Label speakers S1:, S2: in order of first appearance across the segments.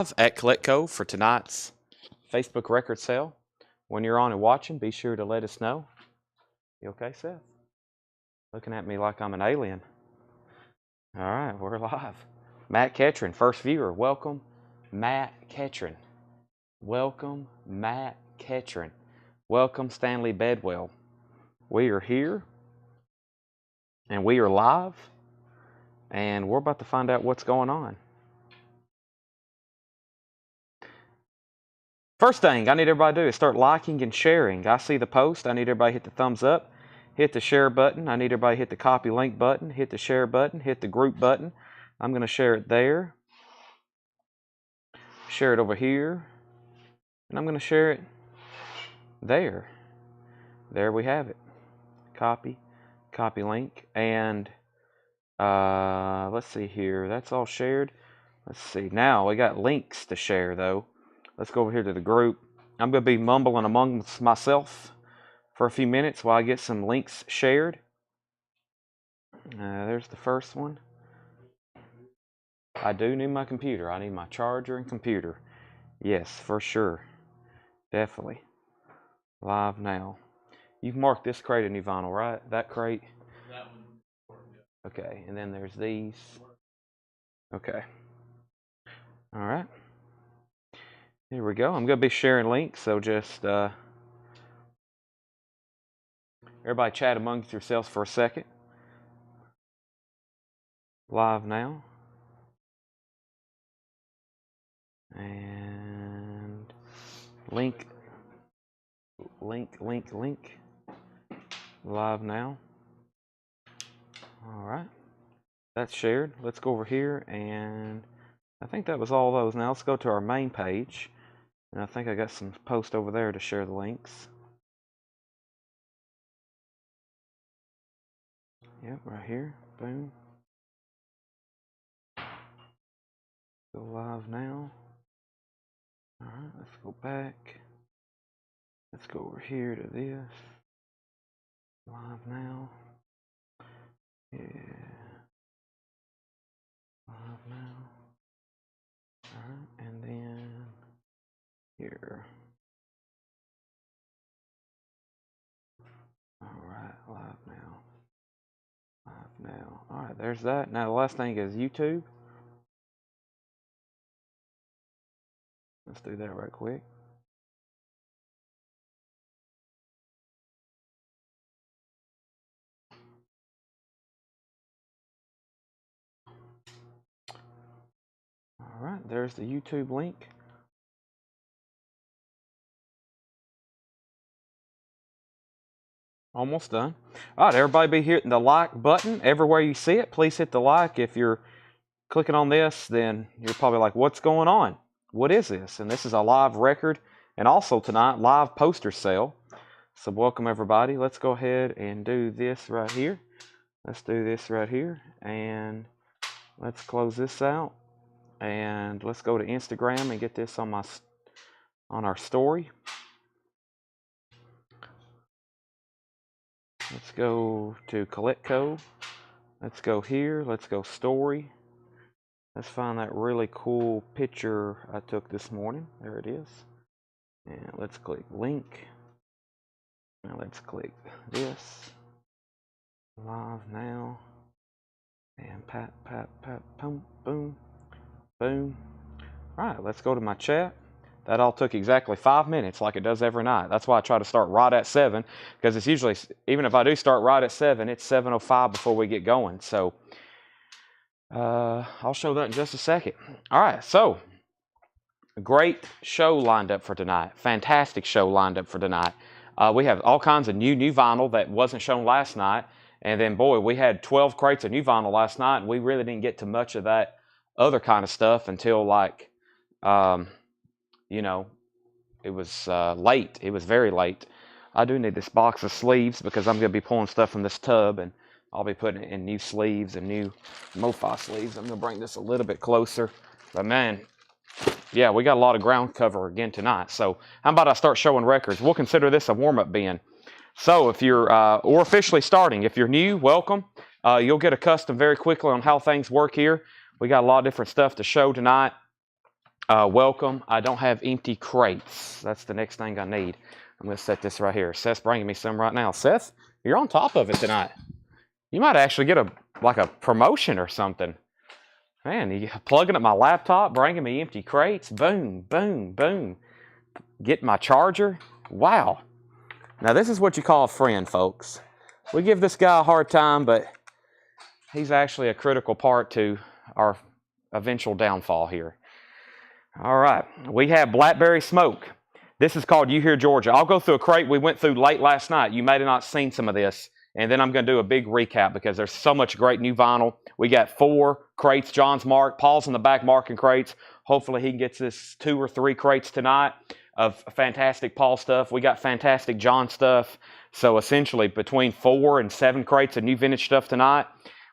S1: At Coletco for tonight's Facebook record sale. When you're on and watching, be sure to let us know. You okay, Seth? Looking at me like I'm an alien. All right, we're live. Matt Ketron, first viewer. Welcome, Matt Ketron. Welcome, Matt Ketron. Welcome, Stanley Bedwell. We are here, and we are live, and we're about to find out what's going on. First thing I need everybody to do is start liking and sharing. I see the post. I need everybody to hit the thumbs up, hit the share button. I need everybody to hit the copy link button, hit the share button, hit the group button. I'm going to share it there, share it over here, and I'm going to share it there. There we have it. Copy link, and let's see here. That's all shared. Let's see. Now we got links to share though. Let's go over here to the group. I'm going to be mumbling amongst myself for a few minutes while I get some links shared. There's the first one. I do need my computer. I need my charger and computer. Yes, for sure. Definitely. Live now. You've marked this crate a new vinyl, right? That crate? That one. Okay, and then there's these. Okay. All right. Here we go. I'm going to be sharing links, so just everybody chat amongst yourselves for a second. Live now. And link. Live now. All right. That's shared. Let's go over here, and I think that was all those. Now let's go to our main page. And I think I got some posts over there to share the links. Yep, right here. Boom. Go live now. Alright, let's go back. Let's go over here to this. Live now. Yeah. Live now. Alright, and then here. Alright, live now. Live now. Alright, there's that. Now the last thing is YouTube. Let's do that right quick. Alright, there's the YouTube link. Almost done. All right, everybody be hitting the like button everywhere you see it. Please hit the like. If you're clicking on this, then you're probably like, what's going on? What is this? And this is a live record, and also tonight, live poster sale. So welcome everybody. Let's go ahead and do this right here. Let's do this right here, and let's close this out. And let's go to Instagram and get this on our story. Let's go to Coletco. Let's go here. Let's go story. Let's find that really cool picture I took this morning. There it is. And let's click link. Now let's click this. Live now. And pat, boom, boom, boom. All right, let's go to my chat. That all took exactly 5 minutes like it does every night. That's why I try to start right at 7, because it's usually, even if I do start right at 7, it's 7:05 before we get going. So I'll show that in just a second. All right, so a great show lined up for tonight. Fantastic show lined up for tonight. We have all kinds of new vinyl that wasn't shown last night. And then, boy, we had 12 crates of new vinyl last night, and we really didn't get to much of that other kind of stuff until, like, you know, it was late. It was very late. I do need this box of sleeves because I'm going to be pulling stuff from this tub, and I'll be putting it in new sleeves and new MoFi sleeves. I'm going to bring this a little bit closer. But, man, yeah, we got a lot of ground cover again tonight. So how about I start showing records? We'll consider this a warm-up bin. So if you're, or officially starting, if you're new, welcome. You'll get accustomed very quickly on how things work here. We got a lot of different stuff to show tonight. Welcome. I don't have empty crates. That's the next thing I need. I'm going to set this right here. Seth's bringing me some right now. Seth, you're on top of it tonight. You might actually get a promotion or something. Man, you plugging up my laptop, bringing me empty crates. Boom, boom, boom. Get my charger. Wow. Now, this is what you call a friend, folks. We give this guy a hard time, but he's actually a critical part to our eventual downfall here. All right. We have Blackberry Smoke. This is called You Hear Georgia. I'll go through a crate we went through late last night. You may have not seen some of this. And then I'm going to do a big recap because there's so much great new vinyl. We got 4 crates. John's marked. Paul's in the back marking crates. Hopefully he gets this 2 or 3 crates tonight of fantastic Paul stuff. We got fantastic John stuff. So essentially between 4 and 7 crates of new vintage stuff tonight.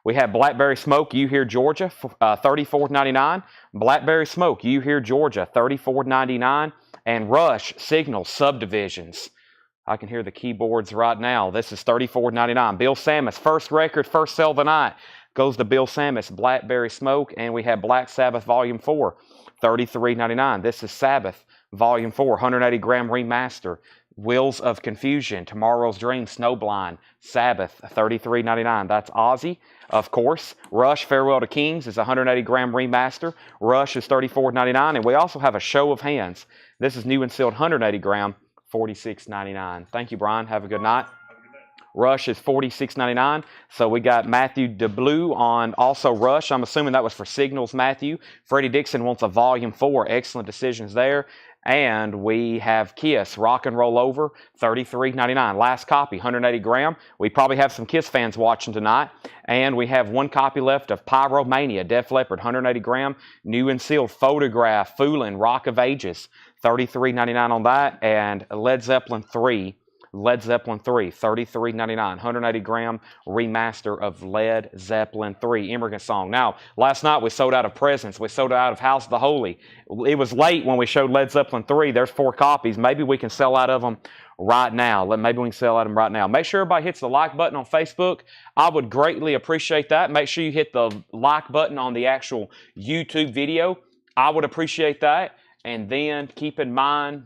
S1: We have Blackberry Smoke, You Hear Georgia, $34.99. Blackberry Smoke, You Hear Georgia, $34.99. And Rush Signal Subdivisions. I can hear the keyboards right now. This is $34.99. Bill Sammis, first record, first sell of the night. Goes to Bill Sammis, Blackberry Smoke. And we have Black Sabbath Volume 4, $33.99. This is Sabbath Volume 4, 180-gram remaster. Wheels of Confusion, Tomorrow's Dream, Snowblind, Sabbath, $33.99. That's Ozzy, of course. Rush, Farewell to Kings is a 180-gram remaster. Rush is $34.99. And we also have a Show of Hands. This is new and sealed 180-gram, $46.99. Thank you, Brian. Have a good night. Rush is $46.99. So we got Matthew DeBlue on also Rush. I'm assuming that was for Signals, Matthew. Freddie Dixon wants a Volume 4. Excellent decisions there. And we have Kiss, Rock and Roll Over, $33.99. Last copy, 180-gram. We probably have some Kiss fans watching tonight. And we have 1 copy left of Pyromania, Def Leppard, 180-gram. New and sealed Photograph, Foolin', Rock of Ages, $33.99 on that. And Led Zeppelin 3, $33.99, 180-gram remaster of Led Zeppelin 3, Immigrant Song. Now, last night we sold out of Presence. We sold out of House of the Holy. It was late when we showed Led Zeppelin 3. There's 4 copies. Maybe we can sell out of them right now. Maybe we can sell out of them right now. Make sure everybody hits the like button on Facebook. I would greatly appreciate that. Make sure you hit the like button on the actual YouTube video. I would appreciate that. And then keep in mind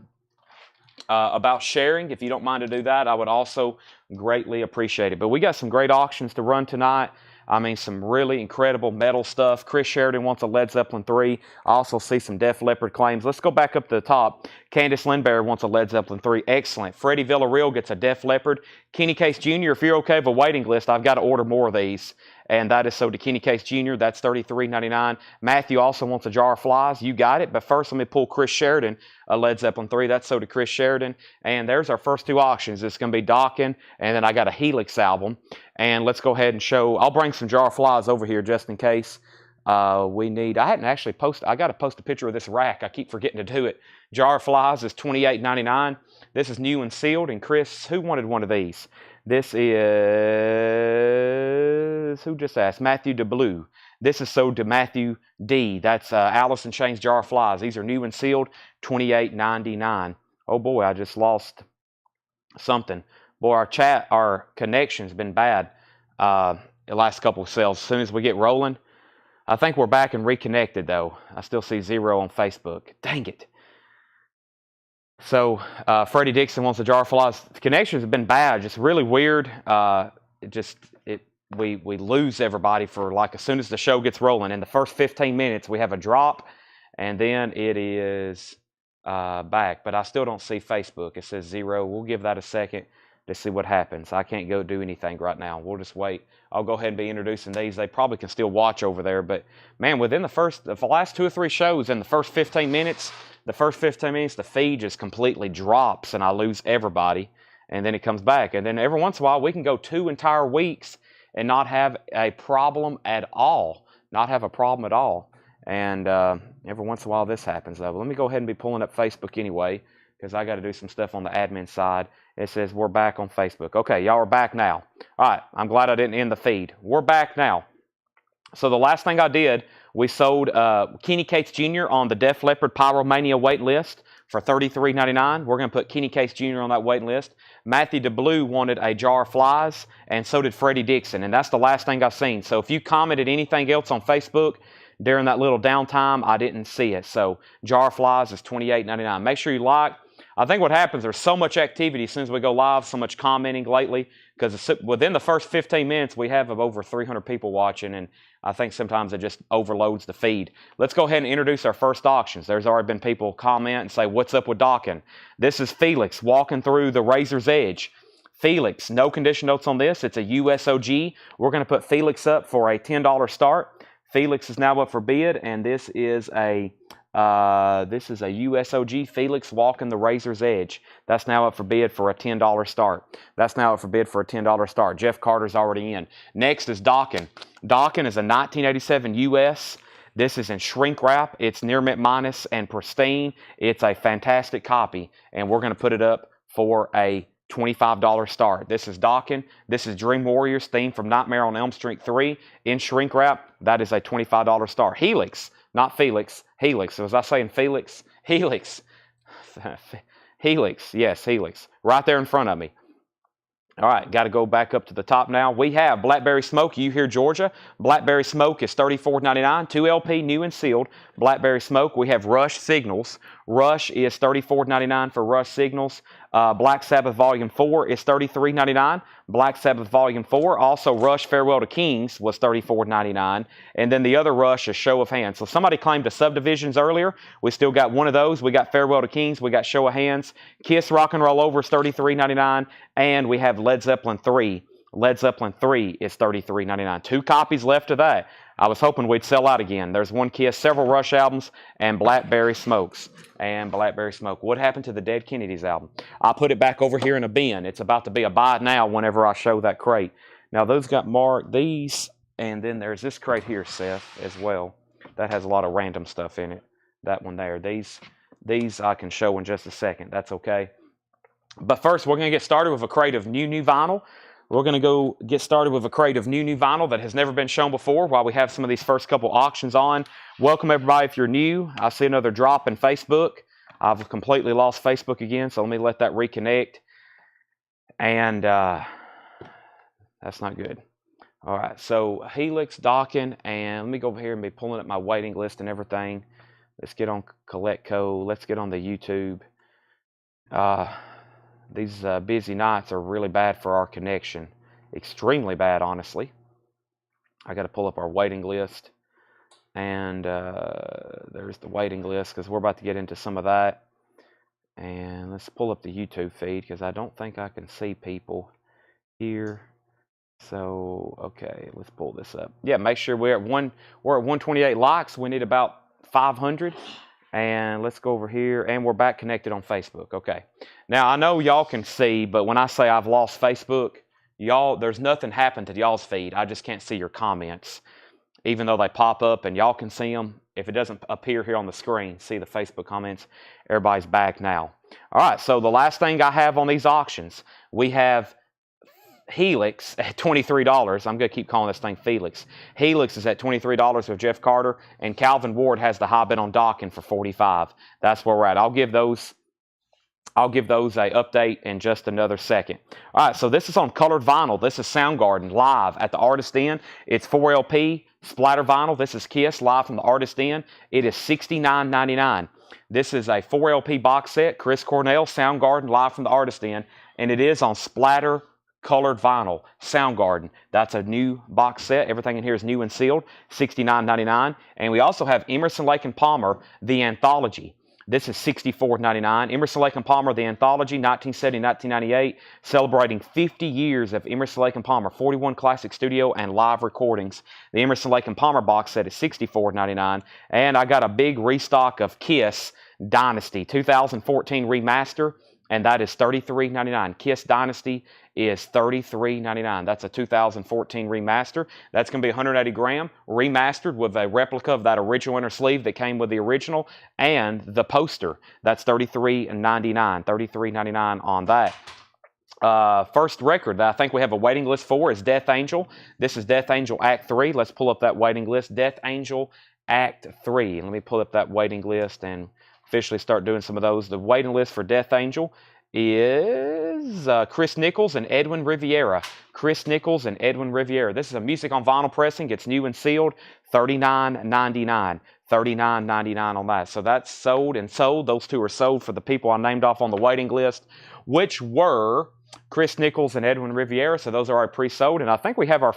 S1: about sharing. If you don't mind to do that, I would also greatly appreciate it. But we got some great auctions to run tonight. I mean, some really incredible metal stuff. Chris Sheridan wants a Led Zeppelin 3. I also see some Def Leppard claims. Let's go back up to the top. Candace Lindbergh wants a Led Zeppelin 3. Excellent. Freddie Villarreal gets a Def Leppard. Kenny Case Jr., if you're okay with a waiting list, I've got to order more of these. And that is so to Kenny Case Jr. That's $33.99. Matthew also wants a Jar of Flies. You got it. But first, let me pull Chris Sheridan a Led Zeppelin 3. That's so to Chris Sheridan. And there's our first 2 auctions. It's going to be Dokken, and then I got a Helix album. And let's go ahead and show. I'll bring some Jar of Flies over here just in case we need. I hadn't actually posted. I got to post a picture of this rack. I keep forgetting to do it. Jar of Flies is $28.99. This is new and sealed. And Chris, who wanted one of these? This is, who just asked? Matthew DeBlue. This is sold to Matthew D. That's Alice in Chains Jar of Flies. These are new and sealed, $28.99. Oh boy, I just lost something. Boy, our connection's been bad the last couple of sales. As soon as we get rolling, I think we're back and reconnected though. I still see 0 on Facebook. Dang it. So Freddie Dixon wants a Jar of Flies. The connections have been bad, just really weird. We lose everybody for like as soon as the show gets rolling. In the first 15 minutes, we have a drop, and then it is back. But I still don't see Facebook. It says 0. We'll give that a second to see what happens. I can't go do anything right now. We'll just wait. I'll go ahead and be introducing these. They probably can still watch over there. But man, within the last 2 or 3 shows, in the first 15 minutes, the feed just completely drops and I lose everybody. And then it comes back. And then every once in a while, we can go 2 entire weeks and not have a problem at all. And every once in a while, this happens, though. But let me go ahead and be pulling up Facebook anyway, because I got to do some stuff on the admin side. It says we're back on Facebook. Okay, y'all are back now. All right, I'm glad I didn't end the feed. We're back now. So the last thing I did, we sold Kenny Case Jr. on the Def Leppard Pyromania wait list for $33.99. We're going to put Kenny Case Jr. on that waiting list. Matthew DeBlue wanted a Jar of Flies, and so did Freddie Dixon, and that's the last thing I've seen. So if you commented anything else on Facebook, during that little downtime, I didn't see it. So jar of flies is $28.99. Make sure you like. I think what happens, there's so much activity as soon as we go live, so much commenting lately, because within the first 15 minutes, we have over 300 people watching, and I think sometimes it just overloads the feed. Let's go ahead and introduce our first auctions. There's already been people comment and say, what's up with docking? This is Felix walking through the razor's edge. Felix, no condition notes on this. It's a USOG. We're going to put Felix up for a $10 start. Felix is now up for bid, and this is a USOG Felix walking the razor's edge. That's now up for bid for a $10 start. That's now up for bid for a $10 start. Jeff Carter's already in. Next is Dockin. Dockin is a 1987 US. This is in shrink wrap. It's near mint minus and pristine. It's a fantastic copy, and we're going to put it up for a $25 start. This is Dockin. This is Dream Warriors theme from Nightmare on Elm Street 3 in shrink wrap. That is a $25 start. Helix, not Felix. Helix. So was I saying Felix? Helix. Helix. Yes, Helix. Right there in front of me. All right, got to go back up to the top now. We have Blackberry Smoke, You Hear Georgia. Blackberry Smoke is $34.99, 2LP, new and sealed. Blackberry Smoke. We have Rush Signals. Rush is $34.99 for Rush Signals. Black Sabbath Volume 4 is $33.99. Black Sabbath Volume 4. Also, Rush Farewell to Kings was $34.99. And then the other Rush is Show of Hands. So somebody claimed the subdivisions earlier. We still got one of those. We got Farewell to Kings. We got Show of Hands. Kiss Rock and Roll Over is $33.99. And we have Led Zeppelin 3. Led Zeppelin 3 is $33.99. 2 copies left of that. I was hoping we'd sell out again. There's one Kiss, several Rush albums, and Blackberry Smokes. And Blackberry Smoke. What happened to the Dead Kennedys album? I'll put it back over here in a bin. It's about to be a buy now whenever I show that crate. Now, those got marked, these, and then there's this crate here, Seth, as well. That has a lot of random stuff in it. That one there. These I can show in just a second. That's okay. But first, we're going to get started with a crate of new vinyl. We're going to go get started with a crate of new vinyl that has never been shown before while we have some of these first couple auctions on. Welcome, everybody, if you're new. I see another drop in Facebook. I've completely lost Facebook again, so let me let that reconnect. And that's not good. All right, so Helix, Dockin, and let me go over here and be pulling up my waiting list and everything. Let's get on CollectCo. Let's get on the YouTube. These busy nights are really bad for our connection. Extremely bad, honestly. I got to pull up our waiting list. And there's the waiting list because we're about to get into some of that. And let's pull up the YouTube feed because I don't think I can see people here. So, okay, let's pull this up. Yeah, make sure we're at 128 likes. We need about 500. And let's go over here, and we're back connected on Facebook. Okay. Now, I know y'all can see, but when I say I've lost Facebook, y'all, there's nothing happened to y'all's feed. I just can't see your comments, even though they pop up, and y'all can see them. If it doesn't appear here on the screen, see the Facebook comments. Everybody's back now. All right, so the last thing I have on these auctions, we have Helix at $23. I'm going to keep calling this thing Felix. Helix is at $23 with Jeff Carter, and Calvin Ward has the high bid on Dockin for $45. That's where we're at. I'll give those a update in just another second. All right, so this is on colored vinyl. This is Soundgarden live at the Artist Inn. It's 4LP splatter vinyl. This is Kiss live from the Artist Inn. It is $69.99. This is a 4LP box set. Chris Cornell, Soundgarden live from the Artist Inn, and it is on splatter colored vinyl, Soundgarden. That's a new box set. Everything in here is new and sealed, $69.99. And we also have Emerson, Lake and Palmer, the Anthology. This is $64.99. Emerson, Lake and Palmer, the Anthology, 1970-1998, celebrating 50 years of Emerson, Lake and Palmer, 41 classic studio and live recordings. The Emerson, Lake and Palmer box set is $64.99. And I got a big restock of Kiss Dynasty, 2014 remaster, and that is $33.99. Kiss Dynasty is $33.99. That's a 2014 remaster. That's going to be 180 gram, remastered with a replica of that original inner sleeve that came with the original, and the poster. That's $33.99. $33.99 on that. First record that I think we have a waiting list for is Death Angel. This is Death Angel Act 3. Let's pull up that waiting list. Death Angel Act 3. Let me pull up that waiting list and officially start doing some of those. The waiting list for Death Angel is Chris Nichols and Edwin Riviera. Chris Nichols and Edwin Riviera. This is a music on vinyl pressing. Gets new and sealed, $39.99. $39.99 on that. So that's sold and sold. Those two are sold for the people I named off on the waiting list, which were Chris Nichols and Edwin Riviera. So those are already pre-sold. And I think we have our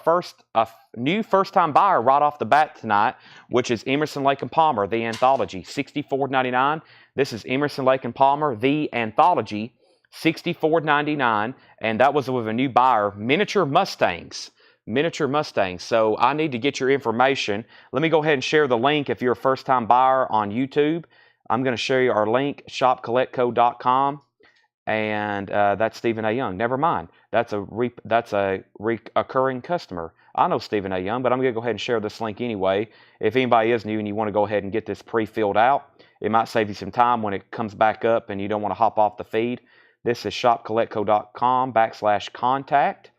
S1: new first-time buyer right off the bat tonight, which is Emerson, Lake & Palmer, The Anthology, $64.99. This is Emerson, Lake & Palmer, The Anthology, $64.99. And that was with a new buyer, Miniature Mustangs. Miniature Mustangs. So I need to get your information. Let me go ahead and share the link if you're a first-time buyer on YouTube. I'm going to show you our link, shopcollectco.com. And that's Stephen A. Young. Never mind. That's a recurring customer. I know Stephen A. Young, but I'm going to go ahead and share this link anyway. If anybody is new and you want to go ahead and get this pre-filled out, it might save you some time when it comes back up and you don't want to hop off the feed. This is shopcollectco.com/contact.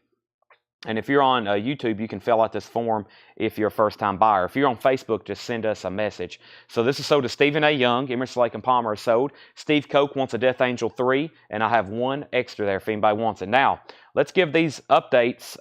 S1: And if you're on YouTube, you can fill out this form if you're a first-time buyer. If you're on Facebook, just send us a message. So this is sold to Stephen A. Young. Emerson, Lake & Palmer is sold. Steve Koch wants a Death Angel 3, and I have one extra there if anybody wants it. Now, let's give these updates.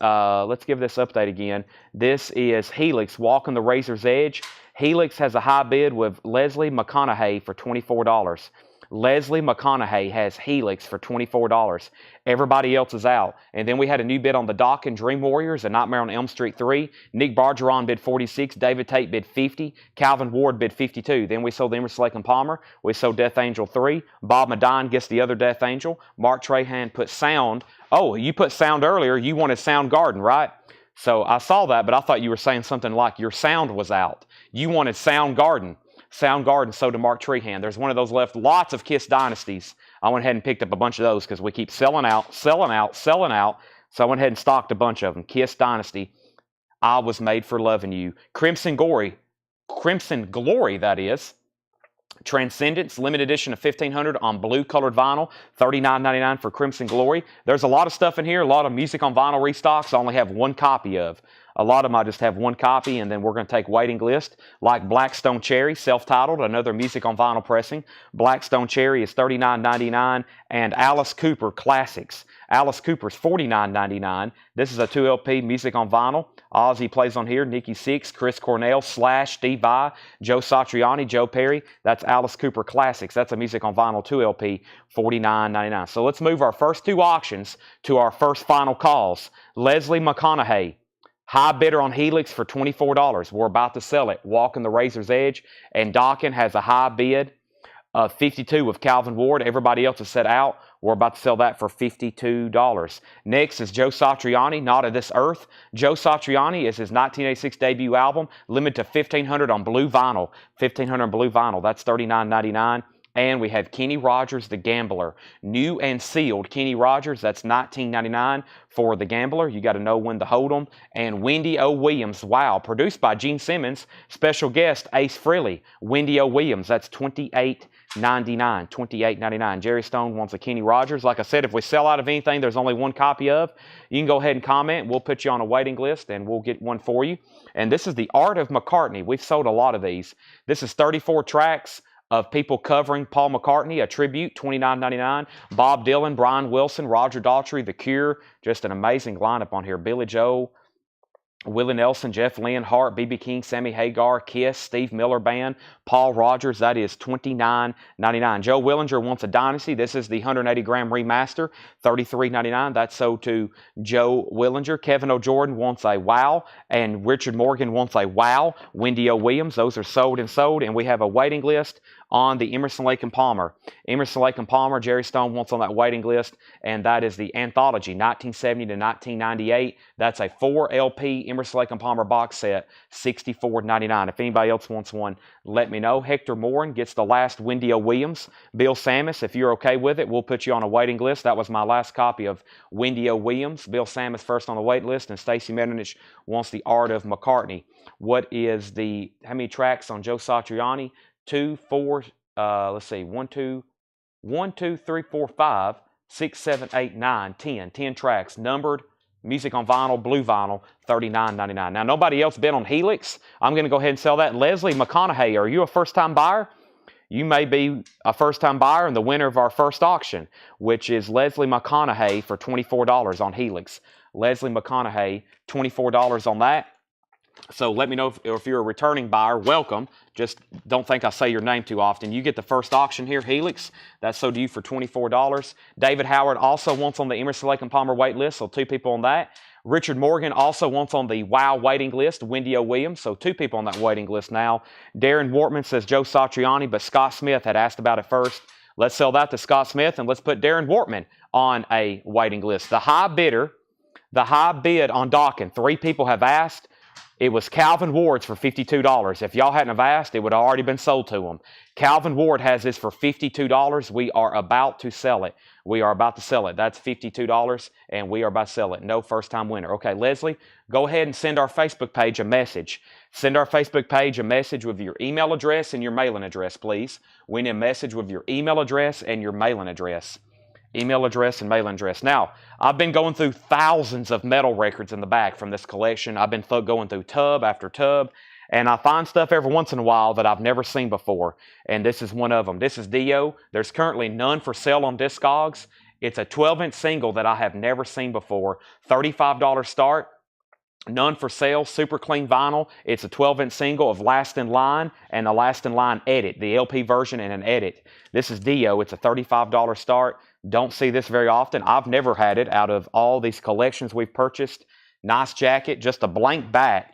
S1: Let's give this update again. This is Helix, Walking the Razor's Edge. Helix has a high bid with Leslie McConaughey for $24. Leslie McConaughey has Helix for $24. Everybody else is out. And then we had a new bid on the Dock and Dream Warriors, A Nightmare on Elm Street 3. Nick Bargeron bid $46. David Tate bid $50. Calvin Ward bid $52. Then we sold Emerson, Lake & Palmer. We sold Death Angel 3. Bob Medine gets the other Death Angel. Mark Trahan put Sound. Oh, you put Sound earlier. You wanted Soundgarden, right? So I saw that, but I thought you were saying something like your sound was out. You wanted Soundgarden. Soundgarden sold to Mark Trahan. There's one of those left. Lots of Kiss Dynasties. I went ahead and picked up a bunch of those because we keep selling out, selling out, selling out. So I went ahead and stocked a bunch of them. Kiss Dynasty. I Was Made for Loving You. Crimson Glory, that is. Transcendence, limited edition of 1500 on blue colored vinyl, $39.99 for Crimson Glory. There's a lot of stuff in here, a lot of music on vinyl restocks I only have one copy of. A lot of them I just have one copy, and then we're going to take waiting list, like Blackstone Cherry, self-titled, another music on vinyl pressing. Blackstone Cherry is $39.99, and Alice Cooper Classics. Alice Cooper's $49.99. This is a 2LP music on vinyl. Ozzy plays on here, Nikki Sixx, Chris Cornell, Slash, Steve Vai, Joe Satriani, Joe Perry. That's Alice Cooper Classics. That's a music on vinyl 2LP, $49.99. So let's move our first two auctions to our first final calls. Leslie McConaughey. High bidder on Helix for $24. We're about to sell it. Walking the Razor's Edge. And Dockin has a high bid of $52 with Calvin Ward. Everybody else is set out. We're about to sell that for $52. Next is Joe Satriani, Not of This Earth. Joe Satriani is his 1986 debut album, limited to 1,500 on blue vinyl. 1,500 on blue vinyl. That's $39.99. And we have Kenny Rogers, The Gambler. New and sealed Kenny Rogers, that's $19.99 for The Gambler. You got to know when to hold them. And Wendy O. Williams, wow, produced by Gene Simmons. Special guest, Ace Frehley. Wendy O. Williams, that's $28.99. $28.99. Jerry Stone wants a Kenny Rogers. Like I said, if we sell out of anything there's only one copy of, you can go ahead and comment. We'll put you on a waiting list and we'll get one for you. And this is The Art of McCartney. We've sold a lot of these. This is 34 tracks of people covering Paul McCartney, a tribute, $29.99. Bob Dylan, Brian Wilson, Roger Daltrey, The Cure. Just an amazing lineup on here. Billy Joel, Willie Nelson, Jeff Lynne, Hart, B.B. King, Sammy Hagar, Kiss, Steve Miller Band, Paul Rogers. That is $29.99. Joe Willinger wants a Dynasty. This is the 180-gram remaster, $33.99. That's sold to Joe Willinger. Kevin O'Jordan wants a Wow, and Richard Morgan wants a Wow. Wendy O. Williams. Those are sold, and we have a waiting list on the Emerson, Lake & Palmer. Emerson, Lake & Palmer, Jerry Stone wants on that waiting list, and that is the Anthology, 1970 to 1998. That's a 4LP Emerson, Lake & Palmer box set, $64.99. If anybody else wants one, let me know. Hector Morin gets the last Wendy O. Williams. Bill Sammis, if you're okay with it, we'll put you on a waiting list. That was my last copy of Wendy O. Williams. Bill Sammis first on the wait list, and Stacy Metternich wants The Art of McCartney. What is how many tracks on Joe Satriani? 2, 4, let's see, 1, 2, 3, 4, 5, 6, 7, 8, 9, 10. 10 tracks, numbered, music on vinyl, blue vinyl, $39.99. Now, nobody else bid on Helix. I'm going to go ahead and sell that. Leslie McConaughey, are you a first-time buyer? you may be a first-time buyer and the winner of our first auction, which is Leslie McConaughey for $24 on Helix. Leslie McConaughey, $24 on that. So let me know if you're a returning buyer. Welcome. Just don't think I say your name too often. You get the first auction here, Helix. That's sold to you for $24. David Howard also wants on the Emerson, Lake and Palmer wait list, so 2 people on that. Richard Morgan also wants on the WOW waiting list, Wendy O. Williams, so 2 people on that waiting list now. Darren Wortman says Joe Satriani, but Scott Smith had asked about it first. Let's sell that to Scott Smith, and let's put Darren Wortman on a waiting list. The high bid on Dawkin, 3 people have asked. It was Calvin Ward's for $52. If y'all hadn't have asked, it would have already been sold to him. Calvin Ward has this for $52. We are about to sell it. We are about to sell it. That's $52, and we are about to sell it. No first-time winner. Okay, Leslie, go ahead and send our Facebook page a message. Send our Facebook page a message with your email address and your mailing address, please. We need a message with your email address and your mailing address. Email address and mailing address. Now, I've been going through thousands of metal records in the back from this collection. I've been going through tub after tub, and I find stuff every once in a while that I've never seen before, and this is one of them. This is Dio. There's currently none for sale on Discogs. It's a 12-inch single that I have never seen before. $35 start. None for sale, super clean vinyl. It's a 12-inch single of Last in Line and a Last in Line edit, the LP version and an edit. This is Dio. It's a $35 start. Don't see this very often. I've never had it out of all these collections we've purchased. Nice jacket, just a blank back,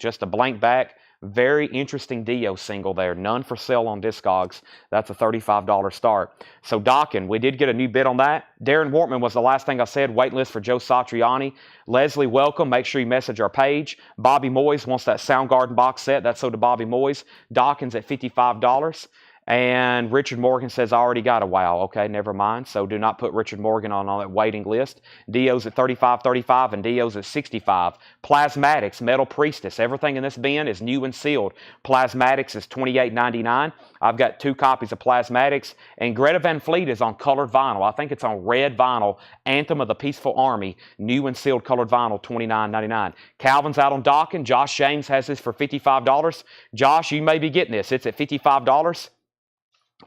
S1: Very interesting Dio single there. None for sale on Discogs. That's a $35 start. So Dawkin, we did get a new bid on that. Darren Wortman was the last thing I said. Wait list for Joe Satriani. Leslie, welcome. Make sure you message our page. Bobby Moyes wants that Soundgarden box set. That's sold to Bobby Moyes. Dawkins at $55. And Richard Morgan says, I already got a WOW. Okay, never mind. So do not put Richard Morgan on that waiting list. Dio's at $35.35 and Dio's at $65. Plasmatics, Metal Priestess. Everything in this bin is new and sealed. Plasmatics is $28.99. I've got 2 copies of Plasmatics. And Greta Van Fleet is on colored vinyl. I think it's on red vinyl. Anthem of the Peaceful Army. New and sealed colored vinyl, $29.99. Calvin's out on Dawkin. Josh James has this for $55. Josh, you may be getting this. It's at $55.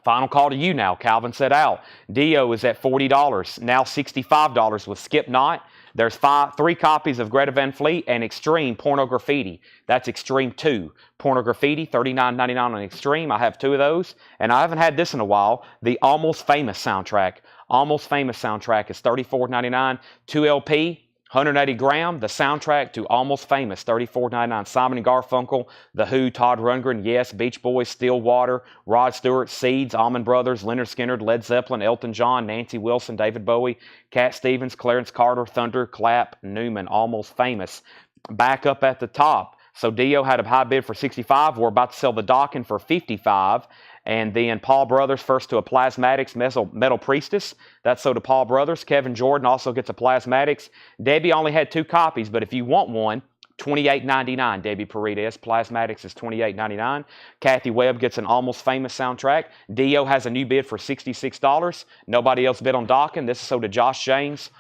S1: Final call to you now. Calvin said out. Dio is at $40. Now $65 with Skip Knot. There's 3 copies of Greta Van Fleet and Extreme Porno Graffiti. That's Extreme 2. Porno Graffiti, $39.99 on Extreme. I have 2 of those. And I haven't had this in a while. The Almost Famous soundtrack. Almost Famous soundtrack is $34.99. 2 LP. 180 gram, the soundtrack to Almost Famous, $34.99. Simon & Garfunkel, The Who, Todd Rundgren, Yes, Beach Boys, Stillwater, Rod Stewart, Seeds, Allman Brothers, Leonard Skinner, Led Zeppelin, Elton John, Nancy Wilson, David Bowie, Cat Stevens, Clarence Carter, Thunder, Clap, Newman, Almost Famous. Back up at the top. So Dio had a high bid for $65. We're about to sell the Dawkin for $55. And then Paul Brothers first to a Plasmatics Metal Priestess. That's sold to Paul Brothers. Kevin Jordan also gets a Plasmatics. Debbie only had 2 copies, but if you want one, $28.99. Debbie Paredes. Plasmatics is $28.99. Kathy Webb gets an Almost Famous soundtrack. Dio has a new bid for $66. Nobody else bid on Dawkin. This is sold to Josh James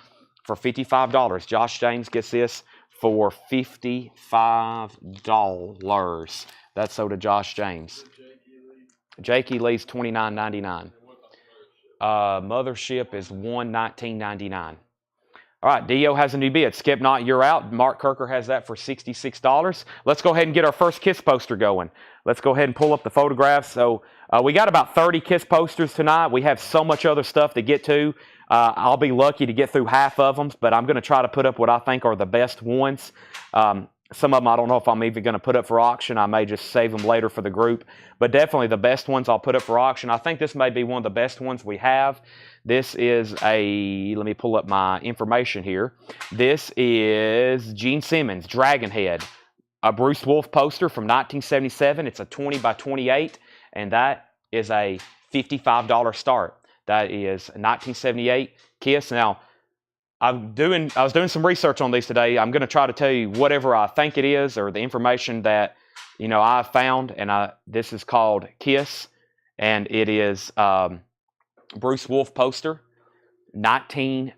S1: for $55. Josh James gets this for $55. That's sold to Josh James. Jakey Lee's $29.99. Mothership is $119.99. All right, Dio has a new bid. Skip Knot, you're out. Mark Kirker has that for $66. Let's go ahead and get our first KISS poster going. Let's go ahead and pull up the photographs. So we got about 30 KISS posters tonight. We have so much other stuff to get to. I'll be lucky to get through half of them, but I'm going to try to put up what I think are the best ones. Some of them I don't know if I'm even going to put up for auction. I may just save them later for the group. But definitely the best ones I'll put up for auction. I think this may be one of the best ones we have. This is let me pull up my information here. This is Gene Simmons, Dragonhead. A Bruce Wolf poster from 1977. It's a 20 by 28. And that is a $55 start. That is 1978 KISS. Now, I was doing some research on these today. I'm going to try to tell you whatever I think it is or the information that I've found. And this is called KISS, and it is Bruce Wolf poster. Let me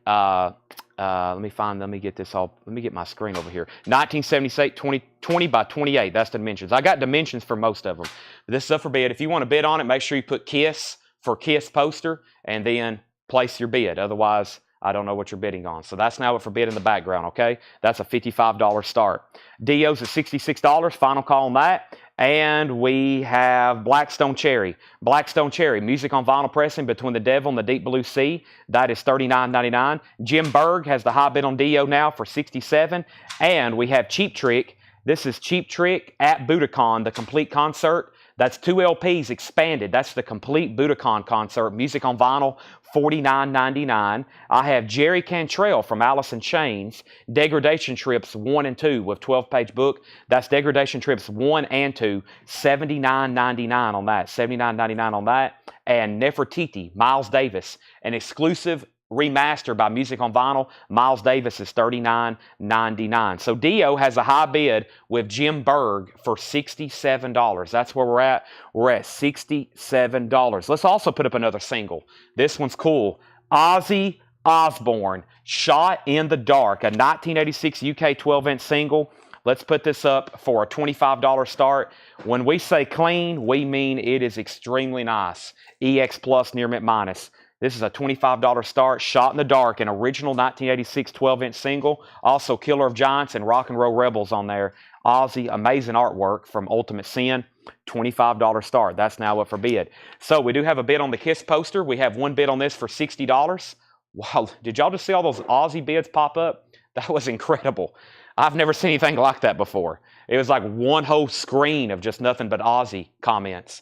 S1: get my screen over here. 1978, 20 by 28. That's the dimensions. I got dimensions for most of them. But this is up for bid. If you want to bid on it, make sure you put KISS for Kiss poster, and then place your bid. Otherwise, I don't know what you're bidding on. So that's now for bid in the background, okay? That's a $55 start. Dio's at $66, final call on that. And we have Blackstone Cherry. Blackstone Cherry, music on vinyl pressing Between the Devil and the Deep Blue Sea. That is $39.99. Jim Berg has the high bid on Dio now for $67. And we have Cheap Trick. This is Cheap Trick at Budokan, the complete concert. That's 2 LPs expanded. That's the complete Budokan concert. Music on vinyl, $49.99. I have Jerry Cantrell from Alice in Chains. Degradation Trips 1 and 2 with 12-page book. That's Degradation Trips 1 and 2, $79.99 on that. $79.99 on that. And Nefertiti, Miles Davis, an exclusive remaster by Music on Vinyl. Miles Davis is $39.99. So Dio has a high bid with Jim Berg for $67. That's where we're at. We're at $67. Let's also put up another single. This one's cool. Ozzy Osbourne, Shot in the Dark, a 1986 UK 12-inch single. Let's put this up for a $25 start. When we say clean, we mean it is extremely nice. EX Plus, near mint minus. This is a $25 start, Shot in the Dark, an original 1986 12-inch single. Also Killer of Giants and Rock and Roll Rebels on there. Ozzy, amazing artwork from Ultimate Sin. $25 start. That's now up for bid. So we do have a bid on the Kiss poster. We have one bid on this for $60. Wow, did y'all just see all those Ozzy bids pop up? That was incredible. I've never seen anything like that before. It was like one whole screen of just nothing but Ozzy comments.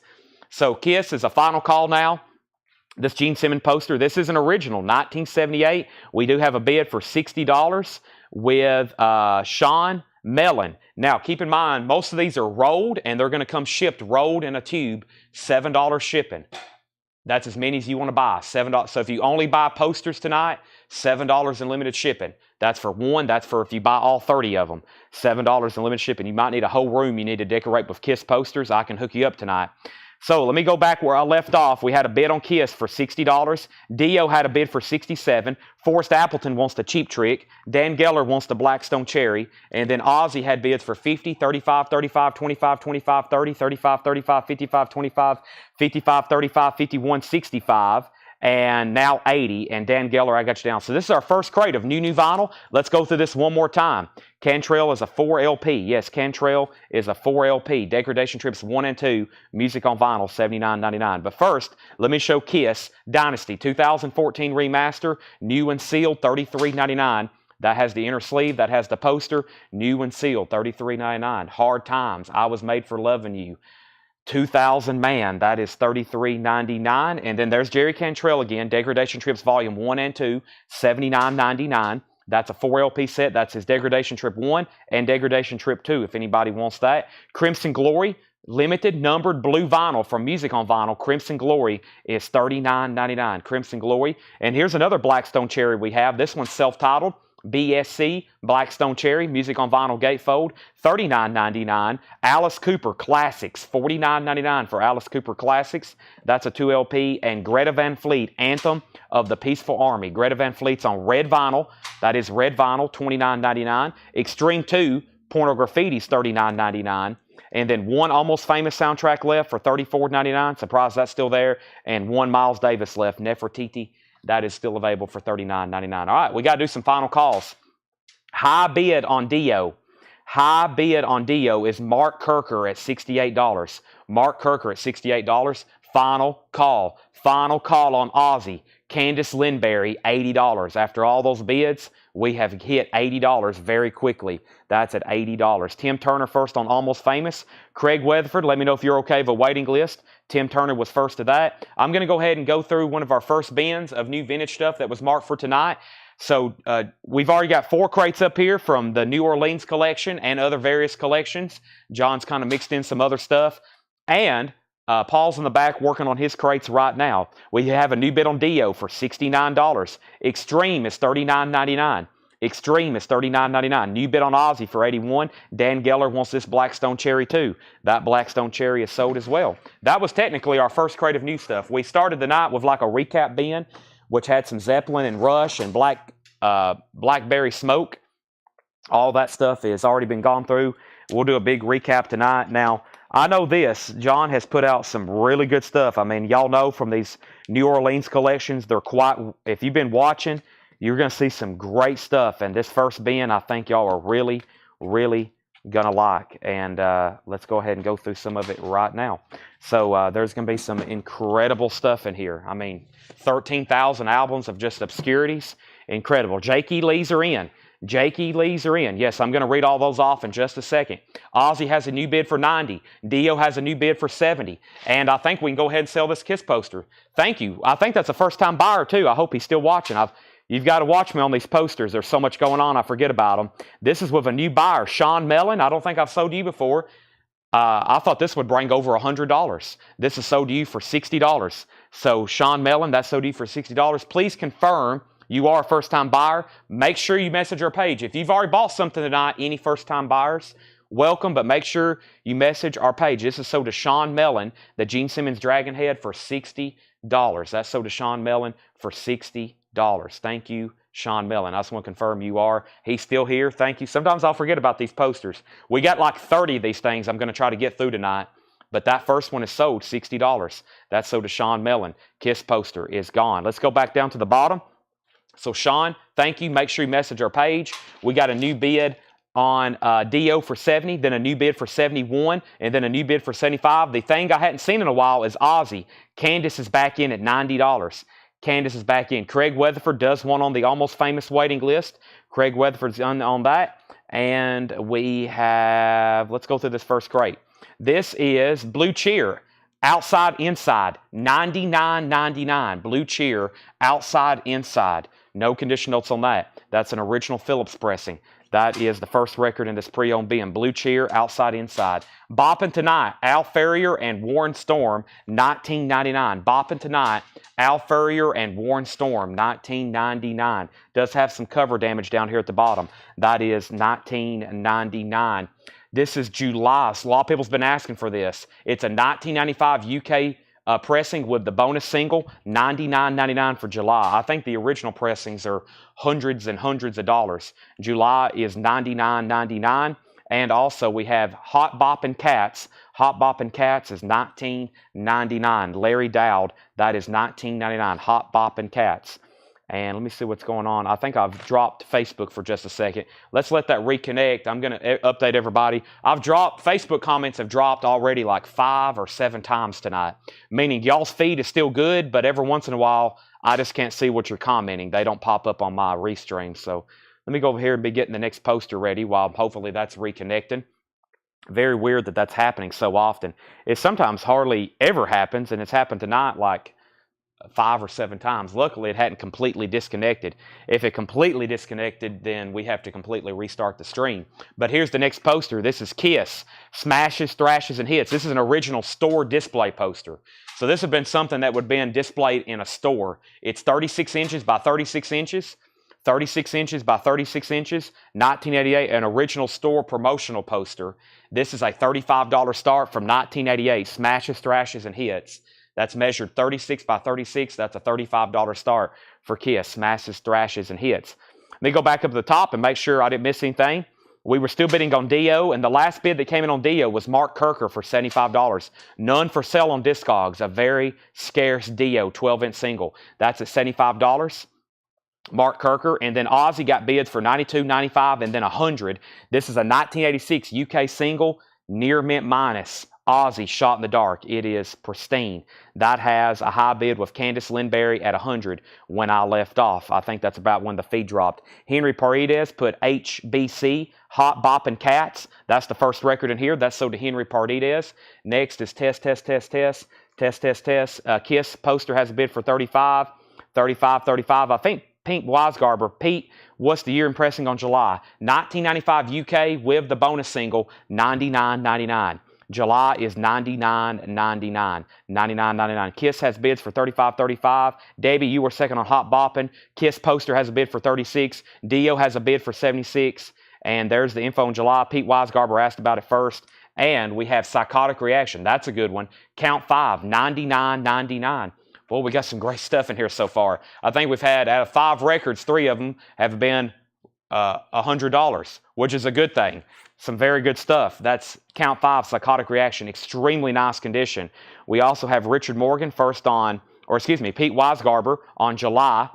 S1: So Kiss is a final call now. This Gene Simmons poster, this is an original, 1978. We do have a bid for $60 with Sean Mellon. Now, keep in mind, most of these are rolled, and they're going to come shipped rolled in a tube, $7 shipping. That's as many as you want to buy, $7. So if you only buy posters tonight, $7 in limited shipping. That's for one. That's for if you buy all 30 of them, $7 in limited shipping. You might need a whole room you need to decorate with Kiss posters. I can hook you up tonight. So let me go back where I left off. We had a bid on Kiss for $60. Dio had a bid for $67. Forrest Appleton wants the Cheap Trick. Dan Geller wants the Blackstone Cherry. And then Ozzy had bids for $50, $35, $35, $25, $25, $30, $35, $35, $55, $25, $55, $35, $51, $65. And now $80, and Dan Geller, I got you down. So this is our first crate of new vinyl. Let's go through this one more time. Cantrell is a 4 LP. Yes, Cantrell is a 4 LP. Degradation Trips 1 and 2. Music on vinyl, $79.99. But first, let me show Kiss Dynasty 2014 remaster, new and sealed, $33.99. That has the inner sleeve. That has the poster, new and sealed, $33.99. Hard Times, I Was Made for Loving You. 2000 Man, that is $33.99. And then there's Jerry Cantrell again, Degradation Trips Volume 1 and 2, $79.99. That's a 4 LP set. That's his Degradation Trip 1 and Degradation Trip 2, if anybody wants that. Crimson Glory, limited numbered blue vinyl from Music on Vinyl. Crimson Glory is $39.99. Crimson Glory. And here's another Blackstone Cherry we have. This one's self-titled. BSC, Blackstone Cherry, Music on Vinyl Gatefold, $39.99. Alice Cooper Classics, $49.99 for Alice Cooper Classics. That's a 2 LP. And Greta Van Fleet, Anthem of the Peaceful Army. Greta Van Fleet's on red vinyl. That is red vinyl, $29.99. Extreme 2, Pornograffiti's $39.99. And then one Almost Famous soundtrack left for $34.99. Surprised that's still there. And one Miles Davis left, Nefertiti. That is still available for $39.99. All right, we got to do some final calls. High bid on Dio. High bid on Dio is Mark Kirker at $68. Mark Kirker at $68. Final call. Final call on Ozzy. Candice Lindberry, $80. After all those bids, we have hit $80 very quickly. That's at $80. Tim Turner first on Almost Famous. Craig Weatherford, let me know if you're okay with a waiting list. Tim Turner was first to that. I'm going to go ahead and go through one of our first bins of new vintage stuff that was marked for tonight. So we've already got 4 crates up here from the New Orleans collection and other various collections. John's kind of mixed in some other stuff. And Paul's in the back working on his crates right now. We have a new bid on Dio for $69. Extreme is $39.99. Extreme is $39.99. New bid on Ozzy for $81. Dan Geller wants this Blackstone Cherry too. That Blackstone Cherry is sold as well. That was technically our first crate of new stuff. We started the night with like a recap bin, which had some Zeppelin and Rush and Blackberry Smoke. All that stuff has already been gone through. We'll do a big recap tonight. Now, I know this. John has put out some really good stuff. I mean, y'all know from these New Orleans collections, they're quite, if you've been watching, you're going to see some great stuff. And this first bin, I think y'all are really, really going to like. And let's go ahead and go through some of it right now. So there's going to be some incredible stuff in here. I mean, 13,000 albums of just obscurities. Incredible. Jake E. Lee's are in. Jake E. Lee's are in. Yes, I'm going to read all those off in just a second. Ozzy has a new bid for 90. Dio has a new bid for 70. And I think we can go ahead and sell this Kiss poster. Thank you. I think that's a first-time buyer, too. I hope he's still watching. You've got to watch me on these posters. There's so much going on, I forget about them. This is with a new buyer, Sean Mellon. I don't think I've sold to you before. I thought this would bring over $100. This is sold to you for $60. So, Sean Mellon, that's sold to you for $60. Please confirm you are a first-time buyer. Make sure you message our page. If you've already bought something tonight, any first-time buyers, welcome, but make sure you message our page. This is sold to Sean Mellon, the Gene Simmons Dragon Head, for $60. That's sold to Sean Mellon for $60. Thank you, Sean Mellon. I just want to confirm you are. He's still here. Thank you. Sometimes I'll forget about these posters. We got like 30 of these things I'm going to try to get through tonight. But that first one is sold, $60. That's sold to Sean Mellon. Kiss poster is gone. Let's go back down to the bottom. So, Sean, thank you. Make sure you message our page. We got a new bid on Dio for 70, then a new bid for 71, and then a new bid for 75. The thing I hadn't seen in a while is Ozzy. Candace is back in at $90. Candace is back in. Craig Weatherford does one on the Almost Famous waiting list. Craig Weatherford's on that. And we have, let's go through this first crate. This is Blue Cheer. Outside, inside, $99.99. Blue Cheer, outside, inside. No condition notes on that. That's an original Phillips pressing. That is the first record in this pre-owned bin. Blue Cheer, outside, inside. Boppin' Tonight, Al Ferrier and Warren Storm, $19.99. Boppin' Tonight, Al Ferrier and Warren Storm, $19.99. Does have some cover damage down here at the bottom. That is $19.99. This is July. So a lot of people's been asking for this. It's a 1995 UK pressing with the bonus single, $99.99 for July. I think the original pressings are hundreds and hundreds of dollars. July is $99.99. And also we have Hot Boppin' Cats. Hot Boppin' Cats is $19.99. Larry Dowd, that is $19.99. Hot Boppin' Cats. And let me see what's going on. I think I've dropped Facebook for just a second. Let's let that reconnect. I'm going to update everybody. Facebook comments have dropped already like 5 or 7 times tonight. Meaning y'all's feed is still good, but every once in a while, I just can't see what you're commenting. They don't pop up on my restream. So let me go over here and be getting the next poster ready while hopefully that's reconnecting. Very weird that that's happening so often. It sometimes hardly ever happens, and it's happened tonight like 5 or 7 times. Luckily, it hadn't completely disconnected. If it completely disconnected, then we have to completely restart the stream. But here's the next poster. This is Kiss, Smashes, Thrashes, and Hits. This is an original store display poster. So this would have been something that would have been displayed in a store. It's 36 inches by 36 inches. 36 inches by 36 inches, 1988, an original store promotional poster. This is a $35 start from 1988, Smashes, Thrashes, and Hits. That's measured 36 by 36. That's a $35 start for Kiss, Smashes, Thrashes, and Hits. Let me go back up to the top and make sure I didn't miss anything. We were still bidding on Dio, and the last bid that came in on Dio was Mark Kirker for $75. None for sale on Discogs, a very scarce Dio 12-inch single. That's at $75. Mark Kirker, and then Ozzy got bids for $92, $95, and then $100. This is a 1986 UK single, near mint minus. Ozzy, Shot in the Dark. It is pristine. That has a high bid with Candice Lindberry at $100 when I left off. I think that's about when the fee dropped. Henry Paredes put HBC, Hot Boppin' Cats. That's the first record in here. That's sold to Henry Paredes. Next is Test. Kiss poster has a bid for $35, $35. I think Pete Weisgarber. Pete, what's the year in pressing on July? 1995 UK with the bonus single, $99.99. July is $99.99. $99.99. Kiss has bids for $35. Debbie, you were second on Hot Boppin'. Kiss poster has a bid for $36. Dio has a bid for $76. And there's the info in July. Pete Weisgarber asked about it first. And we have Psychotic Reaction. That's a good one. Count 5, $99.99. Well, we got some great stuff in here so far. I think we've had, out of 5 records, 3 of them have been $100, which is a good thing. Some very good stuff. That's count 5, Psychotic Reaction. Extremely nice condition. We also have Richard Morgan Pete Weisgarber on July.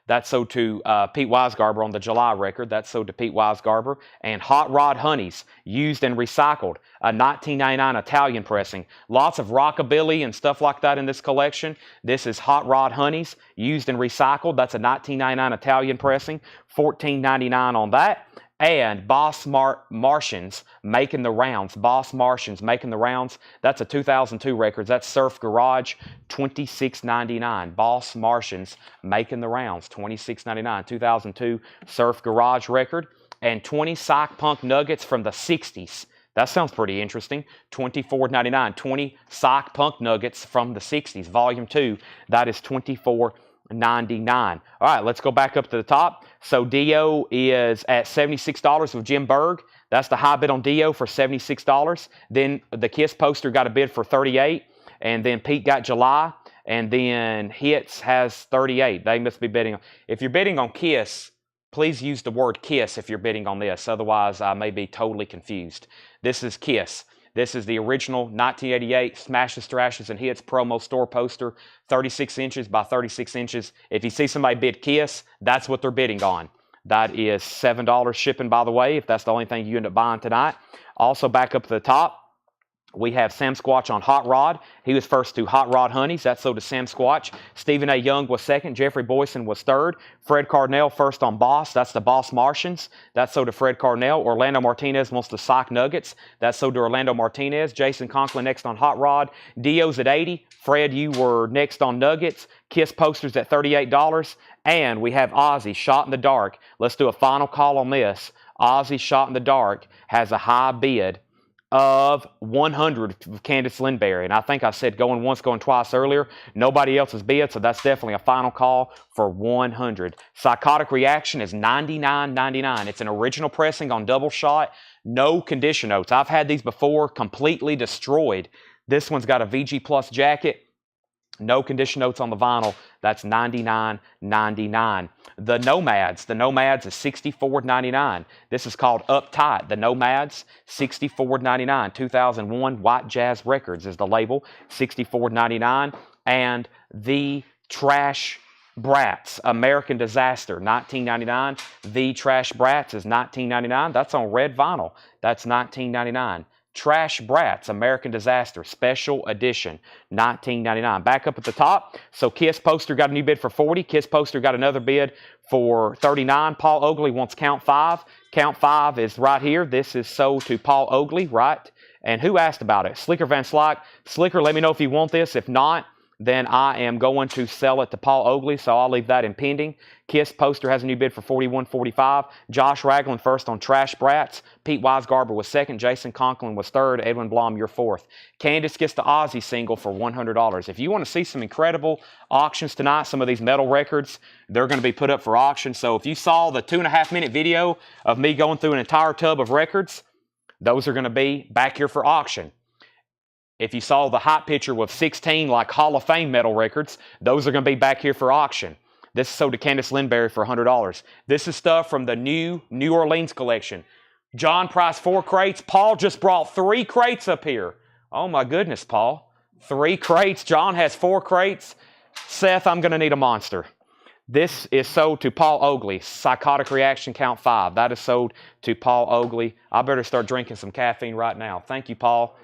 S1: That's sold to Pete Weisgarber on the July record. That's sold to Pete Weisgarber. And Hot Rod Honeys, used and recycled. A 1999 Italian pressing. Lots of rockabilly and stuff like that in this collection. This is Hot Rod Honeys, used and recycled. That's a 1999 Italian pressing. $14.99 on that. And Boss Martians Making the Rounds. Boss Martians Making the Rounds. That's a 2002 record. That's Surf Garage, $26.99. Boss Martians Making the Rounds, $26.99. 2002 Surf Garage record. And 20 Psych Punk Nuggets from the 60s. That sounds pretty interesting. $24.99. 20 Psych Punk Nuggets from the 60s. Volume 2. That is $24.99. All right, let's go back up to the top. So Dio is at $76 with Jim Berg. That's the high bid on Dio for $76. Then the Kiss poster got a bid for $38. And then Pete got July. And then Hits has $38. They must be bidding on. If you're bidding on Kiss, please use the word Kiss if you're bidding on this. Otherwise, I may be totally confused. This is Kiss. This is the original 1988 Smashes, Thrashes, and Hits promo store poster, 36 inches by 36 inches. If you see somebody bid Kiss, that's what they're bidding on. That is $7 shipping, by the way, if that's the only thing you end up buying tonight. Also, back up to the top, we have Sam Squatch on Hot Rod. He was first to Hot Rod Honeys. That's sold to Sam Squatch. Stephen A. Young was second. Jeffrey Boyson was third. Fred Cardinal first on Boss. That's the Boss Martians. That's sold to Fred Cardinal. Orlando Martinez wants the Psych Nuggets. That's sold to Orlando Martinez. Jason Conklin next on Hot Rod. Dio's at $80. Fred, you were next on Nuggets. Kiss posters at $38. And we have Ozzy, Shot in the Dark. Let's do a final call on this. Ozzy, Shot in the Dark has a high bid of 100 with Candice Lindberry. And I think I said going once, going twice earlier. Nobody else has bid, so that's definitely a final call for 100. Psychotic Reaction is $99.99. It's an original pressing on double shot. No condition notes. I've had these before, completely destroyed. This one's got a VG Plus jacket. No condition notes on the vinyl. That's $99.99. The Nomads is $64.99. This is called Uptight. The Nomads, $64.99. 2001 White Jazz Records is the label, $64.99. And The Trash Brats, American Disaster, $19.99. The Trash Brats is $19.99. That's on red vinyl. That's $19.99. Trash Brats, American Disaster, Special Edition, $19.99. Back up at the top. So Kiss poster got a new bid for $40. Kiss poster got another bid for $39. Paul Oakley wants count 5. Count 5 is right here. This is sold to Paul Oakley, right? And who asked about it? Slicker Van Slyke. Slicker, let me know if you want this. If not, then I am going to sell it to Paul Oakley, so I'll leave that in pending. Kiss poster has a new bid for $41.45. Josh Ragland first on Trash Brats. Pete Weisgarber was second. Jason Conklin was third. Edwin Blom, you're fourth. Candice gets the Ozzy single for $100. If you want to see some incredible auctions tonight, some of these metal records, they're going to be put up for auction. So if you saw the 2.5-minute video of me going through an entire tub of records, those are going to be back here for auction. If you saw the hot picture with 16 like Hall of Fame metal records, those are going to be back here for auction. This is sold to Candice Lindberry for $100. This is stuff from the new New Orleans collection. John Price 4 crates. Paul just brought 3 crates up here. Oh my goodness, Paul. 3 crates. John has 4 crates. Seth, I'm going to need a monster. This is sold to Paul Oakley. Psychotic Reaction count 5. That is sold to Paul Oakley. I better start drinking some caffeine right now. Thank you, Paul.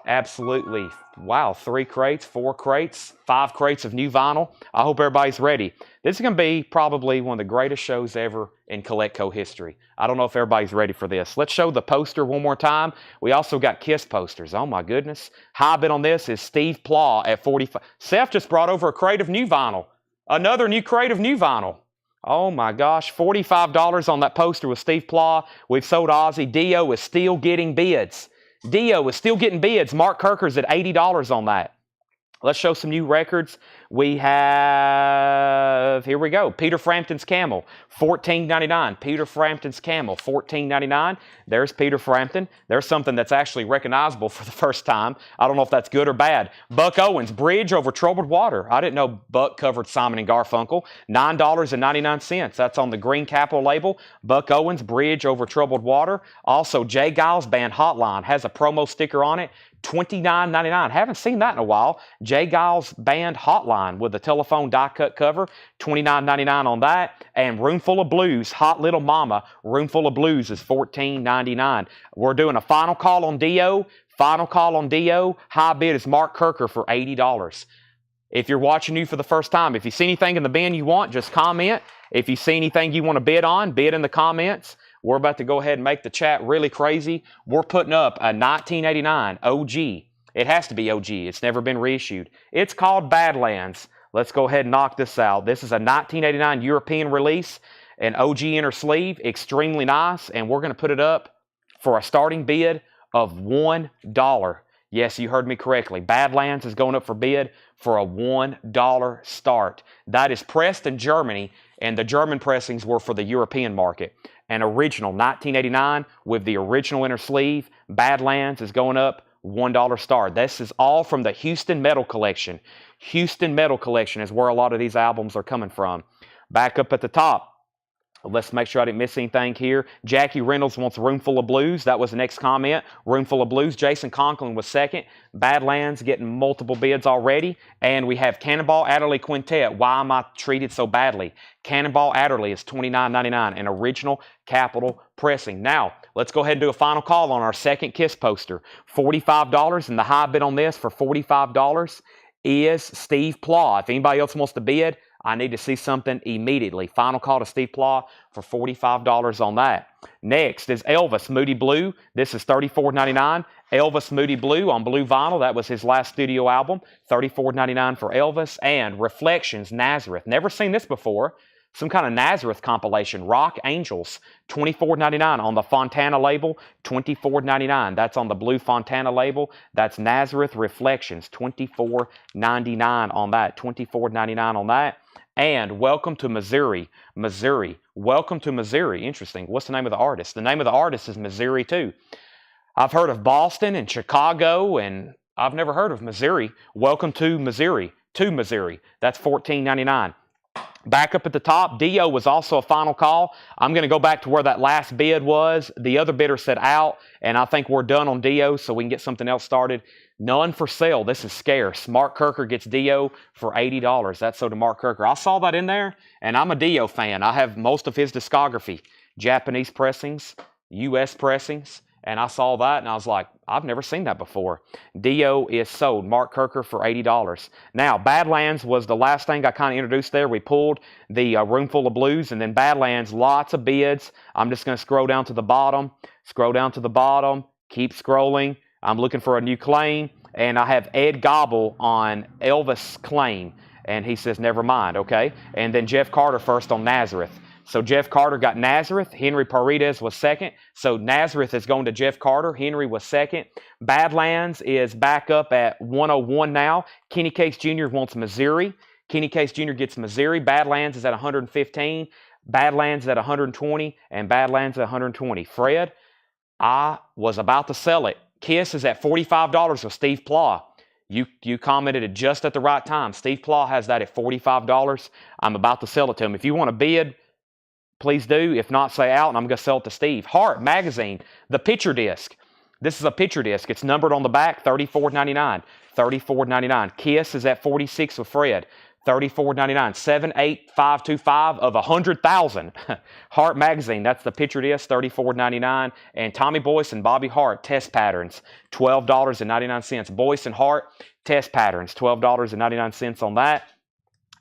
S1: Absolutely. Wow, 3 crates, 4 crates, 5 crates of new vinyl. I hope everybody's ready. This is going to be probably one of the greatest shows ever in Collectco history. I don't know if everybody's ready for this. Let's show the poster one more time. We also got Kiss posters. Oh my goodness. High bid on this is Steve Plaw at $45. Seth just brought over a crate of new vinyl. Another new crate of new vinyl. Oh my gosh, $45 on that poster with Steve Plaw. We've sold Ozzy. Dio is still getting bids. Dio is still getting bids. Mark Kirker's at $80 on that. Let's show some new records. We have have, here we go, Peter Frampton's Camel, $14.99. Peter Frampton's Camel, $14.99. There's Peter Frampton. There's something that's actually recognizable for the first time. I don't know if that's good or bad. Buck Owens, Bridge Over Troubled Water. I didn't know Buck covered Simon and Garfunkel. $9.99. That's on the green capital label. Buck Owens, Bridge Over Troubled Water. Also, Jay Giles Band Hotline has a promo sticker on it. $29.99. Haven't seen that in a while. Jay Giles Band Hotline with a telephone die-cut cover. $29.99 on that. And Roomful of Blues, Hot Little Mama, Roomful of Blues is $14.99. We're doing a final call on Dio. Final call on Dio. High bid is Mark Kirker for $80. If you're watching you for the first time, if you see anything in the bin you want, just comment. If you see anything you want to bid on, bid in the comments. We're about to go ahead and make the chat really crazy. We're putting up a 1989 OG. It has to be OG. It's never been reissued. It's called Badlands. Let's go ahead and knock this out. This is a 1989 European release, an OG inner sleeve, extremely nice, and we're going to put it up for a starting bid of $1. Yes, you heard me correctly. Badlands is going up for bid for a $1 start. That is pressed in Germany, and the German pressings were for the European market. An original 1989 with the original inner sleeve. Badlands is going up $1 start. This is all from the Houston Metal Collection. Houston Metal Collection is where a lot of these albums are coming from. Back up at the top. Let's make sure I didn't miss anything here. Jackie Reynolds wants Roomful of Blues. That was the next comment. Roomful of Blues. Jason Conklin was second. Badlands getting multiple bids already. And we have Cannonball Adderley Quintet. Why am I treated so badly? Cannonball Adderley is $29.99. An original capital pressing. Now, let's go ahead and do a final call on our second Kiss poster. $45. And the high bid on this for $45 is Steve Plaw. If anybody else wants to bid, I need to see something immediately. Final call to Steve Plaw for $45 on that. Next is Elvis Moody Blue. This is $34.99. Elvis Moody Blue on blue vinyl. That was his last studio album. $34.99 for Elvis. And Reflections Nazareth. Never seen this before. Some kind of Nazareth compilation. Rock Angels. $24.99 on the Fontana label. $24.99. That's on the blue Fontana label. That's Nazareth Reflections. $24.99 on that. $24.99 on that. And Welcome to Missouri. Missouri. Welcome to Missouri. Interesting. What's the name of the artist? The name of the artist is Missouri too. I've heard of Boston and Chicago, and I've never heard of Missouri. Welcome to Missouri. To Missouri. That's $14.99. Back up at the top, Dio was also a final call. I'm going to go back to where that last bid was. The other bidder said out, and I think we're done on Dio, so we can get something else started. None for sale. This is scarce. Mark Kirker gets Dio for $80. That's so to Mark Kirker. I saw that in there, and I'm a Dio fan. I have most of his discography. Japanese pressings, U.S. pressings, and I saw that, and I was like, I've never seen that before. Dio is sold. Mark Kirker for $80. Now, Badlands was the last thing I kind of introduced there. We pulled the Roomful of Blues, and then Badlands, lots of bids. I'm just going to scroll down to the bottom. Scroll down to the bottom. Keep scrolling. I'm looking for a new claim, and I have Ed Gobble on Elvis claim, and he says, never mind, okay? And then Jeff Carter first on Nazareth. So Jeff Carter got Nazareth. Henry Paredes was second. So Nazareth is going to Jeff Carter. Henry was second. Badlands is back up at 101 now. Kenny Case Jr. wants Missouri. Kenny Case Jr. gets Missouri. Badlands is at 115. Badlands is at 120. And Badlands at 120. Fred, I was about to sell it. Kiss is at $45 with Steve Plaw. You commented it just at the right time. Steve Plaw has that at $45. I'm about to sell it to him. If you want to bid, please do. If not, say out, and I'm going to sell it to Steve. Heart Magazine, the picture disc. This is a picture disc. It's numbered on the back, $34.99. $34.99. Kiss is at $46 with Fred. $34.99. 78525 of 100,000. Heart Magazine, that's the picture disc, $34.99. And Tommy Boyce and Bobby Hart, Test Patterns, $12.99. Boyce and Hart, Test Patterns, $12.99 on that.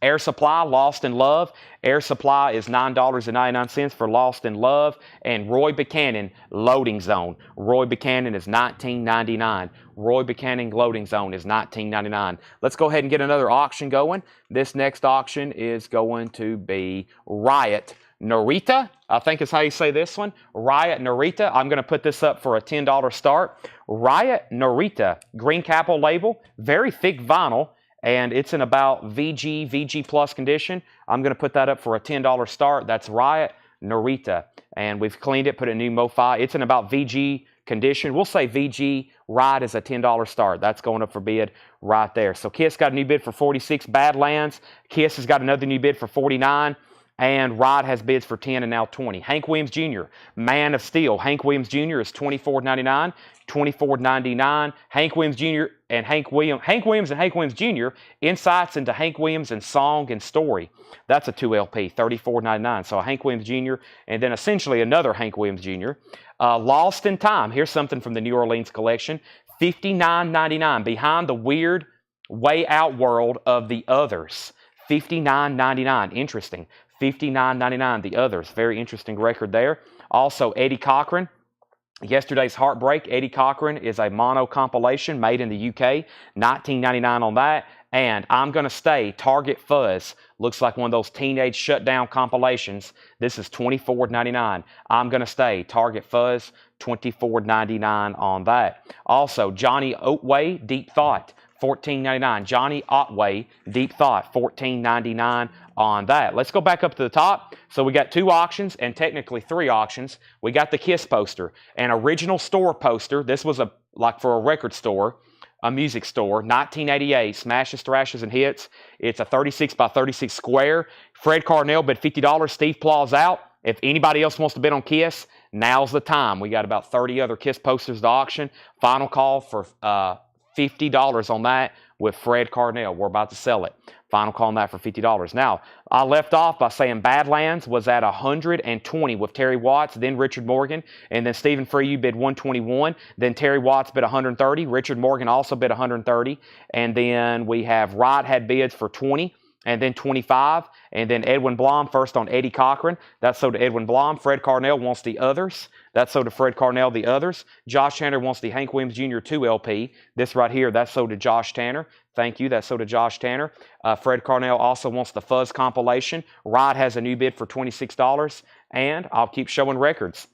S1: Air Supply, Lost in Love. Air Supply is $9.99 for Lost in Love. And Roy Buchanan, Loading Zone. Roy Buchanan is $19.99. Roy Buchanan Loading Zone is $19.99. Let's go ahead and get another auction going. This next auction is going to be Riot Narita. I think is how you say this one. Riot Narita. I'm going to put this up for a $10 start. Riot Narita, green capital label, very thick vinyl. and it's in about VG plus condition. I'm going to put that up for a $10 start. That's Riot Narita, and we've cleaned it, put a new MoFi. It's in about VG condition. We'll say VG Ride is a $10 start. That's going up for bid right there. So Kiss got a new bid for 46. Badlands, Kiss has got another new bid for 49. And Rod has bids for 10 and now 20. Hank Williams Jr., Man of Steel. Hank Williams Jr. is $24.99, $24.99. Hank Williams Jr. and Hank Williams Jr. Insights into Hank Williams and Song and Story. That's a 2 LP, $34.99. So a Hank Williams Jr. and then essentially another Hank Williams Jr. Lost in Time. Here's something from the New Orleans collection. $59.99. Behind the Weird Way Out World of the Others. $59.99. Interesting. $59.99. The Others. Very interesting record there. Also, Eddie Cochran. Yesterday's Heartbreak. Eddie Cochran is a mono compilation made in the UK. $19.99 on that. And I'm Gonna Stay. Target Fuzz. Looks like one of those teenage shutdown compilations. This is $24.99. I'm Gonna Stay. Target Fuzz. $24.99 on that. Also, Johnny Otway. Deep Thought. $14.99. Johnny Otway, Deep Thought, $14.99 on that. Let's go back up to the top. So we got 2 auctions and technically 3 auctions. We got the Kiss poster, an original store poster. This was like for a record store, a music store, 1988, Smashes, Thrashes, and Hits. It's a 36 by 36 square. Fred Carnell bid $50. Steve Plaw's out. If anybody else wants to bid on Kiss, now's the time. We got about 30 other Kiss posters to auction. Final call for $50 on that with Fred Carnell. We're about to sell it. Final call on that for $50. Now, I left off by saying Badlands was at 120 with Terry Watts, then Richard Morgan, and then Stephen Free, you bid 121. Then Terry Watts bid 130. Richard Morgan also bid 130. And then we have Wright had bids for 20. And then 25, and then Edwin Blom first on Eddie Cochran. That's sold to Edwin Blom. Fred Carnell wants the Others. That's sold to Fred Carnell, the Others. Josh Tanner wants the Hank Williams Jr. 2 LP. This right here, that's sold to Josh Tanner. Thank you, that's sold to Josh Tanner. Fred Carnell also wants the Fuzz compilation. Rod has a new bid for $26, and I'll keep showing records.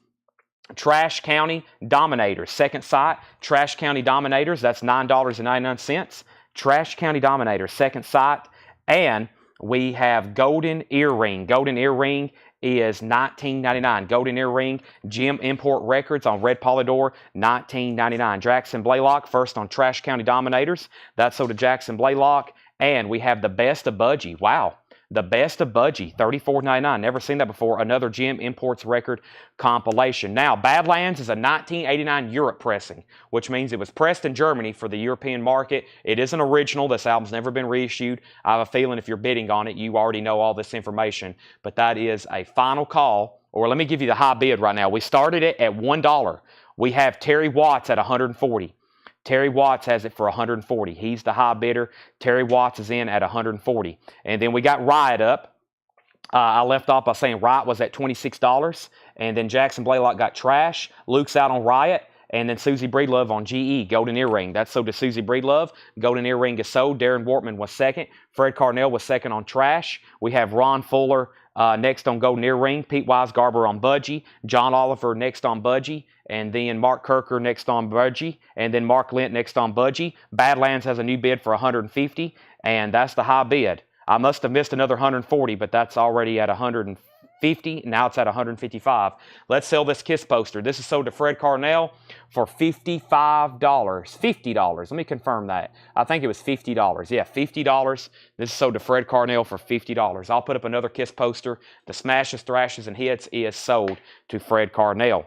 S1: Trash County Dominators, second site. Trash County Dominators, that's $9.99. Trash County Dominators, second site. And we have Golden Earring. Golden Earring is $19.99. Golden Earring, Jim Import Records on Red Polydor, $19.99. Jackson Blaylock, first on Trash County Dominators. That's sold to Jackson Blaylock. And we have the Best of Budgie. Wow. The Best of Budgie, $34.99. Never seen that before. Another Jim Imports record compilation. Now, Badlands is a 1989 Europe pressing, which means it was pressed in Germany for the European market. It is an original. This album's never been reissued. I have a feeling if you're bidding on it, you already know all this information. But that is a final call. Or let me give you the high bid right now. We started it at $1. We have Terry Watts at $140. Terry Watts has it for $140. He's the high bidder. Terry Watts is in at $140. And then we got Riot up. I left off by saying Riot was at $26. And then Jackson Blaylock got Trash. Luke's out on Riot. And then Susie Breedlove on GE, Golden Earring. That's sold to Susie Breedlove. Golden Earring is sold. Darren Wortman was second. Fred Carnell was second on Trash. We have Ron Fuller next on Golden Earring. Pete Weisgarber on Budgie. John Oliver next on Budgie. And then Mark Kirker next on Budgie. And then Mark Lint next on Budgie. Badlands has a new bid for $150. And that's the high bid. I must have missed another $140, but that's already at $150. Now it's at $155. Let's sell this Kiss poster. This is sold to Fred Carnell for $55. $50. Let me confirm that. I think it was $50. Yeah, $50. This is sold to Fred Carnell for $50. I'll put up another Kiss poster. The Smashes, Thrashes, and Hits is sold to Fred Carnell.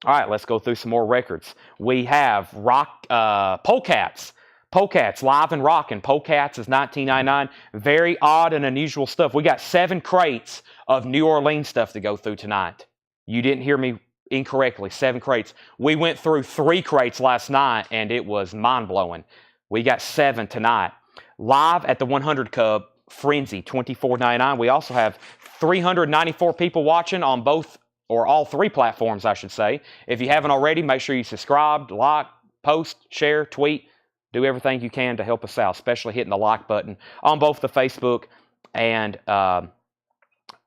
S1: All right, let's go through some more records. We have Polecats. Polecats, Live and Rockin'. Polecats is $19.99. Very odd and unusual stuff. We got 7 crates of New Orleans stuff to go through tonight. You didn't hear me incorrectly. 7 crates. We went through 3 crates last night, and it was mind-blowing. We got 7 tonight. Live at the 100 Cub, Frenzy, $24.99. We also have 394 people watching on both, or all 3 platforms, I should say. If you haven't already, make sure you subscribe, like, post, share, tweet. Do everything you can to help us out, especially hitting the like button on both the Facebook and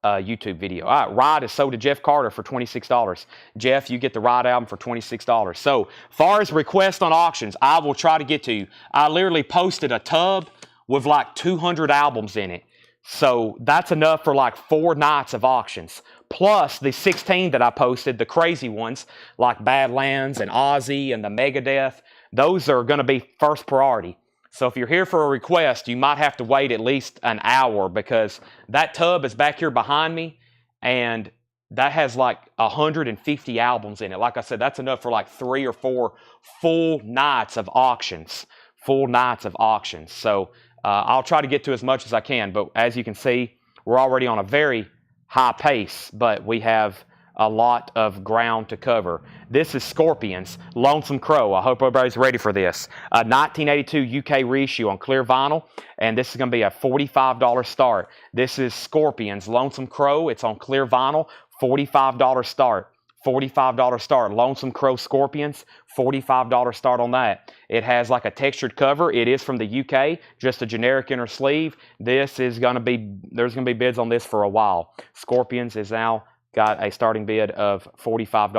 S1: YouTube video. All right, Ride is sold to Jeff Carter for $26. Jeff, you get the Ride album for $26. So, far as requests on auctions, I will try to get to you. I literally posted a tub with like 200 albums in it. So that's enough for like 4 nights of auctions. Plus the 16 that I posted, the crazy ones, like Badlands and Ozzy and the Megadeth, those are going to be first priority. So if you're here for a request, you might have to wait at least an hour because that tub is back here behind me, and that has like 150 albums in it. Like I said, that's enough for like 3 or 4 full nights of auctions. Full nights of auctions. So I'll try to get to as much as I can, but as you can see, we're already on a very high pace, but we have a lot of ground to cover. This is Scorpions, Lonesome Crow. I hope everybody's ready for this. 1982 UK reissue on clear vinyl, and this is going to be a $45 start. This is Scorpions, Lonesome Crow. It's on clear vinyl, $45 start. $45 start. Lonesome Crow Scorpions, $45 start on that. It has like a textured cover. It is from the UK, just a generic inner sleeve. This is going to be, there's going to be bids on this for a while. Scorpions is now got a starting bid of $45.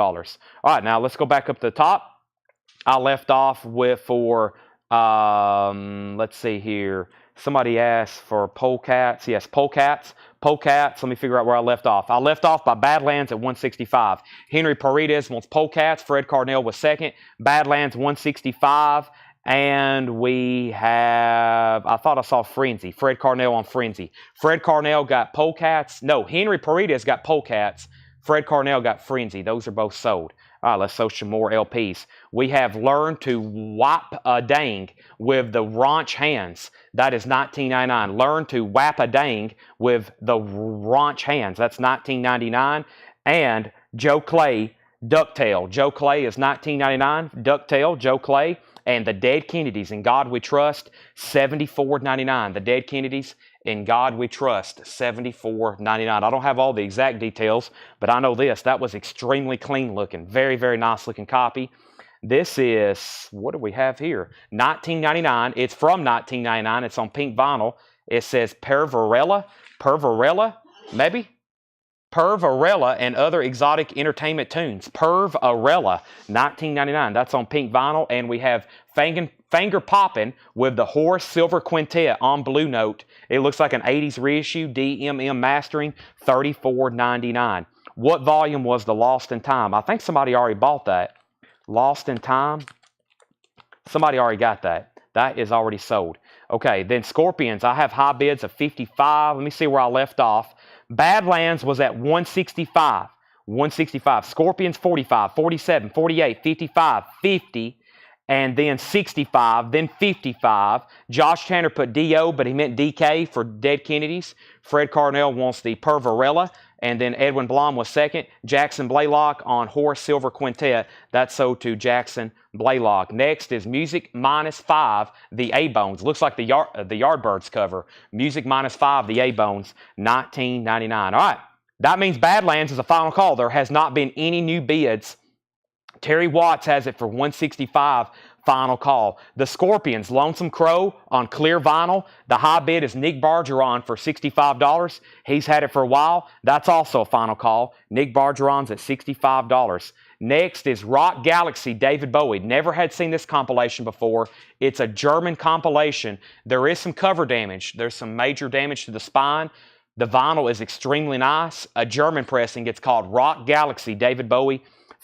S1: All right, now let's go back up to the top. I left off with let's see here. Somebody asked for polecats. Yes, polecats. Polecats, let me figure out where I left off. I left off by Badlands at 165. Henry Paredes wants polecats. Fred Carnell was second. Badlands 165. And we have, I thought I saw Frenzy. Fred Carnell on Frenzy. Fred Carnell got polecats. No, Henry Paredes got polecats. Fred Carnell got Frenzy. Those are both sold. All right, let's show some more LPs. We have Learn to Wap a Dang with the Raunch Hands. That is $19.99. Learn to Wap a Dang with the Raunch Hands. That's $19.99. And Joe Clay, Ducktail. Joe Clay is $19.99. Ducktail, Joe Clay. And the Dead Kennedys, In God We Trust, $74.99. The Dead Kennedys, In God We Trust, $74.99. I don't have all the exact details, but I know this. That was extremely clean looking. Very, very nice looking copy. This is, what do we have here? $19.99. It's from $19.99. It's on pink vinyl. It says Pervarella, maybe? Pervarella and Other Exotic Entertainment Tunes. Pervarella, $19.99. That's on pink vinyl. And we have Finger Poppin' with the Horace Silver Quintet on Blue Note. It looks like an 80s reissue, DMM mastering, $34.99. What volume was the Lost in Time? I think somebody already bought that. Lost in Time. Somebody already got that. That is already sold. Okay, then Scorpions. I have high bids of 55. Let me see where I left off. Badlands was at 165. 165. Scorpions 45, 47, 48, 55, 50, and then 65, then 55. Josh Tanner put DO, but he meant DK for Dead Kennedys. Fred Carnell wants the Pervarella, and then Edwin Blom was second. Jackson Blaylock on Horace Silver Quintet. That's sold to Jackson Blaylock. Next is Music -5, the A-Bones. Looks like the Yardbirds cover. Music -5, the A-Bones, $19.99. All right, that means Badlands is a final call. There has not been any new bids. Terry Watts has it for 165, final call. The Scorpions, Lonesome Crow on clear vinyl. The high bid is Nick Bargeron for $65. He's had it for a while. That's also a final call. Nick Bargeron's at $65. Next is Rock Galaxy, David Bowie. Never had seen this compilation before. It's a German compilation. There is some cover damage. There's some major damage to the spine. The vinyl is extremely nice. A German pressing. It's called Rock Galaxy, David Bowie.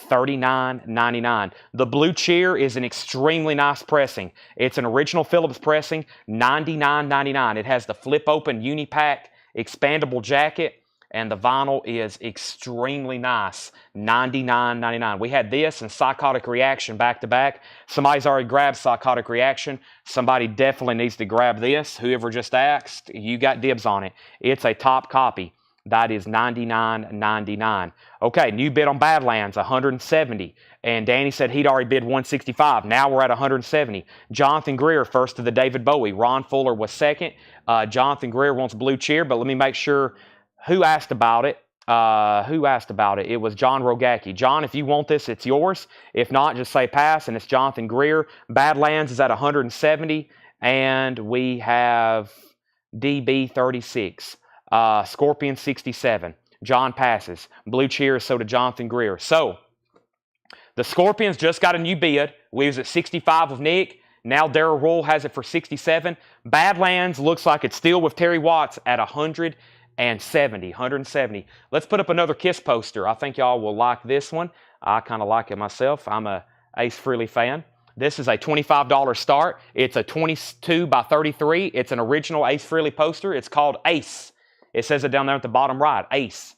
S1: $39.99. The Blue Cheer is an extremely nice pressing. It's an original Phillips pressing, $99.99. It has the flip-open Unipack expandable jacket, and the vinyl is extremely nice, $99.99. We had this and Psychotic Reaction back-to-back. Somebody's already grabbed Psychotic Reaction. Somebody definitely needs to grab this. Whoever just asked, you got dibs on it. It's a top copy. That is $99.99. Okay, new bid on Badlands, $170. And Danny said he'd already bid $165. Now we're at $170. Jonathan Greer, first to the David Bowie. Ron Fuller was second. Jonathan Greer wants Blue Cheer, but let me make sure who asked about it. It was John Rogacki. John, if you want this, it's yours. If not, just say pass, and it's Jonathan Greer. Badlands is at $170. And we have DB36. Scorpion 67. John passes. Blue Cheer is so to Jonathan Greer. So, the Scorpions just got a new bid. We was at 65 with Nick. Now Darrell Royal has it for 67. Badlands looks like it's still with Terry Watts at 170. Let's put up another Kiss poster. I think y'all will like this one. I kind of like it myself. I'm a Ace Frehley fan. This is a $25 start. It's a 22 by 33. It's an original Ace Frehley poster. It's called Ace. It says it down there at the bottom right, Ace.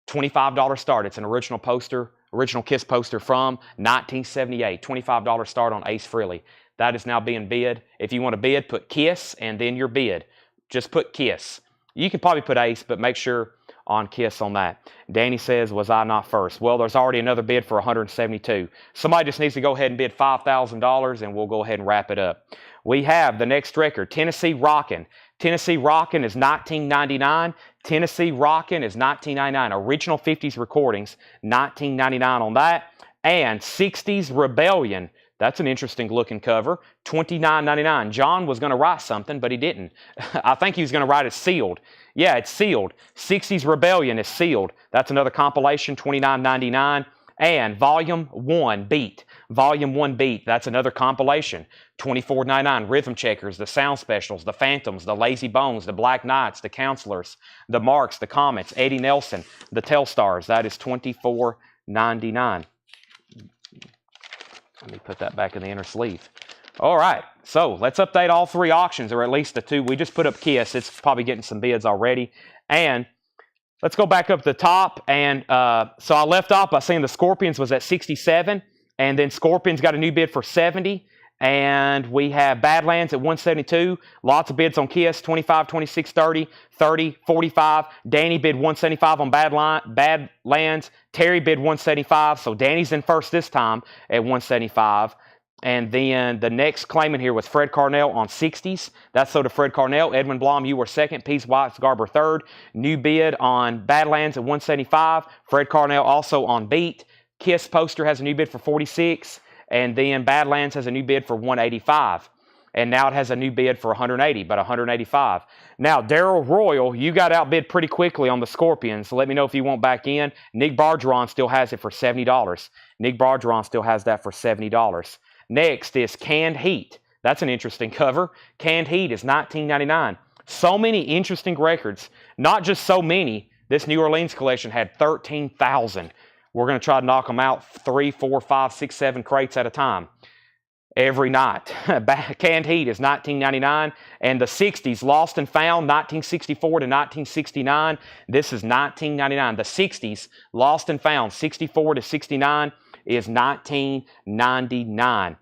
S1: $25 start. It's an original poster, original Kiss poster from 1978. $25 start on Ace Frehley. That is now being bid. If you want to bid, put Kiss and then your bid. Just put Kiss. You can probably put Ace, but make sure on Kiss on that. Danny says, was I not first? Well, there's already another bid for 172. Somebody just needs to go ahead and bid $5,000 and we'll go ahead and wrap it up. We have the next record, Tennessee Rockin'. Tennessee Rockin' is 1999. Tennessee Rockin' is 1999. Original 50s recordings, 1999 on that. And 60s Rebellion. That's an interesting looking cover. $29.99. John was going to write something, but he didn't. I think he was going to write it sealed. Yeah, it's sealed. 60s Rebellion is sealed. That's another compilation, $29.99. And Volume 1 Beat. Volume 1 Beat. That's another compilation. $24.99. Rhythm Checkers, the Sound Specials, the Phantoms, the Lazy Bones, the Black Knights, the Counselors, the Marks, the Comets, Eddie Nelson, the Telstars. That is $24.99. Let me put that back in the inner sleeve. All right, so let's update all three auctions, or at least the two. We just put up Kiss. It's probably getting some bids already. And let's go back up to the top. And so I left off by saying the Scorpions was at 67. And then Scorpions got a new bid for 70. And we have Badlands at 172. Lots of bids on Kiss, 25, 26, 30, 30, 45. Danny bid 175 on Badlands. Terry bid 175. So Danny's in first this time at 175. And then the next claimant here was Fred Carnell on 60s. That's so to Fred Carnell. Edwin Blom, you were second. Peace Watts Garber third. New bid on Badlands at 175. Fred Carnell also on Beat. Kiss poster has a new bid for 46. And then Badlands has a new bid for 185. And now it has a new bid for 180, but 185. Now, Darrell Royal, you got outbid pretty quickly on the Scorpions. So let me know if you want back in. Nick Bargeron still has it for $70. Nick Bargeron still has that for $70. Next is Canned Heat. That's an interesting cover. Canned Heat is $19.99. So many interesting records. Not just so many. This New Orleans collection had 13,000. We're going to try to knock them out 3, 4, 5, 6, 7 crates at a time every night. Canned Heat is $19.99. And the 60s, Lost and Found, 1964 to 1969. This is $19.99. The 60s, Lost and Found, 64 to 69 is $19.99.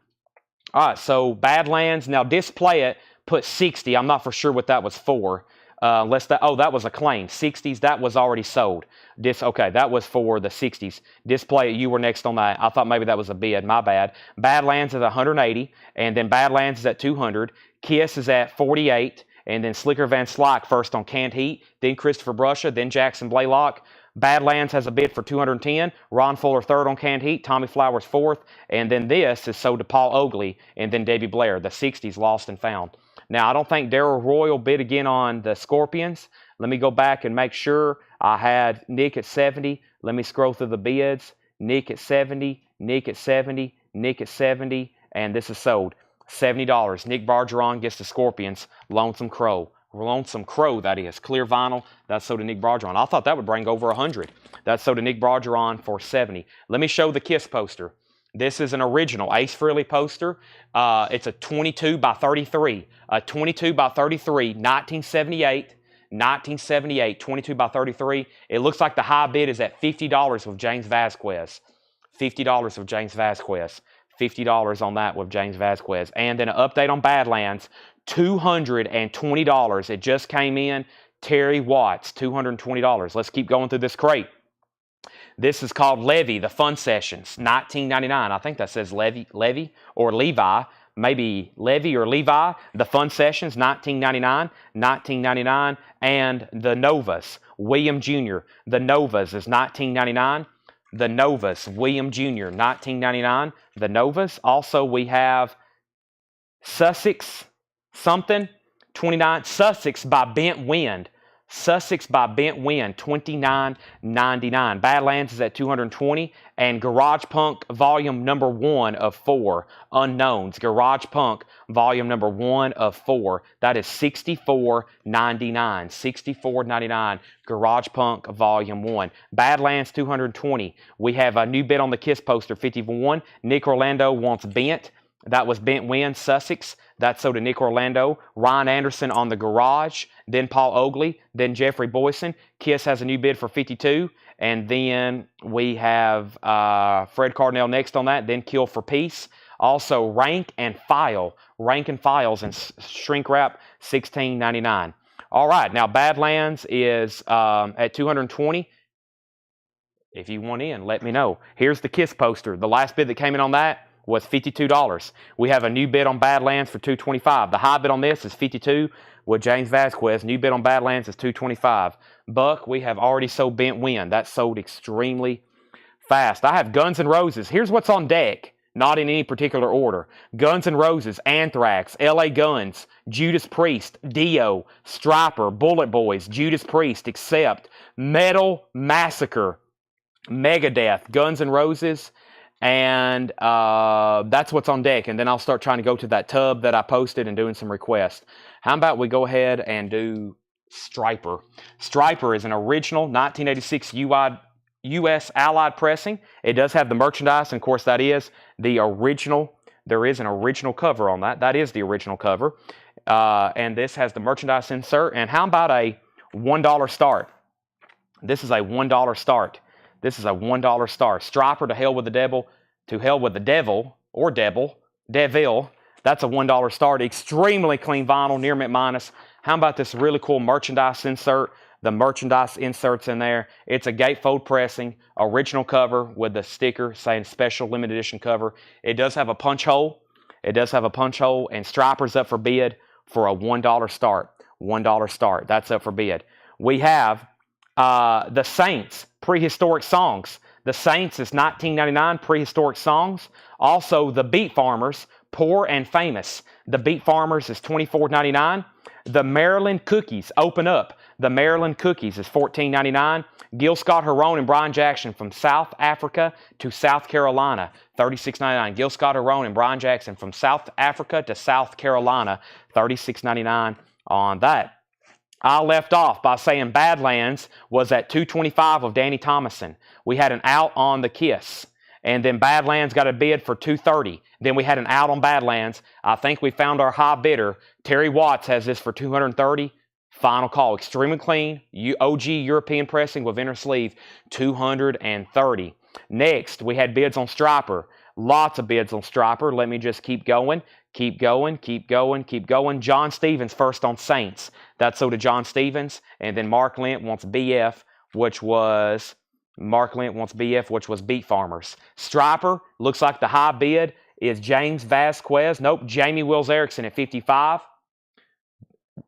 S1: All right, so Badlands. Now Display It put 60. I'm not for sure what that was for. That was a claim. 60s, that was already sold. Okay, that was for the 60s. Display It, you were next on that. I thought maybe that was a bid. My bad. Badlands is 180, and then Badlands is at 200. Kiss is at 48, and then Slicker Van Slyke first on Canned Heat, then Christopher Brusha, then Jackson Blaylock. Badlands has a bid for 210. Ron Fuller third on Canned Heat. Tommy Flowers fourth. And then this is sold to Paul Oakley and then Debbie Blair. The 60s, Lost and Found. Now, I don't think Darrell Royal bid again on the Scorpions. Let me go back and make sure. I had Nick at 70. Let me scroll through the bids. Nick at 70. Nick at 70. Nick at 70. And this is sold. $70. Nick Bargeron gets the Scorpions. Lonesome Crow. Lonesome Crow, that is. Clear vinyl. That's sold to Nick Bargeron. I thought that would bring over 100. That's sold to Nick Bargeron for 70. Let me show the Kiss poster. This is an original Ace Frehley poster. It's a 22 by 33. A 22 by 33, 1978. 1978, 22 by 33. It looks like the high bid is at $50 with James Vasquez. $50 with James Vasquez. $50 on that with James Vasquez. And then an update on Badlands. $220. It just came in. Terry Watts, $220. Let's keep going through this crate. This is called Levy, the Fun Sessions, $19.99. I think that says Levy or Levi. Maybe Levy or Levi. The Fun Sessions, $19.99. $19.99. And the Novas, William Jr. The Novas is $19.99. The Novas, William Jr., $19.99. The Novas. Also, we have Sussex something, $29. Sussex by Bent Wind. Sussex by Bent Wind, $29.99. Badlands is at $220. And Garage Punk Volume number 1 of 4. Unknowns. Garage Punk Volume number 1 of 4. That is $64.99. $64.99. Garage Punk Volume 1. Badlands, $220. We have a new bid on the Kiss poster, 51. Nick Orlando wants Bent. That was Bent Wind, Sussex. That's sold to Nick Orlando. Ryan Anderson on the Garage. Then Paul Oakley. Then Jeffrey Boyson. Kiss has a new bid for 52. And then we have Fred Cardinal next on that. Then Kill for Peace. Also Rank and File. Rank and Files and Shrink Wrap, $16.99. All right. Now Badlands is at $220. If you want in, let me know. Here's the Kiss poster. The last bid that came in on that was $52. We have a new bid on Badlands for $225. The high bid on this is $52 with James Vasquez. New bid on Badlands is $225. Buck, we have already sold Bent Wind. That sold extremely fast. I have Guns N' Roses. Here's what's on deck, not in any particular order. Guns N' Roses, Anthrax, LA Guns, Judas Priest, Dio, Stryper, Bullet Boys, Judas Priest, Accept, Metal Massacre, Megadeth, Guns N' Roses, and that's what's on deck. And then I'll start trying to go to that tub that I posted and doing some requests. How about we go ahead and do Stryper? Stryper is an original 1986 U.S. Allied pressing. It does have the merchandise, and of course that is the original. There is an original cover on that. That is the original cover. And this has the merchandise insert. And how about a $1 start? This is a $1 start. This is a $1 start. Stryper, To Hell with the Devil, To Hell with the Devil, or Devil. That's a $1 start. Extremely clean vinyl, near mint minus. How about this really cool merchandise insert? The merchandise inserts in there. It's a gatefold pressing, original cover with the sticker saying special limited edition cover. It does have a punch hole. It does have a punch hole, and Stryper's up for bid for a $1 start. $1 start. That's up for bid. We have the Saints, Prehistoric Songs. The Saints is $19.99, Prehistoric Songs. Also, the Beat Farmers, Poor and Famous. The Beat Farmers is $24.99. The Maryland Cookies, Open Up. The Maryland Cookies is $14.99. Gil Scott-Heron and Brian Jackson from South Africa to South Carolina, $36.99. Gil Scott-Heron and Brian Jackson from South Africa to South Carolina, $36.99 on that. I left off by saying Badlands was at $225 of Danny Thomason. We had an out on the Kiss. And then Badlands got a bid for $230. Then we had an out on Badlands. I think we found our high bidder. Terry Watts has this for $230. Final call. Extremely clean. OG European pressing with inner sleeve. $230. Next, we had bids on Stryper. Lots of bids on Stryper. Let me just keep going. Keep going, keep going, keep going. John Stevens first on Saints. That's so to John Stevens. And then Mark Lent wants BF, which was Beat Farmers. Stryper, looks like the high bid is James Vasquez. Nope, Jamie Wills Erickson at 55.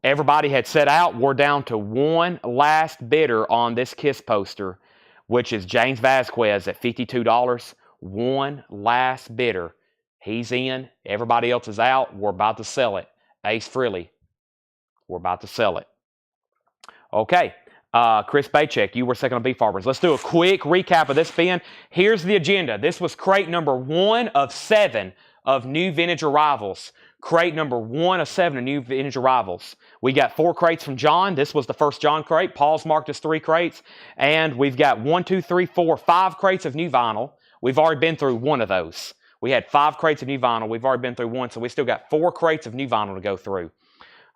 S1: Everybody had set out. We're down to one last bidder on this Kiss poster, which is James Vasquez at $52. One last bidder. He's in. Everybody else is out. We're about to sell it. Ace Frehley. We're about to sell it. Okay. Chris Baycheck, you were second on Beat Farmers. Let's do a quick recap of this spin. Here's the agenda. This was crate number 1 of 7 of new vintage arrivals. Crate number 1 of 7 of new vintage arrivals. We got 4 crates from John. This was the first John crate. Paul's marked as 3 crates. And we've got 5 crates of new vinyl. We've already been through 1 of those. We had 5 crates of new vinyl. We've already been through 1, so we still got 4 crates of new vinyl to go through.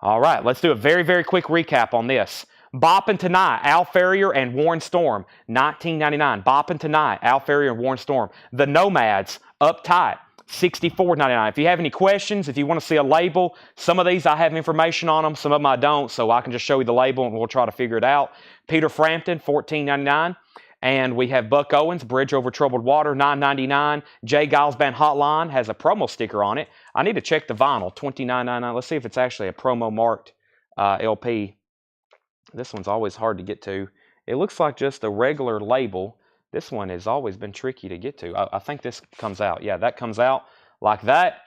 S1: All right, let's do a very, very quick recap on this. Boppin' Tonight, Al Ferrier and Warren Storm, $19.99. Boppin' Tonight, Al Ferrier and Warren Storm. The Nomads, Uptight, $64.99. If you have any questions, if you want to see a label, some of these I have information on them, some of them I don't, so I can just show you the label and we'll try to figure it out. Peter Frampton, $14.99. And we have Buck Owens, Bridge Over Troubled Water, $9.99. Jay Giles Band Hotline has a promo sticker on it. I need to check the vinyl, $29.99. Let's see if it's actually a promo marked LP. This one's always hard to get to. It looks like just a regular label. This one has always been tricky to get to. I think this comes out. Yeah, that comes out like that.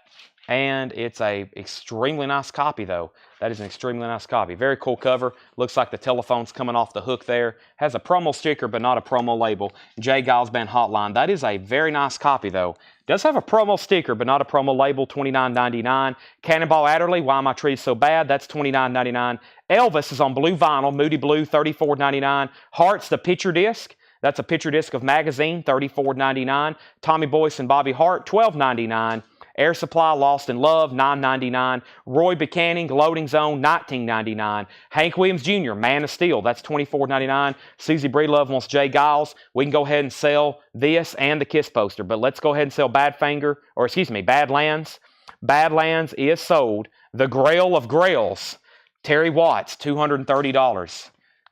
S1: And it's a extremely nice copy, though. That is an extremely nice copy. Very cool cover. Looks like the telephone's coming off the hook there. Has a promo sticker, but not a promo label. J. Giles Band Hotline. That is a very nice copy, though. Does have a promo sticker, but not a promo label. $29.99. Cannonball Adderley, Why My Trees So Bad. That's $29.99. Elvis is on blue vinyl. Moody Blue, $34.99. Hearts, the picture disc. That's a picture disc of Magazine, $34.99. Tommy Boyce and Bobby Hart, $12.99. Air Supply, Lost in Love, $9.99. Roy Buchanan, Loading Zone, $19.99. Hank Williams Jr., Man of Steel, that's $24.99. Susie Breedlove wants Jay Giles. We can go ahead and sell this and the Kiss poster, but let's go ahead and sell Badlands. Badlands is sold. The Grail of Grails, Terry Watts, $230.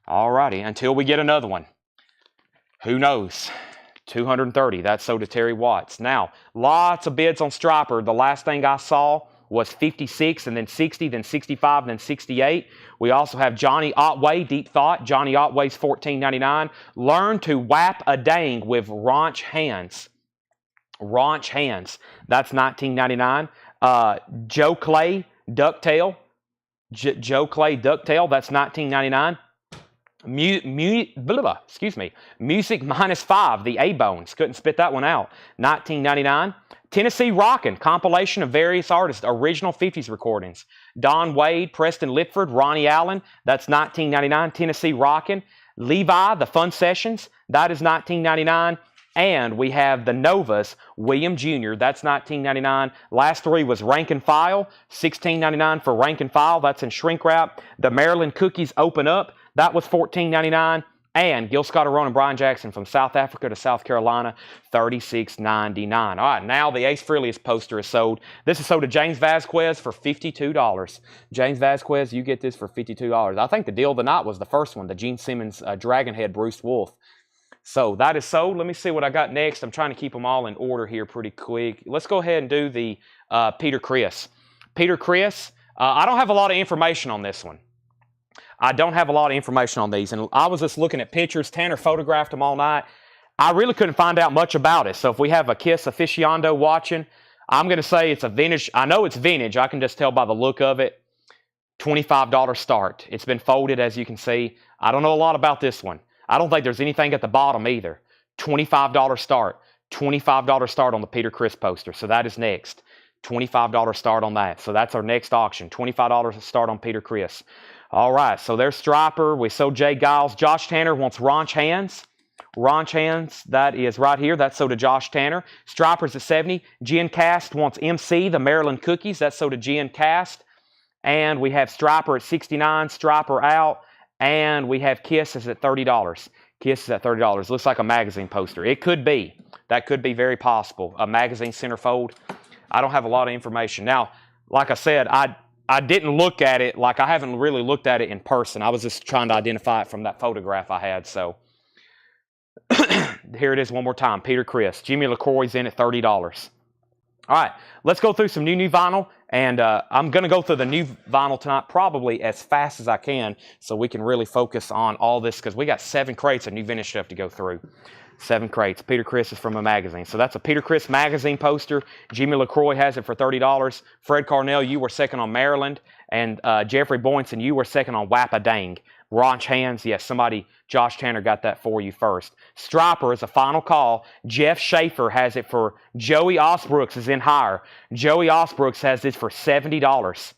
S1: All righty, until we get another one. Who knows? $230. That's sold to Terry Watts. Now, lots of bids on Striper. The last thing I saw was 56, and then 60, then 65, then 68. We also have Johnny Otway, Deep Thought. Johnny Otway's $14.99. Learn to Whap a Dang with Raunch Hands. Raunch Hands. That's $19.99. Joe Clay, Ducktail. Joe Clay, Ducktail. That's $19.99. Music -5, the A-Bones. Couldn't spit that one out. $19.99. Tennessee Rockin', compilation of various artists, original 50s recordings. Don Wade, Preston Lipford, Ronnie Allen. That's $19.99. Tennessee Rockin'. Levi, The Fun Sessions. That is $19.99. And we have the Novas, William Jr. That's $19.99. Last three was Rank and File. $16.99 for Rank and File. That's in shrink wrap. The Maryland Cookies Open Up. That was $14.99. And Gil Scott-Heron and Brian Jackson from South Africa to South Carolina, $36.99. All right, now the Ace Frehley's poster is sold. This is sold to James Vasquez for $52. James Vasquez, you get this for $52. I think the deal of the night was the first one, the Gene Simmons Dragonhead Bruce Wolf. So that is sold. Let me see what I got next. I'm trying to keep them all in order here pretty quick. Let's go ahead and do the Peter Criss. Peter Criss, I don't have a lot of information on this one. I don't have a lot of information on these, and I was just looking at pictures. Tanner photographed them all night. I really couldn't find out much about it, so if we have a Kiss aficionado watching, I'm going to say it's a vintage. I know it's vintage. I can just tell by the look of it. $25 start. It's been folded, as you can see. I don't know a lot about this one. I don't think there's anything at the bottom either. $25 start. $25 start on the Peter Criss poster, so that is next. $25 start on that, so that's our next auction. $25 start on Peter Criss. All right, so there's Striper. We sold Jay Giles. Josh Tanner wants Raunch Hands. Raunch Hands, that is right here. That's sold to Josh Tanner. Striper's at $70. Jen Cast wants MC, the Maryland Cookies. That's sold to Jen Cast. And we have Striper at $69. Striper out. And we have Kiss is at $30. Kiss is at $30. Looks like a magazine poster. It could be. That could be very possible. A magazine centerfold. I don't have a lot of information. Now, like I said, I didn't look at it, like I haven't really looked at it in person. I was just trying to identify it from that photograph I had. So here it is one more time. Peter Criss. Jimmy LaCroix's in at $30. All right, let's go through some new vinyl. And I'm going to go through the new vinyl tonight probably as fast as I can so we can really focus on all this because we got 7 crates of new vintage stuff to go through. 7 crates. Peter Criss is from a magazine. So that's a Peter Criss magazine poster. Jimmy LaCroix has it for $30. Fred Carnell, you were second on Maryland. And Jeffrey Boynton, you were second on Whap a Dang. Raunch Hands, yes, somebody, Josh Tanner got that for you first. Striper is a final call. Jeff Schaefer has it for, Joey Osbrooks is in higher. Joey Osbrooks has this for $70.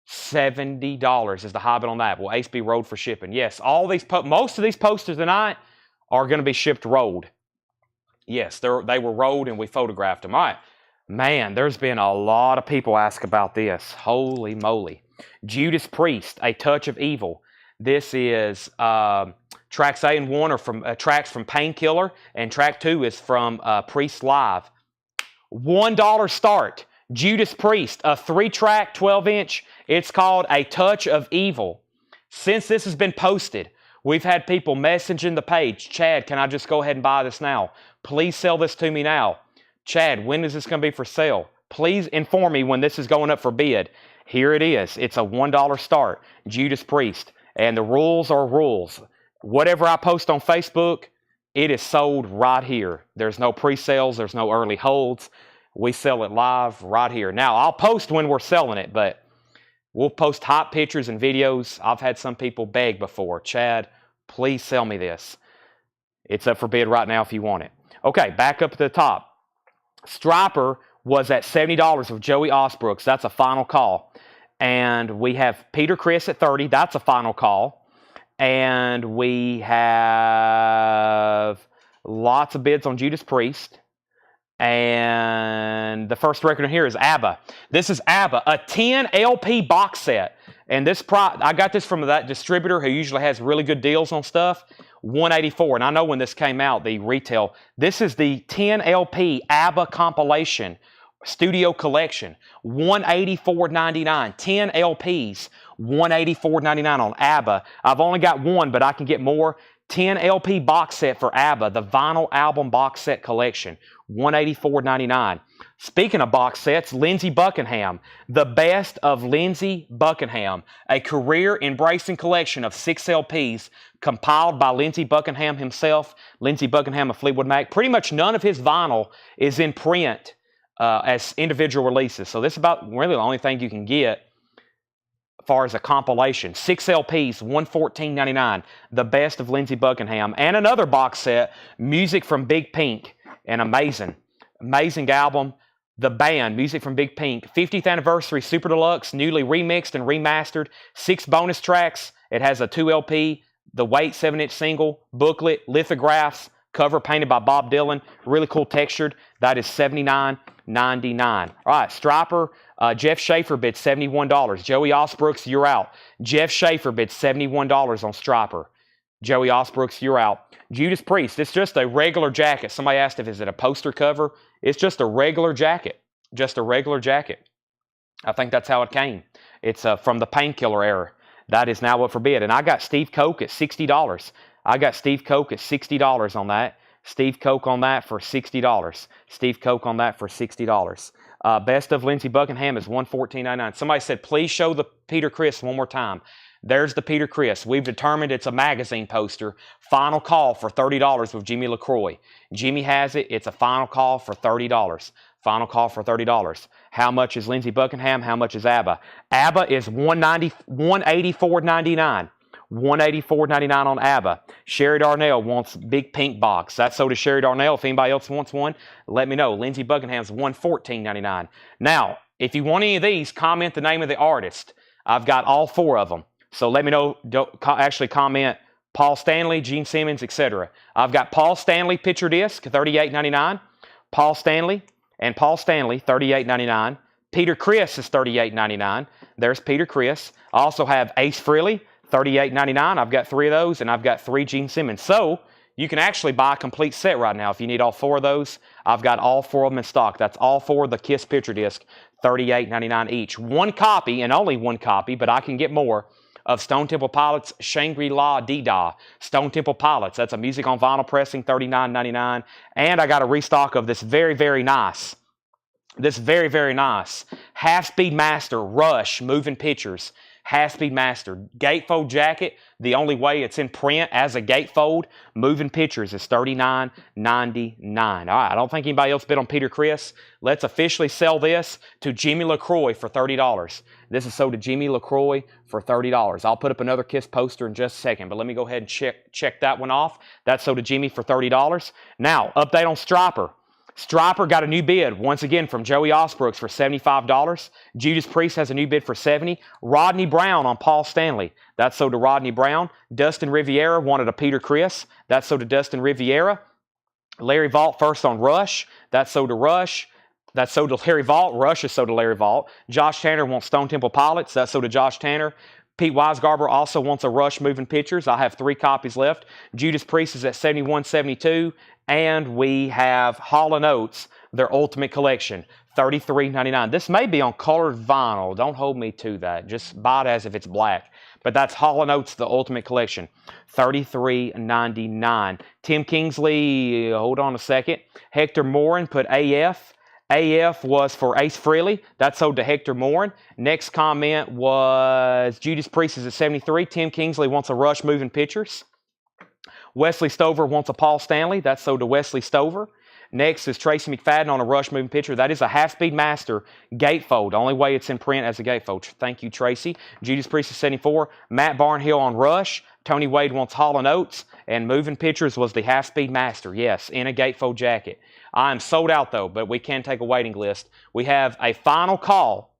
S1: $70 is the high bid on that. Will Ace be rolled for shipping? Yes, all these most of these posters tonight are going to be shipped rolled. Yes, they were rolled and we photographed them. All right. Man, there's been a lot of people ask about this. Holy moly. Judas Priest, A Touch of Evil. This is tracks A and 1 are from tracks from Painkiller, and track 2 is from Priest Live. $1 start. Judas Priest, a 3-track, 12-inch. It's called A Touch of Evil. Since this has been posted, we've had people messaging the page. Chad, can I just go ahead and buy this now? Please sell this to me now. Chad, when is this going to be for sale? Please inform me when this is going up for bid. Here it is. It's a $1 start. Judas Priest. And the rules are rules. Whatever I post on Facebook, it is sold right here. There's no pre-sales. There's no early holds. We sell it live right here. Now, I'll post when we're selling it, but we'll post hot pictures and videos. I've had some people beg before. Chad, please sell me this. It's up for bid right now if you want it. Okay, back up at the top. Striper was at $70 with Joey Osbrooks. That's a final call. And we have Peter Criss at $30. That's a final call. And we have lots of bids on Judas Priest. And the first record here is ABBA. This is ABBA, a 10 LP box set. And this I got this from that distributor who usually has really good deals on stuff. $184. And I know when this came out, the retail. This is the 10 LP ABBA compilation studio collection. $184.99. 10 LPs. $184.99 on ABBA. I've only got one, but I can get more. 10 LP box set for ABBA, the vinyl album box set collection. $184.99. Speaking of box sets, Lindsey Buckingham, the best of Lindsey Buckingham, a career-embracing collection of 6 LPs compiled by Lindsey Buckingham himself. Lindsey Buckingham of Fleetwood Mac. Pretty much none of his vinyl is in print as individual releases. So this is about really the only thing you can get as far as a compilation. 6 LPs, $114.99. The best of Lindsey Buckingham. And another box set, Music from Big Pink. An amazing album. The Band, Music from Big Pink. 50th Anniversary Super Deluxe, newly remixed and remastered. 6 bonus tracks. It has a 2 LP, the Wait 7-inch single, booklet, lithographs, cover painted by Bob Dylan. Really cool textured. That is $79.99. All right, Striper, Jeff Schaefer bid $71. Joey Osbrooks, you're out. Jeff Schaefer bid $71 on Striper. Joey Osbrooks, you're out. Judas Priest, it's just a regular jacket. Somebody asked if it's a poster cover. It's just a regular jacket. Just a regular jacket. I think that's how it came. It's from the Painkiller era. That is now up for bid. And I got Steve Koch at $60. I got Steve Koch at $60 on that. Steve Koch on that for $60. Steve Koch on that for $60. Best of Lindsey Buckingham is $114.99. Somebody said, please show the Peter Criss one more time. There's the Peter Criss. We've determined it's a magazine poster. Final call for $30 with Jimmy LaCroix. Jimmy has it. It's a final call for $30. Final call for $30. How much is Lindsey Buckingham? How much is ABBA? ABBA is $184.99. $184.99 on ABBA. Sherry Darnell wants big pink box. That's so does Sherry Darnell. If anybody else wants one, let me know. Lindsey Buckingham's $114.99. Now, if you want any of these, comment the name of the artist. I've got all 4 of them. So let me know. Actually comment Paul Stanley, Gene Simmons, etc. I've got Paul Stanley picture disc, $38.99. Paul Stanley and Paul Stanley, $38.99. Peter Criss is $38.99. There's Peter Criss. I also have Ace Frehley, $38.99. I've got 3 of those, and I've got 3 Gene Simmons. So you can actually buy a complete set right now if you need all 4 of those. I've got all 4 of them in stock. That's all 4 of the Kiss picture disc, $38.99 each. 1 copy, and only 1 copy, but I can get more, of Stone Temple Pilots' Shangri-La Dee-Da. Stone Temple Pilots, that's a music on vinyl pressing, $39.99. And I got a restock of this very, very nice Half-Speed Master Rush Moving Pictures. Half-Speed Master gatefold jacket. The only way it's in print as a gatefold moving pictures is $39.99. All right, I don't think anybody else bid on Peter Criss. Let's officially sell this to Jimmy LaCroix for $30. This is sold to Jimmy LaCroix for $30. I'll put up another Kiss poster in just a second, but let me go ahead and check that one off. That's sold to Jimmy for $30. Now, update on Striper. Striper got a new bid, once again, from Joey Osbrooks for $75. Judas Priest has a new bid for $70. Rodney Brown on Paul Stanley. That's sold to Rodney Brown. Dustin Riviera wanted a Peter Criss. That's sold to Dustin Riviera. Larry Vault first on Rush. That's sold to Rush. That's sold to Larry Vault. Rush is sold to Larry Vault. Josh Tanner wants Stone Temple Pilots. That's sold to Josh Tanner. Pete Weisgarber also wants a Rush Moving Pictures. I have 3 copies left. Judas Priest is at $71.72. And we have Hall & Oates, their Ultimate Collection, $33.99. This may be on colored vinyl. Don't hold me to that. Just buy it as if it's black. But that's Hall & Oates, the Ultimate Collection, $33.99. Tim Kingsley, hold on a second. Hector Morin put AF. AF was for Ace Frehley. That's sold to Hector Morin. Next comment was Judas Priest is at $73. Tim Kingsley wants a Rush Moving Pictures. Wesley Stover wants a Paul Stanley. That's sold to Wesley Stover. Next is Tracy McFadden on a Rush moving picture. That is a half-speed master gatefold. The only way it's in print as a gatefold. Thank you, Tracy. Judas Priest is 74. Matt Barnhill on Rush. Tony Wade wants Hall & Oates. And moving pictures was the half-speed master. Yes, in a gatefold jacket. I am sold out, though, but we can take a waiting list. We have a final call.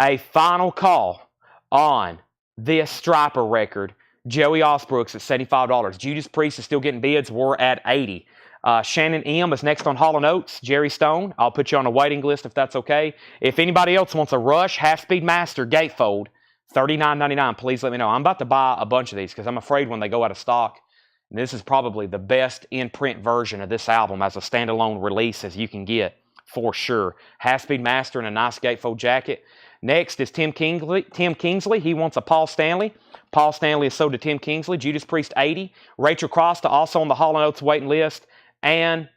S1: A final call on this Striper record. Joey Osbrooks at $75. Judas Priest is still getting bids. We're at $80. Shannon M is next on Hall & Oates. Jerry Stone, I'll put you on a waiting list if that's okay. If anybody else wants a Rush half-speed master gatefold, $39.99, please let me know. I'm about to buy a bunch of these because I'm afraid when they go out of stock, this is probably the best in-print version of this album as a standalone release as you can get, for sure. Half-speed master and a nice gatefold jacket. Next is Tim Kingsley. He wants a Paul Stanley. Paul Stanley is sold to Tim Kingsley. Judas Priest, 80. Rachel Costa also on the Hall & Oates waiting list. And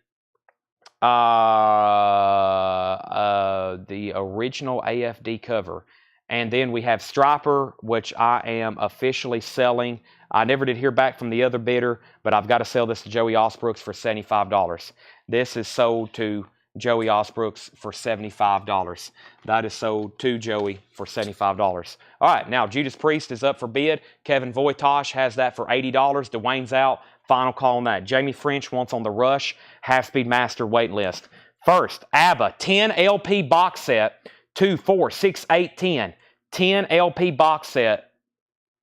S1: the original AFD cover. And then we have Striper, which I am officially selling. I never did hear back from the other bidder, but I've got to sell this to Joey Osbrooks for $75. This is sold to Joey Osbrooks for $75. That is sold to Joey for $75. All right, now Judas Priest is up for bid. Kevin Voitosh has that for $80. Dwayne's out. Final call on that. Jamie French wants on the Rush half-speed master wait list. First, ABBA 10 LP box set, 2, 4, 6, 8, 10. 10 LP box set,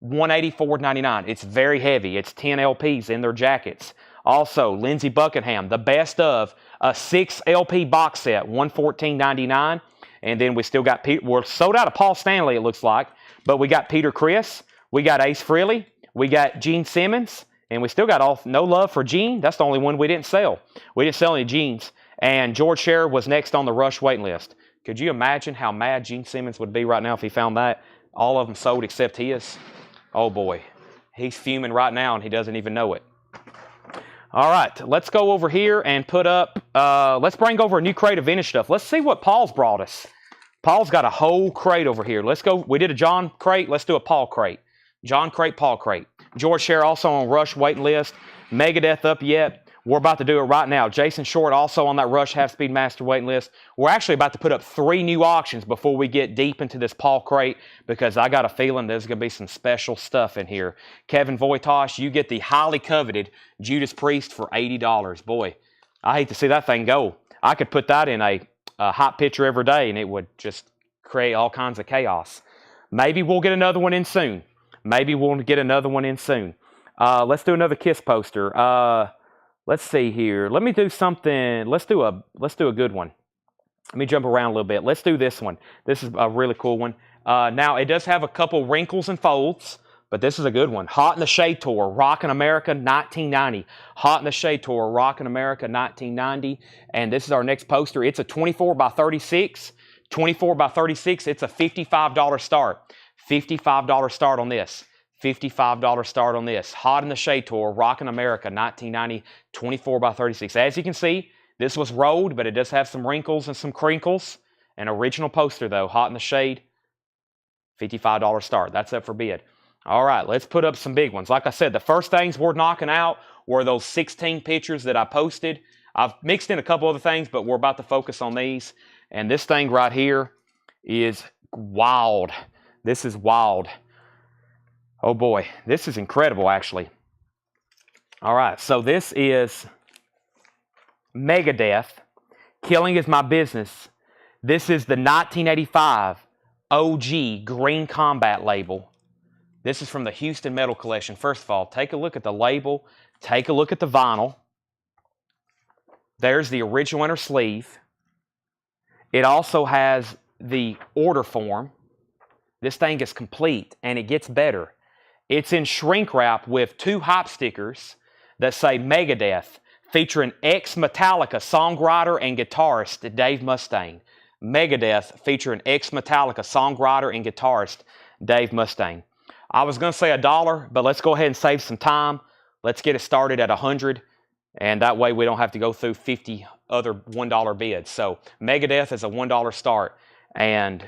S1: $184.99. It's very heavy. It's 10 LPs in their jackets. Also, Lindsey Buckingham, the best of a 6 LP box set, $114.99. And then we still got Peter. We're sold out of Paul Stanley, it looks like. But we got Peter Criss. We got Ace Frehley. We got Gene Simmons. And we still got no love for Gene. That's the only one we didn't sell. We didn't sell any Genes. And George Scherer was next on the Rush waiting list. Could you imagine how mad Gene Simmons would be right now if he found that? All of them sold except his. Oh, boy. He's fuming right now, and he doesn't even know it. All right, let's go over here and put up, let's bring over a new crate of vintage stuff. Let's see what Paul's brought us. Paul's got a whole crate over here. Let's go. We did a John crate. Let's do a Paul crate. John crate, Paul crate. George Scherer also on Rush waiting list. Megadeth up yet. We're about to do it right now. Jason Short also on that Rush half-speed master waiting list. We're actually about to put up 3 new auctions before we get deep into this Paul crate because I got a feeling there's going to be some special stuff in here. Kevin Voitosh, you get the highly coveted Judas Priest for $80. Boy, I hate to see that thing go. I could put that in a hot picture every day and it would just create all kinds of chaos. Maybe we'll get another one in soon. Maybe we'll get another one in soon. Let's do another Kiss poster. Let's see here. Let me do something. Let's do a good one. Let me jump around a little bit. Let's do this one. This is a really cool one. Now, it does have a couple wrinkles and folds, but this is a good one. Hot in the Shade Tour, Rockin' America, 1990. Hot in the Shade Tour, Rockin' America, 1990. And this is our next poster. It's a 24 by 36. 24 by 36. It's a $55 start. $55 start on this. $55 start on this. Hot in the Shade Tour, Rockin' America, 1990, 24 by 36. As you can see, this was rolled, but it does have some wrinkles and some crinkles. An original poster, though. Hot in the Shade, $55 start. That's up for bid. All right, let's put up some big ones. Like I said, the first things we're knocking out were those 16 pictures that I posted. I've mixed in a couple other things, but we're about to focus on these. And this thing right here is wild. This is wild. Oh boy, this is incredible actually. All right, so this is Megadeth, Killing Is My Business. This is the 1985 OG Green Combat label. This is from the Houston Metal Collection. First of all, take a look at the label. Take a look at the vinyl. There's the original inner sleeve. It also has the order form. This thing is complete, and it gets better. It's in shrink wrap with 2 hop stickers that say Megadeth, featuring ex-Metallica songwriter and guitarist Dave Mustaine. Megadeth, featuring ex-Metallica songwriter and guitarist Dave Mustaine. I was going to say $1, but let's go ahead and save some time. Let's get it started at $100, and that way we don't have to go through 50 other $1 bids. So Megadeth is a $1 start, and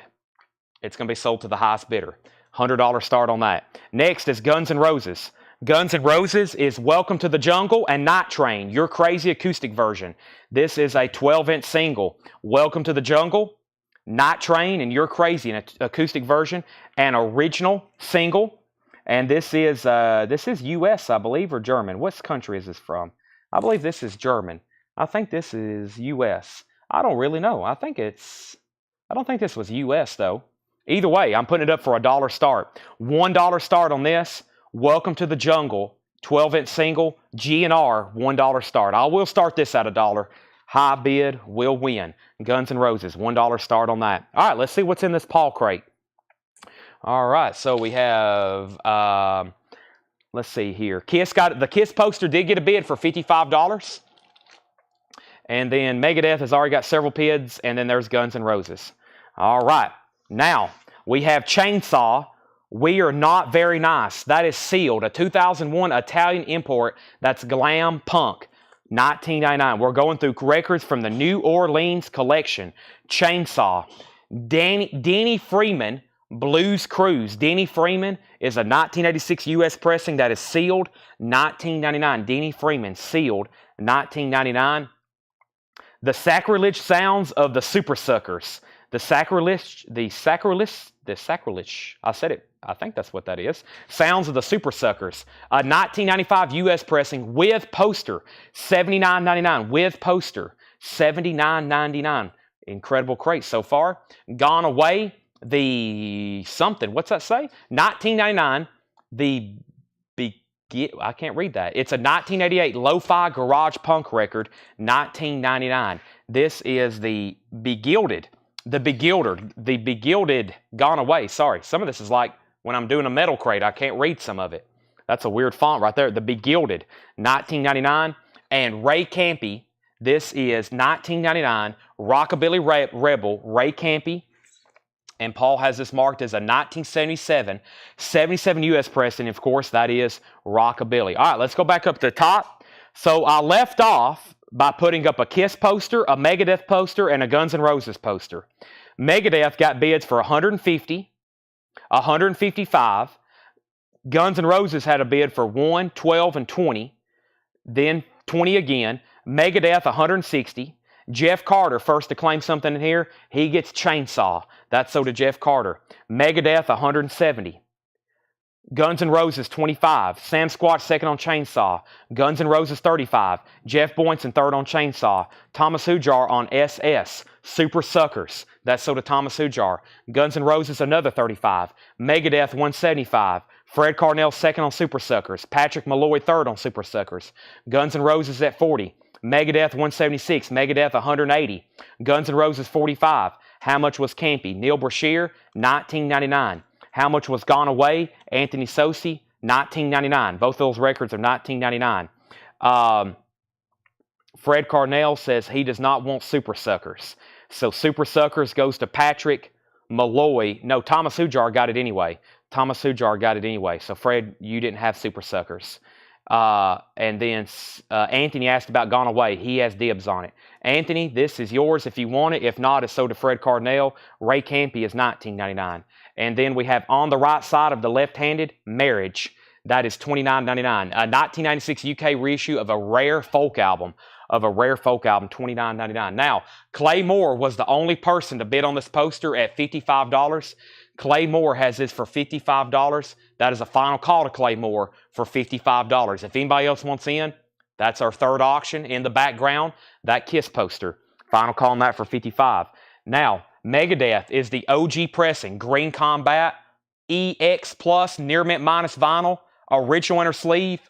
S1: it's going to be sold to the highest bidder. $100 start on that. Next is Guns N' Roses. Guns N' Roses is Welcome to the Jungle and Night Train, Your Crazy acoustic version. This is a 12-inch single. Welcome to the Jungle, Night Train, and You're Crazy, an acoustic version, an original single. And this is U.S., I believe, or German. What country is this from? I believe this is German. I think this is U.S. I don't really know. I don't think this was U.S. though. Either way, I'm putting it up for $1 start. $1 start on this. Welcome to the Jungle, 12-inch single, G&R, $1 start. I will start this at $1. High bid will win. Guns N' Roses, $1 start on that. All right, let's see what's in this Paul crate. All right, so we have, let's see here. The Kiss poster did get a bid for $55. And then Megadeth has already got several bids, and then there's Guns N' Roses. All right, now we have Chainsaw. We Are Not Very Nice. That is sealed. A 2001 Italian import. That's glam punk. $19.99. We're going through records from the New Orleans collection. Chainsaw. Denny Freeman, Blues Cruise. Denny Freeman is a 1986 U.S. pressing that is sealed. $19.99. Denny Freeman, sealed. $19.99. The Sacrilege Sounds of the Super Suckers. The sacrilege, I said it. I think that's what that is. Sounds of the Super Suckers. 1995 U.S. pressing with poster. $79.99 with poster. $79.99. Incredible crate so far. Gone Away, what's that say? $19.99. I can't read that. It's a 1988 lo-fi garage punk record. $19.99. This is the Begilded. The Begilded Gone Away. Sorry, some of this is like when I'm doing a metal crate. I can't read some of it. That's a weird font right there. The Begilded, $19.99. And Ray Campy, this is $19.99. Rockabilly Rebel, Ray Campy. And Paul has this marked as a 1977, 77 U.S. press, and of course that is Rockabilly. All right, let's go back up to the top. So I left off by putting up a Kiss poster, a Megadeth poster, and a Guns N' Roses poster. Megadeth got bids for $150, $155. Guns N' Roses had a bid for $1, $12, and $20. Then $20 again. Megadeth, $160. Jeff Carter, first to claim something in here, he gets Chainsaw. That's so to Jeff Carter. Megadeth, $170. Guns N' Roses, $25. Sam Squatch, second on Chainsaw. Guns N' Roses, $35. Jeff Boynton, third on Chainsaw. Thomas Hujar on SS. Super Suckers. That's so to Thomas Hujar. Guns N' Roses, another $35. Megadeth, $175. Fred Carnell, second on Super Suckers. Patrick Malloy, third on Super Suckers. Guns N' Roses at $40. Megadeth, $176. Megadeth, $180. Guns N' Roses, $45. How much was Campy? Neil Brashear, $19.99. How much was Gone Away? Anthony Sosi, $19.99. Both those records are $19.99. Fred Carnell says he does not want Super Suckers. So Super Suckers goes to Patrick Malloy. No, Thomas Hujar got it anyway. So Fred, you didn't have Super Suckers. And then Anthony asked about Gone Away. He has dibs on it. Anthony, this is yours if you want it. If not, it's sold to Fred Carnell. Ray Campy is $19.99. And then we have on the right side of the left-handed, Marriage. That is $29.99. A 1996 UK reissue of a rare folk album. $29.99. Now, Clay Moore was the only person to bid on this poster at $55. Clay Moore has this for $55. That is a final call to Clay Moore for $55. If anybody else wants in, that's our third auction in the background. That Kiss poster. Final call on that for $55. Now, Megadeth is the OG pressing. Green Combat, EX Plus, Near Mint Minus vinyl, original inner sleeve,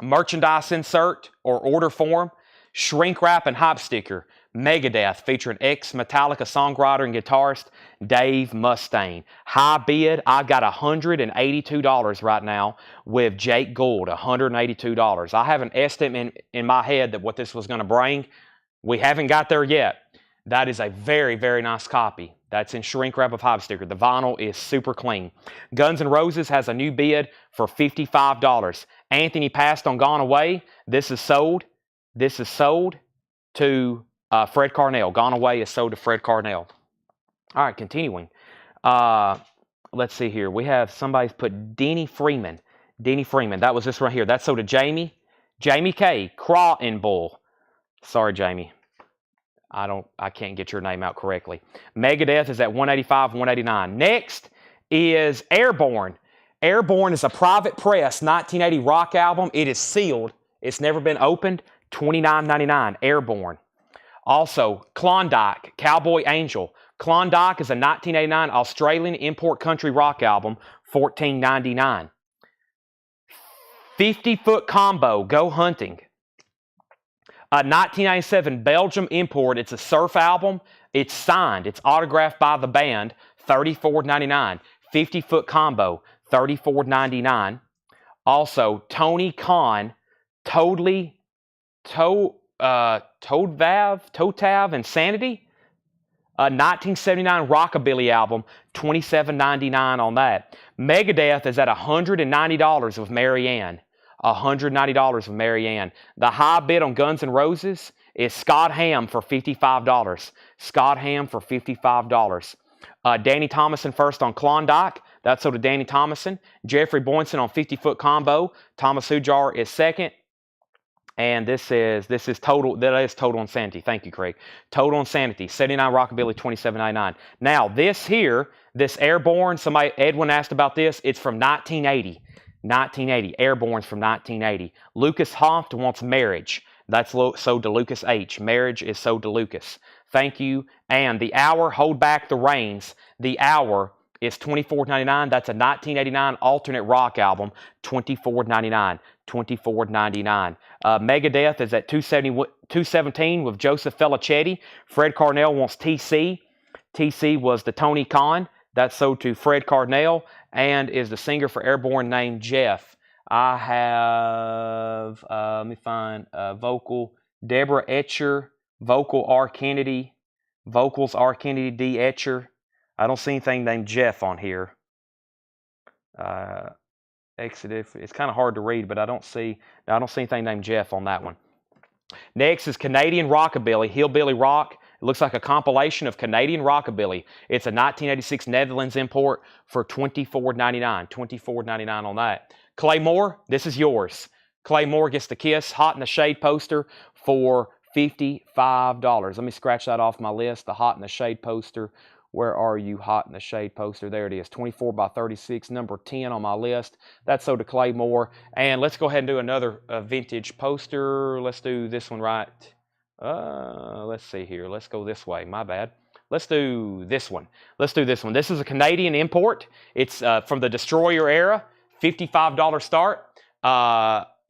S1: merchandise insert or order form, shrink wrap and hype sticker. Megadeth featuring ex-Metallica songwriter and guitarist Dave Mustaine. High bid, I got $182 right now with Jake Gould, $182. I have an estimate in my head that what this was going to bring. We haven't got there yet. That is a very, very nice copy. That's in shrink wrap of hype sticker. The vinyl is super clean. Guns N' Roses has a new bid for $55. Anthony passed on Gone Away. This is sold to Fred Carnell. Gone Away is sold to Fred Carnell. All right, continuing. Let's see here. We have somebody's put Denny Freeman. Denny Freeman. That was this right here. That's sold to Jamie. Jamie K. Crawton Bull. Sorry, Jamie. I can't get your name out correctly. Megadeth is at 185, 189. Next is Airborne. Airborne is a private press 1980 rock album. It is sealed. It's never been opened. $29.99. Airborne. Also, Klondike, Cowboy Angel. Klondike is a 1989 Australian import country rock album. $14.99. 50-foot combo. Go hunting. A 1997 Belgium import. It's a surf album. It's signed. It's autographed by the band. $34.99. 50-foot combo. $34.99. Also, Tony Khan, Toadvav, Insanity. A 1979 Rockabilly album. $27.99 on that. Megadeth is at $190 with Marianne. $190 with Marianne. The high bid on Guns N' Roses is Scott Hamm for $55. Scott Hamm for $55. Danny Thomason first on Klondike. That's sold to Danny Thomason. Jeffrey Boynton on 50-foot combo. Thomas Hujar is second. And this is total. That is Total Insanity. Thank you, Craig. Total Insanity. 79 Rockabilly. $27.99. Now this here, this Airborne. Edwin asked about this. It's from 1980. 1980. Airborne's from 1980. Lucas Hoft wants Marriage. That's sold to Lucas H. Marriage is sold to Lucas. Thank you. And The Hour, Hold Back the Reins. The Hour is $24.99. That's a 1989 alternate rock album. $24.99. $24.99. Megadeth is at $217 with Joseph Felicetti. Fred Carnell wants TC. TC was the Tony Khan. That's sold to Fred Carnell and is the singer for Airborne named Jeff. I have, let me find vocal, Deborah Etcher, vocal R. Kennedy, vocals R. Kennedy, D. Etcher. I don't see anything named Jeff on here. Exodus, it's kind of hard to read, but I don't see anything named Jeff on that one. Next is Canadian Rockabilly, Hillbilly Rock. It looks like a compilation of Canadian Rockabilly. It's a 1986 Netherlands import for $24.99. $24.99 on that. Claymore, this is yours. Claymore gets the Kiss Hot in the Shade poster for $55. Let me scratch that off my list. The Hot in the Shade poster. Where are you, Hot in the Shade poster? There it is. 24 by 36, number 10 on my list. That's sold to Claymore. And let's go ahead and do another vintage poster. Let's do this one right. Let's see here. Let's go this way. My bad. Let's do this one. Let's do this one. This is a Canadian import. It's from the Destroyer era. $55 start.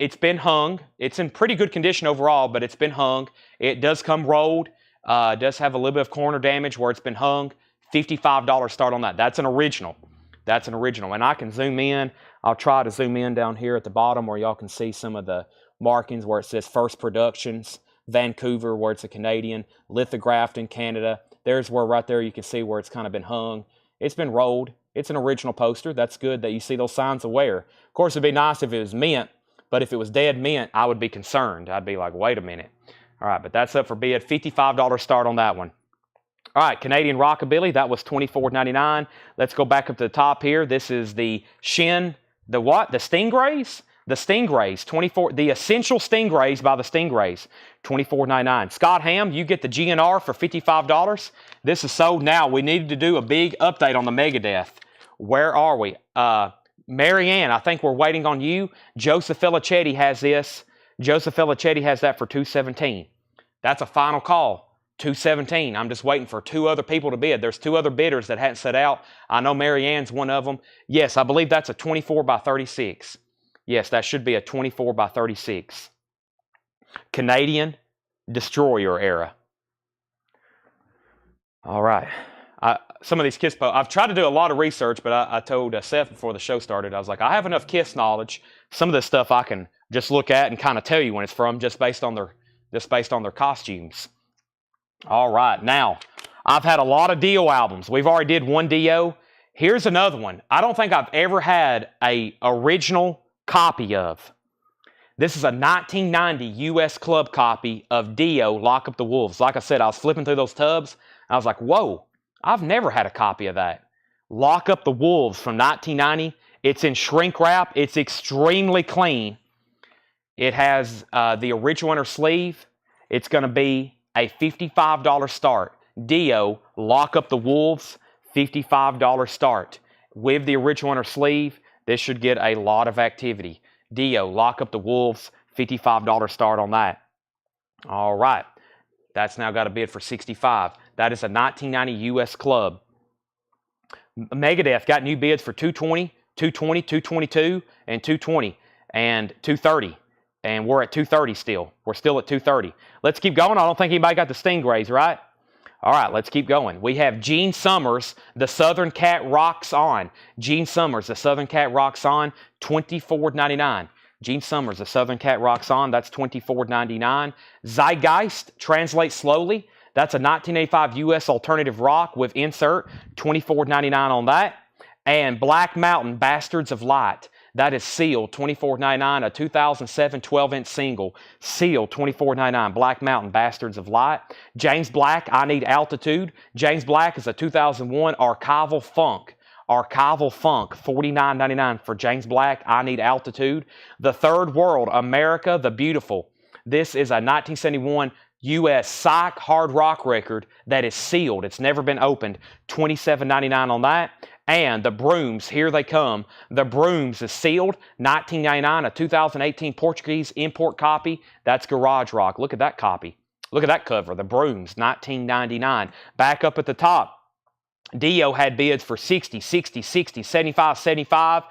S1: It's been hung. It's in pretty good condition overall, but it's been hung. It does come rolled. It does have a little bit of corner damage where it's been hung. $55 start on that. That's an original. That's an original. And I can zoom in. I'll try to zoom in down here at the bottom where y'all can see some of the markings where it says First Productions, Vancouver, where it's a Canadian, lithographed in Canada. There's where right there you can see where it's kind of been hung. It's been rolled. It's an original poster. That's good that you see those signs of wear. Of course, it'd be nice if it was mint, but if it was dead mint, I would be concerned. I'd be like, wait a minute. All right, but that's up for bid. $55 start on that one. All right, Canadian Rockabilly, that was $24.99. Let's go back up to the top here. This is the Shin, the what? The Stingrays? The Stingrays, the Essential Stingrays by the Stingrays, $24.99. Scott Hamm, you get the GNR for $55. This is sold now. We needed to do a big update on the Megadeth. Where are we? Marianne, I think we're waiting on you. Joseph Felicetti has this. Joseph Felicetti has that for $217. That's a final call. $217. I'm just waiting for two other people to bid. There's two other bidders that hadn't set out. I know Marianne's one of them. Yes, I believe that's a 24 by 36. Yes, that should be a 24 by 36. Canadian Destroyer era. All right. Some of these Kiss I've tried to do a lot of research, but I told Seth before the show started, I was like, I have enough Kiss knowledge. Some of this stuff I can just look at and kind of tell you when it's from just based on their costumes. All right. Now, I've had a lot of Dio albums. We've already did one Dio. Here's another one. I don't think I've ever had a original copy of. This is a 1990 U.S. Club copy of Dio, Lock Up the Wolves. Like I said, I was flipping through those tubs. I was like, whoa, I've never had a copy of that. Lock Up the Wolves from 1990. It's in shrink wrap. It's extremely clean. It has the original inner sleeve. It's going to be a $55 start. Dio, Lock Up the Wolves, $55 start. With the original inner sleeve, this should get a lot of activity. Dio, Lock Up the Wolves, $55 start on that. All right. That's now got a bid for $65. That is a 1990 US club. Megadeth got new bids for $220, $220, $222, and $220, and $230. And we're at $230 still. We're still at $230. Let's keep going. I don't think anybody got the Stingrays, right? All right, let's keep going. We have Gene Summers, The Southern Cat Rocks On. Gene Summers, The Southern Cat Rocks On, $24.99. Gene Summers, The Southern Cat Rocks On, that's $24.99. Zeitgeist, Translate Slowly. That's a 1985 US alternative rock with insert, $24.99 on that. And Black Mountain, Bastards of Light. That is sealed, $24.99, a 2007 12-inch single. Sealed, $24.99. Black Mountain, Bastards of Light. James Black, I Need Altitude. James Black is a 2001 Archival Funk. Archival Funk, $49.99 for James Black, I Need Altitude. The Third World, America the Beautiful. This is a 1971 U.S. psych hard rock record that is sealed. It's never been opened. $27.99 on that. And The Brooms, Here They Come. The Brooms is sealed. $19.99, a 2018 Portuguese import copy. That's garage rock. Look at that copy. Look at that cover. The Brooms, $19.99. Back up at the top. Dio had bids for 60, 60, 60, 75, 75,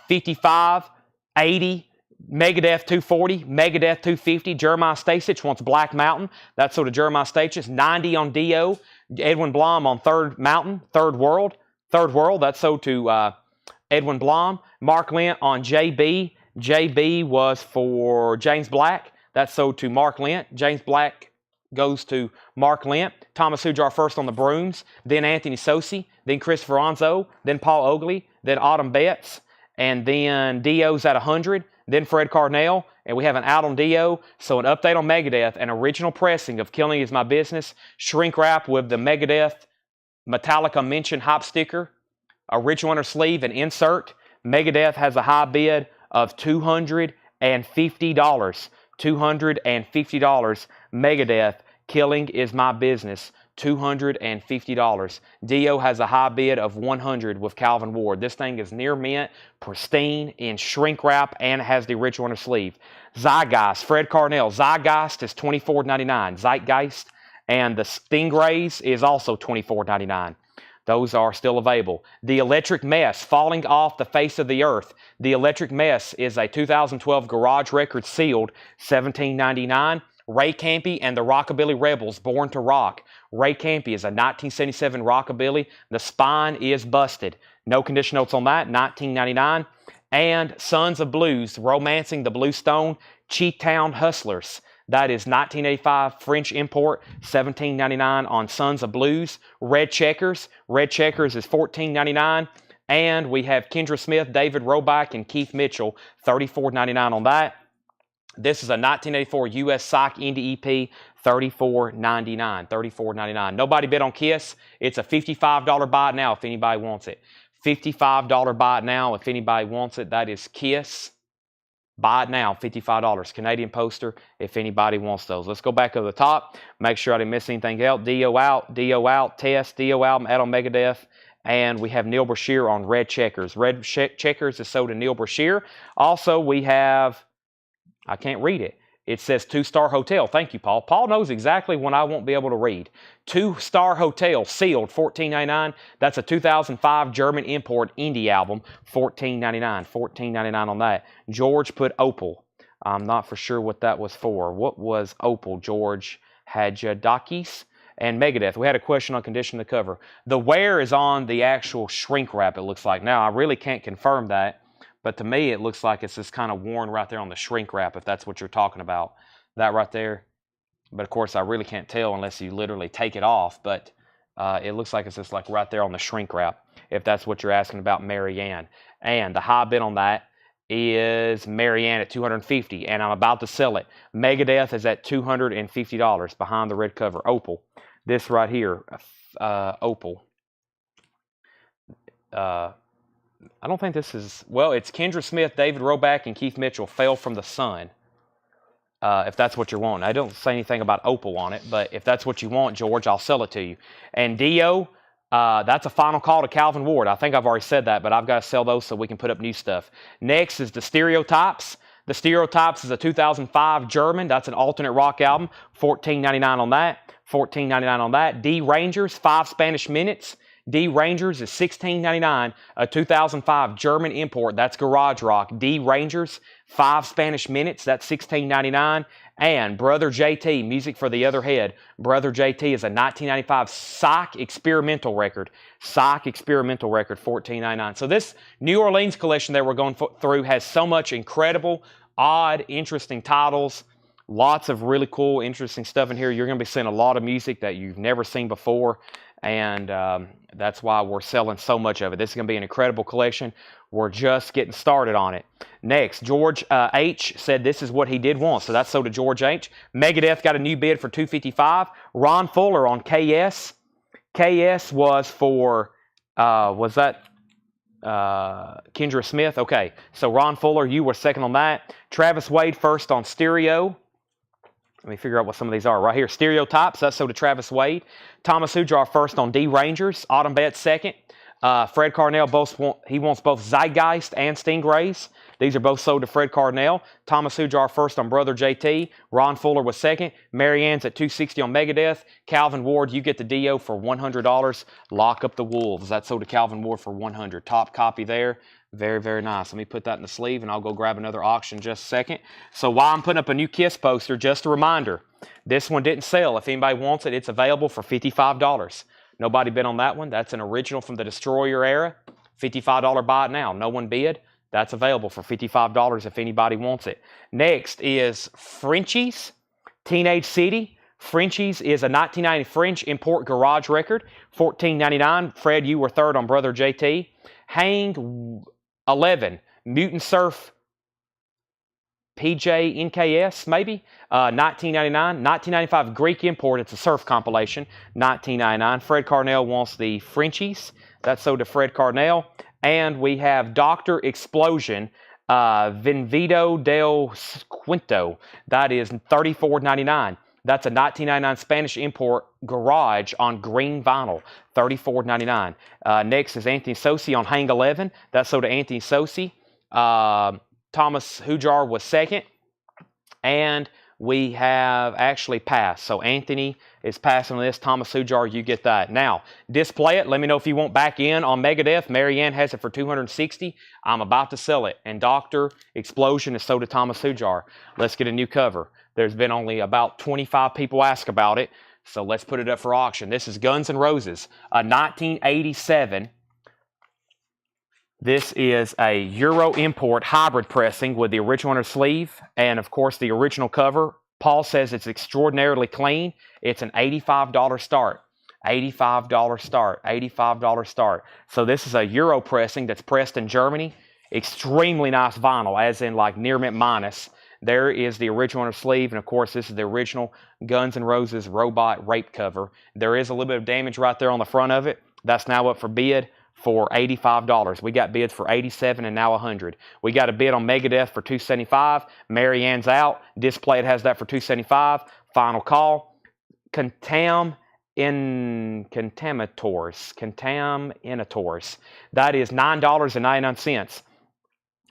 S1: 55, 80, Megadeth 240, Megadeth 250. Jeremiah Stasich wants Black Mountain. That's sort of Jeremiah Stasich. 90 on Dio. Edwin Blom on Third Mountain, Third World. Third World, that's sold to Edwin Blom. Mark Lent on JB. JB was for James Black. That's sold to Mark Lent. James Black goes to Mark Lent. Thomas Hujar first on the Brooms. Then Anthony Sosi. Then Christopher Onzo. Then Paul Oakley. Then Autumn Betts. And then Dio's at 100. Then Fred Carnell. And we have an out on Dio. So an update on Megadeth. An original pressing of Killing Is My Business. Shrink wrap with the Megadeth Metallica Mention Hop sticker, original inner sleeve and insert. Megadeth has a high bid of $250. $250. Megadeth, Killing Is My Business, $250. Dio has a high bid of $100 with Calvin Ward. This thing is near mint, pristine, in shrink wrap, and has the original inner sleeve. Zeitgeist, Fred Carnell. Zeitgeist is $24.99. Zeitgeist. And the Stingrays is also $24.99. Those are still available. The Electric Mess, Falling Off the Face of the Earth. The Electric Mess is a 2012 garage record sealed, $17.99. Ray Campy and the Rockabilly Rebels, Born to Rock. Ray Campy is a 1977 Rockabilly. The spine is busted. No condition notes on that, $19.99. And Sons of Blues, Romancing the Blue Stone, Cheatown Hustlers. That is 1985 French import, $17.99 on Sons of Blues. Red Checkers. Red Checkers is $14.99. And we have Kendra Smith, David Roback, and Keith Mitchell, $34.99 on that. This is a 1984 US Psych Indie EP, $34.99. $34.99. Nobody bid on Kiss. It's a $55 buy it now if anybody wants it. $55 buy it now if anybody wants it. That is Kiss. Buy it now, $55. Canadian poster, if anybody wants those. Let's go back to the top. Make sure I didn't miss anything else. Dio out, Test, Dio album, out on Megadeth. And we have Neil Brashear on Red Checkers. Red Checkers is sold to Neil Brashear. Also, we have, I can't read it. It says 2-Star Hotel. Thank you, Paul. Paul knows exactly when I won't be able to read. 2-Star Hotel, sealed, $14.99. That's a 2005 German import indie album, $14.99. $14.99 on that. George put Opal. I'm not for sure what that was for. What was Opal, George Hadjadakis? And Megadeth. We had a question on condition of the cover. The wear is on the actual shrink wrap, it looks like. Now, I really can't confirm that. But to me, it looks like it's just kind of worn right there on the shrink wrap, if that's what you're talking about. That right there. But, of course, I really can't tell unless you literally take it off. But it looks like it's just like right there on the shrink wrap, if that's what you're asking about Marianne. And the high bid on that is Marianne at $250, and I'm about to sell it. Megadeth is at $250 behind the red cover. Opal. This right here, Opal. I don't think this is, well, it's Kendra Smith, David Roback, and Keith Mitchell, Fell from the Sun. If that's what you want. I don't say anything about Opal on it, but if that's what you want, George, I'll sell it to you. And Dio, that's a final call to Calvin Ward. I think I've already said that, but I've got to sell those so we can put up new stuff. Next is the Stereotypes. The Stereotypes is a 2005 German. That's an alternate rock album. $14.99 on that. $14.99 on that. D Rangers, 5 Spanish Minutes. D Rangers is $16.99, a 2005 German import. That's garage rock. D Rangers, 5 Spanish Minutes. That's $16.99. And Brother JT, Music for the Other Head. Brother JT is a 1995 Psych experimental record. Psych experimental record, $14.99. So this New Orleans collection that we're going through has so much incredible, odd, interesting titles. Lots of really cool, interesting stuff in here. You're going to be seeing a lot of music that you've never seen before. And that's why we're selling so much of it. This is going to be an incredible collection. We're just getting started on it. Next, George H. said this is what he did want. So that's sold to George H. Megadeth got a new bid for $255. Ron Fuller on KS. KS was for, was that Kendra Smith? Okay, so Ron Fuller, you were second on that. Travis Wade first on Stereo. Let me figure out what some of these are. Right here, Stereotypes. That's sold to Travis Wade. Thomas Hujar first on D Rangers. Autumn Bet second. Fred Carnell, he wants both Zeitgeist and Stingrays. These are both sold to Fred Carnell. Thomas Hujar first on Brother JT. Ron Fuller was second. Marianne's at $260 on Megadeth. Calvin Ward, you get the Dio for $100. Lock Up the Wolves. That's sold to Calvin Ward for $100. Top copy there. Very, very nice. Let me put that in the sleeve, and I'll go grab another auction in just a second. So while I'm putting up a new Kiss poster, just a reminder, this one didn't sell. If anybody wants it, it's available for $55. Nobody bid on that one. That's an original from the Destroyer era. $55 buy it now. No one bid. That's available for $55 if anybody wants it. Next is Frenchies, Teenage City. Frenchies is a 1990 French import garage record. $14.99. Fred, you were third on Brother JT. Hang 11, Mutant Surf PJ NKS, maybe, $19.99. 1995 Greek import, it's a surf compilation, $19.99. Fred Carnell wants the Frenchies. That's sold to Fred Carnell. And we have Dr. Explosion, Vinvido del Quinto. That is $34.99. That's a 1999 Spanish import garage on green vinyl, $34.99. Next is Anthony Sosi on Hang 11. That's sold to Anthony Sosi. Thomas Hujar was second. And we have actually passed. So Anthony is passing on this. Thomas Hujar, you get that. Now, display it. Let me know if you want back in on Megadeth. Marianne has it for $260. I'm about to sell it. And Dr. Explosion is sold to Thomas Hujar. Let's get a new cover. There's been only about 25 people ask about it, so let's put it up for auction. This is Guns N' Roses, a 1987. This is a Euro import hybrid pressing with the original inner sleeve and, of course, the original cover. Paul says it's extraordinarily clean. It's an $85 start. $85 start. $85 start. So this is a Euro pressing that's pressed in Germany. Extremely nice vinyl, as in like near mint minus. There is the original inner sleeve, and of course this is the original Guns N' Roses Robot Rape cover. There is a little bit of damage right there on the front of it. That's now up for bid for $85. We got bids for $87 and now $100. We got a bid on Megadeth for $275. Marianne's out. Display it has that for $275. Final call. Contaminators. That is $9.99.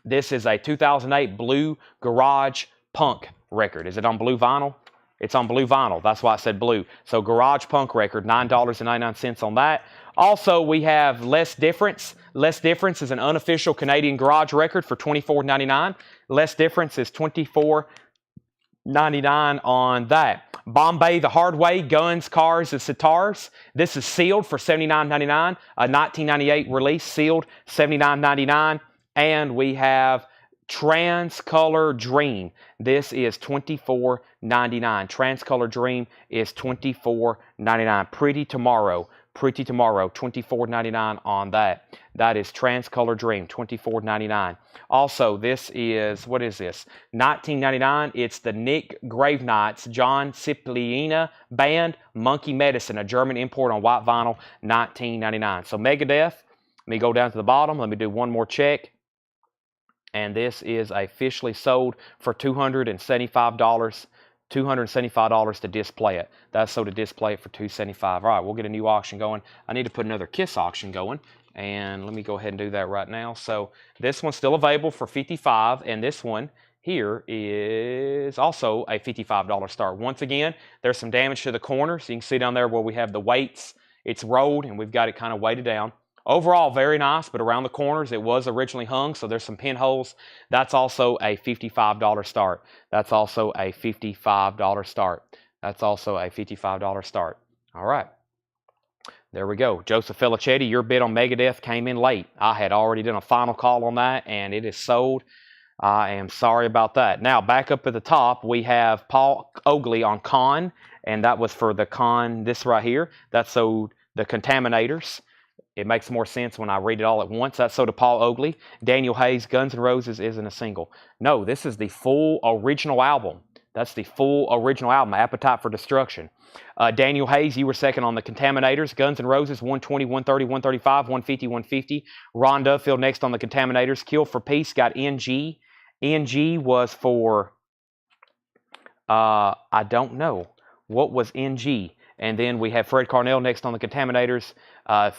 S1: This is a 2008 Blue Garage Punk record. Is it on blue vinyl? It's on blue vinyl. That's why I said blue. So Garage Punk record, $9.99 on that. Also, we have Less Difference. Less Difference is an unofficial Canadian garage record for $24.99. Less Difference is $24.99 on that. Bombay the Hard Way, Guns, Cars, and Sitars. This is sealed for $79.99. A 1998 release, sealed, $79.99. And we have Transcolor Dream. This is $24.99. Transcolor Dream is $24.99. Pretty Tomorrow, $24.99 on that. That is Transcolor Dream, $24.99. Also, this is, what is this? $19.99. It's the Nick Gravenights, John Cipriana Band, Monkey Medicine, a German import on white vinyl, $19.99. So Megadeth, Let me go down to the bottom. Let me do one more check. And this is officially sold for $275. $275 to display it. That's so to display it for $275. All right, we'll get a new auction going. I need to put another KISS auction going, and let me go ahead and do that right now. So this one's still available for $55, and this one here is also a $55 start. Once again, there's some damage to the corner, so you can see down there where we have the weights. It's rolled, and we've got it kind of weighted down. Overall, very nice, but around the corners, it was originally hung, so there's some pinholes. That's also a $55 start. That's also a $55 start. That's also a $55 start. All right. There we go. Joseph Felicetti, your bid on Megadeth came in late. I had already done a final call on that, and it is sold. I am sorry about that. Now, back up at the top, we have Paul Oakley on Con, and that was for the Con, this right here. That sold the Contaminators. It makes more sense when I read it all at once. That's so to Paul Oakley. Daniel Hayes, Guns N' Roses isn't a single. No, this is the full original album. That's the full original album, Appetite for Destruction. Daniel Hayes, you were second on the Contaminators. Guns N' Roses, 120, 130, 135, 150, 150. Ron Duffield next on the Contaminators. Kill for Peace got NG. NG was for, I don't know. What was NG? And then we have Fred Carnell next on the Contaminators.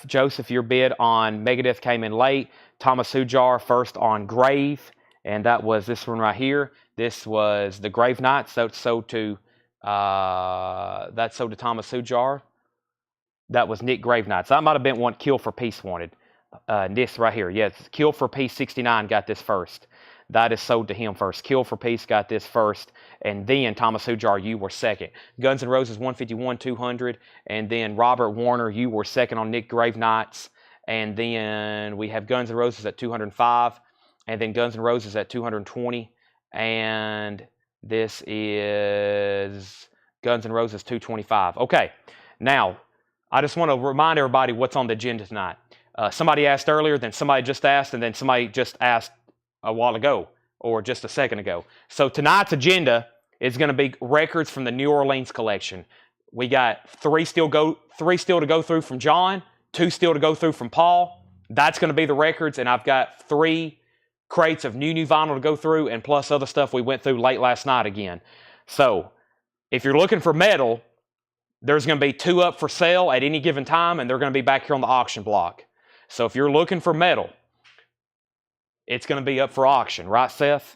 S1: Joseph, your bid on Megadeth came in late. Thomas Hujar first on Grave. And that was this one right here. This was the Grave Knights. So sold to Thomas Hujar. That was Nick Grave Knights. That might have been one Kill for Peace wanted. This right here. Yes, Kill for Peace 69 got this first. That is sold to him first. Kill for Peace got this first. And then Thomas Hujar, you were second. Guns N' Roses 151, 200. And then Robert Warner, you were second on Nick Grave Knights. And then we have Guns N' Roses at 205. And then Guns N' Roses at 220. And this is Guns N' Roses 225. Okay, now I just want to remind everybody what's on the agenda tonight. Somebody asked earlier, then somebody just asked, and then somebody just asked a while ago or just a second ago. So tonight's agenda is going to be records from the New Orleans collection. We got three still to go through from John, 2 still to go through from Paul. That's going to be the records, and I've got 3 crates of new vinyl to go through, and plus other stuff we went through late last night again. So if you're looking for metal, there's going to be 2 up for sale at any given time, and they're going to be back here on the auction block. So if you're looking for metal, it's going to be up for auction, right, Seth?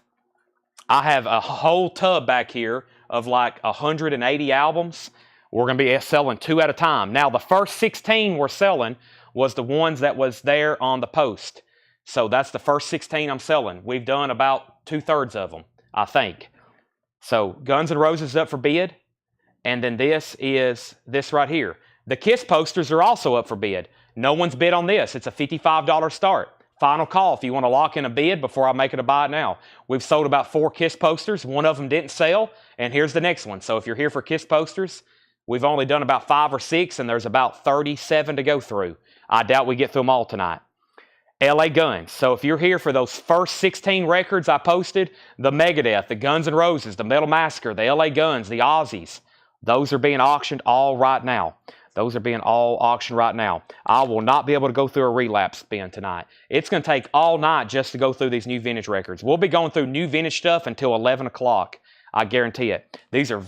S1: I have a whole tub back here of like 180 albums. We're going to be selling 2 at a time. Now, the first 16 we're selling was the ones that was there on the post. So that's the first 16 I'm selling. We've done about 2/3 of them, I think. So Guns N' Roses is up for bid. And then this is this right here. The KISS posters are also up for bid. No one's bid on this. It's a $55 start. Final call if you want to lock in a bid before I make it a buy now. We've sold about 4 KISS posters. 1 of them didn't sell, and here's the next one. So if you're here for KISS posters, we've only done about 5 or 6, and there's about 37 to go through. I doubt we get through them all tonight. LA Guns. So if you're here for those first 16 records I posted, the Megadeth, the Guns N' Roses, the Metal Massacre, the LA Guns, the Aussies, those are being auctioned all right now. Those are being all auctioned right now. I will not be able to go through a relapse bin tonight. It's going to take all night just to go through these new vintage records. We'll be going through new vintage stuff until 11 o'clock. I guarantee it. These are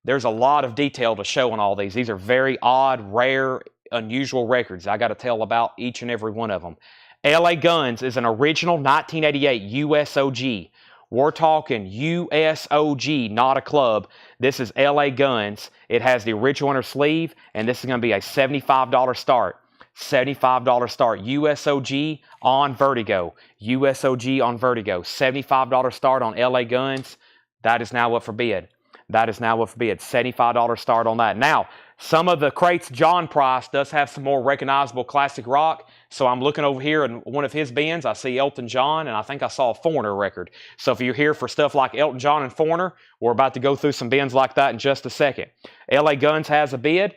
S1: there's a lot of detail to show on all these. These are very odd, rare, unusual records. I got to tell about each and every one of them. LA Guns is an original 1988 USOG. We're talking USOG, not a club. This is LA Guns. It has the original inner sleeve, and this is going to be a $75 start. $75 start. USOG on Vertigo. USOG on Vertigo. $75 start on LA Guns. That is now up for bid. That is now up for bid. $75 start on that. Now, some of the crates John Price does have some more recognizable classic rock. So I'm looking over here in one of his bins. I see Elton John, and I think I saw a Foreigner record. So if you're here for stuff like Elton John and Foreigner, we're about to go through some bins like that in just a second. LA Guns has a bid,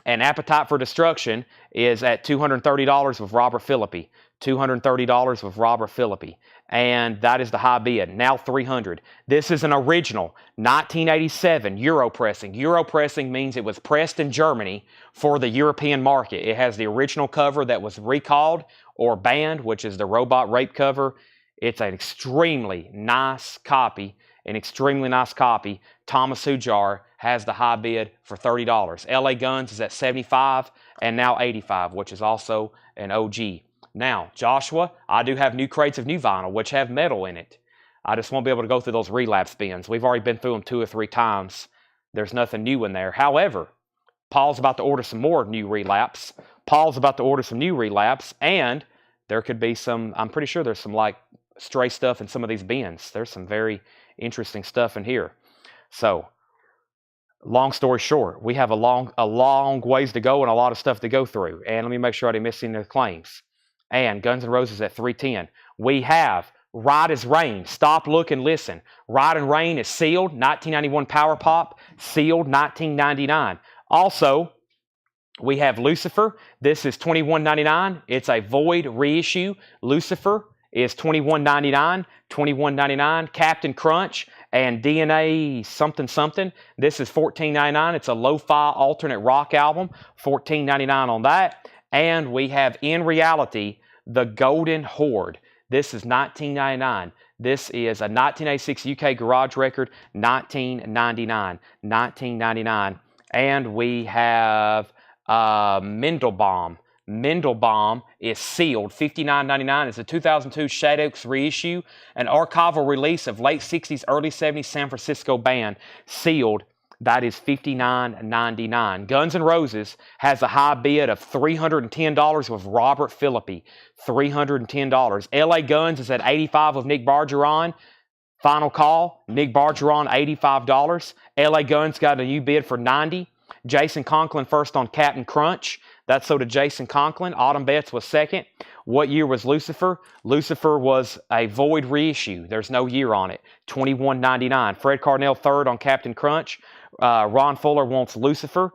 S1: and Appetite for Destruction is at $230 with Robert Philippi. $230 with Robert Philippi. And that is the high bid. Now $300. This is an original 1987 Euro pressing. Euro pressing means it was pressed in Germany for the European market. It has the original cover that was recalled or banned, which is the robot rape cover. It's an extremely nice copy. An extremely nice copy. Thomas Hujar has the high bid for $30. LA Guns is at $75 and now $85, which is also an OG. Now, Joshua, I do have new crates of new vinyl, which have metal in it. I just won't be able to go through those relapse bins. We've already been through them 2 or 3 times. There's nothing new in there. However, Paul's about to order some more new relapse. Paul's about to order some new relapse, and there could be some, I'm pretty sure there's some like stray stuff in some of these bins. There's some very interesting stuff in here. So, long story short, we have a long ways to go and a lot of stuff to go through. And let me make sure I didn't miss any of the claims. And Guns N' Roses at $310. We have Ride as Rain. Stop, Look, and Listen. Ride and Rain is sealed, 1991 Power Pop, sealed, 1999. Also, we have Lucifer. This is $21.99. It's a void reissue. Lucifer is $21.99. $21.99. Captain Crunch and DNA something something. This is $14.99. It's a lo-fi alternate rock album. $14.99 on that. And we have In Reality, The Golden Horde. This is $19.99. This is a 1986 UK garage record, $19.99. $19.99. And we have Mendelbaum. Mendelbaum is sealed, $59.99. It's a 2002 Shadows reissue, an archival release of late 60s, early 70s San Francisco band, sealed. That is $59.99. Guns N' Roses has a high bid of $310 with Robert Philippi. $310. LA Guns is at $85 with Nick Bargeron. Final call, Nick Bargeron, $85. LA Guns got a new bid for $90. Jason Conklin first on Captain Crunch. That's so to Jason Conklin. Autumn Betts was second. What year was Lucifer? Lucifer was a void reissue. There's no year on it. $21.99. Fred Carnell third on Captain Crunch. Ron Fuller wants Lucifer.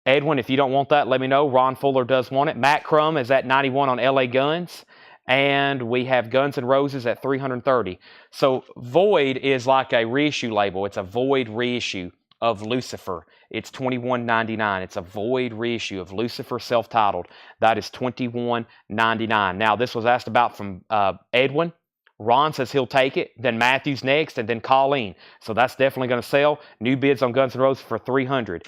S1: Edwin, if you don't want that, let me know. Ron Fuller does want it. Matt Crum is at 91 on LA Guns. And we have Guns N' Roses at $330. So Void is like a reissue label. It's a void reissue of Lucifer. It's $21.99. It's a void reissue of Lucifer self-titled. That is $21.99. Now, this was asked about from Edwin. Ron says he'll take it. Then Matthew's next, and then Colleen. So that's definitely going to sell. New bids on Guns N' Roses for $300.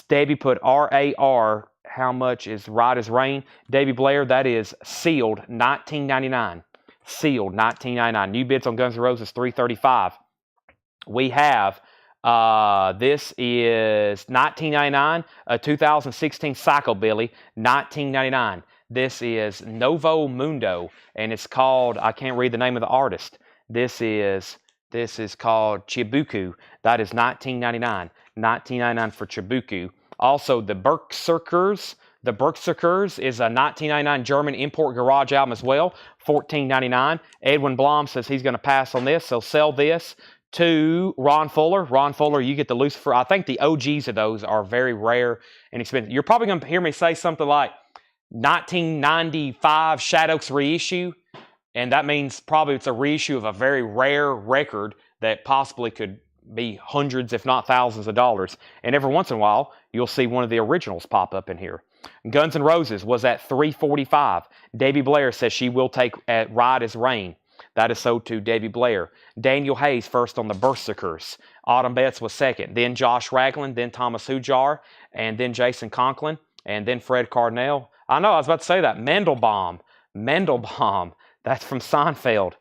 S1: Debbie put RAR. How much is Ride as Rain? Davey Blair, that is sealed, $19.99. Sealed, $19.99. New bids on Guns N' Roses, $335. We have, this is $19.99, a 2016 Psychobilly, $19.99. This is Novo Mundo, and it's called, I can't read the name of the artist. This is called Chibuku. That is $19.99. $19.99 for Chibuku. Also, the Berserkers. The Berserkers is a $19.99 German import garage album as well, $14.99. Edwin Blom says he's going to pass on this, so sell this to Ron Fuller. Ron Fuller, you get the Lucifer. I think the OGs of those are very rare and expensive. You're probably going to hear me say something like 1995 Shadows reissue, and that means probably it's a reissue of a very rare record that possibly could be hundreds, if not thousands of dollars. And every once in a while, you'll see one of the originals pop up in here. Guns N' Roses was at $345. Davey Blair says she will take at Ride as Rain. That is so to Davey Blair. Daniel Hayes first on the Berserkers. Autumn Betts was second. Then Josh Ragland, then Thomas Hujar, and then Jason Conklin, and then Fred Carnell. I know, I was about to say that. Mendelbaum. Mendelbaum. That's from Seinfeld.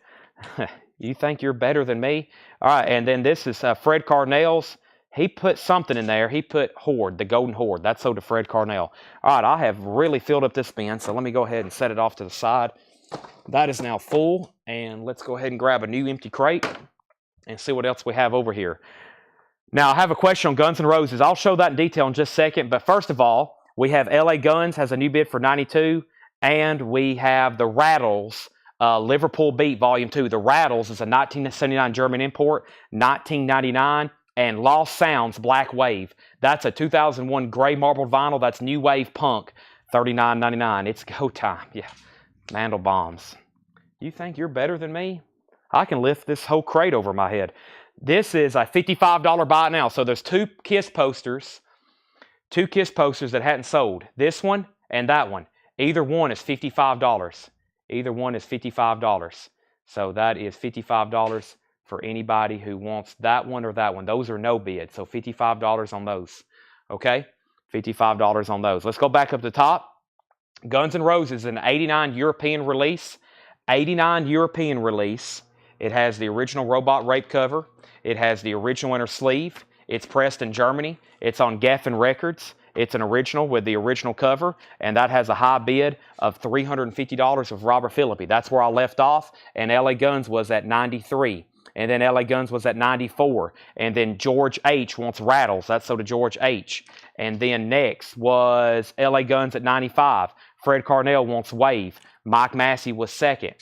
S1: You think you're better than me? All right, and then this is Fred Carnell's. He put something in there. He put Horde, the Golden Horde. That's so to Fred Carnell. All right, I have really filled up this bin, so let me go ahead and set it off to the side. That is now full, and let's go ahead and grab a new empty crate and see what else we have over here. Now, I have a question on Guns N' Roses. I'll show that in detail in just a second, but first of all, we have LA Guns has a new bid for $92, and we have the Rattles, Liverpool Beat Volume 2. The Rattles is a 1979 German import, $19.99, and Lost Sounds Black Wave. That's a 2001 gray marbled vinyl. That's new wave punk, $39.99. It's go time. Yeah, Mandelbaums. You think you're better than me? I can lift this whole crate over my head. This is a $55 buy now. So there's two Kiss posters that hadn't sold. This one and that one. Either one is $55. Either one is $55. So that is $55 for anybody who wants that one or that one. Those are no bid. So $55 on those. Okay? $55 on those. Let's go back up to the top. Guns N' Roses, an 89 European release. 89 European release. It has the original Robot Rape cover. It has the original inner sleeve. It's pressed in Germany. It's on Geffen Records. It's an original with the original cover, and that has a high bid of $350 of Robert Phillippe. That's where I left off, and LA Guns was at 93. And then LA Guns was at 94. And then George H. wants Rattles. That's so to George H. And then next was LA Guns at 95. Fred Carnell wants Wave. Mike Massey was second.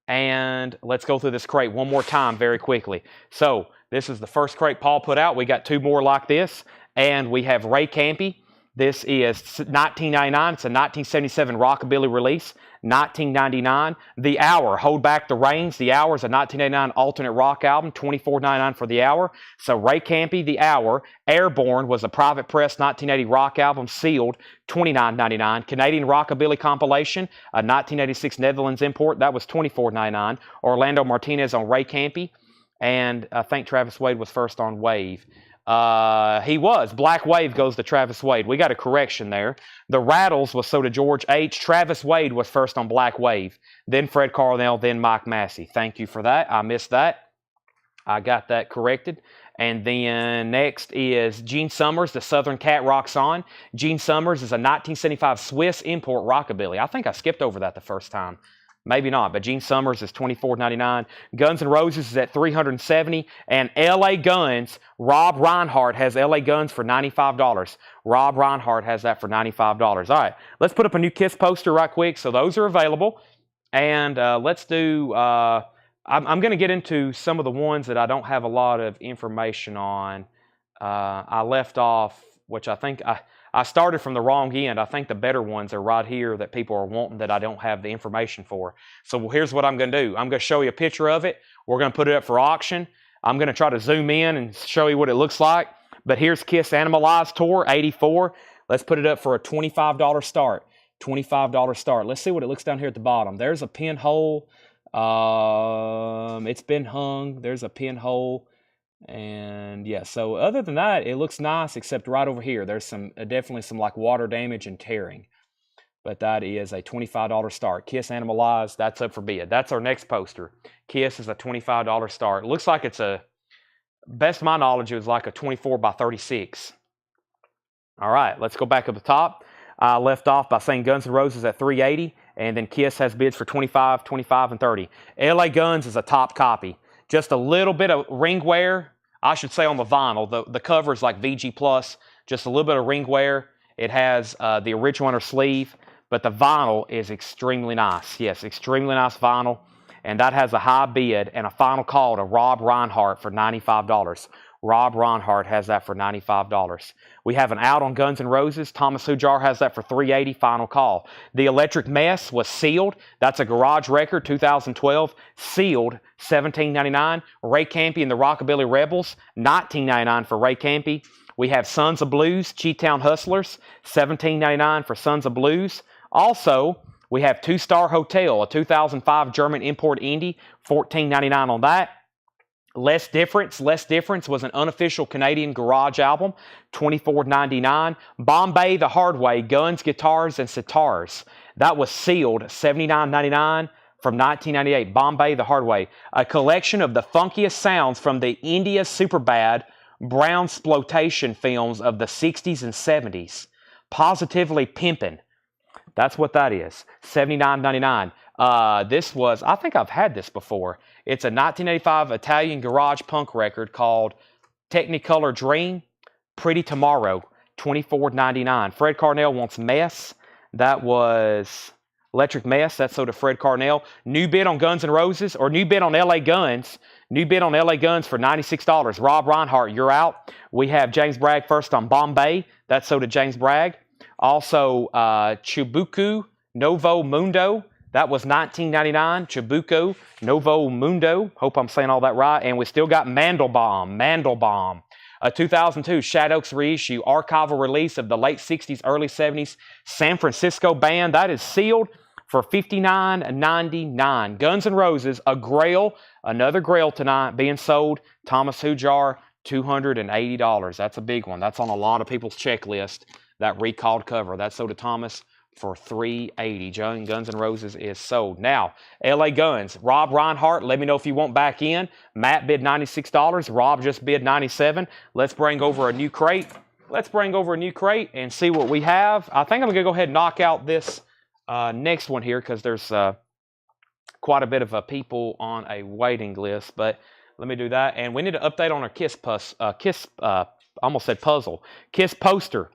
S1: And let's go through this crate one more time very quickly. So this is the first crate Paul put out. We got two more like this. And we have Ray Campy. This is $19.99. It's a 1977 Rockabilly release. $19.99. The Hour, Hold Back the Reins. The Hour is a 1989 alternate rock album. $24.99 for The Hour. So Ray Campy, The Hour. Airborne was a private press 1980 rock album, sealed. $29.99. Canadian Rockabilly compilation, a 1986 Netherlands import. That was $24.99. Orlando Martinez on Ray Campy. And I think Travis Wade was first on Wave. He was. Black Wave goes to Travis Wade. We got a correction there. The Rattles was so to George H. Travis Wade was first on Black Wave. Then Fred Carnell, then Mike Massey. Thank you for that. I missed that. I got that corrected. And then next is Gene Summers, The Southern Cat Rocks On. Gene Summers is a 1975 Swiss import rockabilly. I think I skipped over that the first time. Maybe not, but Gene Summers is $24.99. Guns N' Roses is at $370. And LA Guns, Rob Reinhardt has LA Guns for $95. Rob Reinhardt has that for $95. All right, let's put up a new Kiss poster right quick. So those are available. And let's do, I'm going to get into some of the ones that I don't have a lot of information on. I left off, which I think I started from the wrong end. I think the better ones are right here that people are wanting that I don't have the information for. So here's what I'm going to do. I'm going to show you a picture of it. We're going to put it up for auction. I'm going to try to zoom in and show you what it looks like. But here's Kiss Animalized Tour 84. Let's put it up for a $25 start. $25 start. Let's see what it looks down here at the bottom. There's a pinhole. It's been hung. There's a pinhole. And yeah, so other than that, it looks nice, except right over here, there's some definitely some like water damage and tearing. But that is a $25 start. Kiss Animalized, that's up for bid. That's our next poster. Kiss is a $25 start. It looks like it's a, best of my knowledge, it was like a 24 by 36. All right, let's go back up the top. I left off by saying Guns N' Roses at $380, and then Kiss has bids for $25, $25, and $30. LA Guns is a top copy. Just a little bit of ring wear, I should say, on the vinyl. The cover is like VG+, just a little bit of ring wear. It has the original inner sleeve, but the vinyl is extremely nice. Yes, extremely nice vinyl, and that has a high bid and a final call to Rob Reinhardt for $95. Rob Reinhardt has that for $95. We have an out on Guns N' Roses. Thomas Hujar has that for $380, final call. The Electric Mess was sealed. That's a garage record, 2012, sealed, $17.99. Ray Campy and the Rockabilly Rebels, $19.99 for Ray Campy. We have Sons of Blues, Cheetown Hustlers, $17.99 for Sons of Blues. Also, we have Two Star Hotel, a 2005 German import indie, $14.99 on that. Less Difference was an unofficial Canadian garage album, $24.99. Bombay the Hard Way, Guns, Guitars, and Sitars. That was sealed, $79.99 from 1998. Bombay the Hard Way. A collection of the funkiest sounds from the India Superbad brown exploitation films of the 60s and 70s. Positively Pimpin'. That's what that is, $79.99. This was, I think I've had this before. It's a 1985 Italian garage punk record called Technicolor Dream, Pretty Tomorrow, $24.99. Fred Carnell wants Mess. That was Electric Mess. That's so to Fred Carnell. New bid on Guns N' Roses, or new bid on LA Guns. New bid on LA Guns for $96. Rob Reinhardt, you're out. We have James Bragg first on Bombay. That's so to James Bragg. Also, Chibuku Novo Mundo. That was $19.99. Chabuco, Novo Mundo. Hope I'm saying all that right. And we still got Mandelbaum. A 2002 Shad Oaks reissue, archival release of the late 60s, early 70s San Francisco band. That is sealed for $59.99. Guns N' Roses, a Grail, another Grail tonight being sold. Thomas Hujar, $280. That's a big one. That's on a lot of people's checklist. That recalled cover. That's sold to Thomas for $380. Guns N' Roses is sold. Now, LA Guns. Rob Reinhardt, let me know if you want back in. Matt bid $96. Rob just bid $97. Let's bring over a new crate. And see what we have. I think I'm going to go ahead and knock out this next one here because there's quite a bit of people on a waiting list. But let me do that. And we need to update on our Kiss poster.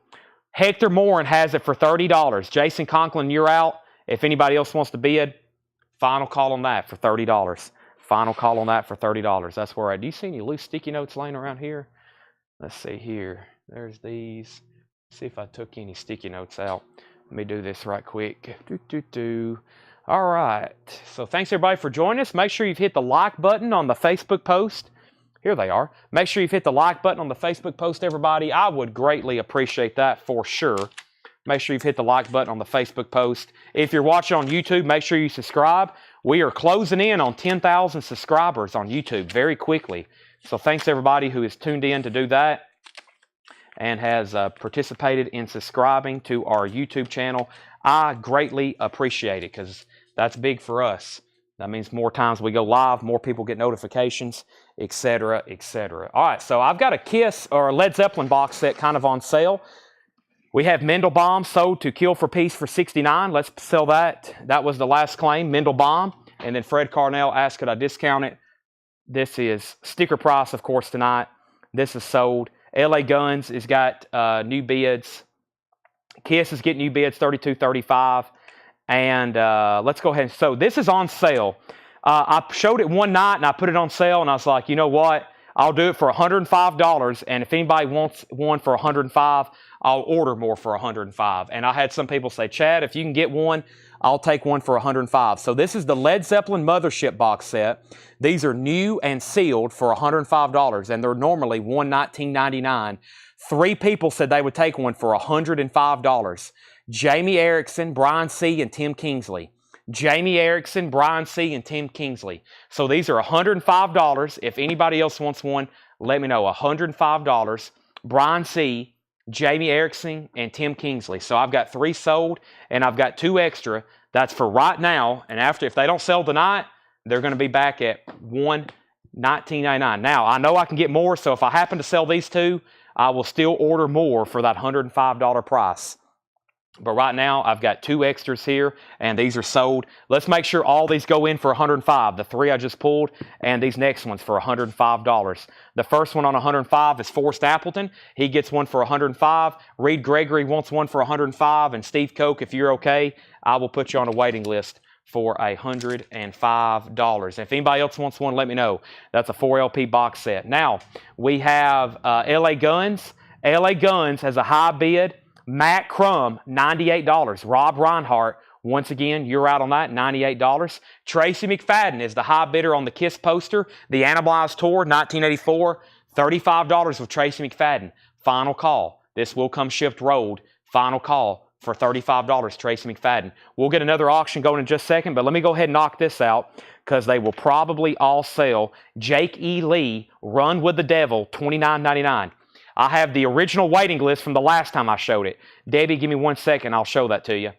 S1: Hector Morin has it for $30. Jason Conklin, you're out. If anybody else wants to bid, final call on that for $30. Final call on that for $30. That's where do you see any loose sticky notes laying around here? Let's see here. There's these. See if I took any sticky notes out. Let me do this right quick. All right. So thanks everybody for joining us. Make sure you've hit the like button on the Facebook post. Here they are. Make sure you've hit the like button on the Facebook post, everybody. I would greatly appreciate that for sure. Make sure you've hit the like button on the Facebook post. If you're watching on YouTube, make sure you subscribe. We are closing in on 10,000 subscribers on YouTube very quickly. So thanks everybody who is tuned in to do that and has participated in subscribing to our YouTube channel. I greatly appreciate it because that's big for us. That means more times we go live, more people get notifications, etc., etc. All right, so I've got a Kiss or a Led Zeppelin box set kind of on sale. We have Mendelbaum sold to Kill for Peace for $69. Let's sell that. That was the last claim, Mendelbaum. And then Fred Carnell asked, could I discount it? This is sticker price, of course, tonight. This is sold. LA Guns has got new bids. Kiss is getting new bids, $32, $35. And let's go ahead. So this is on sale. I showed it one night and I put it on sale and I was like, you know what? I'll do it for $105. And if anybody wants one for $105, I'll order more for $105. And I had some people say, Chad, if you can get one, I'll take one for $105. So this is the Led Zeppelin Mothership box set. These are new and sealed for $105 and they're normally $119.99. 3 people said they would take one for $105. Jamie Erickson, Brian C., and Tim Kingsley. Jamie Erickson, Brian C., and Tim Kingsley. So these are $105. If anybody else wants one, let me know. $105. Brian C., Jamie Erickson, and Tim Kingsley. So I've got 3 sold, and I've got 2 extra. That's for right now. And after, if they don't sell tonight, they're going to be back at $119.99. Now, I know I can get more, so if I happen to sell these 2, I will still order more for that $105 price. But right now, I've got 2 extras here, and these are sold. Let's make sure all these go in for $105. The 3 I just pulled, and these next ones for $105. The first one on $105 is Forrest Appleton. He gets one for $105. Reed Gregory wants one for $105. And Steve Koch, if you're okay, I will put you on a waiting list for $105. If anybody else wants one, let me know. That's a 4LP box set. Now, we have LA Guns. LA Guns has a high bid. Matt Crum, $98. Rob Reinhardt, once again, you're out on that, $98. Tracy McFadden is the high bidder on the Kiss poster. The Animalized Tour, 1984, $35 with Tracy McFadden. Final call. This will come shipped rolled. Final call for $35, Tracy McFadden. We'll get another auction going in just a second, but let me go ahead and knock this out because they will probably all sell. Jake E. Lee, Run with the Devil, $29.99. I have the original waiting list from the last time I showed it. Debbie, give me 1 second. I'll show that to you.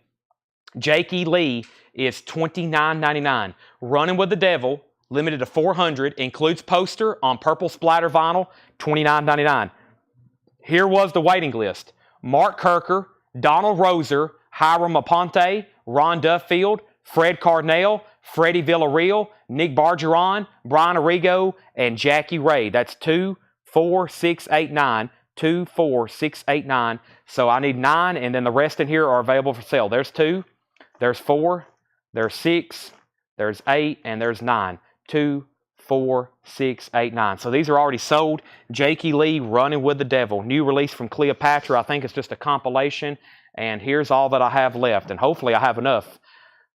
S1: Jake E. Lee is $29.99. Running with the Devil, limited to 400, includes poster on purple splatter vinyl, $29.99. Here was the waiting list. Mark Kirker, Donald Roser, Hiram Aponte, Ron Duffield, Fred Carnell, Freddie Villarreal, Nick Bargeron, Brian Arrigo, and Jackie Ray. That's 2, 4, 6, 8, 9. 2, 4, 6, 8, 9. So I need 9, and then the rest in here are available for sale. There's 2, there's 4, there's 6, there's 8, and there's 9. 2, 4, 6, 8, 9. So these are already sold. Jakey Lee, Running with the Devil. New release from Cleopatra. I think it's just a compilation. And here's all that I have left. And hopefully I have enough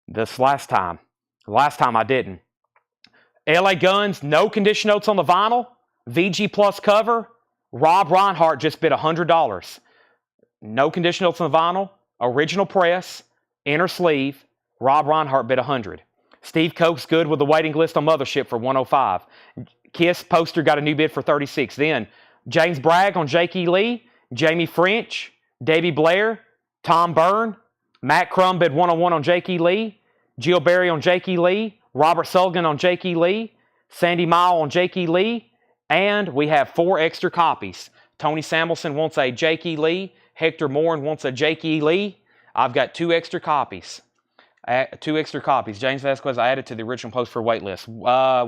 S1: this last time. Last time I didn't. LA Guns, no condition notes on the vinyl. VG Plus cover. Rob Reinhardt just bid $100. No condition notes on the vinyl. Original press. Inner sleeve. Rob Reinhardt bid $100. Steve Koch's good with the waiting list on Mothership for $105. Kiss poster got a new bid for $36. Then James Bragg on Jake E. Lee. Jamie French. Davey Blair. Tom Byrne. Matt Crum bid 101 on Jake E. Lee. Jill Berry on Jake E. Lee. Robert Sullivan on Jake E. Lee. Sandy Mile on Jake E. Lee. And we have 4 extra copies. Tony Samuelson wants a Jake E. Lee. Hector Morin wants a Jake E. Lee. I've got 2 extra copies. 2 extra copies. James Vasquez, I added to the original post for waitlist.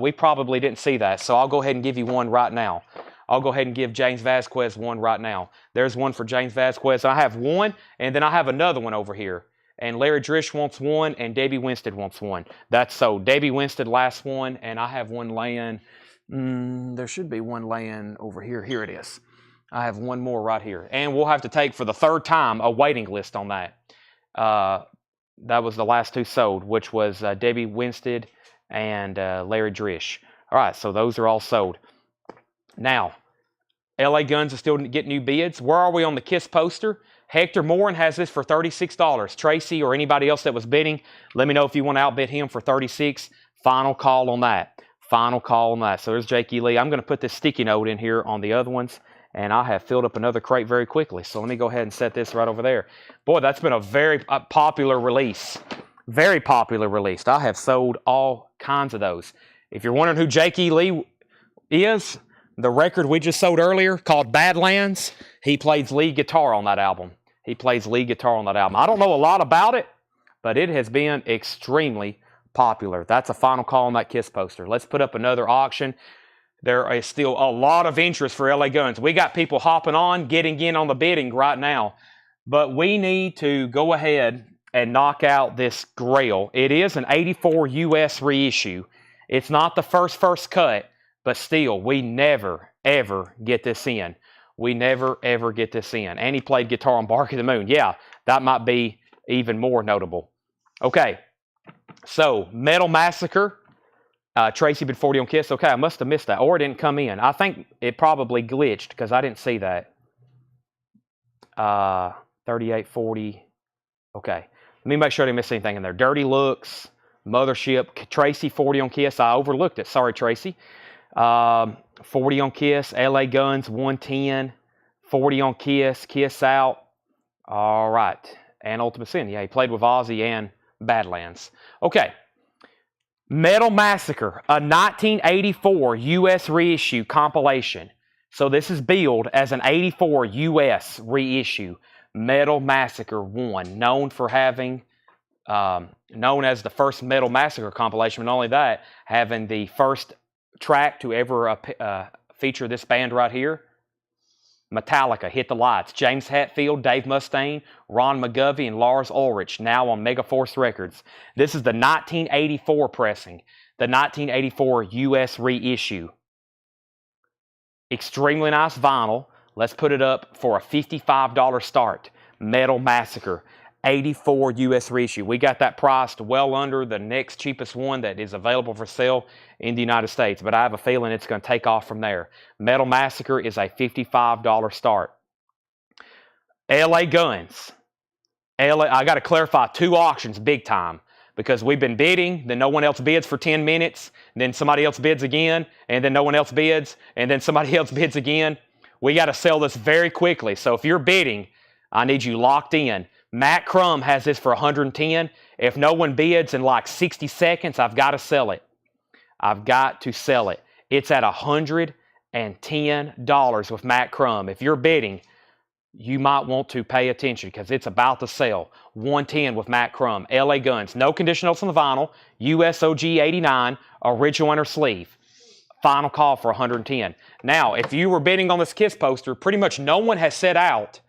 S1: We probably didn't see that, so I'll go ahead and give you one right now. I'll go ahead and give James Vasquez one right now. There's one for James Vasquez. I have one, and then I have another one over here. And Larry Drish wants one, and Debbie Winstead wants one. That's so. Debbie Winstead last one, and I have one laying. There should be one laying over here. Here it is. I have one more right here. And we'll have to take, for the 3rd time, a waiting list on that. That was the last 2 sold, which was Debbie Winstead and Larry Drish. All right, so those are all sold. Now, LA Guns is still getting new bids. Where are we on the Kiss poster? Hector Morin has this for $36. Tracy or anybody else that was bidding, let me know if you want to outbid him for $36. Final call on that. Final call on that. So there's Jake E. Lee. I'm going to put this sticky note in here on the other ones, and I have filled up another crate very quickly. So let me go ahead and set this right over there. Boy, that's been a very popular release. Very popular release. I have sold all kinds of those. If you're wondering who Jake E. Lee is, the record we just sold earlier called Badlands, he plays lead guitar on that album. He plays lead guitar on that album. I don't know a lot about it, but it has been extremely popular. That's a final call on that Kiss poster. Let's put up another auction. There is still a lot of interest for LA Guns. We got people hopping on, getting in on the bidding right now. But we need to go ahead and knock out this Grail. It is an 84 US reissue. It's not the first cut, but still, we never, ever get this in. We never, ever get this in. And he played guitar on Bark of the Moon. Yeah, that might be even more notable. Okay, so Metal Massacre. Tracy bid 40 on Kiss. Okay, I must have missed that. Or it didn't come in. I think it probably glitched because I didn't see that. 38.40. Okay. Let me make sure I didn't miss anything in there. Dirty Looks, Mothership, Tracy 40 on Kiss. I overlooked it. Sorry, Tracy. 40 on Kiss, LA Guns 110, 40 on Kiss, Kiss Out. All right. And Ultimate Sin. Yeah, he played with Ozzy and Badlands. Okay. Metal Massacre, a 1984 US reissue compilation. So this is billed as an 84 US reissue. Metal Massacre 1, known for having, known as the first Metal Massacre compilation, but not only that, having the first track to ever feature this band right here. Metallica, Hit the Lights. James Hetfield, Dave Mustaine, Ron McGovey, and Lars Ulrich, now on Megaforce Records. This is the 1984 pressing, the 1984 US reissue. Extremely nice vinyl. Let's put it up for a $55 start. Metal Massacre, 84 US reissue. We got that priced well under the next cheapest one that is available for sale in the United States, but I have a feeling it's going to take off from there. Metal Massacre is a $55 start. LA Guns. I got to clarify 2 auctions big time because we've been bidding, then no one else bids for 10 minutes, then somebody else bids again, and then no one else bids, and then somebody else bids again. We got to sell this very quickly. So if you're bidding, I need you locked in. Matt Crum has this for 110. If no one bids in like 60 seconds, I've got to sell it. I've got to sell it. It's at $110 with Matt Crum. If you're bidding, you might want to pay attention because it's about to sell. 110 with Matt Crum. LA Guns. No conditionals on the vinyl. USOG 89. Original inner sleeve. Final call for 110. Now, if you were bidding on this Kiss poster, pretty much no one has set out.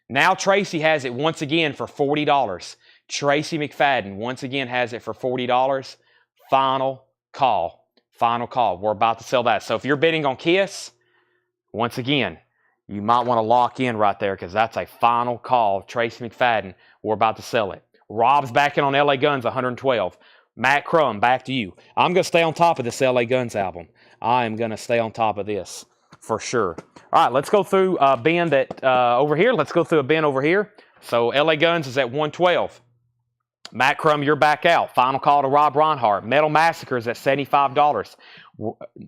S1: Now Tracy has it once again for $40. Tracy McFadden once again has it for $40. Final call. Final call. We're about to sell that. So if you're bidding on Kiss, once again, you might want to lock in right there because that's a final call. Tracy McFadden, we're about to sell it. Rob's back in on LA Guns, 112. Matt Crum, back to you. I'm going to stay on top of this LA Guns album. I am going to stay on top of this for sure. All right, let's go through a bin that over here. Let's go through a bin over here. So LA Guns is at 112. Matt Crum, you're back out. Final call to Rob Ronhart. Metal Massacre is at $75.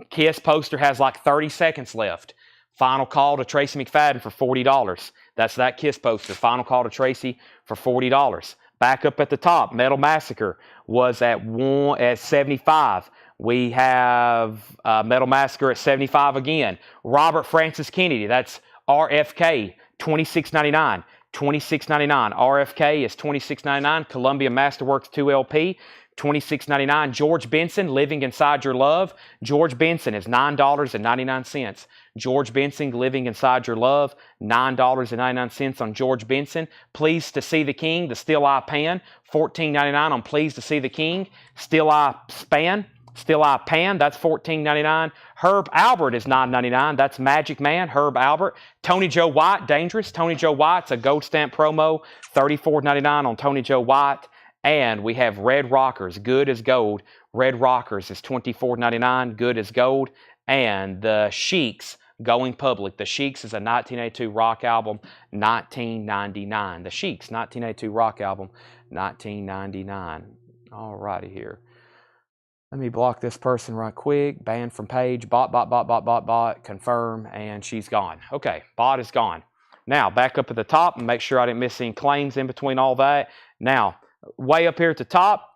S1: Kiss poster has like 30 seconds left. Final call to Tracy McFadden for $40. That's that Kiss poster. Final call to Tracy for $40. Back up at the top, Metal Massacre was at 75. We have Metal Massacre at 75 again. Robert Francis Kennedy, that's RFK, $26.99. $26.99. RFK is $26.99. Columbia Masterworks 2LP, $26.99. George Benson, Living Inside Your Love. George Benson is $9.99. George Benson, Living Inside Your Love, $9.99 on George Benson. Pleased to See the King, the Still Eye Pan, $14.99 on Pleased to See the King. Still Eye Pan, that's $14.99. Herb Albert is $9.99. That's Magic Man, Herb Albert. Tony Joe White, Dangerous. Tony Joe White's a gold stamp promo, $34.99 on Tony Joe White. And we have Red Rockers, Good as Gold. Red Rockers is $24.99, Good as Gold. And the Sheiks, Going Public. The Sheiks is a 1982 rock album, $19.99. The Sheiks, 1982 rock album, $19.99. All righty here. Let me block this person right quick. Ban from page. Bot. Confirm. And she's gone. Okay, bot is gone. Now, back up at the top and make sure I didn't miss any claims in between all that. Now, way up here at the top,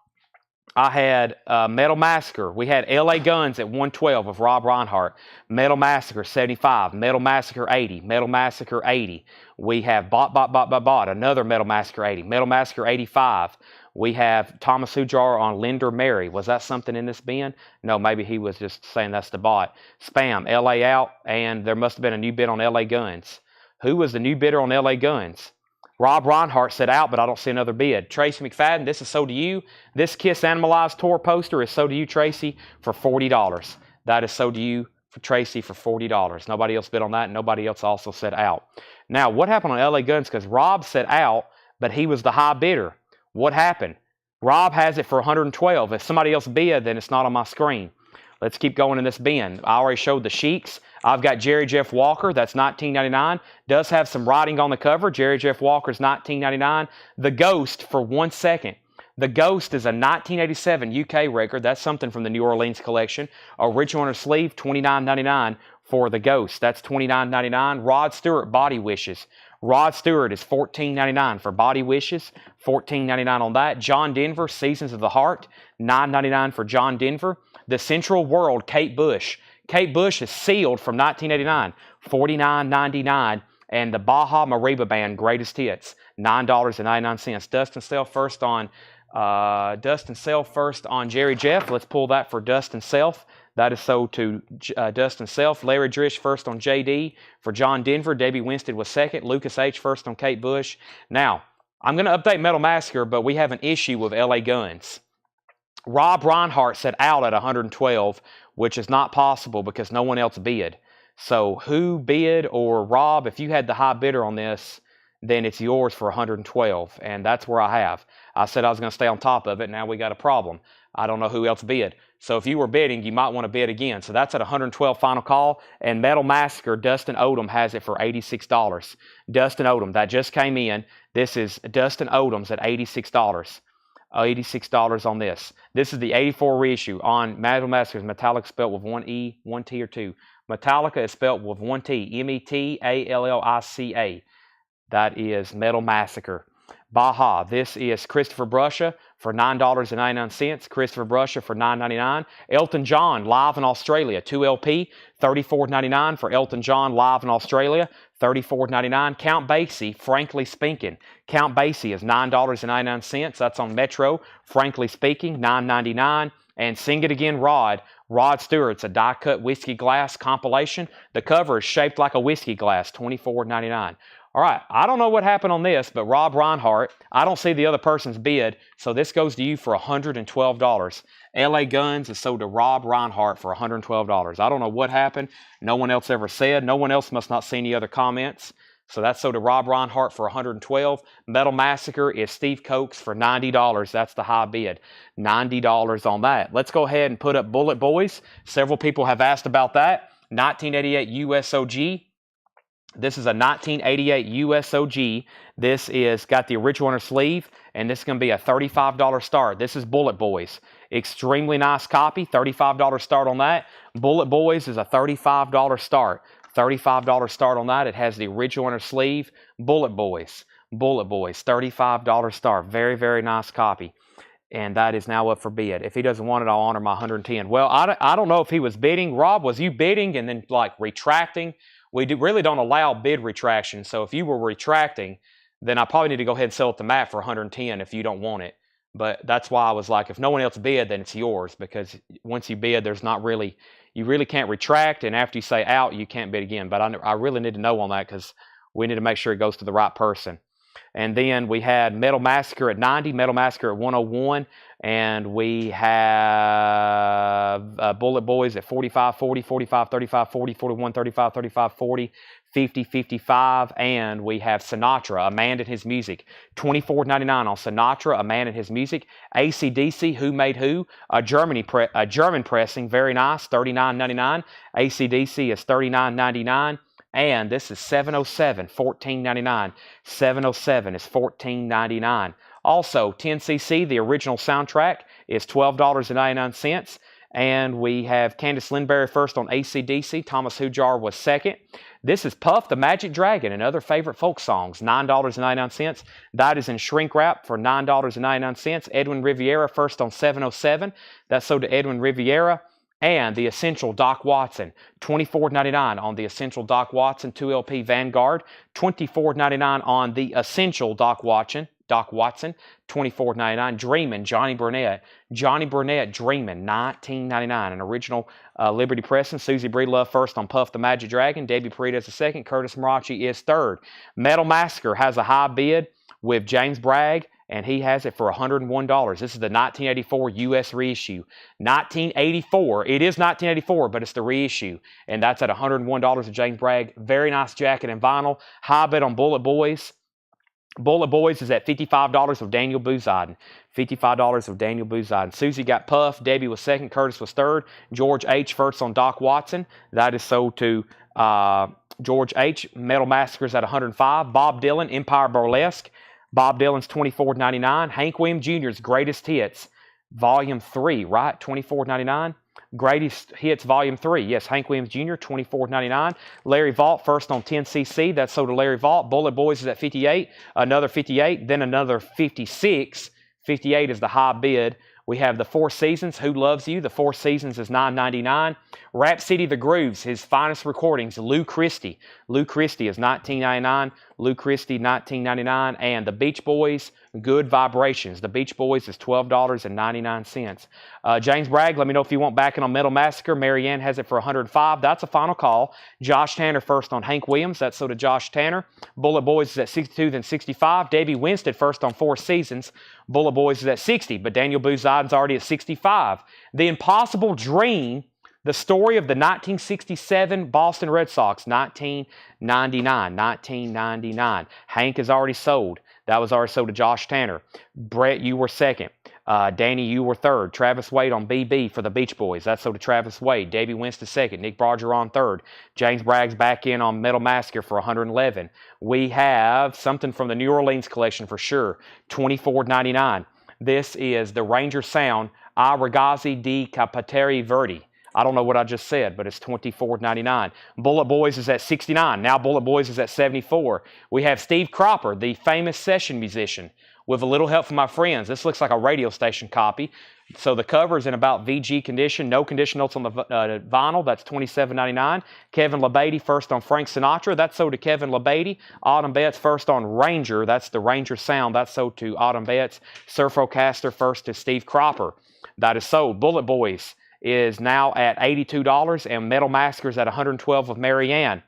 S1: I had Metal Massacre. We had LA Guns at 112 of Rob Ronhart. Metal Massacre 75. Metal Massacre 80. Metal Massacre 80. We have Bot. Another Metal Massacre 80. Metal Massacre 85. We have Thomas Hujar on Linder Mary. Was that something in this bin? No, maybe he was just saying that's the bot. Spam, LA out, and there must have been a new bid on LA Guns. Who was the new bidder on LA Guns? Rob Ronhart said out, but I don't see another bid. Tracy McFadden, this is sold to you. This Kiss Animalized Tour poster is sold to you, Tracy, for $40. That is sold to you for Tracy for $40. Nobody else bid on that, and nobody else also said out. Now, what happened on LA Guns? Because Rob said out, but he was the high bidder. What happened? Rob has it for $112. If somebody else bid, then it's not on my screen. Let's keep going in this bin. I already showed the Sheiks. I've got Jerry Jeff Walker. That's $19.99. Does have some writing on the cover. Jerry Jeff Walker's $19.99. The Ghost for 1 second. The Ghost is a 1987 UK record. That's something from the New Orleans collection. Original on her sleeve, $29.99 for The Ghost. That's $29.99. Rod Stewart, Body Wishes. Rod Stewart is $14.99 for Body Wishes, $14.99 on that. John Denver, Seasons of the Heart, $9.99 for John Denver. The Central World, Kate Bush. Kate Bush is sealed from 1989, $49.99. And the Baja Mariba Band, Greatest Hits, $9.99. Dust and Self first on Jerry Jeff. Let's pull that for Dust and Self. That is sold to Dust and Self. Larry Drish first on JD for John Denver. Debbie Winstead was second. Lucas H. first on Kate Bush. Now, I'm going to update Metal Massacre, but we have an issue with LA Guns. Rob Ronhart said out at 112, which is not possible because no one else bid. So who bid, or Rob, if you had the high bidder on this, then it's yours for 112, and that's where I have. I said I was going to stay on top of it. Now we got a problem. I don't know who else bid. So if you were bidding, you might want to bid again. So that's at 112 final call. And Metal Massacre, Dustin Odom has it for $86. Dustin Odom, that just came in. This is Dustin Odom's at $86. $86 on this. This is the 84 reissue on Metal Massacre. Metallica spelled with one E, one T, or two. Metallica is spelled with one T. Metallica. That is Metal Massacre. Baja. This is Christopher Bruscia for $9.99. Christopher Bruscia for $9.99. Elton John live in Australia. 2LP, $34.99 for Elton John live in Australia. $34.99. Count Basie, Frankly Speaking. Count Basie is $9.99. That's on Metro. Frankly Speaking, $9.99. And Sing It Again, Rod. Rod Stewart's a die-cut whiskey glass compilation. The cover is shaped like a whiskey glass, $24.99. All right, I don't know what happened on this, but Rob Ronhart, I don't see the other person's bid, so this goes to you for $112. LA Guns is sold to Rob Ronhart for $112. I don't know what happened. No one else ever said. No one else must not see any other comments. So that's sold to Rob Reinhart for $112. Metal Massacre is Steve Cokes for $90. That's the high bid. $90 on that. Let's go ahead and put up Bullet Boys. Several people have asked about that. 1988 USOG. This is a 1988 USOG. This is got the original inner sleeve, and this is going to be a $35 start. This is Bullet Boys. Extremely nice copy. $35 start on that. Bullet Boys is a $35 start. $35 start on that. It has the original inner sleeve. Bullet Boys. Bullet Boys. $35 start. Very, very nice copy. And that is now up for bid. If he doesn't want it, I'll honor my 110. Well, I don't know if he was bidding. Rob, was you bidding and then like retracting? We really don't allow bid retraction. So if you were retracting, then I probably need to go ahead and sell it to Matt for 110 if you don't want it. But that's why I was like, if no one else bid, then it's yours. Because once you bid, there's not really, you really can't retract. And after you say out, you can't bid again. But I really need to know on that because we need to make sure it goes to the right person. And then we had Metal Massacre at 90, Metal Massacre at 101, and we have Bullet Boys at 45, 40, 45, 35, 40, 41, 35, 35, 40, 50, 55, and we have Sinatra, A Man and His Music, $24.99 on Sinatra, A Man and His Music. AC/DC, Who Made Who, a German pressing, very nice, $39.99. AC/DC is $39.99. And this is 707, $14.99. 707 is $14.99. Also, 10cc, the original soundtrack, is $12.99. And we have Candice Lindberry first on AC/DC. Thomas Hujar was second. This is Puff the Magic Dragon and other favorite folk songs, $9.99. That is in shrink wrap for $9.99. Edwin Riviera first on 707. That's sold to Edwin Riviera. And the Essential Doc Watson, $24.99 on the Essential Doc Watson 2LP Vanguard, $24.99 on the Essential Doc Watson, $24.99. Dreamin', Johnny Burnett Dreamin', $19.99. An original Liberty Pressing. Susie Breedlove first on Puff the Magic Dragon. Debbie Paredes is second. Curtis Marachi is third. Metal Massacre has a high bid with James Bragg, and he has it for $101. This is the 1984 U.S. reissue. 1984. It is 1984, but it's the reissue. And that's at $101 of James Bragg. Very nice jacket and vinyl. High bid on Bullet Boys. Bullet Boys is at $55 of Daniel Booziden. $55 of Daniel Booziden. Susie got Puff. Debbie was second. Curtis was third. George H. first on Doc Watson. That is sold to George H. Metal Massacres at $105. Bob Dylan, Empire Burlesque. Bob Dylan's $24.99. Hank Williams Jr.'s Greatest Hits, Volume 3, right? $24.99. Greatest Hits, Volume 3. Yes, Hank Williams Jr., $24.99. Larry Vault, first on 10cc. That's sold to Larry Vault. Bullet Boys is at 58. Another 58. Then another 56. 58 is the high bid. We have the Four Seasons, Who Loves You? The Four Seasons is $9.99. Rhapsody the Grooves, his finest recordings, Lou Christie. Lou Christie is $19.99. Lou Christie, $19.99. And the Beach Boys, Good Vibrations. The Beach Boys is $12.99. James Bragg, let me know if you want backing on Metal Massacre. Marianne has it for $105. That's a final call. Josh Tanner first on Hank Williams. That's so to Josh Tanner. Bullet Boys is at 62, then 65. Davey Winstead first on Four Seasons. Bullet Boys is at 60, but Daniel Booziden's already at 65. The Impossible Dream, the story of the 1967 Boston Red Sox, 1999. Hank is already sold. That was already sold to Josh Tanner. Brett, you were second. Danny, you were third. Travis Wade on BB for the Beach Boys. That's sold to Travis Wade. Davey Winston second. Nick Barger third. James Bragg's back in on Metal Massacre for $111. We have something from the New Orleans collection for sure. $24.99. This is the Ranger Sound A Ragazzi di Capiteri Verdi. I don't know what I just said, but it's $24.99. Bullet Boys is at 69. Now Bullet Boys is at 74. We have Steve Cropper, the famous session musician, with a little help from my friends. This looks like a radio station copy. So the cover is in about VG condition. No condition notes on the vinyl. That's $27.99. Kevin LeBeatty first on Frank Sinatra. That's sold to Kevin LeBeatty. Autumn Betts first on Ranger. That's the Ranger Sound. That's sold to Autumn Betts. Surfocaster first to Steve Cropper. That is sold. Bullet Boys is now at $82, and Metal Massacres at $112 of Marianne.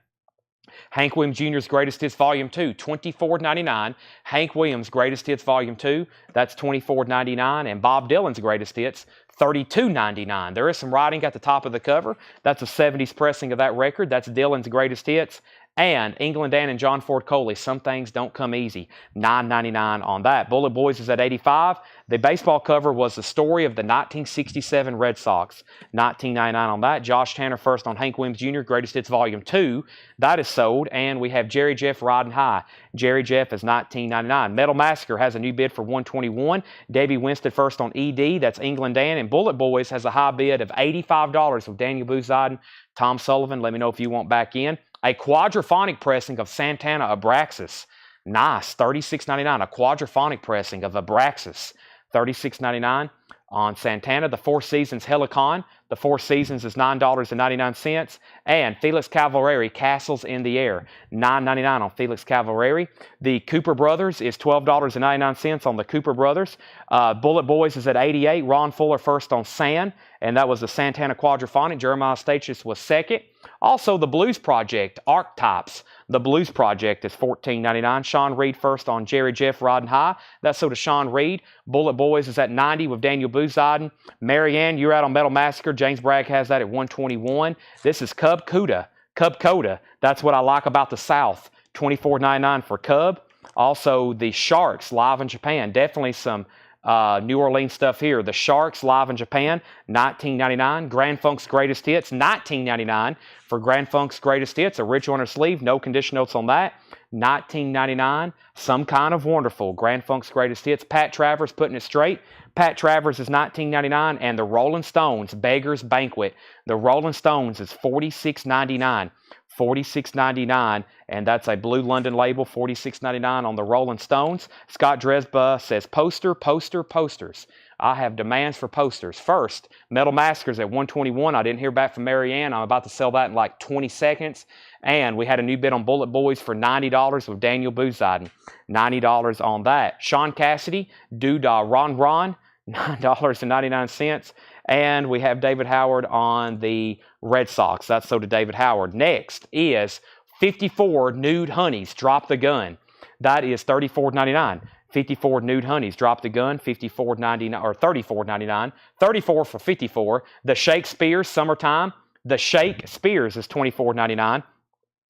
S1: Hank Williams Jr.'s Greatest Hits Volume 2, $24.99. Hank Williams' Greatest Hits Volume 2, that's $24.99. And Bob Dylan's Greatest Hits, $32.99. There is some writing at the top of the cover. That's a 70s pressing of that record. That's Dylan's Greatest Hits. And England Dan and John Ford Coley, Some Things Don't Come Easy, $9.99 on that. Bullet Boys is at $85. The baseball cover was the story of the 1967 Red Sox, $19.99 on that. Josh Tanner first on Hank Williams Jr., Greatest Hits Volume 2. That is sold. And we have Jerry Jeff Riding High. Jerry Jeff is $19.99. Metal Massacre has a new bid for $121. Davey Winston first on ED. That's England Dan. And Bullet Boys has a high bid of $85 with Daniel Booziden. Tom Sullivan, let me know if you want back in. A quadraphonic pressing of Santana Abraxas. Nice, $36.99. A quadraphonic pressing of Abraxas, $36.99 on Santana. The Four Seasons Helicon. The Four Seasons is $9.99. And Felix Cavalry, Castles in the Air, $9.99 on Felix Cavalry. The Cooper Brothers is $12.99 on the Cooper Brothers. Bullet Boys is at $88. Ron Fuller first on San, and that was the Santana Quadraphonic. Jeremiah Statius was second. Also, the Blues Project, Archetypes. The Blues Project is $14.99. Sean Reed first on Jerry Jeff Riding High. That's so to Sean Reed. Bullet Boys is at $90 with Daniel Booziden. Marianne, you're out on Metal Massacre. James Bragg has that at $121. This is Cub Coda. Cub Coda. That's what I like about the South. $24.99 for Cub. Also, the Sharks live in Japan. Definitely some New Orleans stuff here. The Sharks live in Japan, $19.99. Grand Funk's Greatest Hits, $19.99 for Grand Funk's Greatest Hits. A ritual on her sleeve, no condition notes on that. $19.99. Some Kind of Wonderful, Grand Funk's Greatest Hits. Pat Travers putting it straight. Pat Travers is $19.99. And the Rolling Stones, Beggar's Banquet. The Rolling Stones is $46.99. $46.99, and that's a Blue London label, $46.99 on the Rolling Stones. Scott Dresba says, posters. I have demands for posters. First, Metal Massacres at $121. I didn't hear back from Marianne. I'm about to sell that in like 20 seconds. And we had a new bid on Bullet Boys for $90 with Daniel Booziden. $90 on that. Sean Cassidy, Doodah Ron, $9.99. And we have David Howard on the Red Sox. That's so to David Howard. Next is 54 Nude Honeys, Drop the Gun. That is $34.99. 54 Nude Honeys, Drop the Gun, $54.99 or $34.99. 34 for 54. The Shakespeare's Summertime. The Shakespeare's is $24.99.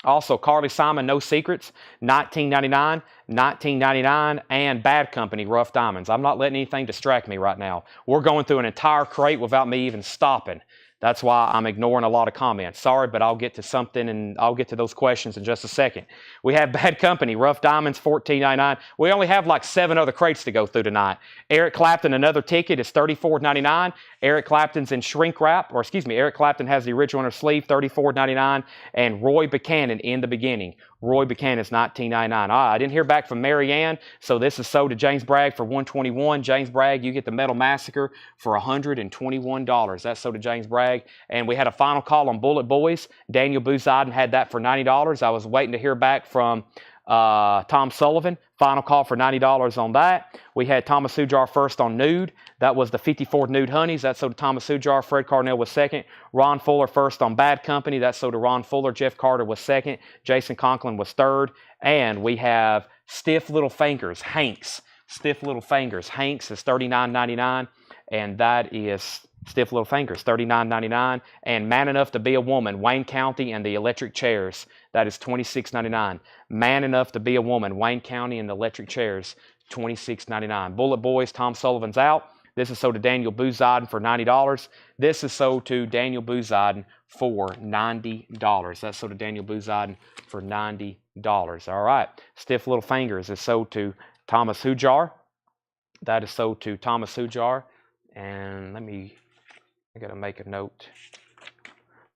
S1: Also, Carly Simon, No Secrets, $19.99, $19.99, and Bad Company, Rough Diamonds. I'm not letting anything distract me right now. We're going through an entire crate without me even stopping. That's why I'm ignoring a lot of comments. Sorry, but I'll get to something, and I'll get to those questions in just a second. We have Bad Company, Rough Diamonds, $14.99. We only have like 7 other crates to go through tonight. Eric Clapton, Another Ticket, is $34.99. Eric Clapton's in shrink wrap, or excuse me, Eric Clapton has the original on her sleeve, $34.99. And Roy Buchanan, In the Beginning. Roy Buchanan is $19.99. I didn't hear back from Marianne, so this is sold to James Bragg for $121. James Bragg, you get the Metal Massacre for $121. That's sold to James Bragg. And we had a final call on Bullet Boys. Daniel Booziden had that for $90. I was waiting to hear back from Tom Sullivan. Final call for $90 on that. We had Thomas Hujar first on Nude. That was the 54 Nude Honeys. That's sold to Thomas Hujar. Fred Carnell was second. Ron Fuller first on Bad Company. That's sold to Ron Fuller. Jeff Carter was second. Jason Conklin was third. And we have Stiff Little Fingers, Hanks. Stiff Little Fingers, Hanks is $39.99. And that is Stiff Little Fingers, $39.99. And Man Enough to Be a Woman, Wayne County and the Electric Chairs. That is $26.99. Man Enough to Be a Woman, Wayne County and the Electric Chairs, $26.99. Bullet Boys, Tom Sullivan's out. This is sold to Daniel Booziden for $90. This is sold to Daniel Booziden for $90. That's sold to Daniel Booziden for $90. All right. Stiff Little Fingers is sold to Thomas Hujar. That is sold to Thomas Hujar. And I got to make a note.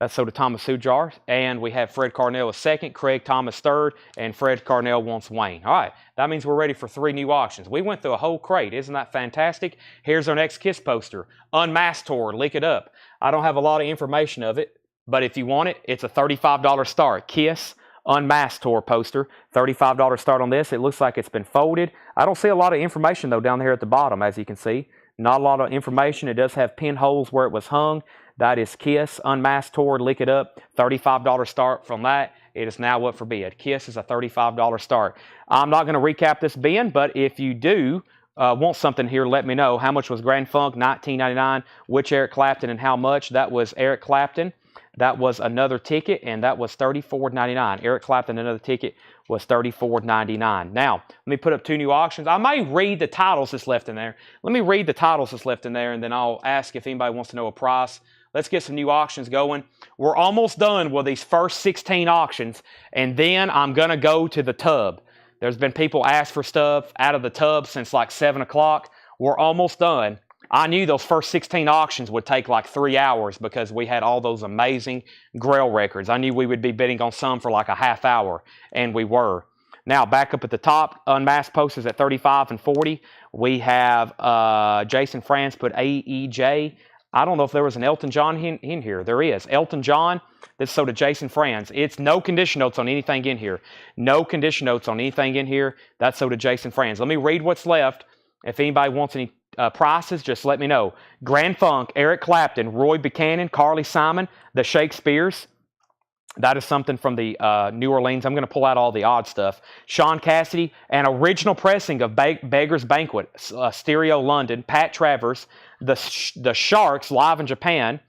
S1: That's sold to Thomas Hujar. And we have Fred Carnell as second, Craig Thomas third, and Fred Carnell wants Wayne. All right, that means we're ready for 3 new auctions. We went through a whole crate. Isn't that fantastic? Here's our next KISS poster. Unmasked Tour, Lick It Up. I don't have a lot of information of it, but if you want it, it's a $35 start. KISS Unmasked Tour poster, $35 start on this. It looks like it's been folded. I don't see a lot of information, though, down here at the bottom, as you can see. Not a lot of information. It does have pinholes where it was hung. That is KISS Unmasked Tour, Lick It Up, $35 start from that. It is now up for bid. KISS is a $35 start. I'm not going to recap this bin, but if you do want something here, let me know. How much was Grand Funk? $19.99. Which Eric Clapton and how much? That was Eric Clapton. That was another ticket, and that was $34.99. Eric Clapton, another ticket, was $34.99. Now, let me put up 2 new auctions. I may read the titles that's left in there. Let me read the titles that's left in there, and then I'll ask if anybody wants to know a price. Let's get some new auctions going. We're almost done with these first 16 auctions, and then I'm going to go to the tub. There's been people ask for stuff out of the tub since like 7 o'clock. We're almost done. I knew those first 16 auctions would take like 3 hours because we had all those amazing Grail records. I knew we would be bidding on some for like a half hour, and we were. Now, back up at the top, unmasked posters at 35 and 40. We have Jason Franz put AEJ. I don't know if there was an Elton John in here. There is. Elton John, this is so to Jason Franz. It's no condition notes on anything in here. No condition notes on anything in here. That's so to Jason Franz. Let me read what's left. If anybody wants any prices, just let me know. Grand Funk, Eric Clapton, Roy Buchanan, Carly Simon, the Shakespeares. That is something from the New Orleans. I'm going to pull out all the odd stuff. Sean Cassidy, an original pressing of Beggar's Banquet, Stereo London, Pat Travers, the Sharks live in Japan,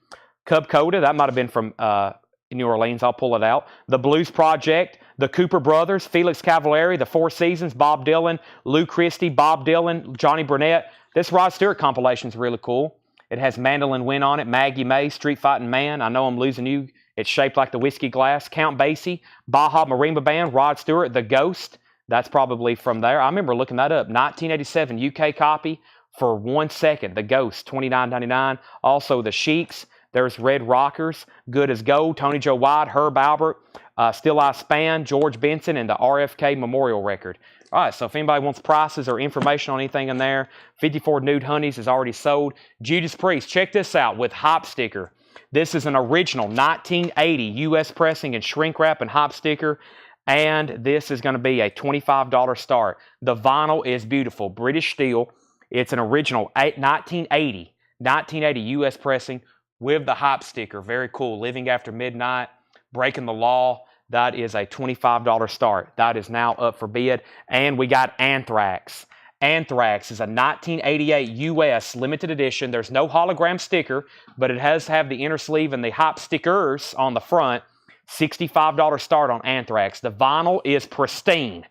S1: Cub Coda, that might have been from New Orleans. I'll pull it out. The Blues Project, the Cooper Brothers, Felix Cavallari, the Four Seasons, Bob Dylan, Lou Christie, Bob Dylan, Johnny Burnett. This Rod Stewart compilation is really cool. It has Mandolin Wind on it, Maggie May, Street Fighting Man, I Know I'm Losing You. It's shaped like the whiskey glass. Count Basie, Baja Marimba Band, Rod Stewart, The Ghost. That's probably from there. I remember looking that up. 1987 UK copy for 1 second. The Ghost, $29.99. Also the Sheiks. There's Red Rockers, Good as Gold, Tony Joe White, Herb Albert, Still I Span, George Benson, and the RFK Memorial Record. All right, so if anybody wants prices or information on anything in there, 54 Nude Honeys is already sold. Judas Priest, check this out with hop sticker. This is an original 1980 U.S. pressing and shrink wrap and hop sticker, and this is going to be a $25 start. The vinyl is beautiful, British steel. It's an original 1980 U.S. pressing with the hop sticker. Very cool. Living After Midnight, Breaking the Law. That is a $25 start. That is now up for bid. And we got Anthrax. Anthrax is a 1988 U.S. limited edition. There's no hologram sticker, but it has to have the inner sleeve and the hop stickers on the front. $65 start on Anthrax. The vinyl is pristine.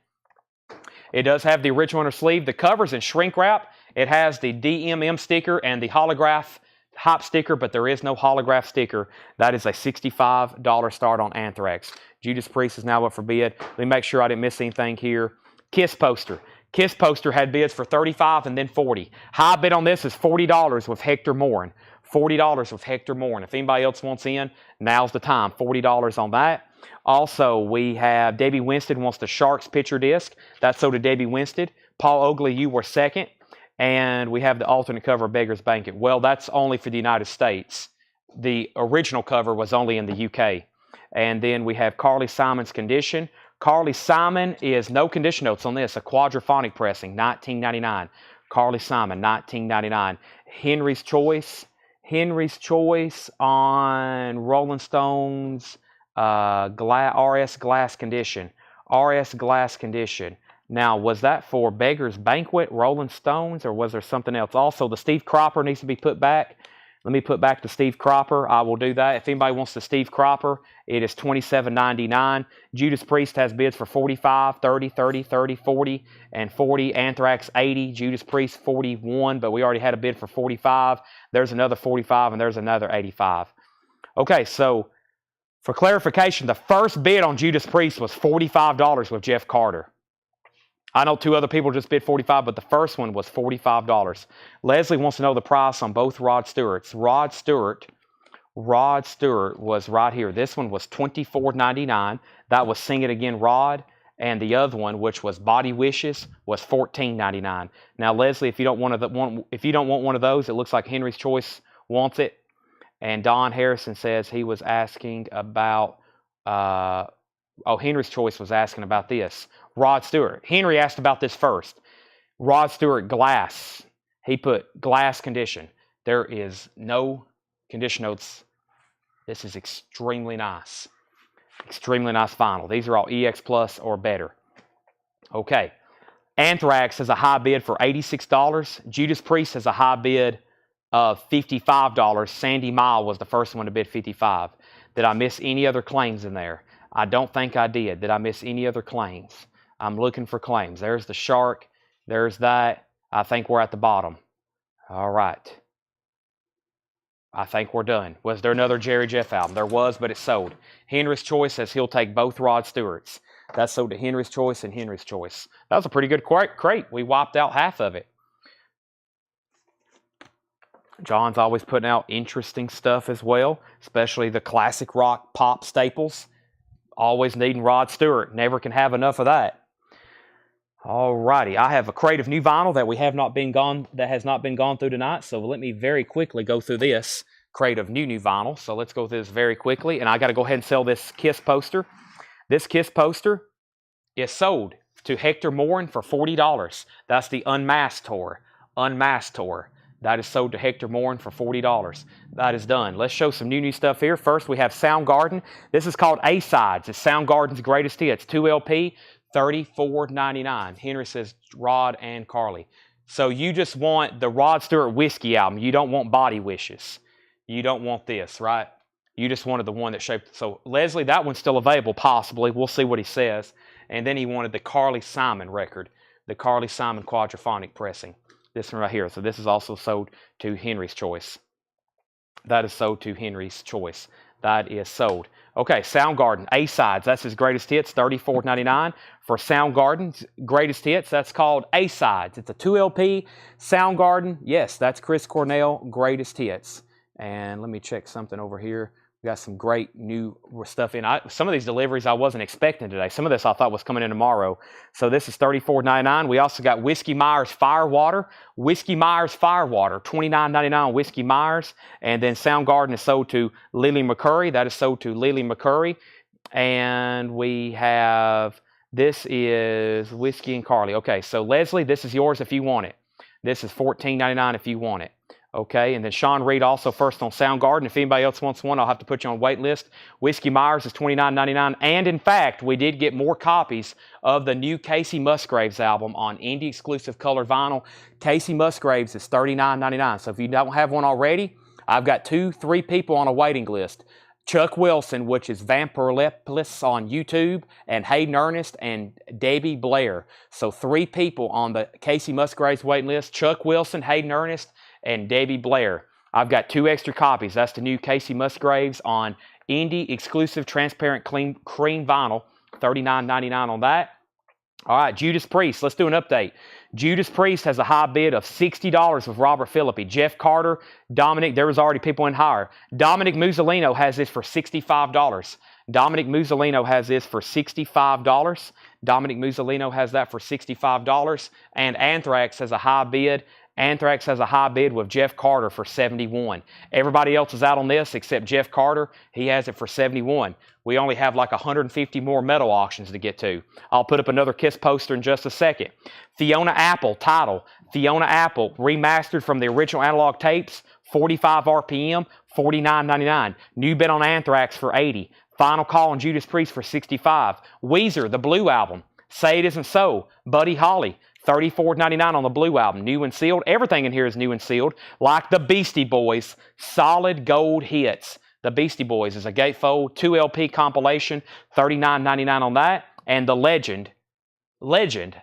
S1: It does have the original inner sleeve. The cover's in shrink wrap. It has the DMM sticker and the holograph hop sticker, but there is no holograph sticker. That is a $65 start on Anthrax. Judas Priest is now up for bid. Let me make sure I didn't miss anything here. Kiss poster. Kiss poster had bids for $35 and then $40. High bid on this is $40 with Hector Morin. $40 with Hector Morin. If anybody else wants in, now's the time. $40 on that. Also, we have Debbie Winstead wants the Sharks picture disc. That's so to Debbie Winstead. Paul Oakley, you were second. And we have the alternate cover of Beggar's Banquet. Well, that's only for the United States. The original cover was only in the UK. And then we have Carly Simon's Condition. Carly Simon is no condition notes on this. A quadraphonic pressing, $19.99. Carly Simon, $19.99. Henry's Choice. Henry's Choice on Rolling Stones RS Glass Condition. RS Glass Condition. Now, was that for Beggar's Banquet, Rolling Stones, or was there something else? Also, the Steve Cropper needs to be put back. Let me put back the Steve Cropper. I will do that. If anybody wants the Steve Cropper, it is $27.99. Judas Priest has bids for $45, $30, $30, $30, $40, and $40. Anthrax, $80. Judas Priest, $41, but we already had a bid for $45. There's another $45, and there's another $85. Okay, so for clarification, the first bid on Judas Priest was $45 with Jeff Carter. I know 2 other people just bid $45, but the first one was $45. Leslie wants to know the price on both Rod Stewarts. Rod Stewart was right here. This one was $24.99. That was Sing It Again Rod. And the other one, which was Body Wishes, was $14.99. Now, Leslie, if you don't want one of those, it looks like Henry's Choice wants it. And Don Harrison says he was asking about Henry's Choice was asking about this. Rod Stewart. Henry asked about this first. Rod Stewart Glass. He put Glass Condition. There is no condition notes. This is extremely nice. Extremely nice vinyl. These are all EX Plus or better. Okay. Anthrax has a high bid for $86. Judas Priest has a high bid of $55. Sandy Mile was the first one to bid $55. Did I miss any other claims in there? I don't think I did. Did I miss any other claims? I'm looking for claims. There's the shark. There's that. I think we're at the bottom. All right. I think we're done. Was there another Jerry Jeff album? There was, but it sold. Henry's Choice says he'll take both Rod Stewarts. That's sold to Henry's Choice and Henry's Choice. That was a pretty good crate. We wiped out half of it. John's always putting out interesting stuff as well, especially the classic rock pop staples. Always needing Rod Stewart. Never can have enough of that. Alrighty, I have a crate of new vinyl that has not been gone through tonight. So let me very quickly go through this crate of new vinyl. So let's go through this very quickly, and I got to go ahead and sell this Kiss poster. This Kiss poster is sold to Hector Morin for $40. That's the Unmasked tour. Unmasked tour. That is sold to Hector Morin for $40. That is done. Let's show some new stuff here. First, we have Soundgarden. This is called A-Sides. It's Soundgarden's greatest hits. 2 LP. $34.99. Henry says Rod and Carly. So you just want the Rod Stewart Whiskey album. You don't want Body Wishes. You don't want this, right? You just wanted the one that shaped. So Leslie, that one's still available, possibly. We'll see what he says. And then he wanted the Carly Simon record, the Carly Simon quadraphonic pressing. This one right here. So this is also sold to Henry's Choice. That is sold to Henry's Choice. That is sold. Okay, Soundgarden, A-Sides. That's his greatest hits, $34.99. For Soundgarden's greatest hits, that's called A-Sides. It's a 2 LP. Soundgarden, yes, that's Chris Cornell, greatest hits. And let me check something over here. We got some great new stuff in. Some of these deliveries I wasn't expecting today. Some of this I thought was coming in tomorrow. So this is $34.99. We also got Whiskey Myers Firewater. Whiskey Myers Firewater, $29.99 on Whiskey Myers. And then Soundgarden is sold to Lily McCurry. That is sold to Lily McCurry. And we have, this is Whiskey and Carly. Okay, so Leslie, this is yours if you want it. This is $14.99 if you want it. Okay, and then Sean Reed also first on Soundgarden. If anybody else wants one, I'll have to put you on wait list. Whiskey Myers is $29.99. And in fact, we did get more copies of the new Casey Musgraves album on indie exclusive colored vinyl. Casey Musgraves is $39.99. So if you don't have one already, I've got 2-3 people on a waiting list. Chuck Wilson, which is Vampirleplis on YouTube, and Hayden Ernest and Debbie Blair. So 3 people on the Casey Musgraves waiting list. Chuck Wilson, Hayden Ernest, and Debbie Blair. I've got 2 extra copies. That's the new Casey Musgraves on indie exclusive transparent cream vinyl. $39.99 on that. All right, Judas Priest. Let's do an update. Judas Priest has a high bid of $60 with Robert Philippi. Jeff Carter, Dominic, there was already people in higher. Dominic Musolino has this for $65. Dominic Musolino has this for $65. Dominic Musolino has that for $65. And Anthrax has a high bid. Anthrax has a high bid with Jeff Carter for $71. Everybody else is out on this except Jeff Carter. He has it for $71. We only have like 150 more metal auctions to get to. I'll put up another Kiss poster in just a second. Fiona Apple, title. Fiona Apple, remastered from the original analog tapes, 45 RPM, $49.99. New bid on Anthrax for $80. Final Call on Judas Priest for $65. Weezer, the Blue Album. Say It Isn't So. Buddy Holly, $34.99 on the Blue Album. New and sealed. Everything in here is new and sealed. Like the Beastie Boys, solid gold hits. The Beastie Boys is a gatefold 2 LP compilation, $39.99 on that. And the Legend,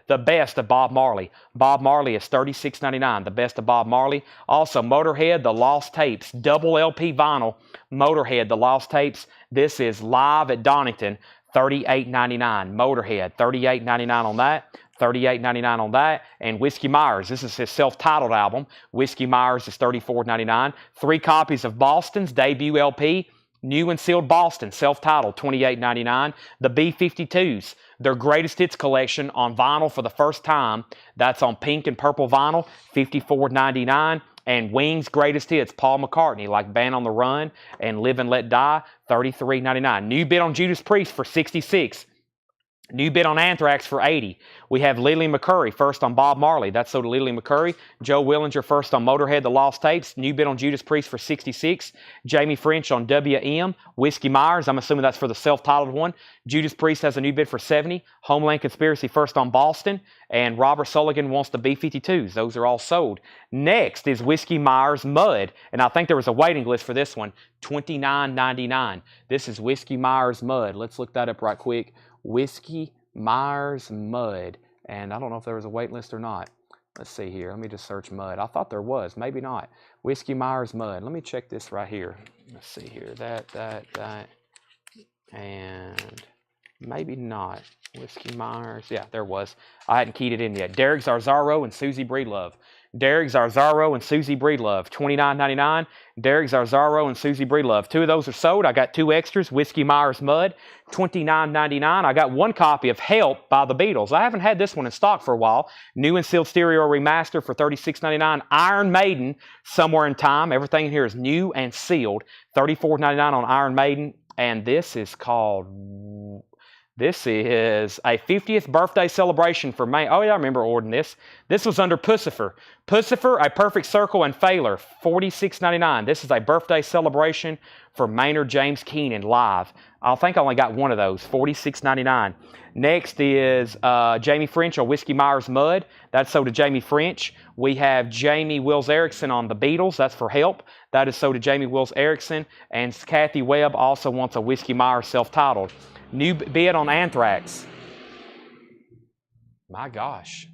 S1: the best of Bob Marley. Bob Marley is $36.99, the best of Bob Marley. Also, Motorhead, The Lost Tapes, double LP vinyl. Motorhead, The Lost Tapes. This is live at Donington, $38.99. Motorhead, $38.99 on that. $38.99 on that. And Whiskey Myers, this is his self-titled album. Whiskey Myers is $34.99. 3 copies of Boston's debut LP, new and sealed Boston, self-titled, $28.99. The B-52s, their greatest hits collection on vinyl for the first time. That's on pink and purple vinyl, $54.99. And Wings' greatest hits, Paul McCartney, like Band on the Run and Live and Let Die, $33.99. New bid on Judas Priest for $66. New bid on Anthrax for 80. We have Lily McCurry first on Bob Marley. That's sold to Lily McCurry. Joe Willinger first on Motorhead, The Lost Tapes. New bid on Judas Priest for 66. Jamie French on WM. Whiskey Myers, I'm assuming that's for the self-titled one. Judas Priest has a new bid for 70. Homeland Conspiracy first on Boston. And Robert Sullivan wants the B-52s. Those are all sold. Next is Whiskey Myers Mud. And I think there was a waiting list for this one. $29.99. This is Whiskey Myers Mud. Let's look that up right quick. Whiskey Myers Mud. And I don't know if there was a wait list or not. Let's see here. Let me just search Mud. I thought there was. Maybe not. Whiskey Myers Mud. Let me check this right here. Let's see here. That. And maybe not. Whiskey Myers. Yeah, there was. I hadn't keyed it in yet. Derek Zarzaro and Susie Breedlove. Derek Zarzaro and Susie Breedlove. $29.99. Derek Zarzaro and Susie Breedlove. Two of those are sold. I got two extras. Whiskey Myers Mud. $29.99. I got one copy of Help by the Beatles. I haven't had this one in stock for a while. New and sealed stereo remaster for $36.99. Iron Maiden, Somewhere in Time. Everything in here is new and sealed. $34.99 on Iron Maiden. And this is called... This is a 50th birthday celebration for May. Oh, yeah, I remember ordering this. This was under Pussifer. Pussifer, A Perfect Circle and Failer, $46.99. This is a birthday celebration for Maynard James Keenan live. I think I only got one of those, $46.99. Next is Jamie French on Whiskey Myers Mud. That's sold to Jamie French. We have Jamie Wills Erickson on the Beatles. That's for Help. That is sold to Jamie Wills Erickson. And Kathy Webb also wants a Whiskey Myers self-titled. New bid on Anthrax. My gosh.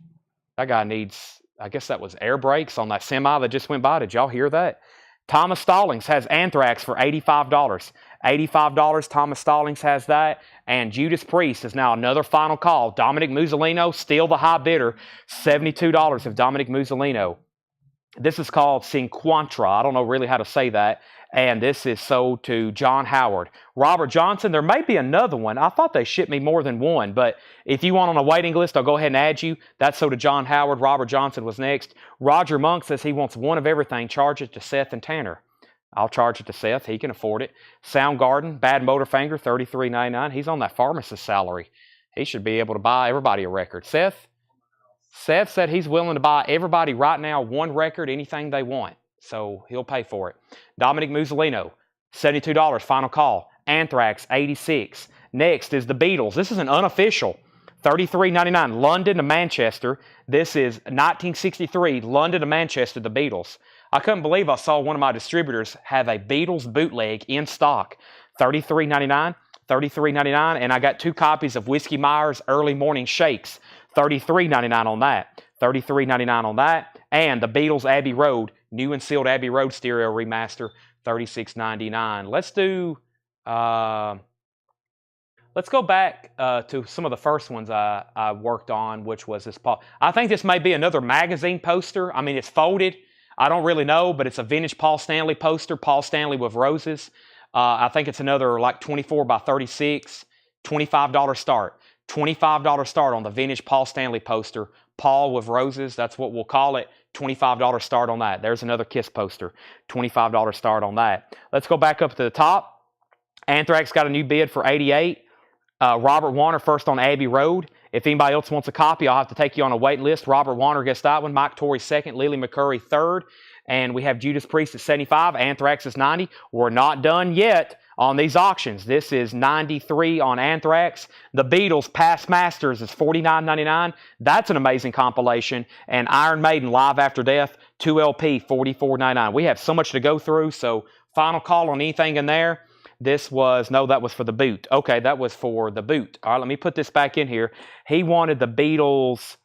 S1: That guy needs, I guess that was air brakes on that semi that just went by. Did y'all hear that? Thomas Stallings has Anthrax for $85. $85, Thomas Stallings has that. And Judas Priest is now another final call. Dominic Musolino, still the high bidder. $72 of Dominic Musolino. This is called Cinquantra. I don't know really how to say that. And this is sold to John Howard. Robert Johnson, there may be another one. I thought they shipped me more than one, but if you want on a waiting list, I'll go ahead and add you. That's sold to John Howard. Robert Johnson was next. Roger Monk says he wants one of everything. Charge it to Seth and Tanner. I'll charge it to Seth. He can afford it. Soundgarden, Bad Motorfinger, $33.99. He's on that pharmacist salary. He should be able to buy everybody a record. Seth said he's willing to buy everybody right now one record, anything they want. So he'll pay for it. Dominic Musolino, $72, final call. Anthrax, $86. Next is the Beatles. This is an unofficial, $33.99. London to Manchester. This is 1963, London to Manchester, the Beatles. I couldn't believe I saw one of my distributors have a Beatles bootleg in stock. $33.99. $33.99. And I got two copies of Whiskey Myers Early Morning Shakes. $33.99 on that. $33.99 on that. And the Beatles Abbey Road, new and sealed Abbey Road stereo remaster, $36.99. Let's go back to some of the first ones I worked on, which was this Paul. I think this may be another magazine poster. I mean, it's folded. I don't really know, but it's a vintage Paul Stanley poster, Paul Stanley with roses. I think it's another like 24 by 36, $25 start. $25 start on the vintage Paul Stanley poster, Paul with roses, that's what we'll call it. $25 start on that. There's another Kiss poster. $25 start on that. Let's go back up to the top. Anthrax got a new bid for $88. Robert Warner first on Abbey Road. If anybody else wants a copy, I'll have to take you on a wait list. Robert Warner gets that one. Mike Torrey second. Lily McCurry third. And we have Judas Priest at 75. Anthrax is 90. We're not done yet on these auctions. This is 93 on Anthrax. The Beatles Past Masters is $49.99. That's an amazing compilation. And Iron Maiden Live After Death 2LP $44.99. We have so much to go through, so final call on anything in there. This was, no, that was for the boot. Okay, that was for the boot. All right, let me put this back in here. He wanted the Beatles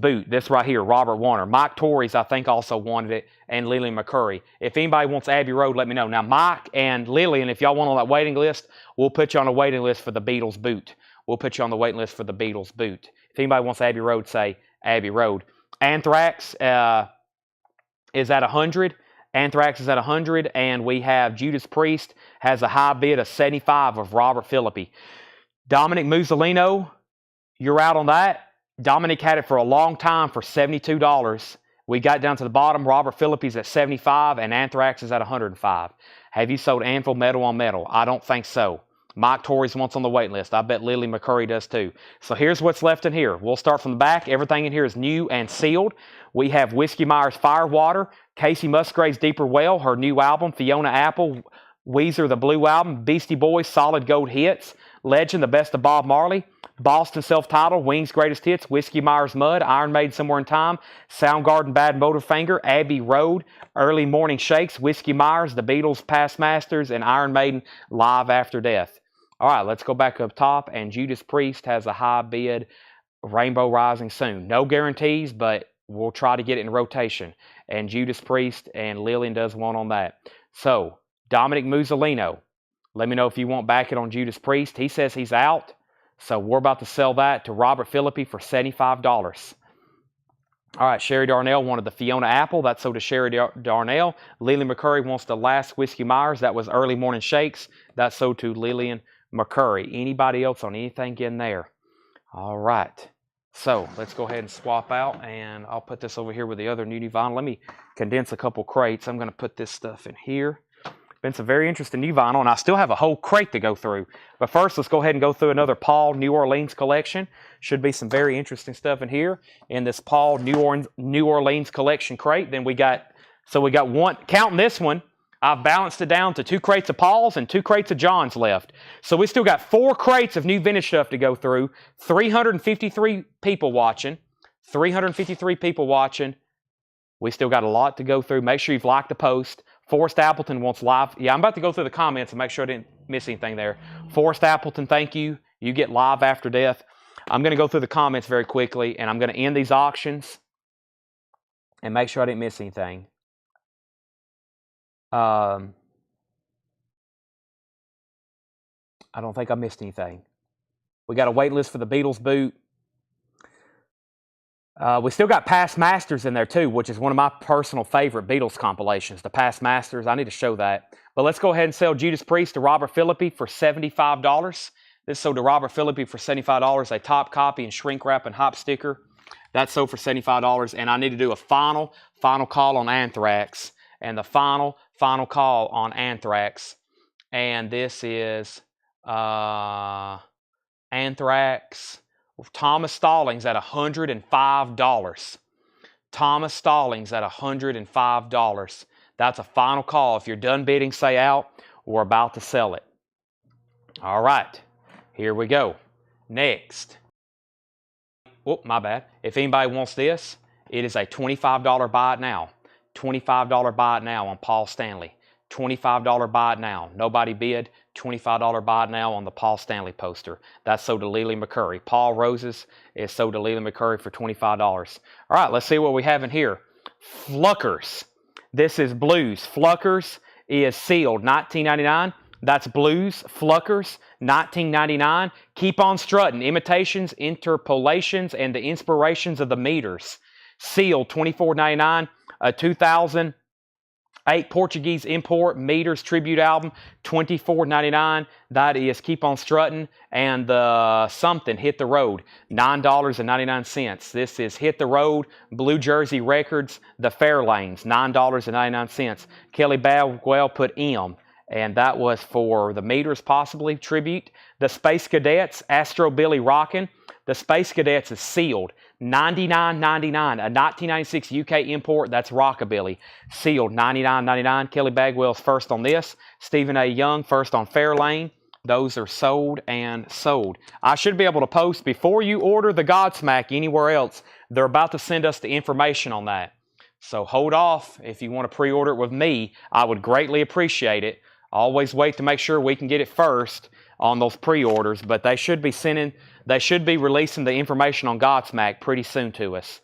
S1: boot. This right here, Robert Warner. Mike Torrey's, I think, also wanted it, and Lily McCurry. If anybody wants Abbey Road, let me know. Now, Mike and Lily, and if y'all want on that waiting list, we'll put you on a waiting list for the Beatles boot. We'll put you on the waiting list for the Beatles boot. If anybody wants Abbey Road, say Abbey Road. Anthrax is at 100. Anthrax is at 100, and we have Judas Priest has a high bid of 75 of Robert Philippi. Dominic Musolino, you're out on that. Dominic had it for a long time for $72. We got down to the bottom. Robert Philippi's at 75, and Anthrax is at 105. Have you sold Anvil metal on metal? I don't think so. Mike Torrey's once on the wait list. I bet Lily McCurry does too. So here's what's left in here. We'll start from the back. Everything in here is new and sealed. We have Whiskey Myers Firewater, Casey Musgrave's Deeper Well, her new album, Fiona Apple, Weezer, The Blue Album, Beastie Boys, Solid Gold Hits, Legend, The Best of Bob Marley, Boston Self-Titled, Wings Greatest Hits, Whiskey Myers Mud, Iron Maiden Somewhere in Time, Soundgarden Bad Motorfinger, Abbey Road, Early Morning Shakes, Whiskey Myers, The Beatles Past Masters, and Iron Maiden Live After Death. All right, let's go back up top, and Judas Priest has a high bid, Rainbow Rising soon. No guarantees, but we'll try to get it in rotation. And Judas Priest and Lillian does one on that. So, Dominic Musolino, let me know if you want back it on Judas Priest. He says he's out, so we're about to sell that to Robert Philippi for $75. All right, Sherry Darnell wanted the Fiona Apple. That's sold to Sherry Darnell. Lily McCurry wants the last Whiskey Myers. That was Early Morning Shakes. That's sold to Lillian McCurry. Anybody else on anything in there? All right. So let's go ahead and swap out, and I'll put this over here with the other new vinyl. Let me condense a couple crates. I'm going to put this stuff in here. Been some very interesting new vinyl, and I still have a whole crate to go through. But first, let's go ahead and go through another Paul New Orleans collection. Should be some very interesting stuff in here in this Paul New Orleans collection crate. Then we got one, counting this one, I've balanced it down to 2 crates of Paul's and 2 crates of John's left. So we still got 4 crates of new vintage stuff to go through. 353 people watching. 353 people watching. We still got a lot to go through. Make sure you've liked the post. Forrest Appleton wants live. Yeah, I'm about to go through the comments and make sure I didn't miss anything there. Forrest Appleton, thank you. You get Live After Death. I'm going to go through the comments very quickly, and I'm going to end these auctions and make sure I didn't miss anything. I don't think I missed anything. We got a wait list for the Beatles boot. We still got Past Masters in there too, which is one of my personal favorite Beatles compilations, the Past Masters. I need to show that. But let's go ahead and sell Judas Priest to Robert Philippi for $75. This sold to Robert Philippi for $75, a top copy and shrink wrap and hop sticker. That's sold for $75, and I need to do a final call on Anthrax. And the final call on Anthrax. And this is Anthrax. Thomas Stallings at $105. Thomas Stallings at $105. That's a final call. If you're done bidding, say out. We're about to sell it. All right. Here we go. Next. Oh, my bad. If anybody wants this, it is a $25 buy it now. $25 buy it now on Paul Stanley. $25 buy it now. Nobody bid. $25 buy it now on the Paul Stanley poster. That's sold to Lily McCurry. Paul Roses is sold to Lily McCurry for $25. All right, let's see what we have in here. Fluckers. This is Blues. Fluckers is sealed. $19.99. That's Blues. Fluckers. $19.99. Keep on Strutting. Imitations, interpolations, and the inspirations of the meters. Sealed. $24.99. A 2008 Portuguese import meters tribute album, $24.99. That is Keep on Strutting, and the something Hit the Road, $9.99. This is Hit the Road, Blue Jersey Records, The Fairlanes, $9.99. Kelly Bagwell put M, and that was for the meters possibly tribute. The Space Cadets, Astro Billy Rockin'. The Space Cadets is sealed. $99.99, a 1996 UK import, that's Rockabilly. Sealed, $99.99. Kelly Bagwell's first on this. Stephen A. Young, first on Fairlane. Those are sold and sold. I should be able to post before you order the Godsmack anywhere else. They're about to send us the information on that. So hold off if you want to pre-order it with me. I would greatly appreciate it. Always wait to make sure we can get it first on those pre-orders, but they should be releasing the information on Godsmack pretty soon to us.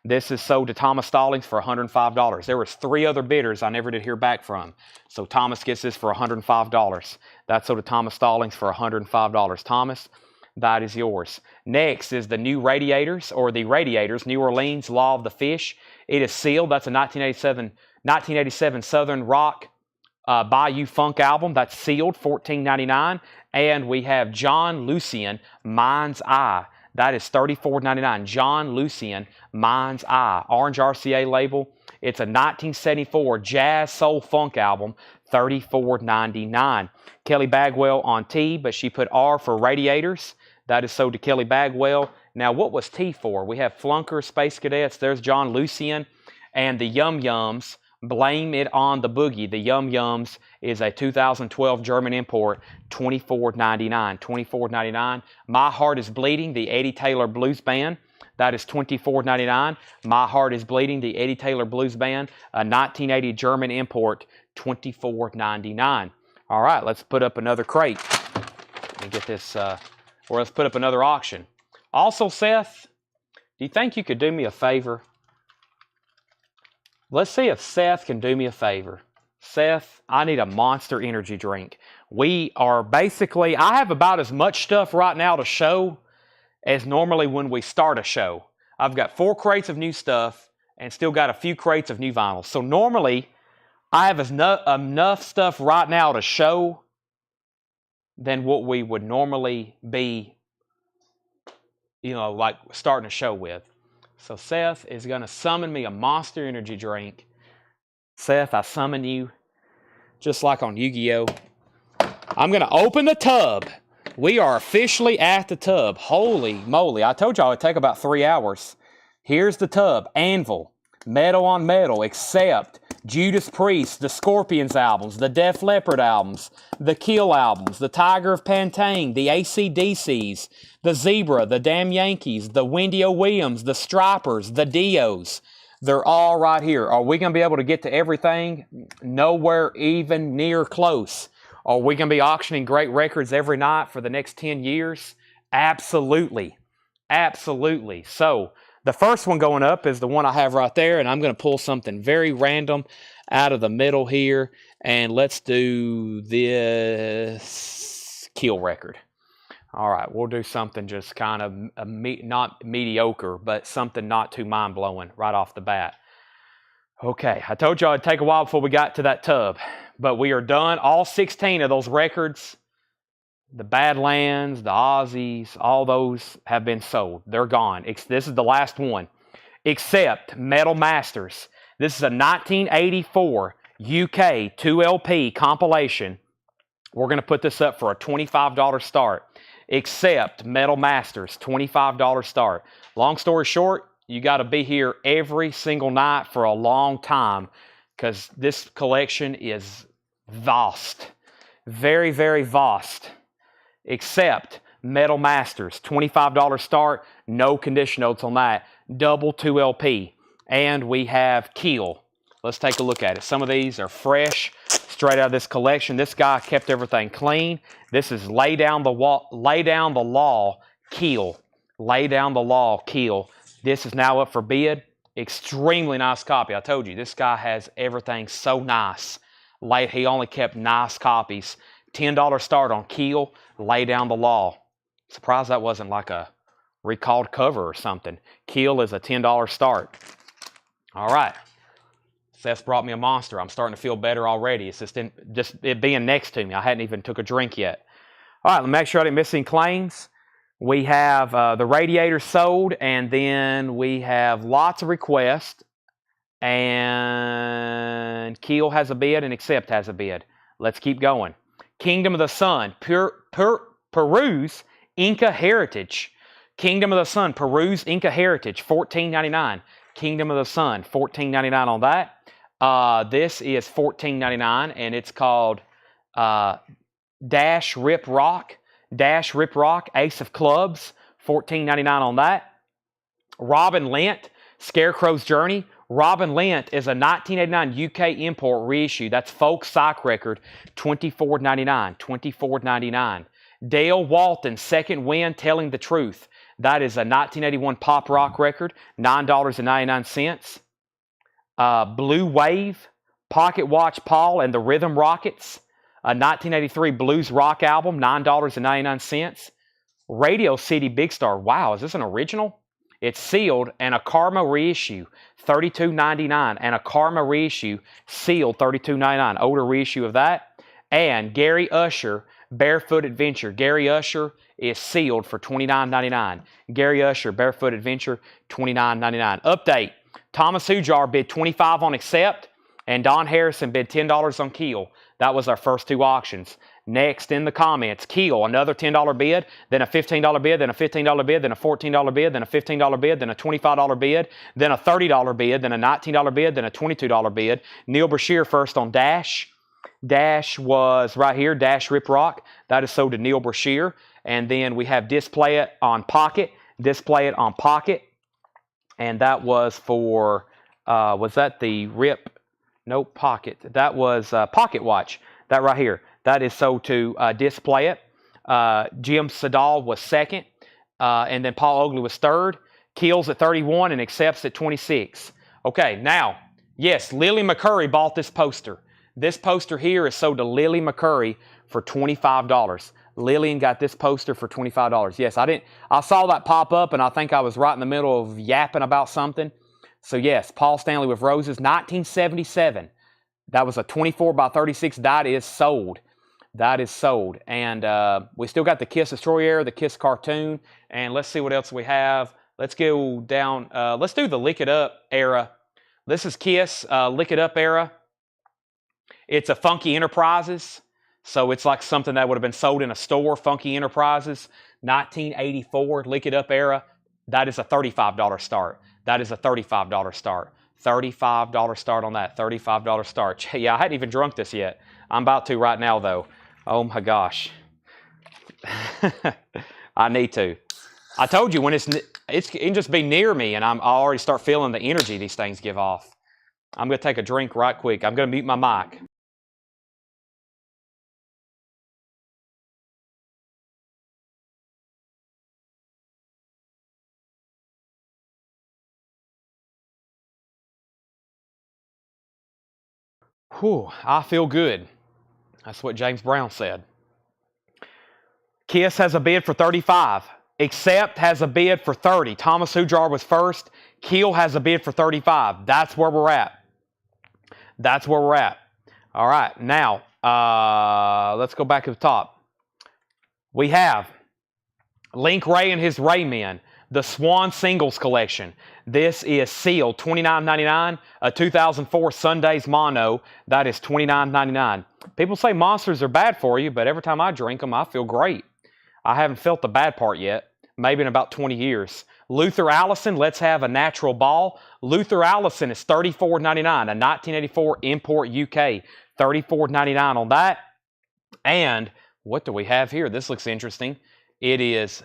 S1: This is sold to Thomas Stallings for $105. There was 3 other bidders I never did hear back from. So Thomas gets this for $105. That's sold to Thomas Stallings for $105. Thomas, that is yours. Next is the new Radiators, or the Radiators, New Orleans Law of the Fish. It is sealed. That's a 1987 Southern Rock Bayou Funk album. That's sealed, $14.99. And we have John Lucian, Mind's Eye. That is $34.99. John Lucien, Mind's Eye. Orange RCA label. It's a 1974 jazz soul funk album, $34.99. Kelly Bagwell on T, but she put R for Radiators. That is sold to Kelly Bagwell. Now, what was T for? We have Flunkers, Space Cadets. There's John Lucien. And the Yum Yums, Blame It on the Boogie. The Yum Yums is a 2012 German import, $24.99. $24.99. My Heart is Bleeding, the Eddie Taylor Blues Band. That is $24.99. My Heart is Bleeding, the Eddie Taylor Blues Band, a 1980 German import, $24.99. All right, let's put up another crate. Let me get this, or let's put up another auction. Also, Seth, do you think you could do me a favor? Let's see if Seth can do me a favor. Seth, I need a Monster energy drink. We are basically, I have about as much stuff right now to show as normally when we start a show. I've got 4 crates of new stuff and still got a few crates of new vinyls. So normally, I have enough stuff right now to show than what we would normally be, you know, like starting a show with. So Seth is going to summon me a Monster energy drink. Seth, I summon you just like on Yu-Gi-Oh! I'm going to open the tub. We are officially at the tub. Holy moly. I told y'all it would take about 3 hours. Here's the tub. Anvil. Metal on Metal. Accept. Judas Priest. The Scorpions albums. The Def Leppard albums. The Kill albums. The Tiger of Pantang. The AC/DCs. The Zebra. The Damn Yankees. The Wendy O. Williams. The Stripers. The Dios. They're all right here. Are we going to be able to get to everything? Nowhere even near close. Are we going to be auctioning great records every night for the next 10 years? Absolutely. Absolutely. So, the first one going up is the one I have right there, and I'm going to pull something very random out of the middle here, and let's do this Kill record. All right, we'll do something just kind of not mediocre, but something not too mind-blowing right off the bat. Okay, I told y'all it'd take a while before we got to that tub, but we are done. All 16 of those records, the Badlands, the Aussies, all those have been sold. They're gone. This is the last one. Except Metal Masters. This is a 1984 UK 2LP compilation. We're going to put this up for a $25 start. Except Metal Masters, $25 start. Long story short, you got to be here every single night for a long time because this collection is vast. Very, very vast. Except Metal Masters, $25 start, no condition notes on that. Double 2LP. And we have Kill. Let's take a look at it. Some of these are fresh, straight out of this collection. This guy kept everything clean. This is Lay Down the Law, Kill. Lay Down the Law, Kill. This is now up for bid. Extremely nice copy. I told you, this guy has everything so nice. He only kept nice copies. $10 start on Kill, Lay Down the Law. Surprised that wasn't like a recalled cover or something. Kill is a $10 start. All right. Seth brought me a Monster. I'm starting to feel better already. It's just it being next to me. I hadn't even took a drink yet. All right, let me make sure I didn't miss any claims. We have the Radiators sold, and then we have lots of requests. And Kill has a bid, and Accept has a bid. Let's keep going. Kingdom of the Sun, Peru's Inca Heritage. Kingdom of the Sun, Peru's Inca Heritage, $14.99. Kingdom of the Sun, $14.99 on that. This is $14.99, and it's called Dash Rip Rock. Dash Rip Rock, Ace of Clubs, $14.99 on that. Robin Lent, Scarecrow's Journey. Robin Lent is a 1989 UK import reissue. That's folk psych record, $24.99. $24.99. Dale Walton, Second Wind, Telling the Truth. That is a 1981 pop rock record, $9.99. Blue Wave, Pocket Watch Paul and the Rhythm Rockets, a 1983 blues rock album, $9.99. Radio City Big Star. Wow, is this an original? It's sealed and a Karma reissue, $32.99. And a Karma reissue, sealed, $32.99. Older reissue of that. And Gary Usher, Barefoot Adventure. Gary Usher is sealed for $29.99. Gary Usher, Barefoot Adventure, $29.99. Update, Thomas Hujar bid $25 on Accept, and Don Harrison bid $10 on Keel. That was our first two auctions. Next in the comments, Keel, another $10 bid, then a $15 bid, then a $15 bid, then a $14 bid, then a $15 bid, then a $25 bid, then a $30 bid, then a $19 bid, then a $22 bid. Neil Brashear first on Dash. Dash was right here, Dash Rip Rock. That is sold to Neil Brashear. And then we have Display It on Pocket. Display It on Pocket. And that was for, was that the Rip? Nope, Pocket. That was Pocket Watch. That right here. That is sold to Display It. Jim Sedal was second. And then Paul Oakley was third. Keels at 31 and Accepts at 26. Okay, now, yes, Lily McCurry bought this poster. This poster here is sold to Lily McCurry for $25. Lillian got this poster for $25. Yes, I saw that pop up, and I think I was right in the middle of yapping about something. So yes, Paul Stanley with Roses, 1977. That was a 24 by 36. That is sold. That is sold. And we still got the Kiss Destroy era, the Kiss cartoon, and let's see what else we have. Let's go down. Let's do the Lick It Up era. This is Kiss, Lick It Up era. It's a Funky Enterprises, so it's like something that would have been sold in a store, Funky Enterprises, 1984, Lick It Up era. That is a $35 start. That is a $35 start. $35 start on that, $35 start. Yeah, I hadn't even drunk this yet. I'm about to right now, though. Oh, my gosh. I need to. I told you, when it can just be near me, and I already start feeling the energy these things give off. I'm going to take a drink right quick. I'm going to mute my mic. Whew, I feel good. That's what James Brown said. Kiss has a bid for 35. Accept has a bid for 30. Thomas Hujar was first. Keel has a bid for 35. That's where we're at. That's where we're at. All right, now let's go back to the top. We have Link Ray and his Raymen, the Swan Singles Collection. This is sealed, $29.99. A 2004 Sundays Mono, that is $29.99. People say monsters are bad for you, but every time I drink them, I feel great. I haven't felt the bad part yet, maybe in about 20 years. Luther Allison, Let's Have a Natural Ball. Luther Allison is $34.99, a 1984 import UK. $34.99 on that. And what do we have here? This looks interesting. It is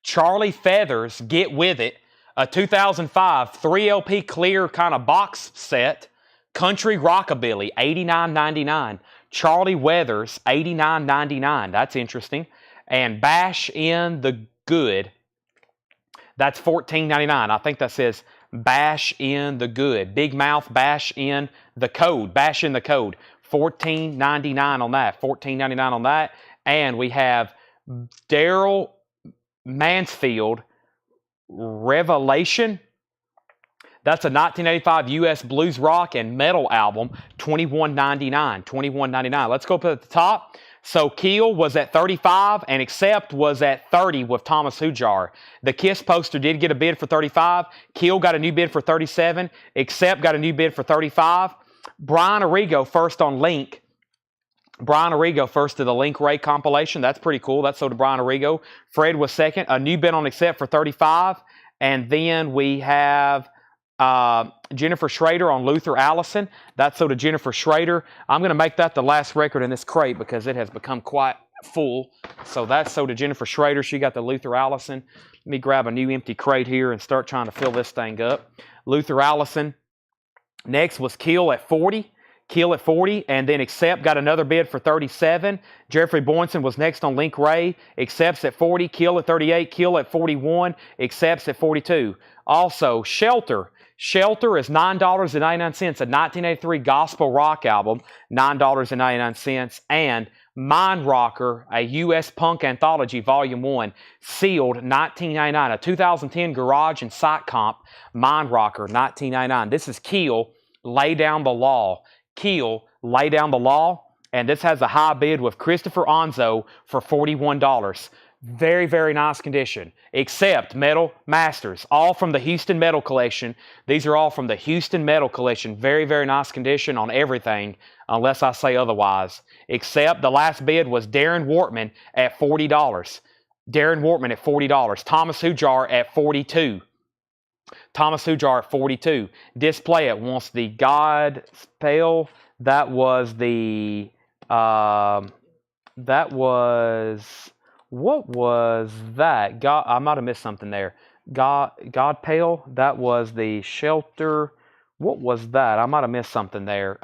S1: Charlie Feathers, Get With It, a 2005 3LP clear kind of box set. Country Rockabilly, $89.99. Charlie Weathers, $89.99. That's interesting. And Bash in the Good, that's $14.99. I think that says Bash in the Good. Big Mouth, Bash in the Code. Bash in the Code. $14.99 on that. $14.99 on that. And we have Daryl Mansfield, Revelation. That's a 1985 US blues rock and metal album, $21.99. $21.99. Let's go up at the top. So Keel was at 35 and Accept was at 30 with Thomas Hujar. The Kiss poster did get a bid for 35. Keel got a new bid for 37. Accept got a new bid for 35. Brian Arrigo first on Link. Brian Arrigo first to the Link Ray compilation. That's pretty cool. That's sold to Brian Arrigo. Fred was second. A new bid on Accept for 35. And then we have Jennifer Schrader on Luther Allison. That's sold to Jennifer Schrader. I'm going to make that the last record in this crate because it has become quite full. So that's sold to Jennifer Schrader. She got the Luther Allison. Let me grab a new empty crate here and start trying to fill this thing up. Luther Allison. Next was Keel at 40. Keel at 40, and then Accept got another bid for 37. Jeffrey Boynton was next on Link Ray. Accepts at 40. Keel at 38. Keel at 41. Accepts at 42. Also, Shelter. Shelter is $9.99, a 1983 gospel rock album, $9.99. And Mind Rocker, a U.S. punk anthology, Volume 1, sealed $19.99. A 2010 Garage and Site Comp, Mind Rocker, $19.99. This is Keel, Lay Down the Law. Keel, Lay Down the Law. And this has a high bid with Christopher Onzo for $41. Very, very nice condition. Except Metal Masters, all from the Houston Metal Collection. These are all from the Houston Metal Collection. Very, very nice condition on everything, unless I say otherwise. Except the last bid was Darren Wortman at $40. Darren Wortman at $40. Thomas Hujar at $42. Thomas Hujar at $42. Display It wants the God Spell. That was the... that was... What was that? God, I might have missed something there. God Pale. That was the Shelter. What was that? I might have missed something there.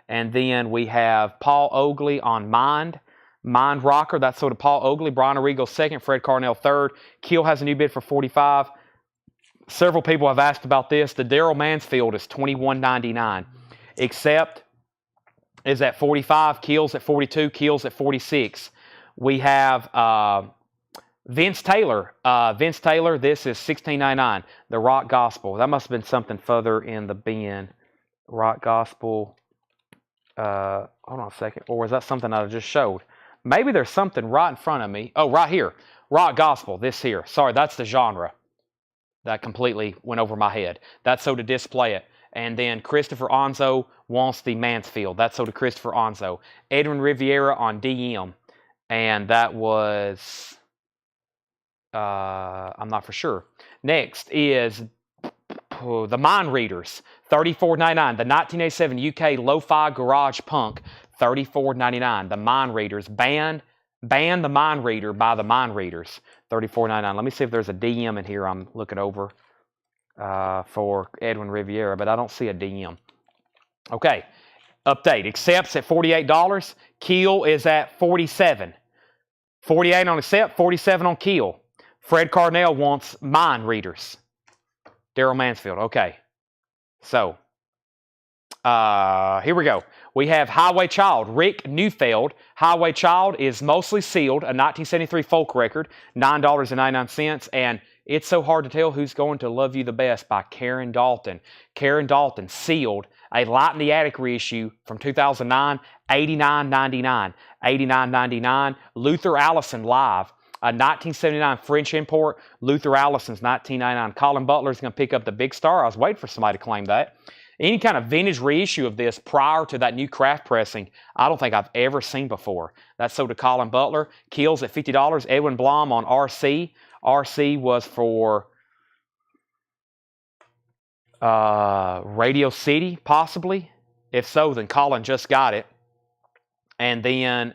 S1: And then we have Paul Oakley on Mind Rocker. That's sort of Paul Oakley. Brian Arrigo second. Fred Carnell third. Keel has a new bid for $45. Several people have asked about this. The Daryl Mansfield is $21.99. Except is at $45. Keel's at $42. Keel's at $46. We have Vince Taylor. Vince Taylor, this is $16.99. The Rock Gospel. That must have been something further in the bin. Rock Gospel. Hold on a second. Or was that something I just showed? Maybe there's something right in front of me. Oh, right here. Rock Gospel. This here. Sorry, that's the genre. That completely went over my head. That's so to display it. And then Christopher Onzo wants the Mansfield. That's so to Christopher Onzo. Edwin Riviera on DM. And that was, I'm not for sure. Next is the Mind Readers, $34.99. The 1987 UK Lo-Fi Garage Punk, $34.99. The Mind Readers, Ban the Mind Reader by the Mind Readers, $34.99. Let me see if there's a DM in here I'm looking over for Edwin Riviera, but I don't see a DM. Okay, update. Accepts at $48. Keel is at $47. 48 on Accept, 47 on Keel. Fred Carnell wants Mind Readers. Daryl Mansfield. Okay. So, here we go. We have Highway Child. Rick Neufeld. Highway Child is mostly sealed. A 1973 folk record. $9.99. And It's So Hard to Tell Who's Going to Love You the Best by Karen Dalton. Karen Dalton sealed. A Light in the Attic reissue from 2009, $89.99. $89.99. Luther Allison live. A 1979 French import. Luther Allison's $19.99. Colin Butler's going to pick up the Big Star. I was waiting for somebody to claim that. Any kind of vintage reissue of this prior to that new craft pressing, I don't think I've ever seen before. That's sold to Colin Butler. Keels at $50. Edwin Blom on RC. RC was for Radio City, possibly. If so, then Colin just got it. And then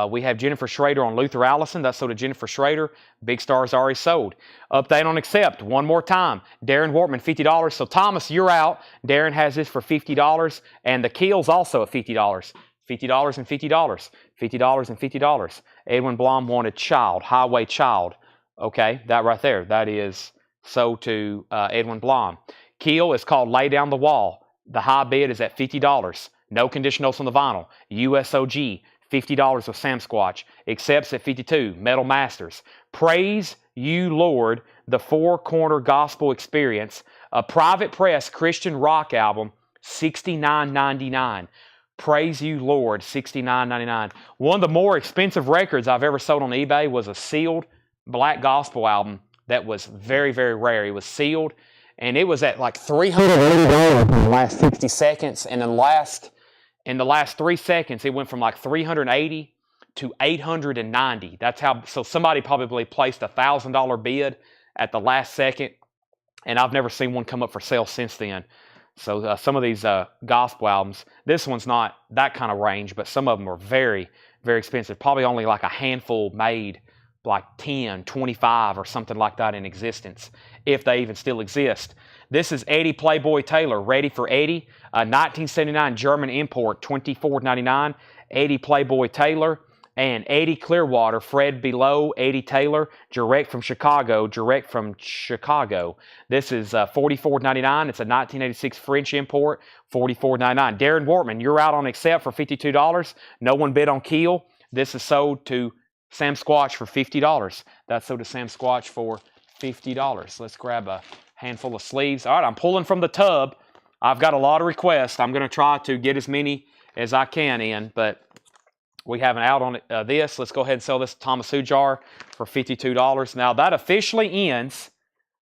S1: we have Jennifer Schrader on Luther Allison. That's sold to Jennifer Schrader. Big Star's already sold. Update on Accept. One more time. Darren Wortman, $50. So Thomas, you're out. Darren has this for $50. And the Keel's also at $50. $50 and $50. $50 and $50. Edwin Blom wanted Child. Highway Child. Okay, that right there. That is sold to Edwin Blom. Keel is called Lay Down the Wall. The high bid is at $50. No condition notes on the vinyl. USOG, $50 with Sam Squatch. Accepts at $52. Metal Masters. Praise You Lord, the Four Corner Gospel Experience. A private press Christian rock album, $69.99. Praise You Lord, $69.99. One of the more expensive records I've ever sold on eBay was a sealed Black Gospel album that was very, very rare. It was sealed, and it was at like $380 in the last 60 seconds. And in the last 3 seconds, it went from like $380 to $890. That's how. So somebody probably placed a $1,000 bid at the last second, and I've never seen one come up for sale since then. So some of these gospel albums, this one's not that kind of range, but some of them are very, very expensive. Probably only like a handful made, like 10, 25 or something like that in existence, if they even still exist. This is Eddie Playboy Taylor, Ready for Eddie, a 1979 German import, $24.99. Eddie Playboy Taylor and Eddie Clearwater, Fred Below, Eddie Taylor, direct from Chicago. This is $44.99. It's a 1986 French import, $44.99. Darren Wortman, you're out on Accept for $52. No one bid on Keel. This is sold to Sam Squatch for $50. That's sold to Sam Squatch for $50. Let's grab a handful of sleeves. All right, I'm pulling from the tub. I've got a lot of requests. I'm going to try to get as many as I can in, but We have an out on this. Let's go ahead and sell this to Thomas Hujar for $52. Now, that officially ends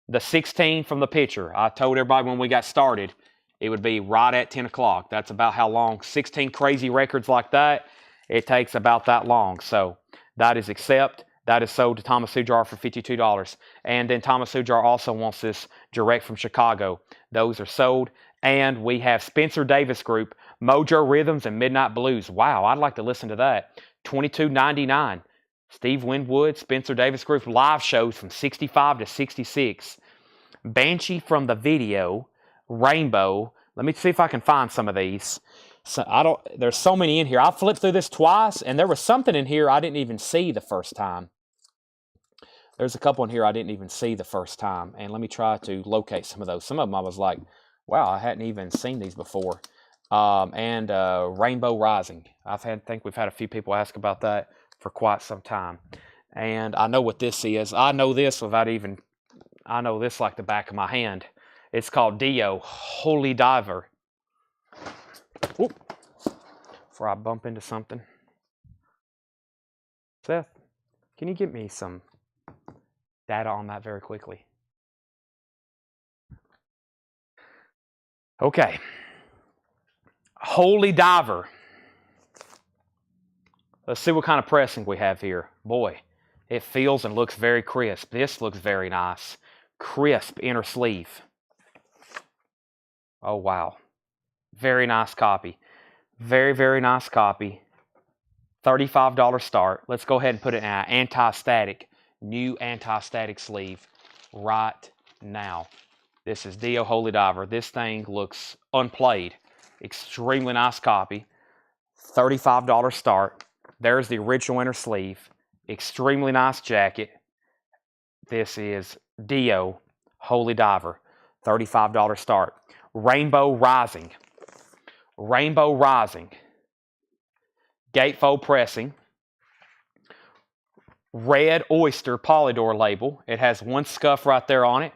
S1: the 16 from the picture. I told everybody when we got started, it would be right at 10 o'clock. That's about how long. 16 crazy records like that, it takes about that long. So that is accept. That is sold to Thomas Hujar for $52. And then Thomas Hujar also wants this direct from Chicago. Those are sold. And we have Spencer Davis Group, Mojo Rhythms and Midnight Blues. Wow, I'd like to listen to that. $22.99. Steve Winwood, Spencer Davis Group live shows from 65 to 66. Banshee from the video, Rainbow. Let me see if I can find some of these. So there's so many in here. I flipped through this twice, and there was something in here I didn't even see the first time. There's a couple in here I didn't even see the first time. And let me try to locate some of those. Some of them I was like, wow, I hadn't even seen these before. Rainbow Rising. Think we've had a few people ask about that for quite some time. And I know what this is. I know this like the back of my hand. It's called Dio, Holy Diver. Oop. Before I bump into something. Seth, can you give me some data on that very quickly? Okay. Holy Diver. Let's see what kind of pressing we have here. Boy, it feels and looks very crisp. This looks very nice. Crisp inner sleeve. Oh, wow. Very nice copy. Very, very nice copy. $35 start. Let's go ahead and put it in an anti-static. New anti-static sleeve right now. This is Dio Holy Diver. This thing looks unplayed. Extremely nice copy. $35 start. There's the original inner sleeve. Extremely nice jacket. This is Dio Holy Diver. $35 start. Rainbow Rising. Rainbow Rising. Gatefold pressing. Red Oyster Polydor label. It has one scuff right there on it.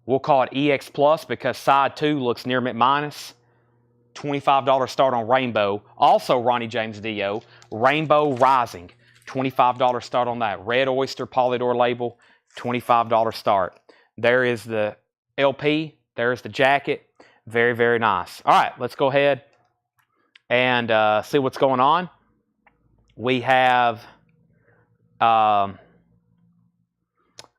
S1: We'll call it EX Plus because side 2 looks near mint minus. $25 start on Rainbow. Also Ronnie James Dio. Rainbow Rising. $25 start on that. Red Oyster Polydor label. $25 start. There is the LP. There's the jacket. Very, very nice. All right, let's go ahead and see what's going on. We have...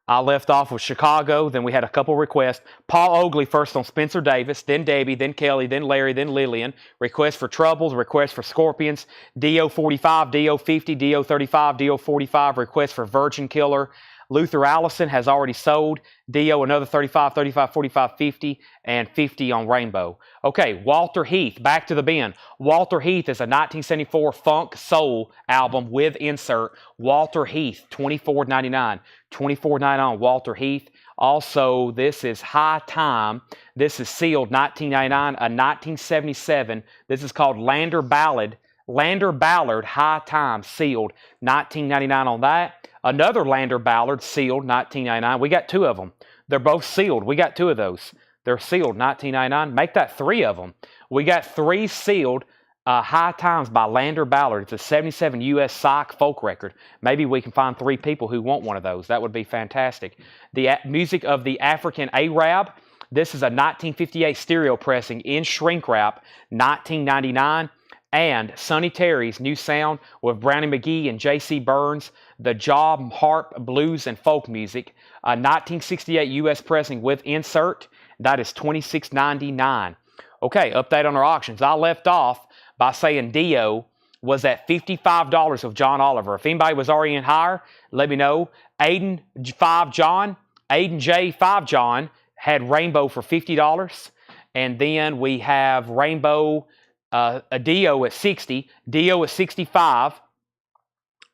S1: I left off with Chicago, then we had a couple requests. Paul Oakley first on Spencer Davis, then Debbie, then Kelly, then Larry, then Lillian. Request for Troubles, request for Scorpions, Dio 45, Dio 50, Dio 35, Dio 45, request for Virgin Killer. Luther Allison has already sold. Dio another 35, 35, 45, 50, and 50 on Rainbow. Okay, Walter Heath, back to the bin. Walter Heath is a 1974 funk soul album with insert. Walter Heath, $24.99. $24.99 on Walter Heath. Also, this is High Time. This is sealed $19.99, a 1977. This is called Lander Ballard. Lander Ballard High Time sealed $19.99 on that. Another Lander Ballard sealed $19.99. We got two of them. They're both sealed. We got two of those. They're sealed $19.99. Make that three of them. We got three sealed High Times by Lander Ballard. It's a 77 U.S. psych folk record. Maybe we can find three people who want one of those. That would be fantastic. The music of the African Arab. This is a 1958 stereo pressing in shrink wrap, $19.99. And Sonny Terry's new sound with Brownie McGee and J.C. Burns, the Job, Harp, Blues, and Folk Music. 1968 U.S. pressing with insert. That is $26.99. Okay, update on our auctions. I left off by saying Dio was at $55 of John Oliver. If anybody was already in higher, let me know. Aiden 5 John, Aiden J 5 John had Rainbow for $50. And then we have Rainbow... a Dio at 60, Dio at 65.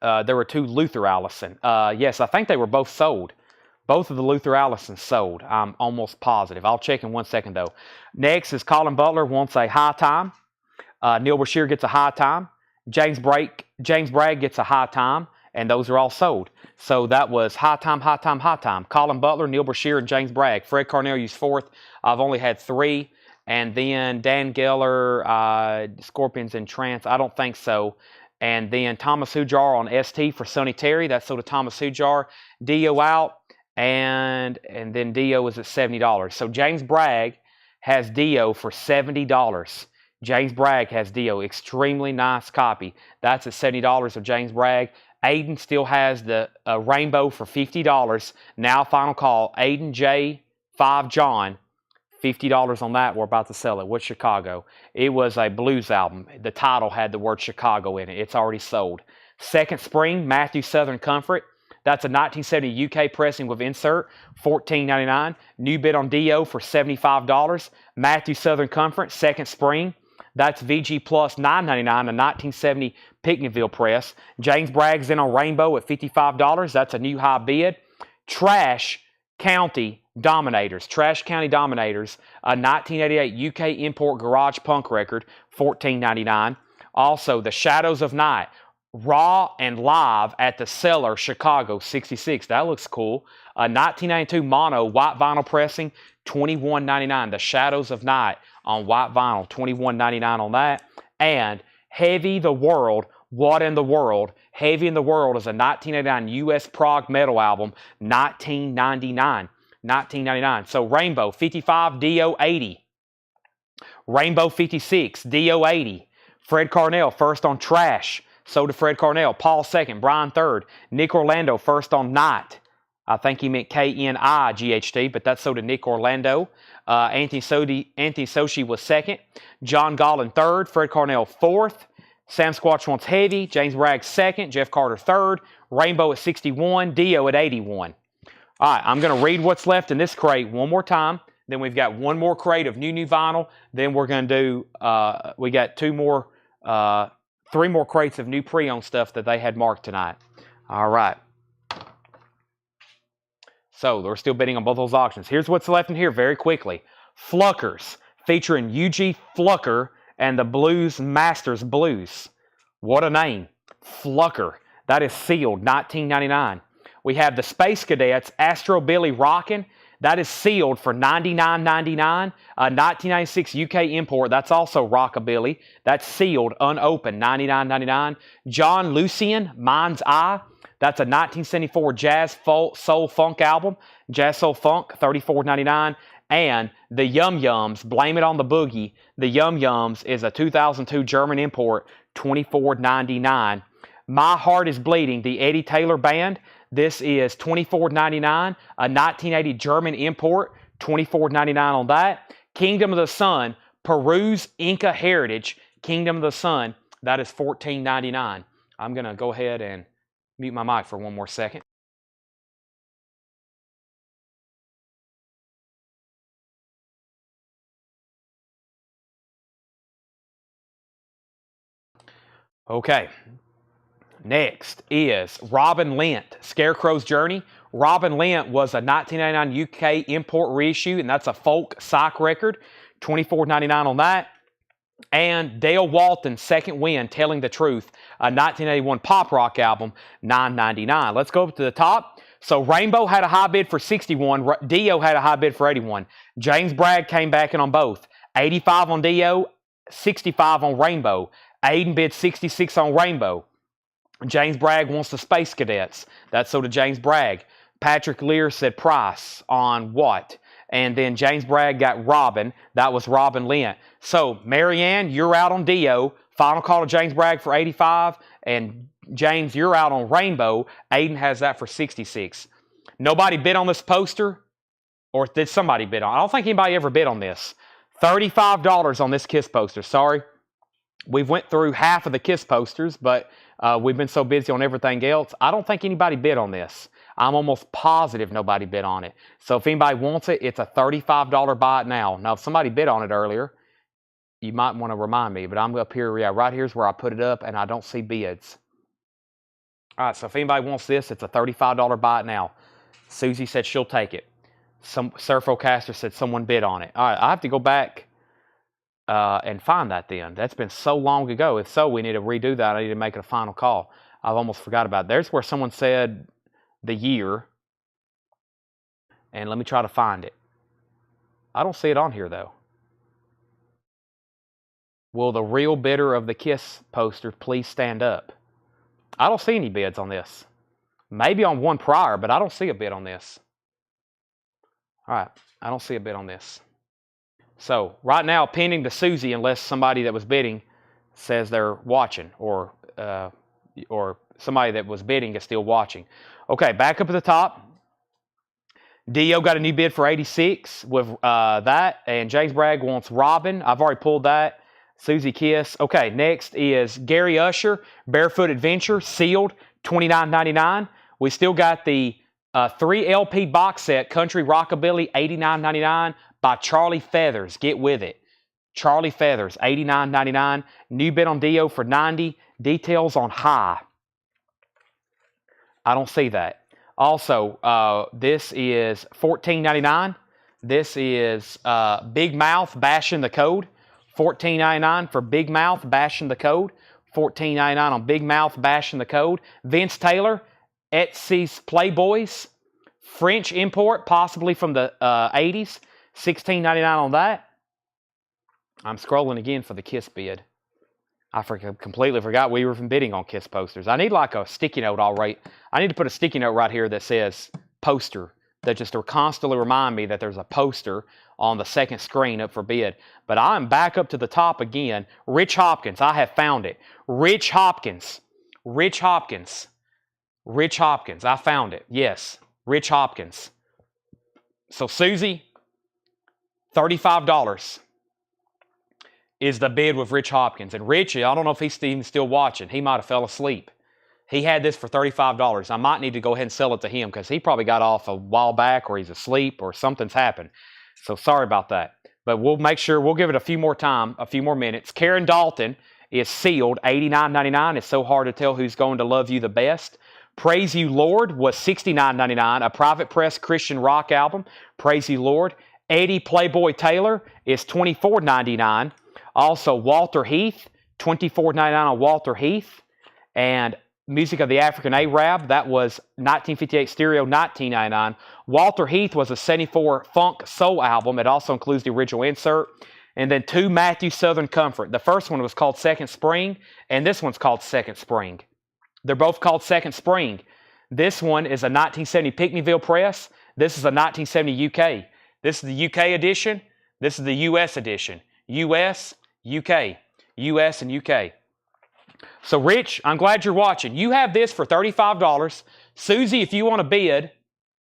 S1: There were two Luther Allison. Yes, I think they were both sold. Both of the Luther Allisons sold. I'm almost positive. I'll check in 1 second, though. Next is Colin Butler wants a High Time. Neil Brashear gets a High Time. James Bragg gets a High Time, and those are all sold. So that was High Time, High Time, High Time. Colin Butler, Neil Brashear, and James Bragg. Fred Cornelius fourth. I've only had three. And then Dan Geller, Scorpions and Trance. I don't think so. And then Thomas Hujar on ST for Sonny Terry. That's sold to Thomas Hujar. Dio out. And then Dio is at $70. So James Bragg has Dio for $70. James Bragg has Dio. Extremely nice copy. That's at $70 of James Bragg. Aiden still has the Rainbow for $50. Now final call. Aiden J. 5 John. $50 on that. We're about to sell it. What's Chicago? It was a blues album. The title had the word Chicago in it. It's already sold. Second Spring, Matthew Southern Comfort. That's a 1970 UK pressing with insert, $14.99. New bid on Dio for $75. Matthew Southern Comfort, Second Spring. That's VG Plus $9.99, a 1970 Picnickville press. James Bragg's in on Rainbow at $55. That's a new high bid. Trash County Dominators. Trash County Dominators, a 1988 UK import garage punk record, $14.99. Also, The Shadows of Night. Raw and live at the Cellar, Chicago, 66. That looks cool. A 1992 mono white vinyl pressing, $21.99. The Shadows of Night on white vinyl, $21.99 on that. And Heavy the World, What in the World? Heavy in the World is a 1989 US prog metal album, $19.99. So Rainbow, 55, Dio, 80. Rainbow, 56, Dio, 80. Fred Carnell, first on Trash. So to Fred Carnell. Paul second. Brian third. Nick Orlando first on Night. I think he meant K-N-I-G-H-T, but that's so to Nick Orlando. Anthony Sochi was second. John Gollin third. Fred Carnell fourth. Sam Squatch wants Heavy. James Bragg second. Jeff Carter third. Rainbow at 61. Dio at 81. All right, I'm going to read what's left in this crate one more time. Then we've got one more crate of new vinyl. Then we're going to do, we got three more crates of new pre-owned stuff that they had marked tonight. All right. So they're still bidding on both those auctions. Here's what's left in here very quickly. Fluckers, featuring U.G. Flucker and the Blues Masters Blues. What a name. Flucker. That is sealed, $19.99. We have the Space Cadets, Astro Billy Rockin'. That is sealed for $99.99. 1996 UK import. That's also Rockabilly. That's sealed, unopened, $99.99. John Lucian, Mind's Eye. That's a 1974 Jazz Soul Funk album. Jazz Soul Funk, $34.99. And the Yum Yums, Blame It on the Boogie. The Yum Yums is a 2002 German import, $24.99. My Heart is Bleeding, the Eddie Taylor Band. This is $24.99, a 1980 German import, $24.99 on that. Kingdom of the Sun, Peru's Inca Heritage, Kingdom of the Sun, that is $14.99. I'm going to go ahead and mute my mic for one more second. Okay. Next is Robin Lent, Scarecrow's Journey. Robin Lent was a 1999 UK import reissue, and that's a folk psych record, $24.99 on that. And Dale Walton's Second Wind, Telling the Truth, a 1981 pop rock album, $9.99. Let's go up to the top. So Rainbow had a high bid for 61. Dio had a high bid for 81. James Bragg came back in on both. 85 on Dio, 65 on Rainbow. Aiden bid 66 on Rainbow. James Bragg wants the Space Cadets. That's so to James Bragg. Patrick Lear said price on what? And then James Bragg got Robin. That was Robin Lent. So, Marianne, you're out on Dio. Final call to James Bragg for 85. And James, you're out on Rainbow. Aiden has that for 66. Nobody bid on this poster? Or did somebody bid on it? I don't think anybody ever bid on this. $35 on this KISS poster. Sorry. We've went through half of the KISS posters, but we've been so busy on everything else. I don't think anybody bid on this. I'm almost positive nobody bid on it. So if anybody wants it, it's a $35 buy it now. Now, if somebody bid on it earlier, you might want to remind me, but I'm up here, yeah, right here's where I put it up, and I don't see bids. All right, so if anybody wants this, it's a $35 buy it now. Susie said she'll take it. Surfocaster said someone bid on it. All right, I have to go back and find that then. That's been so long ago. If so, we need to redo that. I need to make it a final call. I've almost forgot about it. There's where someone said the year. And let me try to find it. I don't see it on here, though. Will the real bidder of the Kiss poster please stand up? I don't see any bids on this. Maybe on one prior, but I don't see a bid on this. All right, I don't see a bid on this. So right now, pending to Susie, unless somebody that was bidding says they're watching, or somebody that was bidding is still watching. Okay, back up at the top. Dio got a new bid for 86 with that, and James Bragg wants Robin. I've already pulled that. Susie Kiss. Okay, next is Gary Usher, Barefoot Adventure, sealed, $29.99. We still got the 3 LP box set, Country Rockabilly, $89.99 by Charlie Feathers. Get with it. Charlie Feathers, $89.99. New bid on Dio for $90. Details on High. I don't see that. Also, this is $14.99. This is Big Mouth Bashing the Code. $14.99 for Big Mouth Bashing the Code. $14.99 on Big Mouth Bashing the Code. Vince Taylor, Etsy's Playboys. French import, possibly from the 80s. $16.99 on that. I'm scrolling again for the Kiss bid. I completely forgot we were bidding on Kiss posters. I need like a sticky note, all right. I need to put a sticky note right here that says poster, that just to constantly remind me that there's a poster on the second screen up for bid. But I'm back up to the top again. Rich Hopkins, I have found it. Rich Hopkins, I found it. Yes, Rich Hopkins. So Susie, $35. Is the bid with Rich Hopkins. And Richie, I don't know if he's even still watching. He might have fell asleep. He had this for $35. I might need to go ahead and sell it to him because he probably got off a while back, or he's asleep, or something's happened. So sorry about that. But we'll make sure, we'll give it a few more minutes. Karen Dalton is sealed, $89.99. It's so hard to tell who's going to love you the best. Praise You Lord was $69.99, a Private Press Christian rock album. Praise You Lord. Eddie Playboy Taylor is $24.99. Also, Walter Heath, $24.99 on Walter Heath. And Music of the African Arab, that was 1958 stereo, $19.99. Walter Heath was a 74 funk soul album. It also includes the original insert. And then 2 Matthew Southern Comfort. The first one was called Second Spring, and this one's called Second Spring. They're both called Second Spring. This one is a 1970 Pickneyville press. This is a 1970 UK. This is the UK edition. This is the US edition. US, UK, US, and UK. So, Rich, I'm glad you're watching. You have this for $35. Susie, if you want to bid,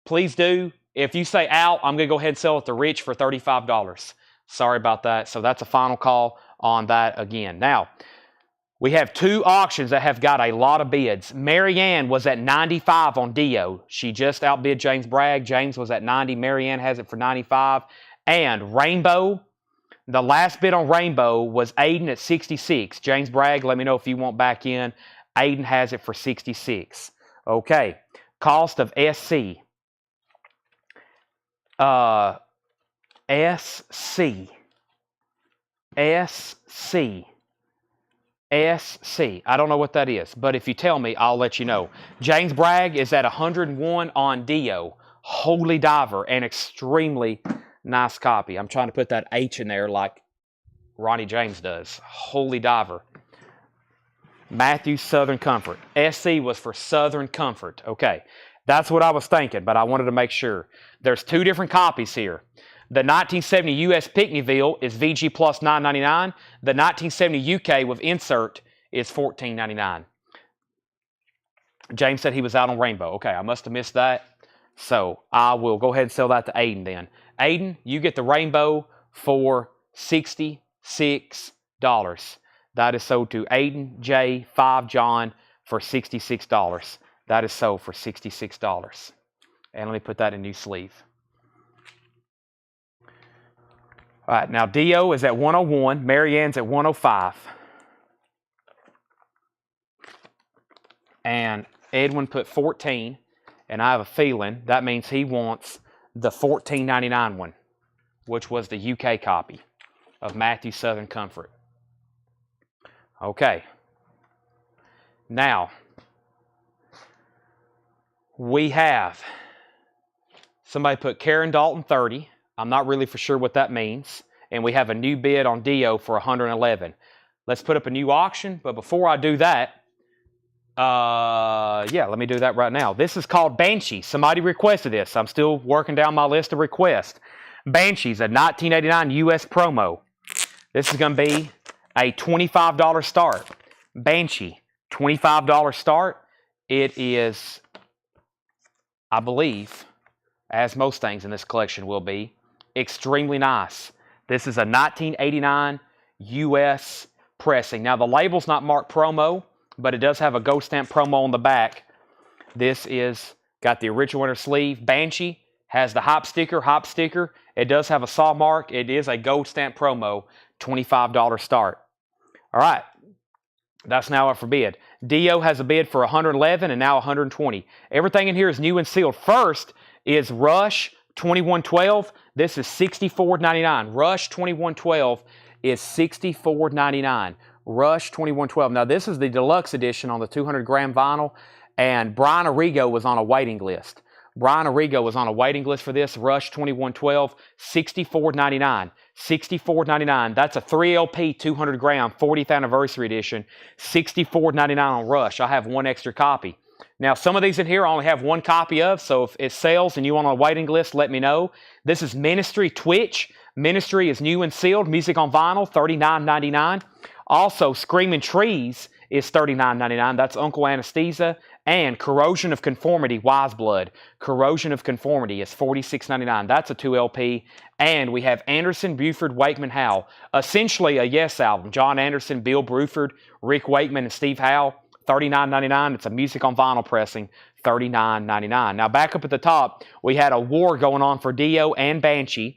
S1: please do. If you say out, I'm going to go ahead and sell it to Rich for $35. Sorry about that. So that's a final call on that again. Now, we have 2 auctions that have got a lot of bids. Marianne was at 95 on Dio. She just outbid James Bragg. James was at 90. Marianne has it for 95. And Rainbow, the last bid on Rainbow was Aiden at 66. James Bragg, let me know if you want back in. Aiden has it for 66. Okay. Cost of SC. SC. I don't know what that is, but if you tell me, I'll let you know. James Bragg is at 101 on Dio. Holy Diver, an extremely nice copy. I'm trying to put that H in there like Ronnie James does. Holy Diver. Matthew Southern Comfort. SC was for Southern Comfort. Okay, that's what I was thinking, but I wanted to make sure. There's 2 different copies here. The 1970 US Pickneyville is VG plus $9.99. The 1970 UK with insert is $14.99. James said he was out on Rainbow. Okay, I must have missed that. So I will go ahead and sell that to Aiden then. Aiden, you get the Rainbow for $66. That is sold to Aiden J. 5 John for $66. That is sold for $66. And let me put that in new sleeve. All right, now Dio is at 101. Marianne's at 105. And Edwin put 14. And I have a feeling that means he wants the $14.99 one, which was the UK copy of Matthew Southern Comfort. Okay. Now, we have somebody put Karen Dalton 30. I'm not really for sure what that means. And we have a new bid on Dio for 111. Let's put up a new auction. But before I do that, yeah, let me do that right now. This is called Banshee. Somebody requested this. I'm still working down my list of requests. Banshee's a 1989 US promo. This is going to be a $25 start. Banshee, $25 start. It is, I believe, as most things in this collection will be, extremely nice. This is a 1989 US pressing. Now, the label's not marked promo, but it does have a gold stamp promo on the back. This is got the original inner sleeve. Banshee has the hop sticker. It does have a saw mark. It is a gold stamp promo, $25 start. All right, that's now up for bid. Dio has a bid for $111 and now $120. Everything in here is new and sealed. First is Rush 2112. This is $64.99. Rush 2112 is $64.99. Rush 2112. Now, this is the deluxe edition on the 200-gram vinyl, and Brian Arrigo was on a waiting list. Brian Arrigo was on a waiting list for this. Rush 2112, $64.99. $64.99. That's a 3LP 200-gram 40th anniversary edition. $64.99 on Rush. I have one extra copy. Now, some of these in here I only have one copy of, so if it sells and you want on a waiting list, let me know. This is Ministry Twitch. Ministry is new and sealed. Music on vinyl, $39.99. Also, Screaming Trees is $39.99. That's Uncle Anesthesia. And Corrosion of Conformity, Wise Blood. Corrosion of Conformity is $46.99. That's a 2LP. And we have Anderson, Buford, Wakeman, Howe. Essentially a Yes album. John Anderson, Bill Bruford, Rick Wakeman, and Steve Howe. $39.99. It's a music on vinyl pressing. $39.99. Now, back up at the top, we had a war going on for Dio and Banshee.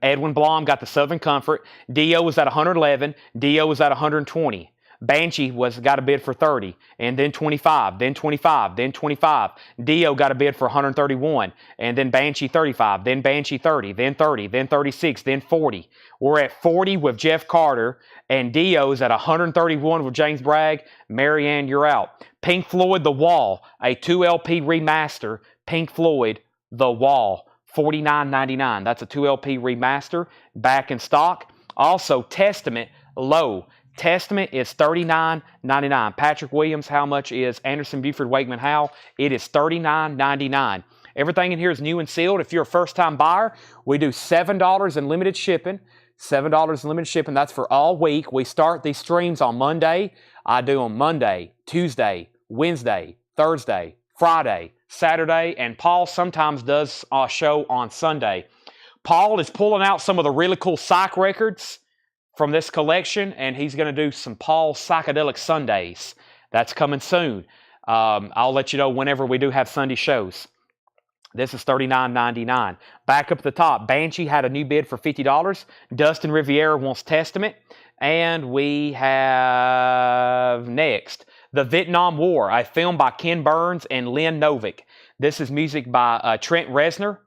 S1: Edwin Blom got the Southern Comfort. Dio was at $111. Dio was at $120. Banshee got a bid for $30, and then $25, then $25, then $25. Dio got a bid for $131, and then Banshee $35, then Banshee $30, then $30, then $36, then $40. We're at $40 with Jeff Carter, and Dio's at $131 with James Bragg. Marianne, you're out. Pink Floyd, The Wall, a 2LP remaster. Pink Floyd, The Wall, $49.99. That's a 2LP remaster, back in stock. Also, Testament, low. Testament is $39.99. Patrick Williams, how much is Anderson, Buford, Wakeman, Howe? It is $39.99. Everything in here is new and sealed. If you're a first-time buyer, we do $7 in limited shipping. $7 in limited shipping. That's for all week. We start these streams on Monday. I do them Monday, Tuesday, Wednesday, Thursday, Friday, Saturday, and Paul sometimes does a show on Sunday. Paul is pulling out some of the really cool psych records from this collection, and he's going to do some Paul Psychedelic Sundays. That's coming soon. I'll let you know whenever we do have Sunday shows. This is $39.99. Back up at the top, Banshee had a new bid for $50. Dustin Riviera wants Testament. And we have next, The Vietnam War, a film by Ken Burns and Lynn Novick. This is music by Trent Reznor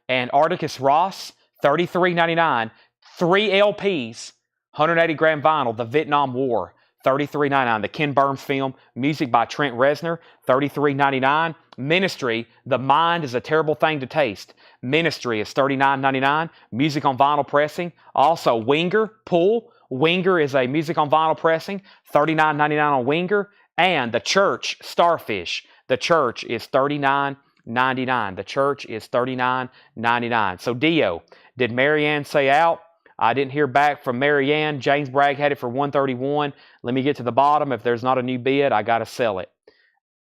S1: and Articus Ross, $33.99. 3 LPs. 180-gram vinyl, The Vietnam War, $33.99. The Ken Burns film, music by Trent Reznor, $33.99. Ministry, The Mind is a Terrible Thing to Taste. Ministry is $39.99. Music on vinyl pressing. Also, Winger, Pull. Winger is a music on vinyl pressing, $39.99 on Winger. And The Church, Starfish. The Church is $39.99. The Church is $39.99. So, Dio, did Marianne say out? I didn't hear back from Marianne. James Bragg had it for $131. Let me get to the bottom. If there's not a new bid, I got to sell it.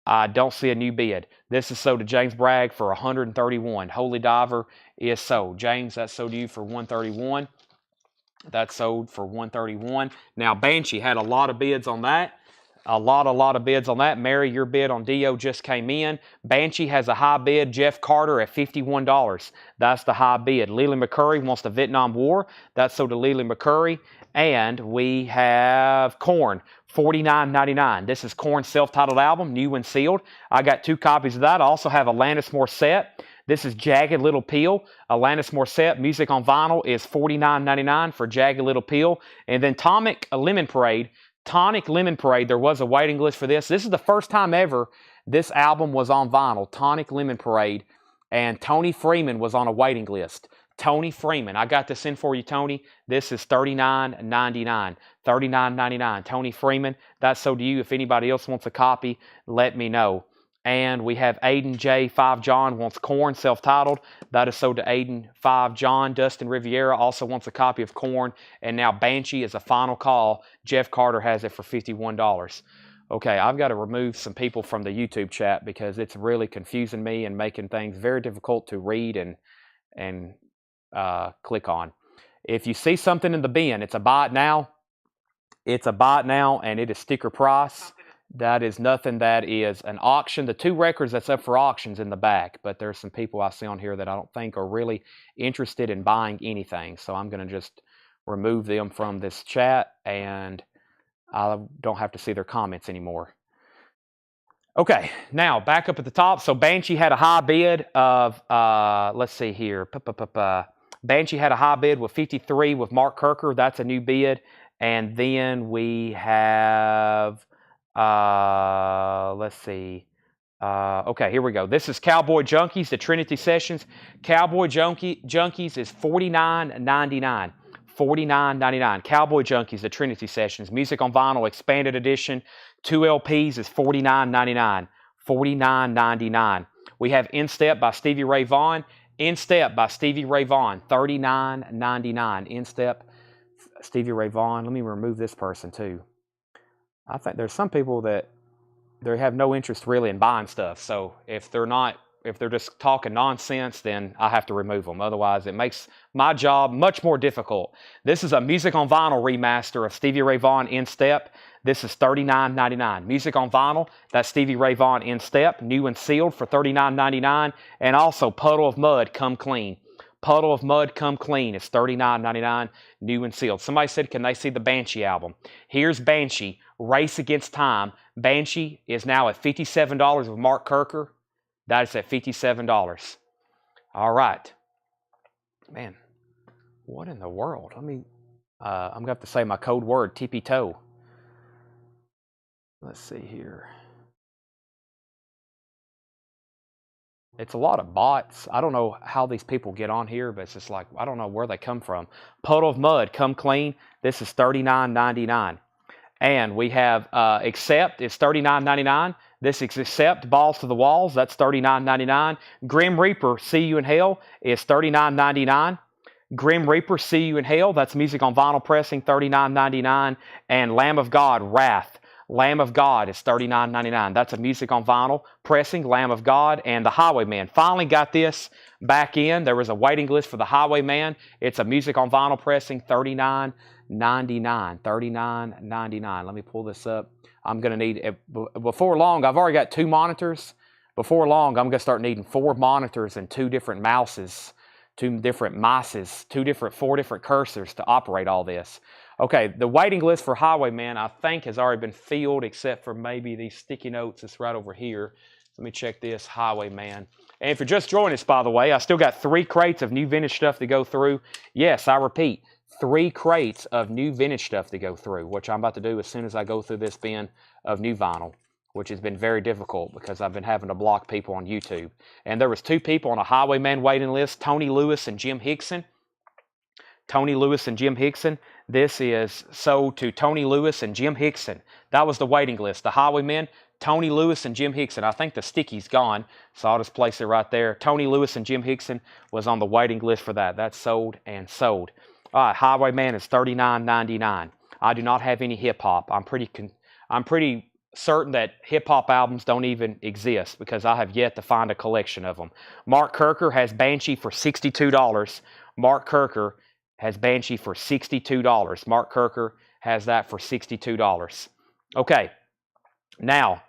S1: I don't see a new bid. This is sold to James Bragg for $131. Holy Diver is sold. James, that's sold to you for $131. That's sold for $131. Now, Banshee had a lot of bids on that. A lot of bids on that. Mary, your bid on Dio just came in. Banshee has a high bid. Jeff Carter at $51. That's the high bid. Lily McCurry wants the Vietnam War. That's sold to Lily McCurry. And we have Korn, $49.99. This is Korn's self-titled album, new and sealed. I got 2 copies of that. I also have Alanis Morissette. This is Jagged Little Pill. Alanis Morissette, music on vinyl is $49.99 for Jagged Little Pill. And then Tonic Lemon Parade, there was a waiting list for this. This is the first time ever this album was on vinyl, Tonic Lemon Parade, and Tony Freeman was on a waiting list. Tony Freeman. I got this in for you, Tony. This is $39.99. $39.99. Tony Freeman. That's sold to you. If anybody else wants a copy, let me know. And we have Aiden J. 5 John wants Corn, self-titled. That is sold to Aiden 5 John. Dustin Riviera also wants a copy of Corn. And now Banshee is a final call. Jeff Carter has it for $51. Okay, I've got to remove some people from the YouTube chat because it's really confusing me and making things very difficult to read and click on. If you see something in the bin, it's a buy it now. It's a buy it now, and it is sticker price. That is nothing that is an auction. The 2 records that's up for auctions in the back, but there's some people I see on here that I don't think are really interested in buying anything. So I'm going to just remove them from this chat, and I don't have to see their comments anymore. Okay, now back up at the top. So Banshee had a high bid of, let's see here. Banshee had a high bid with 53 with Mark Kirker. That's a new bid. And then we have, let's see. Okay, here we go. This is Cowboy Junkies, the Trinity Sessions. Cowboy Junkies is $49.99. $49.99. Cowboy Junkies, the Trinity Sessions. Music on Vinyl, Expanded Edition. 2 LPs is $49.99. $49.99. We have In Step by Stevie Ray Vaughan. In Step by Stevie Ray Vaughan. $39.99. In Step, Stevie Ray Vaughan. Let me remove this person too. I think there's some people that they have no interest really in buying stuff. So if they're just talking nonsense, then I have to remove them. Otherwise, it makes my job much more difficult. This is a Music on Vinyl remaster of Stevie Ray Vaughan In Step. This is $39.99. Music on Vinyl, that's Stevie Ray Vaughan In Step, new and sealed for $39.99. And also Puddle of Mud, Come Clean. Puddle of Mud, Come Clean is $39.99, new and sealed. Somebody said, can they see the Banshee album? Here's Banshee, Race Against Time. Banshee is now at $57 with Mark Kirker. That is at $57. All right. Man, what in the world? Let me, I'm going to have to say my code word, tippy toe. Let's see here. It's a lot of bots. I don't know how these people get on here, but it's just like, I don't know where they come from. Puddle of Mud, Come Clean. This is $39.99. And we have Accept is $39.99. This is Accept, Balls to the Walls. That's $39.99. Grim Reaper, See You in Hell is $39.99. Grim Reaper, See You in Hell. That's Music on Vinyl pressing, $39.99. And Lamb of God, Wrath. Lamb of God is $39.99. That's a Music on Vinyl pressing, Lamb of God. And The Highwayman. Finally got this back in. There was a waiting list for The Highwayman. It's a Music on Vinyl pressing, $39.99. $39.99. Let me pull this up. I'm going to need, before long, I've already got 2 monitors. Before long, I'm going to start needing 4 monitors and 2 different mouses, 2 different mices, 4 different cursors to operate all this. Okay, the waiting list for Highwayman, I think, has already been filled, except for maybe these sticky notes that's right over here. Let me check this, Highwayman. And if you're just joining us, by the way, I still got 3 crates of new vintage stuff to go through. Yes, I repeat, 3 crates of new vintage stuff to go through, which I'm about to do as soon as I go through this bin of new vinyl, which has been very difficult because I've been having to block people on YouTube. And there was 2 people on a Highwayman waiting list, Tony Lewis and Jim Hickson. Tony Lewis and Jim Hickson. This is sold to Tony Lewis and Jim Hickson. That was the waiting list. The Highwaymen, Tony Lewis and Jim Hickson. I think the sticky's gone, so I'll just place it right there. Tony Lewis and Jim Hickson was on the waiting list for that. That's sold and sold. All right, Highwayman is $39.99. I do not have any hip-hop. I'm pretty certain that hip-hop albums don't even exist because I have yet to find a collection of them. Mark Kirker has Banshee for $62. Mark Kirker has Banshee for $62. Mark Kirker has that for $62. Okay, now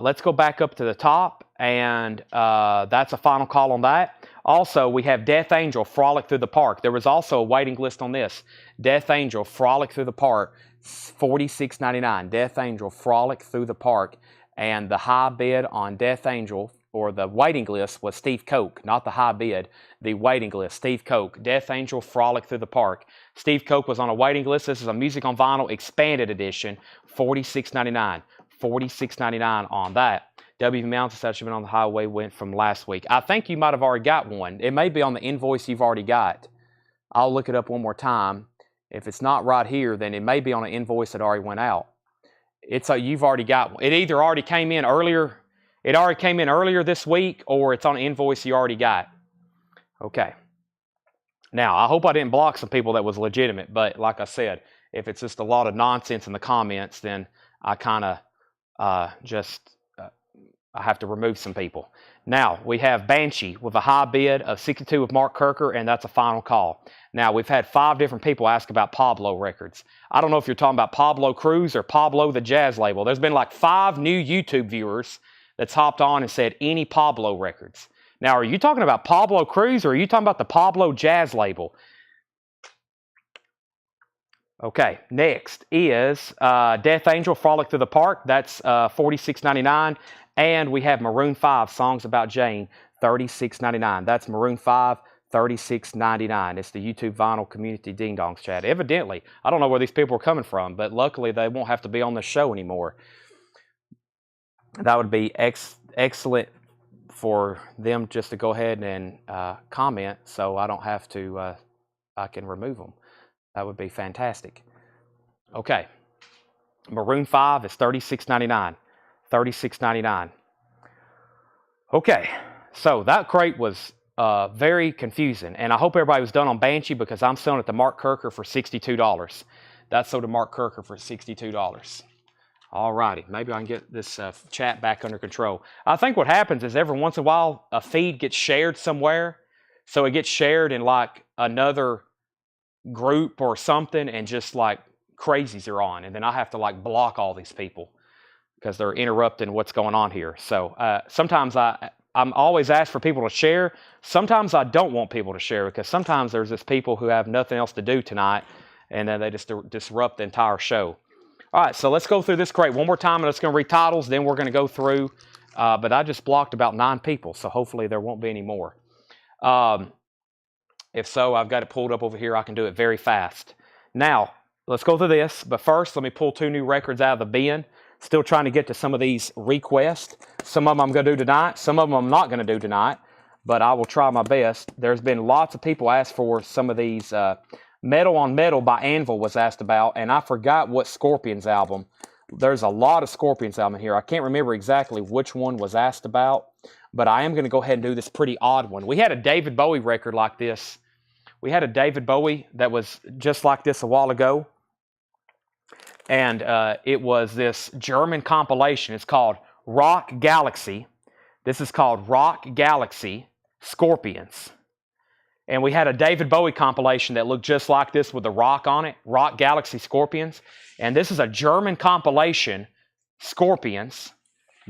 S1: let's go back up to the top, and that's a final call on that. Also, we have Death Angel, Frolic Through the Park. There was also a waiting list on this. Death Angel, Frolic Through the Park, $46.99. Death Angel, Frolic Through the Park. And the high bid on Death Angel, or the waiting list, was Steve Koch, not the high bid. The waiting list, Steve Koch, Death Angel, Frolic Through the Park. Steve Koch was on a waiting list. This is a Music on Vinyl Expanded Edition, $46.99. $46.99 on that. WV Mountains that should have been on the highway went from last week. I think you might have already got one. It may be on the invoice you've already got. I'll look it up one more time. If it's not right here, then it may be on an invoice that already went out. You've already got one. It either already came in earlier, this week, or it's on an invoice you already got. Okay. Now, I hope I didn't block some people that was legitimate, but like I said, if it's just a lot of nonsense in the comments, then I kind of I have to remove some people. Now, we have Banshee with a high bid of 62 with Mark Kirker, and that's a final call. Now, we've had 5 different people ask about Pablo records. I don't know if you're talking about Pablo Cruz or Pablo the Jazz Label. There's been like 5 new YouTube viewers that's hopped on and said any Pablo records. Now, are you talking about Pablo Cruz or are you talking about the Pablo Jazz Label? Okay, next is Death Angel, Frolic Through the Park. That's $46.99. And we have Maroon 5, Songs About Jane, $36.99. That's Maroon 5, $36.99. It's the YouTube Vinyl Community Ding Dongs chat. Evidently, I don't know where these people are coming from, but luckily they won't have to be on the show anymore. That would be excellent for them just to go ahead and comment so I don't have to, I can remove them. That would be fantastic. Okay. Maroon 5 is $36.99. $36.99. Okay. So that crate was very confusing. And I hope everybody was done on Banshee because I'm selling it to Mark Kirker for $62. That's sold to Mark Kirker for $62. All righty. Maybe I can get this chat back under control. I think what happens is every once in a while a feed gets shared somewhere. So it gets shared in like another group or something, and just like crazies are on, and then I have to like block all these people because they're interrupting what's going on here. So sometimes I'm always asked for people to share. Sometimes I don't want people to share because sometimes there's just people who have nothing else to do tonight, and then they just disrupt the entire show. All right, so let's go through this crate one more time, and it's going to read titles. Then we're going to go through, but I just blocked about 9 people, so hopefully there won't be any more. If so, I've got it pulled up over here. I can do it very fast. Now, let's go through this. But first, let me pull 2 new records out of the bin. Still trying to get to some of these requests. Some of them I'm going to do tonight. Some of them I'm not going to do tonight. But I will try my best. There's been lots of people asked for some of these. Metal on Metal by Anvil was asked about. And I forgot what Scorpions album. There's a lot of Scorpions album here. I can't remember exactly which one was asked about. But I am going to go ahead and do this pretty odd one. We had a David Bowie record like this. We had a David Bowie that was just like this a while ago. And it was this German compilation. It's called Rock Galaxy. This is called Rock Galaxy Scorpions. And we had a David Bowie compilation that looked just like this with the rock on it. Rock Galaxy Scorpions. And this is a German compilation, Scorpions.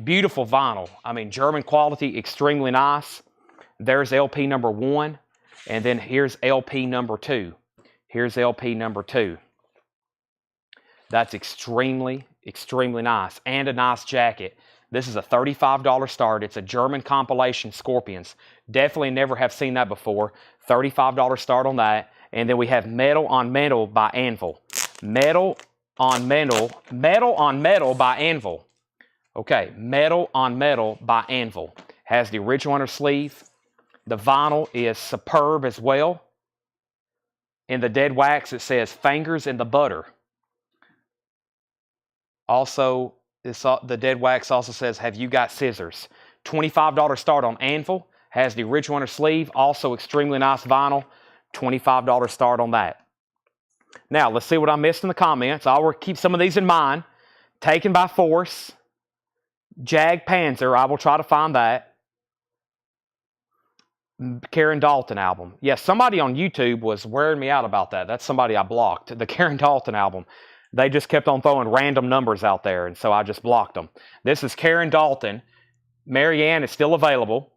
S1: Beautiful vinyl. I mean, German quality, extremely nice. There's LP number 1. And then here's LP number 2. Here's LP number 2. That's extremely, extremely nice. And a nice jacket. This is a $35 start. It's a German compilation, Scorpions. Definitely never have seen that before. $35 start on that. And then we have Metal on Metal by Anvil. Metal on Metal. Metal on Metal by Anvil. Okay, Metal on Metal by Anvil. Has the original on her sleeve. The vinyl is superb as well. In the dead wax, it says Fingers in the Butter. Also, the dead wax also says, Have you got scissors? $25 start on Anvil. Has the original on her sleeve. Also extremely nice vinyl. $25 start on that. Now, let's see what I missed in the comments. I'll keep some of these in mind. Taken by Force. Jag Panzer. I will try to find that. Karen Dalton album. Yes, somebody on YouTube was wearing me out about that. That's somebody I blocked. The Karen Dalton album. They just kept on throwing random numbers out there, and so I just blocked them. This is Karen Dalton. Marianne is still available.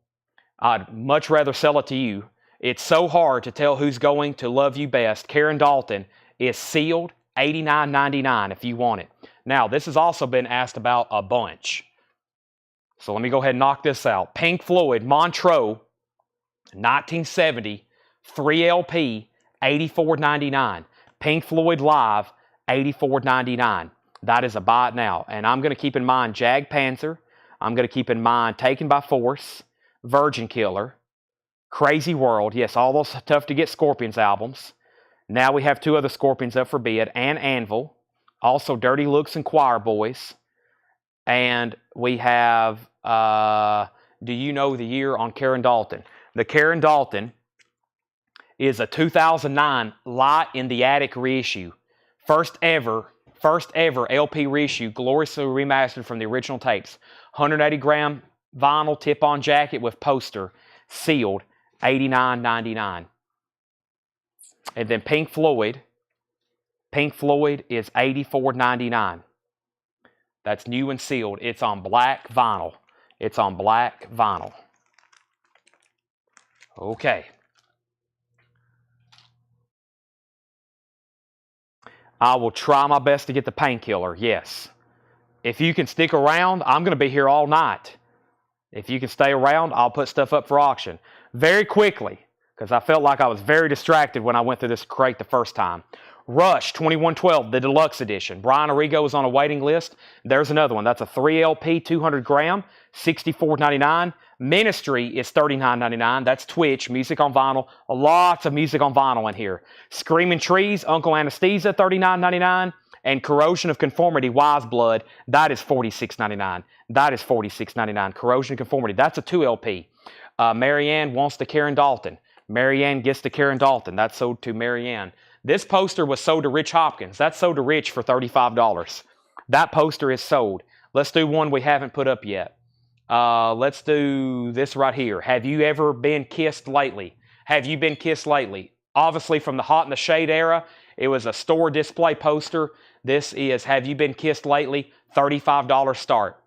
S1: I'd much rather sell it to you. It's so hard to tell who's going to love you best. Karen Dalton is sealed, $89.99 if you want it. Now, this has also been asked about a bunch. So let me go ahead and knock this out. Pink Floyd, Montreux, 1970, 3LP, $84.99. Pink Floyd Live, $84.99. That is a buy it now. And I'm going to keep in mind Jag Panzer. I'm going to keep in mind Taken by Force, Virgin Killer, Crazy World. Yes, all those Tough to Get Scorpions albums. Now we have 2 other Scorpions up for bid, and Anvil. Also Dirty Looks and Choir Boys. And we have, Do You Know the Year on Karen Dalton? The Karen Dalton is a 2009 Light in the Attic reissue. First ever LP reissue, gloriously remastered from the original tapes. 180-gram vinyl tip-on jacket with poster, sealed, $89.99. And then Pink Floyd is $84.99. That's new and sealed. It's on black vinyl. Okay. I will try my best to get the Painkiller, yes. If you can stick around, I'm going to be here all night. If you can stay around, I'll put stuff up for auction. Very quickly, because I felt like I was very distracted when I went through this crate the first time. Rush 2112, the deluxe edition. Brian Arrigo is on a waiting list. There's another one. That's a 3 LP, 200 gram, $64.99. Ministry is $39.99. That's Twitch, music on vinyl. Lots of music on vinyl in here. Screaming Trees, Uncle Anesthesia, $39.99. And Corrosion of Conformity, Wise Blood, that is $46.99. Corrosion of Conformity, that's a 2 LP. Marianne wants the Karen Dalton. Marianne gets the Karen Dalton. That's sold to Marianne. This poster was sold to Rich Hopkins. That's sold to Rich for $35. That poster is sold. Let's do one we haven't put up yet. Let's do this right here. Have you ever been kissed lately? Have you been kissed lately? Obviously from the Hot in the Shade era, it was a store display poster. This is Have You Been Kissed Lately? $35 start.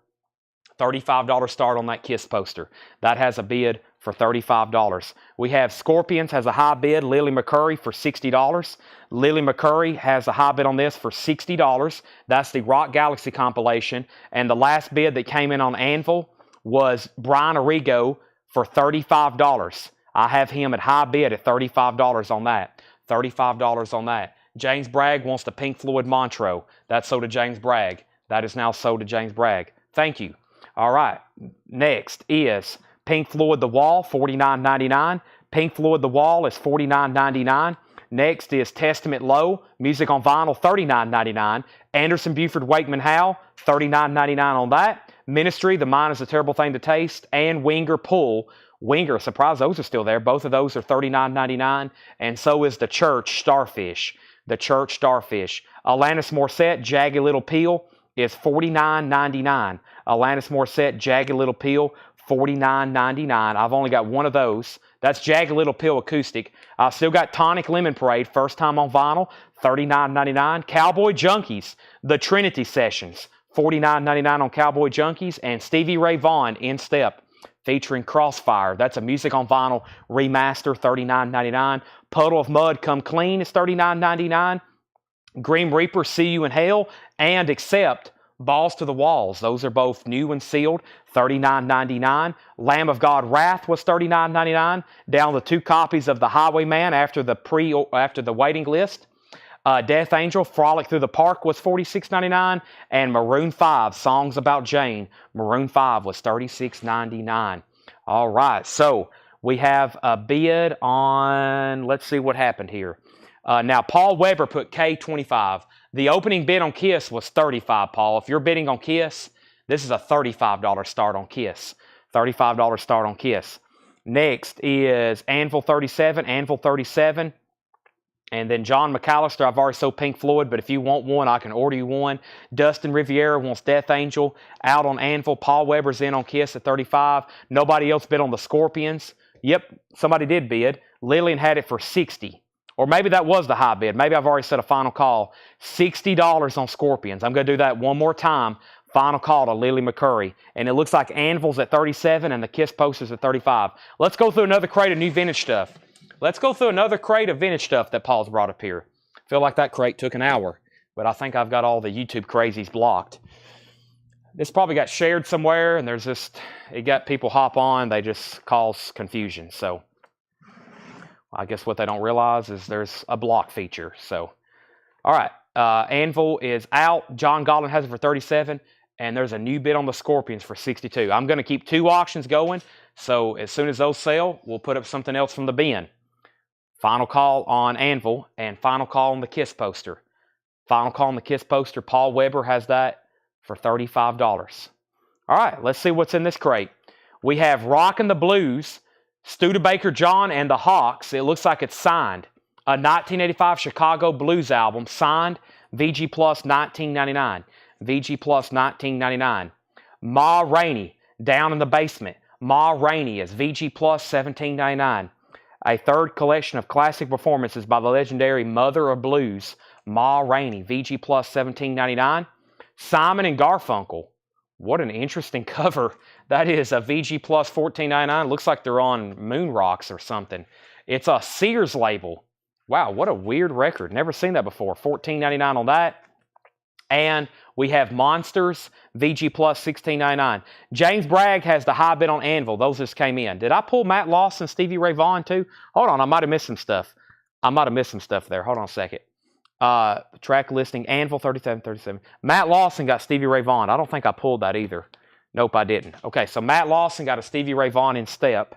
S1: $35 start on that Kiss poster. That has a bid for $35. We have Scorpions has a high bid, Lily McCurry for $60. Lily McCurry has a high bid on this for $60. That's the Rock Galaxy compilation. And the last bid that came in on Anvil was Brian Arrigo for $35. I have him at high bid at $35 on that. $35 on that. James Bragg wants the Pink Floyd Montreux. That's sold to James Bragg. That is now sold to James Bragg. Thank you. All right. Next is Pink Floyd The Wall, $49.99. Pink Floyd The Wall is $49.99. Next is Testament Low, music on vinyl, $39.99. Anderson Buford Wakeman Howe, $39.99 on that. Ministry, The Mind is a Terrible Thing to Taste, and Winger Pull. Winger, surprised those are still there. Both of those are $39.99. And so is The Church Starfish. The Church Starfish. Alanis Morissette, Jagged Little Pill is $49.99. Alanis Morissette, Jagged Little Pill, $49.99. I've only got one of those. That's Jagged Little Pill acoustic. I've still got Tonic Lemon Parade, first time on vinyl, $39.99. Cowboy Junkies, The Trinity Sessions, $49.99 on Cowboy Junkies. And Stevie Ray Vaughan, In Step, featuring Crossfire. That's a music on vinyl remaster, $39.99. Puddle of Mud Come Clean is $39.99. Grim Reaper, See You in Hell, and Accept, Balls to the Walls. Those are both new and sealed, $39.99. Lamb of God Wrath was $39.99. Down to 2 copies of The Highwayman after the waiting list. Death Angel, Frolic Through the Park was $46.99. And Maroon 5, Songs About Jane, Maroon 5 was $36.99. All right, so we have a bid on, let's see what happened here. Now, Paul Weber put K25. The opening bid on Kiss was $35, Paul. If you're bidding on Kiss, this is a $35 start on Kiss. $35 start on Kiss. Next is Anvil 37, Anvil 37. And then John McAllister, I've already sold Pink Floyd, but if you want one, I can order you one. Dustin Riviera wants Death Angel out on Anvil. Paul Weber's in on Kiss at $35. Nobody else bid on the Scorpions. Yep, somebody did bid. Lillian had it for $60. Or maybe that was the high bid. Maybe I've already set a final call. $60 on Scorpions. I'm going to do that one more time. Final call to Lily McCurry. And it looks like Anvil's at $37 and the Kiss posters at $35. Let's go through another crate of new vintage stuff. Let's go through another crate of vintage stuff that Paul's brought up here. I feel like that crate took an hour, but I think I've got all the YouTube crazies blocked. This probably got shared somewhere, and it got people hop on. They just cause confusion. So I guess what they don't realize is there's a block feature. So, all right, Anvil is out. John Gollin has it for $37. And there's a new bid on the Scorpions for 62. I'm going to keep 2 auctions going. So as soon as those sell, we'll put up something else from the bin. Final call on Anvil and final call on the Kiss poster. Final call on the Kiss poster. Paul Weber has that for $35. All right, let's see what's in this crate. We have Rockin' the Blues, Studebaker John and the Hawks. It looks like it's signed. A 1985 Chicago Blues album, signed, VG Plus $19.99. VG Plus $19.99. Ma Rainey, Down in the Basement. Ma Rainey is VG Plus $17.99. A third collection of classic performances by the legendary Mother of Blues, Ma Rainey, VG Plus $17.99. Simon and Garfunkel. What an interesting cover. That is a VG Plus $14.99. Looks like they're on Moon Rocks or something. It's a Sears label. Wow, what a weird record. Never seen that before. $14.99 on that. And we have Monsters, VG Plus $16.99. James Bragg has the high bid on Anvil. Those just came in. Did I pull Matt Lawson, Stevie Ray Vaughan too? Hold on, I might have missed some stuff. There. Hold on a second. Track listing, Anvil 37. Matt Lawson got Stevie Ray Vaughan. I don't think I pulled that either. Nope, I didn't. Okay, so Matt Lawson got a Stevie Ray Vaughan in step.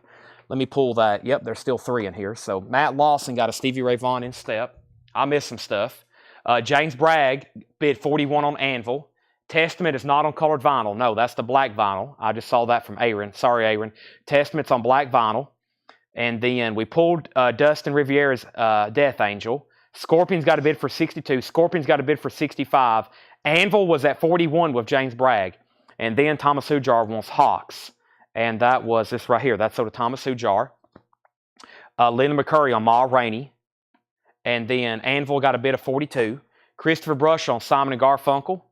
S1: Let me pull that. Yep, there's still 3 in here. So Matt Lawson got a Stevie Ray Vaughan in step. I missed some stuff. James Bragg bid 41 on Anvil. Testament is not on colored vinyl. No, that's the black vinyl. I just saw that from Aaron. Sorry, Aaron. Testament's on black vinyl. And then we pulled Dustin Riviera's Death Angel. Scorpions got a bid for 62. Scorpions got a bid for 65. Anvil was at 41 with James Bragg. And then Thomas Hujar wants Hawks. And that was this right here. That's sold to Thomas Hujar. Linda McCurry on Ma Rainey. And then Anvil got a bid of 42. Christopher Brush on Simon & Garfunkel.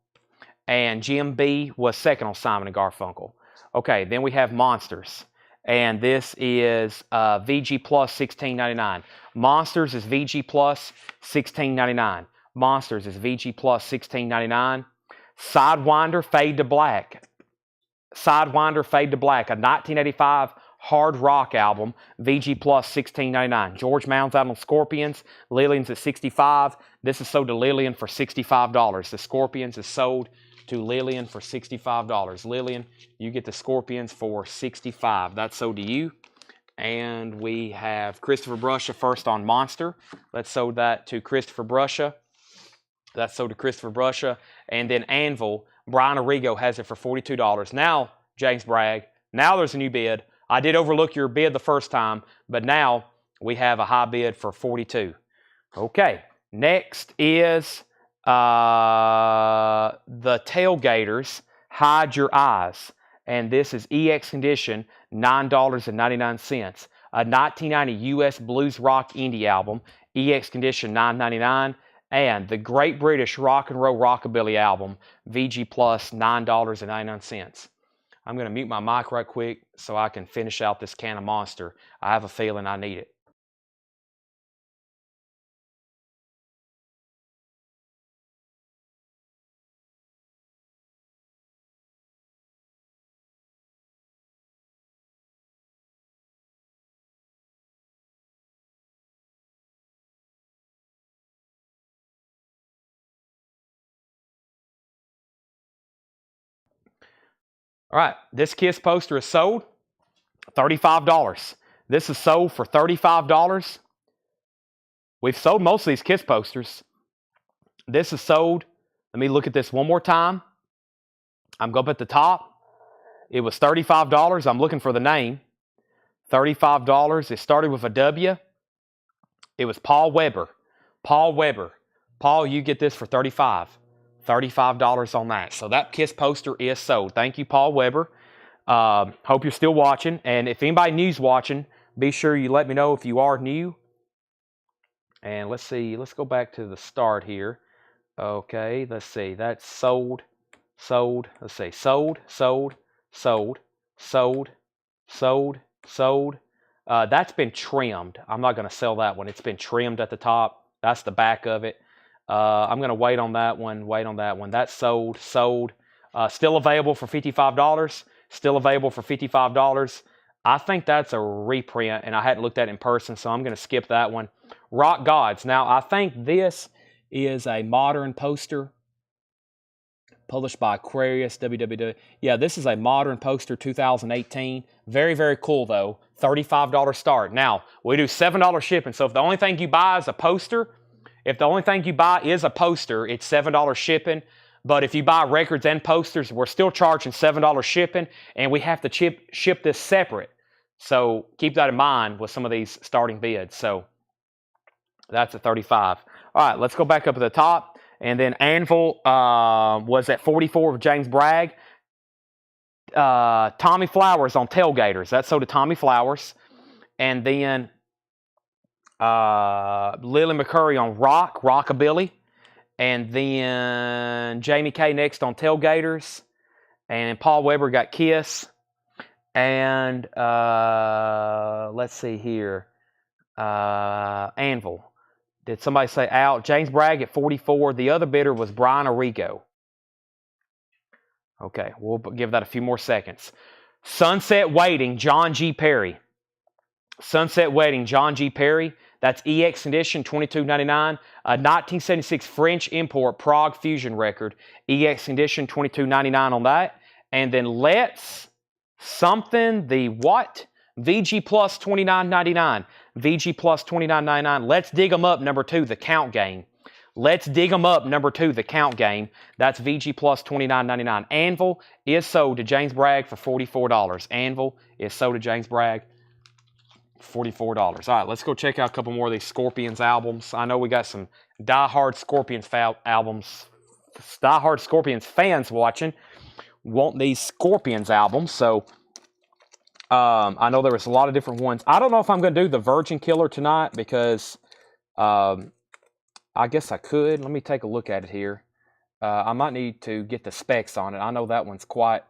S1: And Jim B was second on Simon & Garfunkel. Okay, then we have Monsters. And this is VG Plus $16.99. Monsters is VG Plus $16.99. Monsters is VG Plus $16.99. Sidewinder Fade to Black. Sidewinder Fade to Black, a 1985 hard rock album, VG Plus $16.99. George Mounds out on Scorpions. Lillian's at $65. This is sold to Lillian for $65. The Scorpions is sold to Lillian for $65. Lillian, you get the Scorpions for $65. That's sold to you. And we have Christopher Bruscia first on Monster. Let's sold that to Christopher Bruscia. That's sold to Christopher Bruscia. And then Anvil, Brian Arrigo has it for $42. Now, James Bragg, now there's a new bid. I did overlook your bid the first time, but now we have a high bid for 42. Okay, next is the Tailgaters, Hide Your Eyes. And this is EX Condition, $9.99. A 1990 US Blues Rock Indie album, EX Condition, $9.99. And the Great British Rock and Roll Rockabilly album, VG Plus, $9.99. I'm going to mute my mic right quick so I can finish out this can of Monster. I have a feeling I need it. All right, this Kiss poster is sold, $35. This is sold for $35. We've sold most of these Kiss posters. This is sold. Let me look at this one more time. I'm going up at the top. It was $35. I'm looking for the name. $35. It started with a W. It was Paul Weber. Paul Weber. Paul, you get this for $35. $35 on that. So that Kiss poster is sold. Thank you, Paul Weber. Hope you're still watching. And if anybody new's watching, be sure you let me know if you are new. And let's see. Let's go back to the start here. Okay, let's see. That's sold. Sold. Let's see. Sold. Sold. Sold. Sold. Sold. Sold. That's been trimmed. I'm not going to sell that one. It's been trimmed at the top. That's the back of it. I'm going to wait on that one. Wait on that one. That's sold. Sold. Still available for $55. Still available for $55. I think that's a reprint, and I hadn't looked at it in person, so I'm going to skip that one. Rock Gods. Now, I think this is a modern poster. published by Aquarius, www. Yeah, this is a modern poster 2018. Very, very cool, though. $35 start. Now, we do $7 shipping, so if the only thing you buy is a poster, it's $7 shipping. But if you buy records and posters, we're still charging $7 shipping, and we have to ship this separate. So keep that in mind with some of these starting bids. So that's a 35. All right, let's go back up at the top. And then Anvil was at 44 with James Bragg. Tommy Flowers on Tailgaters. That's sold to Tommy Flowers. And then Lily McCurry on Rockabilly. And then Jamie K next on Tailgaters. And Paul Weber got Kiss. And let's see here. Anvil. Did somebody say out? James Bragg at 44. The other bidder was Brian Arrigo. Okay, we'll give that a few more seconds. Sunset Waiting, John G. Perry. Sunset Waiting, John G. Perry. That's EX Edition, $22.99. A 1976 French import Prague Fusion record. EX Edition, $22.99 on that. And then Let's Something, the what? VG Plus, $29.99. VG Plus, $29.99. Let's Dig 'em Up, number 2, the count game. Let's Dig 'em Up, number 2, the count game. That's VG Plus, $29.99. Anvil is sold to James Bragg for $44. Anvil is sold to James Bragg for $44. All right, let's go check out a couple more of these Scorpions albums. I know we got some diehard Scorpions albums, diehard Scorpions fans watching. Want these Scorpions albums, so I know there was a lot of different ones. I don't know if I'm going to do the Virgin Killer tonight because I guess I could. Let me take a look at it here. I might need to get the specs on it. I know that one's quite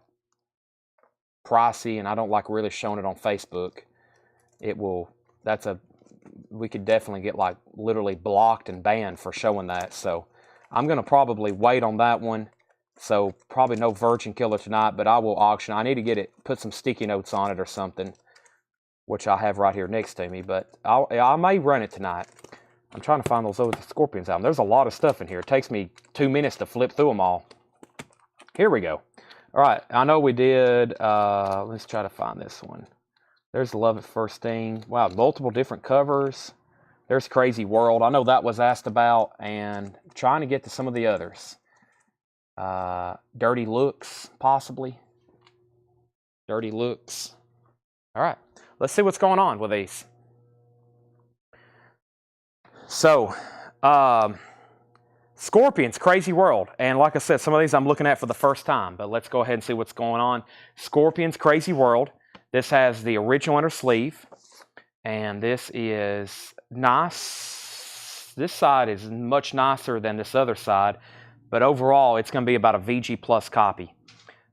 S1: pricey, and I don't like really showing it on Facebook. We could definitely get like literally blocked and banned for showing that. So I'm going to probably wait on that one. So probably no Virgin Killer tonight, but I will auction. I need to get it, put some sticky notes on it or something, which I have right here next to me. But I may run it tonight. I'm trying to find those other Scorpions albums. There's a lot of stuff in here. It takes me 2 minutes to flip through them all. Here we go. All right, I know we did. Let's try to find this one. There's Love at First Sting. Wow, multiple different covers. There's Crazy World. I know that was asked about, and trying to get to some of the others. Dirty Looks, possibly. Dirty Looks. All right, let's see what's going on with these. So, Scorpions, Crazy World. And like I said, some of these I'm looking at for the first time, but let's go ahead and see what's going on. Scorpions, Crazy World. This has the original inner sleeve, and this is nice. This side is much nicer than this other side. But overall, it's going to be about a VG Plus copy.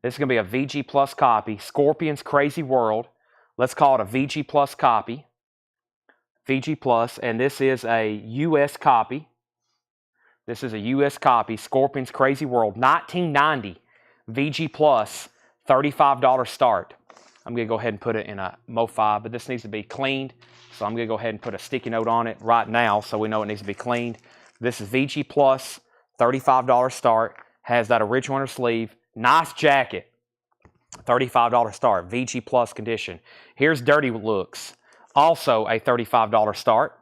S1: This is going to be a VG Plus copy. Scorpions Crazy World. Let's call it a VG Plus copy. VG Plus. And this is a US copy. This is a US copy. Scorpions Crazy World. 1990. VG Plus. $35 start. I'm going to go ahead and put it in a Mo5. But this needs to be cleaned. So I'm going to go ahead and put a sticky note on it right now so we know it needs to be cleaned. This is VG Plus. $35 start, has that original inner sleeve, nice jacket, $35 start, VG Plus condition. Here's Dirty Looks, also a $35 start,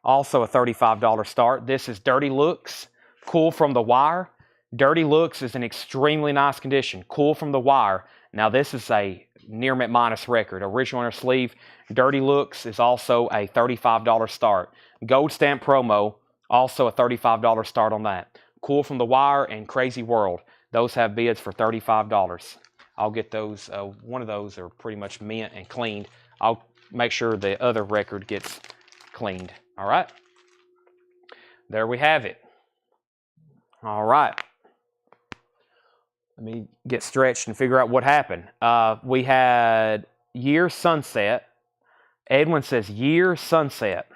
S1: also a $35 start. This is Dirty Looks, Cool from the Wire. Dirty Looks is in extremely nice condition, Cool from the Wire. Now this is a near mint minus record, original inner sleeve. Dirty Looks is also a $35 start. Gold stamp promo, also a $35 start on that. Cool from the Wire and Crazy World. Those have bids for $35. I'll get those. One of those are pretty much mint and cleaned. I'll make sure the other record gets cleaned. All right. There we have it. All right. Let me get stretched and figure out what happened. We had Year Sunset. Edwin says Year Sunset.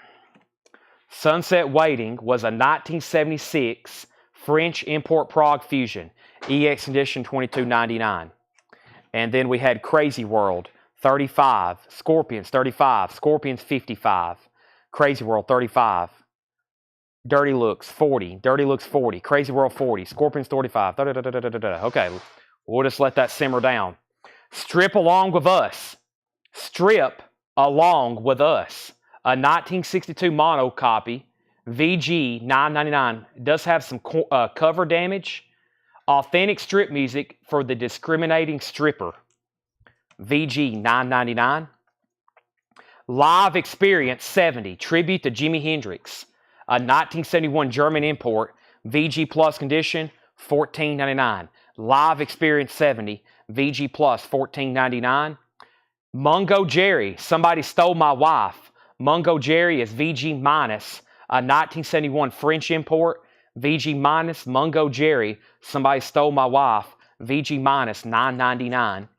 S1: Sunset Waiting was a 1976 French import Prague Fusion, EX Edition, $22.99. And then we had Crazy World, 35, Scorpions, 35, Scorpions, 55, Crazy World, 35. Dirty Looks 40. Dirty Looks 40. Crazy World 40. Scorpions 35. Okay, we'll just let that simmer down. Strip along with us. Strip along with us. A 1962 mono copy. VG $9.99. Does have some cover damage. Authentic strip music for the discriminating stripper. VG $9.99. Live Experience 70. Tribute to Jimi Hendrix. A 1971 German import. VG Plus condition. $14.99. Live Experience 70. VG Plus $14.99. Mungo Jerry. Somebody Stole My Wife. Mungo Jerry is VG minus. A 1971 French import. VG minus. Mungo Jerry. Somebody Stole My Wife. VG minus $9.99.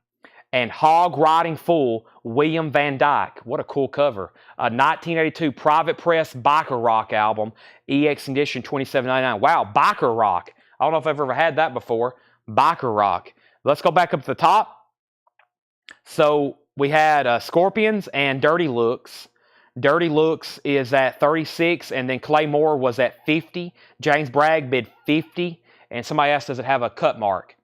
S1: And Hog Riding Fool, William Van Dyke. What a cool cover. A 1982 Private Press Biker Rock album, EX condition $27.99. Wow, Biker Rock. I don't know if I've ever had that before. Biker Rock. Let's go back up to the top. So we had Scorpions and Dirty Looks. Dirty Looks is at 36, and then Claymore was at 50. James Bragg bid 50, and somebody asked, does it have a cut mark?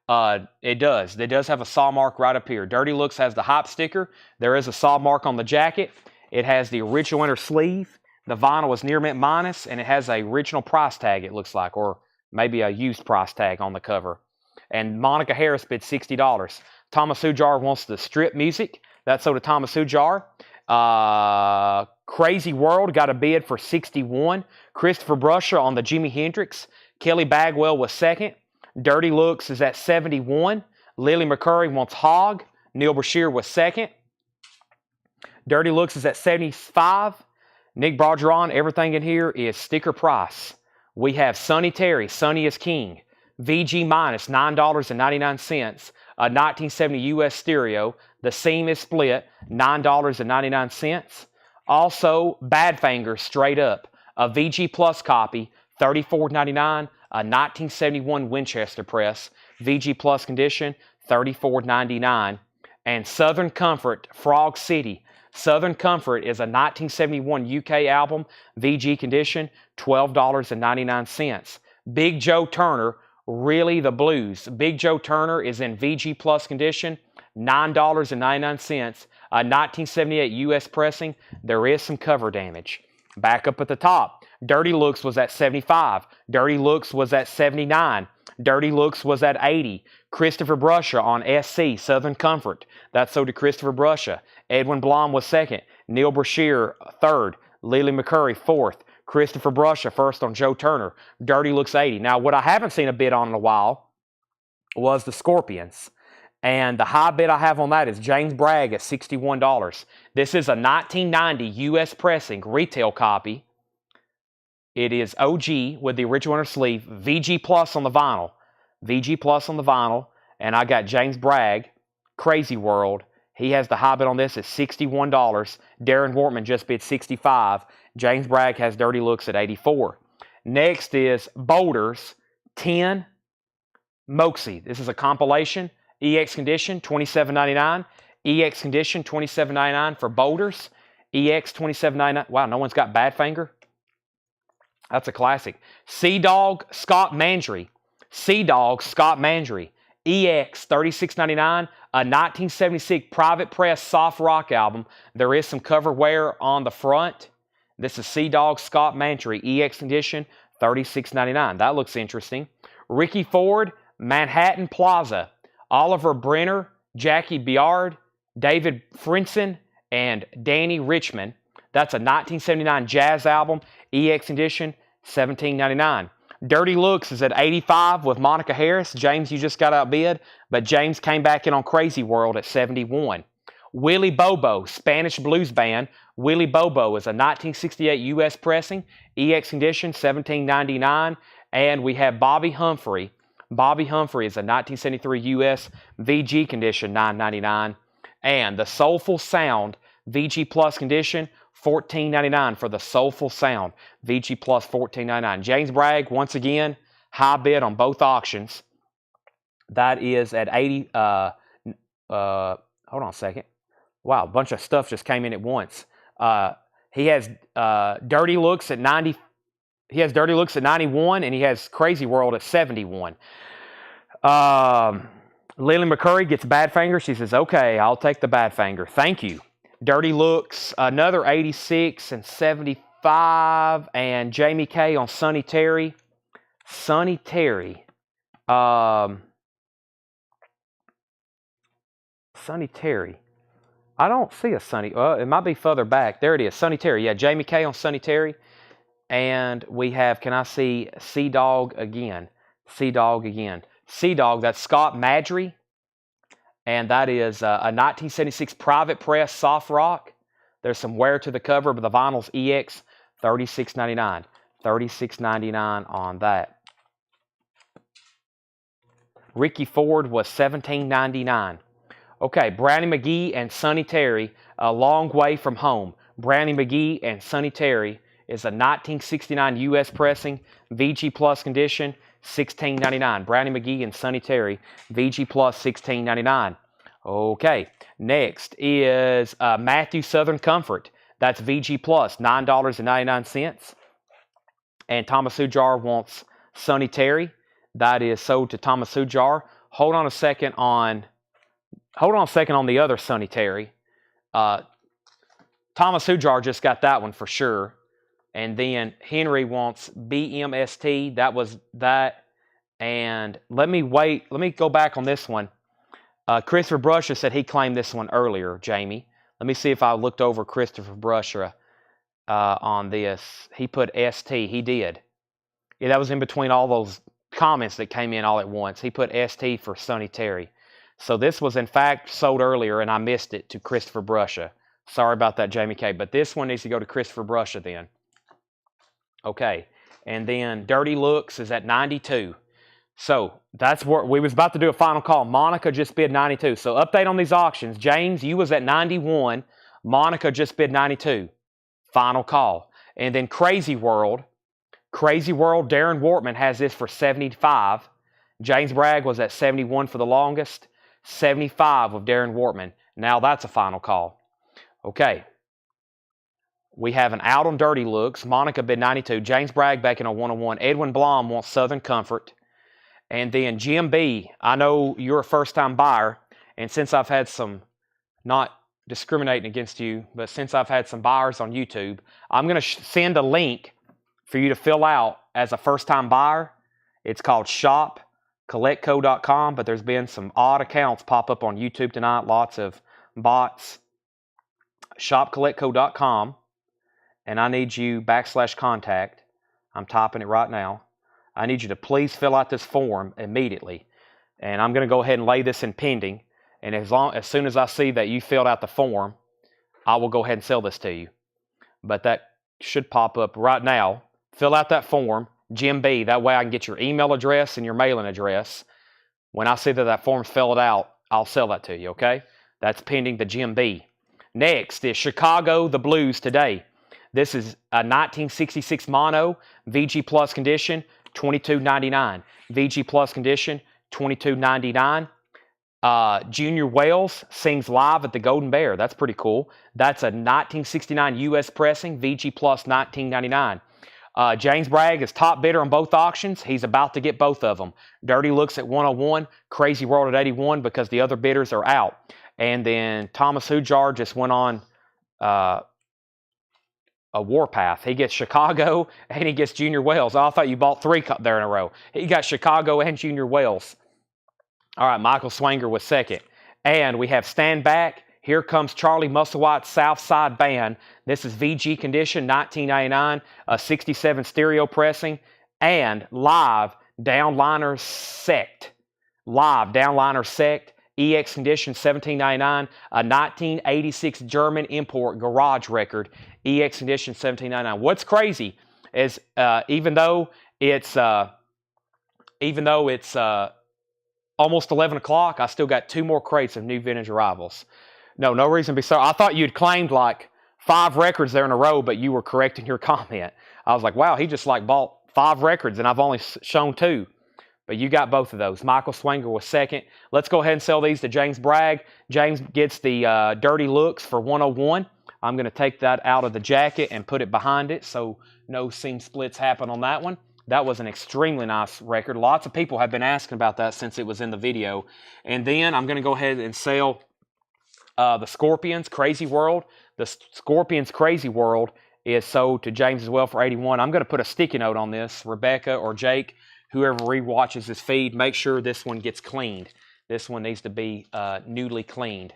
S1: It does. It does have a saw mark right up here. Dirty Looks has the hype sticker. There is a saw mark on the jacket. It has the original inner sleeve. The vinyl is near mint minus, and it has a original price tag, it looks like, or maybe a used price tag on the cover. And Monica Harris bid $60. Thomas Hujar wants the strip music. That's sold to Thomas Hujar. Crazy World got a bid for $61. Christopher Brusher on the Jimi Hendrix. Kelly Bagwell was second. Dirty Looks is at 71. Lily McCurry wants Hog. Neil Brashear was second. Dirty Looks is at 75. Nick Bargeron, everything in here is sticker price. We have Sonny Terry, Sonny is King. VG minus $9.99. A 1970 US stereo. The seam is split, $9.99. Also, Badfinger straight up. A VG Plus copy, $34.99. A 1971 Winchester press, VG Plus condition, $34.99. And Southern Comfort, Frog City. Southern Comfort is a 1971 UK album, VG condition, $12.99. Big Joe Turner, Really the Blues. Big Joe Turner is in VG Plus condition, $9.99. A 1978 US pressing. There is some cover damage. Back up at the top. Dirty Looks was at 75. Dirty Looks was at 79. Dirty Looks was at 80. Christopher Brusher on SC, Southern Comfort. That's sold to Christopher Brusher. Edwin Blom was second. Neil Brashear, third. Lily McCurry, fourth. Christopher Brusher, first on Joe Turner. Dirty Looks 80. Now, what I haven't seen a bid on in a while was the Scorpions. And the high bid I have on that is James Bragg at $61. This is a 1990 US pressing retail copy. It is OG with the original inner sleeve, VG Plus on the vinyl. VG Plus on the vinyl. And I got James Bragg, Crazy World. He has the high bid on this at $61. Darren Wortman just bid $65. James Bragg has Dirty Looks at $84. Next is Boulders 10 Moxie. This is a compilation. EX condition, $27.99. EX condition, $27.99 for Boulders. EX, $27.99. Wow, no one's got Badfinger. That's a classic. Sea Dog, Scott Mandry. Sea Dog, Scott Mandry. EX, $36.99. A 1976 Private Press soft rock album. There is some cover wear on the front. This is Sea Dog, Scott Mandry. EX condition, $36.99. That looks interesting. Ricky Ford, Manhattan Plaza. Oliver Brenner, Jackie Biard, David Frinson, and Danny Richmond. That's a 1979 jazz album. EX edition, $17.99. Dirty Looks is at 85 with Monica Harris. James, you just got outbid, but James came back in on Crazy World at 71. Willie Bobo, Spanish blues band. Willie Bobo is a 1968 US pressing. EX condition, $17.99. And we have Bobby Humphrey. Bobby Humphrey is a 1973 US VG condition, $9.99. And the Soulful Sound VG Plus condition, $14.99 for the Soulful Sound. VG Plus $14.99. James Bragg, once again, high bid on both auctions. That is at 80. Hold on a second. Wow, a bunch of stuff just came in at once. He has Dirty Looks at 90. has Dirty Looks at 91, and he has Crazy World at 71. Lily McCurry gets Badfinger. She says, okay, I'll take the Badfinger. Thank you. Dirty Looks, another 86 and 75. And Jamie K on Sonny Terry. Sonny Terry. Sonny Terry. I don't see a Sonny. It might be further back. There it is. Sonny Terry. Yeah, Jamie K on Sonny Terry. And we have, can I see Sea Dog again? Sea Dog again. Sea Dog, that's Scott Madry. And that is a 1976 Private Press Soft Rock. There's some wear to the cover, but the vinyl's EX $36.99. $36.99 on that. Ricky Ford was $17.99. Okay, Brownie McGee and Sonny Terry, A Long Way From Home. Brownie McGee and Sonny Terry is a 1969 U.S. pressing, VG Plus condition, $16.99. Brownie McGee and Sonny Terry, VG Plus, $16.99. Okay, next is Matthew Southern Comfort. That's VG Plus, $9.99. And Thomas Ujar wants Sonny Terry. That is sold to Thomas Ujar. Hold on a second on the other Sonny Terry. Thomas Ujar just got that one for sure. And then Henry wants BMST. That was that. And let me go back on this one. Christopher Brusha said he claimed this one earlier, Jamie. Let me see if I looked over Christopher Brusha on this. He put ST. He did. Yeah, that was in between all those comments that came in all at once. He put ST for Sonny Terry. So this was, in fact, sold earlier, and I missed it to Christopher Brusha. Sorry about that, Jamie K. But this one needs to go to Christopher Brusha then. Okay. And then Dirty Looks is at 92. So that's what we was about to do a final call. Monica just bid 92. So update on these auctions. James, you was at 91. Monica just bid 92. Final call. And then Crazy World, Darren Wortman has this for 75. James Bragg was at 71 for the longest. 75 with Darren Wortman. Now that's a final call. Okay. We have an out on Dirty Looks. Monica bid 92. James Bragg back in a 101. Edwin Blom wants Southern Comfort. And then Jim B, I know you're a first-time buyer, and since I've had some, not discriminating against you, but since I've had some buyers on YouTube, I'm going to send a link for you to fill out as a first-time buyer. It's called shopcollectco.com, but there's been some odd accounts pop up on YouTube tonight, lots of bots. Shopcollectco.com, and I need you /contact. I'm typing it right now. I need you to please fill out this form immediately. And I'm going to go ahead and lay this in pending. And as soon as I see that you filled out the form, I will go ahead and sell this to you. But that should pop up right now. Fill out that form, Jim B. That way I can get your email address and your mailing address. When I see that form's filled out, I'll sell that to you, okay? That's pending the Jim B. Next is Chicago the Blues today. This is a 1966 mono, VG Plus condition, $22.99. VG Plus condition, $22.99. Junior Wells sings live at the Golden Bear. That's pretty cool. That's a 1969 U.S. pressing, VG Plus, $19.99. James Bragg is top bidder on both auctions. He's about to get both of them. Dirty Looks at 101, Crazy World at 81 because the other bidders are out. And then Thomas Hujar just went on a warpath. He gets Chicago and he gets Junior Wells. Oh, I thought you bought three there in a row. He got Chicago and Junior Wells. All right, Michael Swanger was second. And we have Stand Back. Here comes Charlie Musselwhite's Southside Band. This is VG condition, $19.99, a 67 stereo pressing, and live Downliner Sect. Live Downliner Sect, EX condition, $17.99, a 1986 German import garage record, EX condition, $17.99. What's crazy is even though it's almost 11 o'clock, I still got 2 more crates of new vintage arrivals. No reason to be sorry. I thought you'd claimed like 5 records there in a row, but you were correct in your comment. I was like, wow, he just like bought 5 records and I've only shown 2. But you got both of those. Michael Swanger was second. Let's go ahead and sell these to James Bragg. James gets the Dirty Looks for 101. I'm going to take that out of the jacket and put it behind it so no seam splits happen on that one. That was an extremely nice record. Lots of people have been asking about that since it was in the video. And then I'm going to go ahead and sell the Scorpions Crazy World. The Scorpions Crazy World is sold to James as well for $81. I'm going to put a sticky note on this. Rebecca or Jake, whoever rewatches this feed, make sure this one gets cleaned. This one needs to be newly cleaned.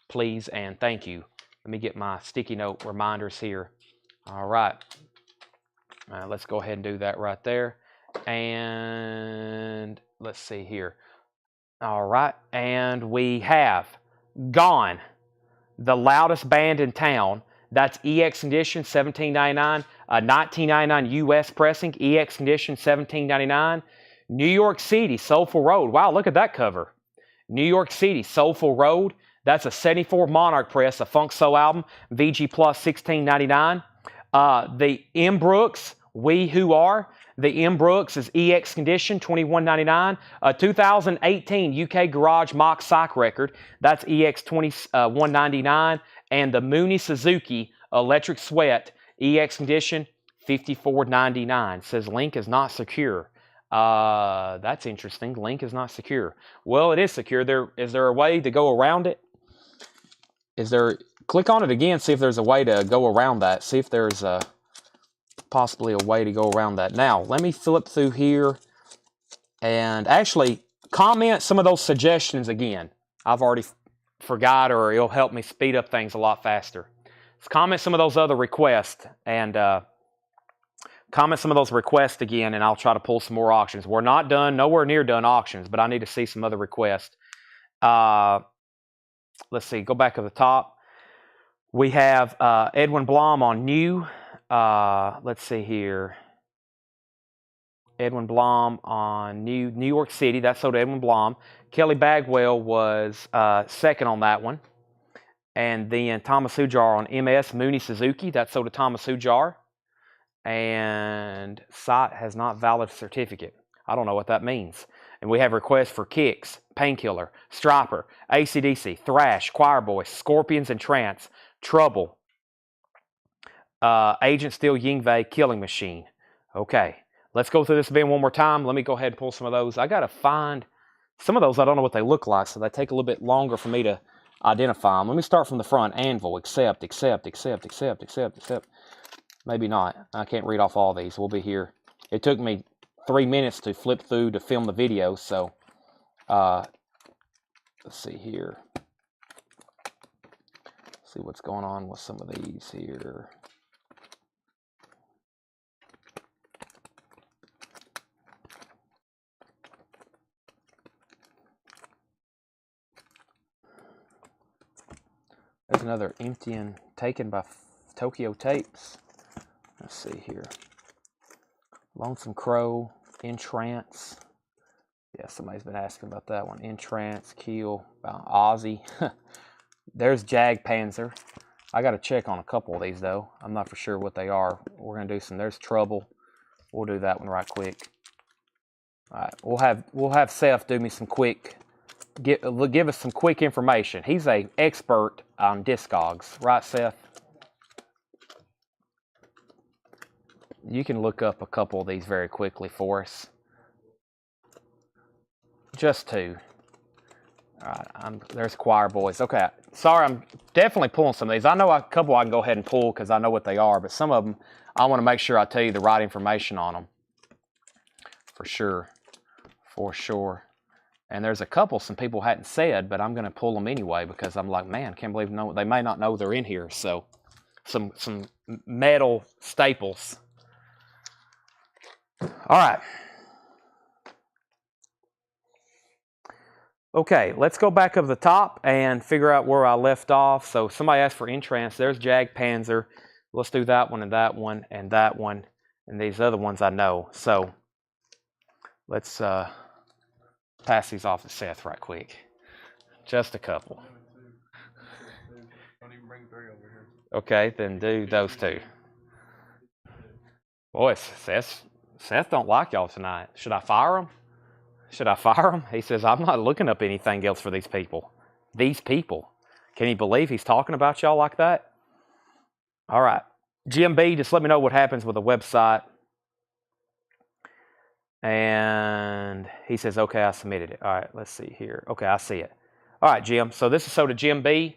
S1: Please and thank you. Let me get my sticky note reminders here. All right. Let's go ahead and do that right there. And let's see here. All right. And we have Gone, the loudest band in town. That's EX Condition, $17.99. $19.99 US pressing. EX Condition, $17.99. New York City, Soulful Road. Wow, look at that cover. New York City, Soulful Road. That's a 74 Monarch press, a Funk Soul album. VG Plus, $16.99. The M. Brooks, We Who Are. The M. Brooks is EX Condition, $21.99. 2018 UK Garage Mock Psych record. That's EX $21.99. And the Mooney Suzuki Electric Sweat EX Condition, $54.99. Says link is not secure. That's interesting. Link is not secure. Well, it is secure. Is there a way to go around it? Click on it again, see if there's a way to go around that. See if there's possibly a way to go around that. Now, let me flip through here and actually comment some of those suggestions again. I've already forgot, or it'll help me speed up things a lot faster. Let's comment some of those other requests and comment some of those requests again, and I'll try to pull some more auctions. We're not done, nowhere near done auctions, but I need to see some other requests. Let's see, go back to the top. We have Edwin Blom on new. Let's see here. Edwin Blom on New York City. That's sold to Edwin Blom. Kelly Bagwell was second on that one. And then Thomas Hujar on MS Mooney Suzuki. That's sold to Thomas Hujar. And site has not valid certificate. I don't know what that means. And we have requests for Kicks, Painkiller, Striper, AC/DC, Thrash, Choir Boys, Scorpions and Trance, Trouble, Agent Steel Yingwei, Killing Machine. Okay, let's go through this bin one more time. Let me go ahead and pull some of those. I got to find some of those. I don't know what they look like, so they take a little bit longer for me to identify them. Let me start from the front. Anvil, accept. Maybe not. I can't read off all these. We'll be here. It took me 3 minutes to flip through to film the video, so let's see here. See what's going on with some of these here. There's another emptying taken by Tokyo Tapes. Let's see here. Lonesome Crow, Entrance. Yeah, somebody's been asking about that one. Entrance, Keel, Ozzy. There's Jag Panzer. I got to check on a couple of these, though. I'm not for sure what they are. We're going to do some. There's Trouble. We'll do that one right quick. All right, we'll have Seth do me some quick. Give us some quick information. He's an expert on Discogs, right, Seth? You can look up a couple of these very quickly for us. Just two. All right, there's Choir Boys. Okay, sorry, I'm definitely pulling some of these. I know a couple I can go ahead and pull because I know what they are, but some of them, I want to make sure I tell you the right information on them. For sure. For sure. And there's a couple some people hadn't said, but I'm going to pull them anyway because I'm like, man, can't believe they may not know they're in here. So, some metal staples. All right. Okay, let's go back up the top and figure out where I left off. So somebody asked for Entrance. There's Jag Panzer. Let's do that one and that one and that one and these other ones I know. So let's pass these off to Seth right quick. Just a couple. Don't even bring 3 over here. Okay, then do those 2. Boy, Seth don't like y'all tonight. Should I fire him? Should I fire him? He says, I'm not looking up anything else for these people. These people. Can you believe he's talking about y'all like that? All right. GMB, just let me know what happens with the website. And he says, okay, I submitted it. All right, let's see here. Okay, I see it. All right, Jim. So this is so to GMB.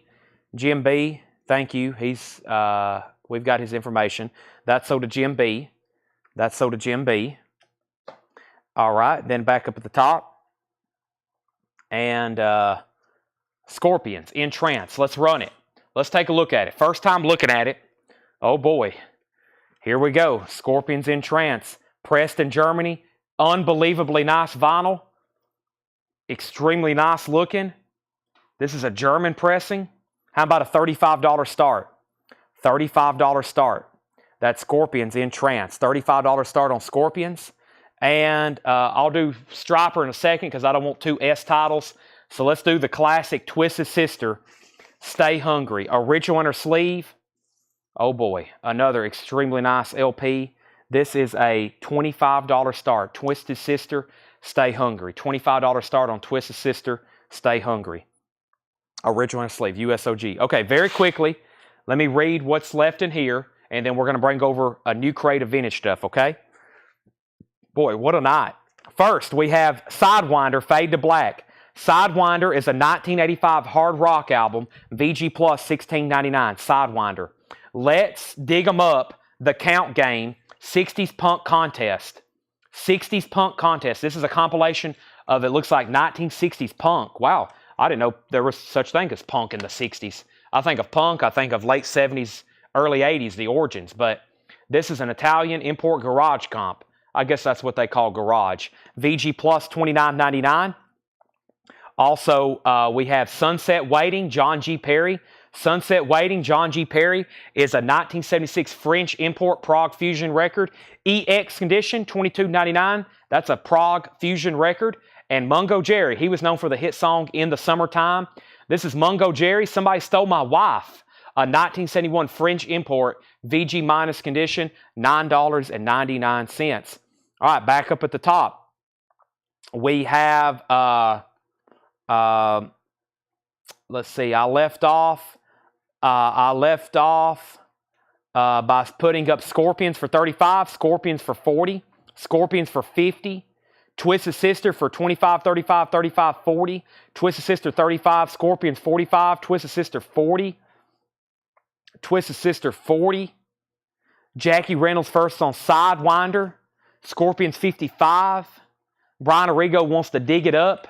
S1: GMB, thank you. We've got his information. That's so to GMB. That's so to GMB. All right, then back up at the top. And Scorpions, in trance. Let's run it. Let's take a look at it. First time looking at it. Oh boy. Here we go. Scorpions in trance. Pressed in Germany. Unbelievably nice vinyl. Extremely nice looking. This is a German pressing. How about a $35 start? $35 start. That's Scorpions in trance. $35 start on Scorpions. And I'll do Striper in a second because I don't want two S titles. So let's do the classic Twisted Sister, Stay Hungry. Original inner sleeve. Oh boy, another extremely nice LP. This is a $25 start. Twisted Sister, Stay Hungry. $25 start on Twisted Sister, Stay Hungry. Original inner sleeve, USOG. Okay, very quickly, let me read what's left in here, and then we're going to bring over a new crate of vintage stuff, okay? Boy, what a night. First, we have Sidewinder, Fade to Black. Sidewinder is a 1985 hard rock album, VG Plus $16.99, Sidewinder. Let's Dig 'em Up, The Count Game, 60s Punk Contest. 60s Punk Contest. This is a compilation of, it looks like 1960s punk. Wow, I didn't know there was such thing as punk in the 60s. I think of punk, I think of late 70s, early 80s, the origins, but this is an Italian import garage comp. I guess that's what they call garage. VG Plus $29.99. Also, we have Sunset Waiting, John G. Perry. Sunset Waiting, John G. Perry is a 1976 French import Prague Fusion record. EX Condition, $22.99. That's a Prague Fusion record. And Mungo Jerry, he was known for the hit song In the Summertime. This is Mungo Jerry, Somebody Stole My Wife, a 1971 French import, VG minus condition, $9.99. All right, back up at the top. We have, let's see, I left off by putting up Scorpions for 35, Scorpions for 40, Scorpions for 50, Twisted Sister for 25, 35, 35, 40, Twisted Sister 35, Scorpions 45, Twisted Sister 40, Twisted Sister 40, Jackie Reynolds first on Sidewinder, Scorpions 55, Brian Arrigo wants to dig it up.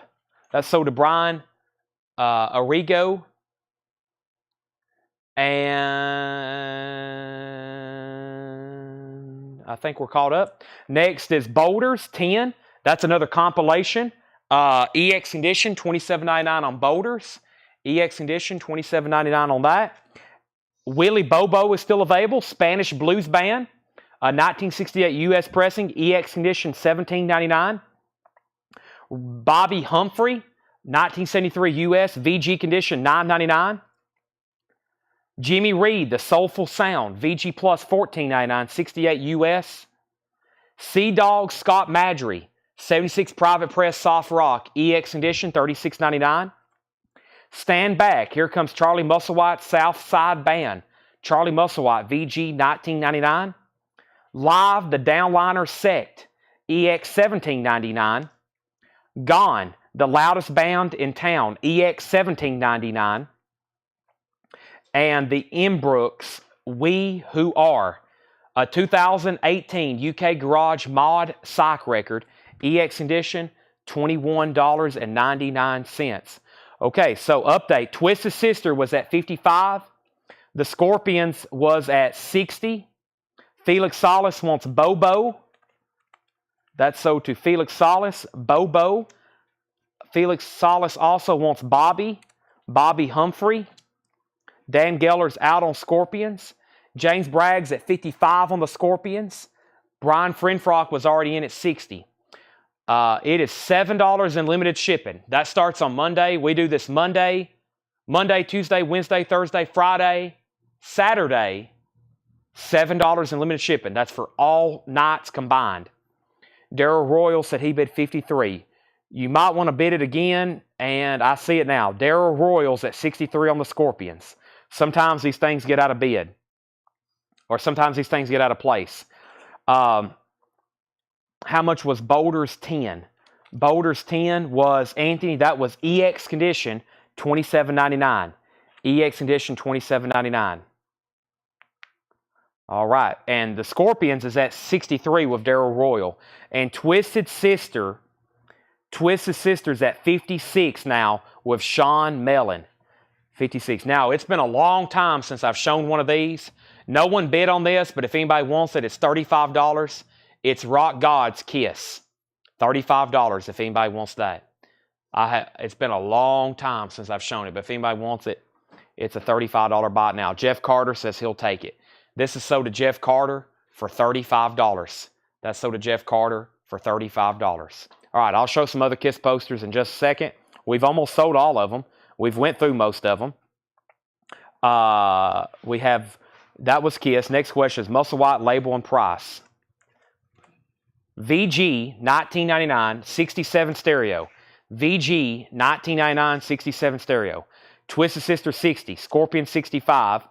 S1: That's so to Brian Arrigo. And I think we're caught up. Next is Boulders 10. That's another compilation. EX Condition $27.99 on Boulders. EX Condition $27.99 on that. Willie Bobo is still available. Spanish Blues Band. 1968 US pressing. EX Condition $17.99. Bobby Humphrey, 1973 US, VG Condition $9.99. Jimmy Reed, The Soulful Sound, VG Plus $14.99, 68 US. Sea Dog, Scott Madry, 76 Private Press Soft Rock, EX Condition $36.99. Stand Back, here comes Charlie Musselwhite, South Side Band, Charlie Musselwhite, VG $19.99. Live, The Downliner Sect, EX $17.99. Gone, The Loudest Band in Town, EX $17.99. And the Imbrooks, We Who Are, a 2018 UK Garage Mod Psych record, EX Condition, $21.99. Okay, so update. Twisted Sister was at 55. The Scorpions was at 60. Felix Salas wants Bobo. That's so to Felix Salas, Bobo. Felix Salas also wants Bobby Humphrey. Dan Geller's out on Scorpions. James Bragg's at 55 on the Scorpions. Brian Frenfrock was already in at 60. It is $7 in limited shipping. That starts on Monday. We do this Monday, Tuesday, Wednesday, Thursday, Friday, Saturday. $7 in limited shipping. That's for all nights combined. Daryl Royal said he bid 53. You might want to bid it again, and I see it now. Daryl Royal's at 63 on the Scorpions. Sometimes these things get out of bid. or sometimes these things get out of place. How much was Boulder's 10? Boulder's 10 was, Anthony, that was EX condition, $27.99. EX condition, $27.99. All right, and the Scorpions is at 63 with Daryl Royal. And Twisted Sister's at 56 now with Sean Mellon. 56. Now, it's been a long time since I've shown one of these. No one bid on this, but if anybody wants it, it's $35. It's Rock God's Kiss. $35 if anybody wants that. It's been a long time since I've shown it, but if anybody wants it, it's a $35 buy now. Jeff Carter says he'll take it. This is sold to Jeff Carter for $35. That's sold to Jeff Carter for $35. All right, I'll show some other Kiss posters in just a second. We've almost sold all of them. We've went through most of them. That was Kiss. Next question is Muscle White, label, and price. VG, $19.99, 67 stereo. VG, $19.99, 67 stereo. Twisted Sister, 60. Scorpion, 65.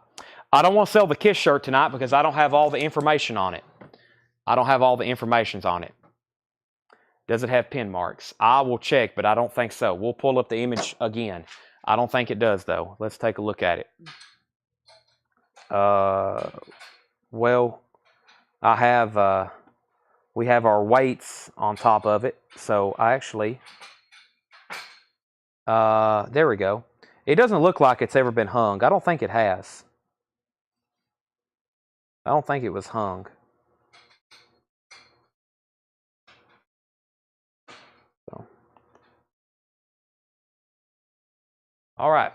S1: I don't want to sell the Kiss shirt tonight because I don't have all the information on it. Does it have pin marks? I will check, but I don't think so. We'll pull up the image again. I don't think it does, though. Let's take a look at it. Well, we have our weights on top of it. So I actually, there we go. It doesn't look like it's ever been hung. I don't think it has. I don't think it was hung. So. All right.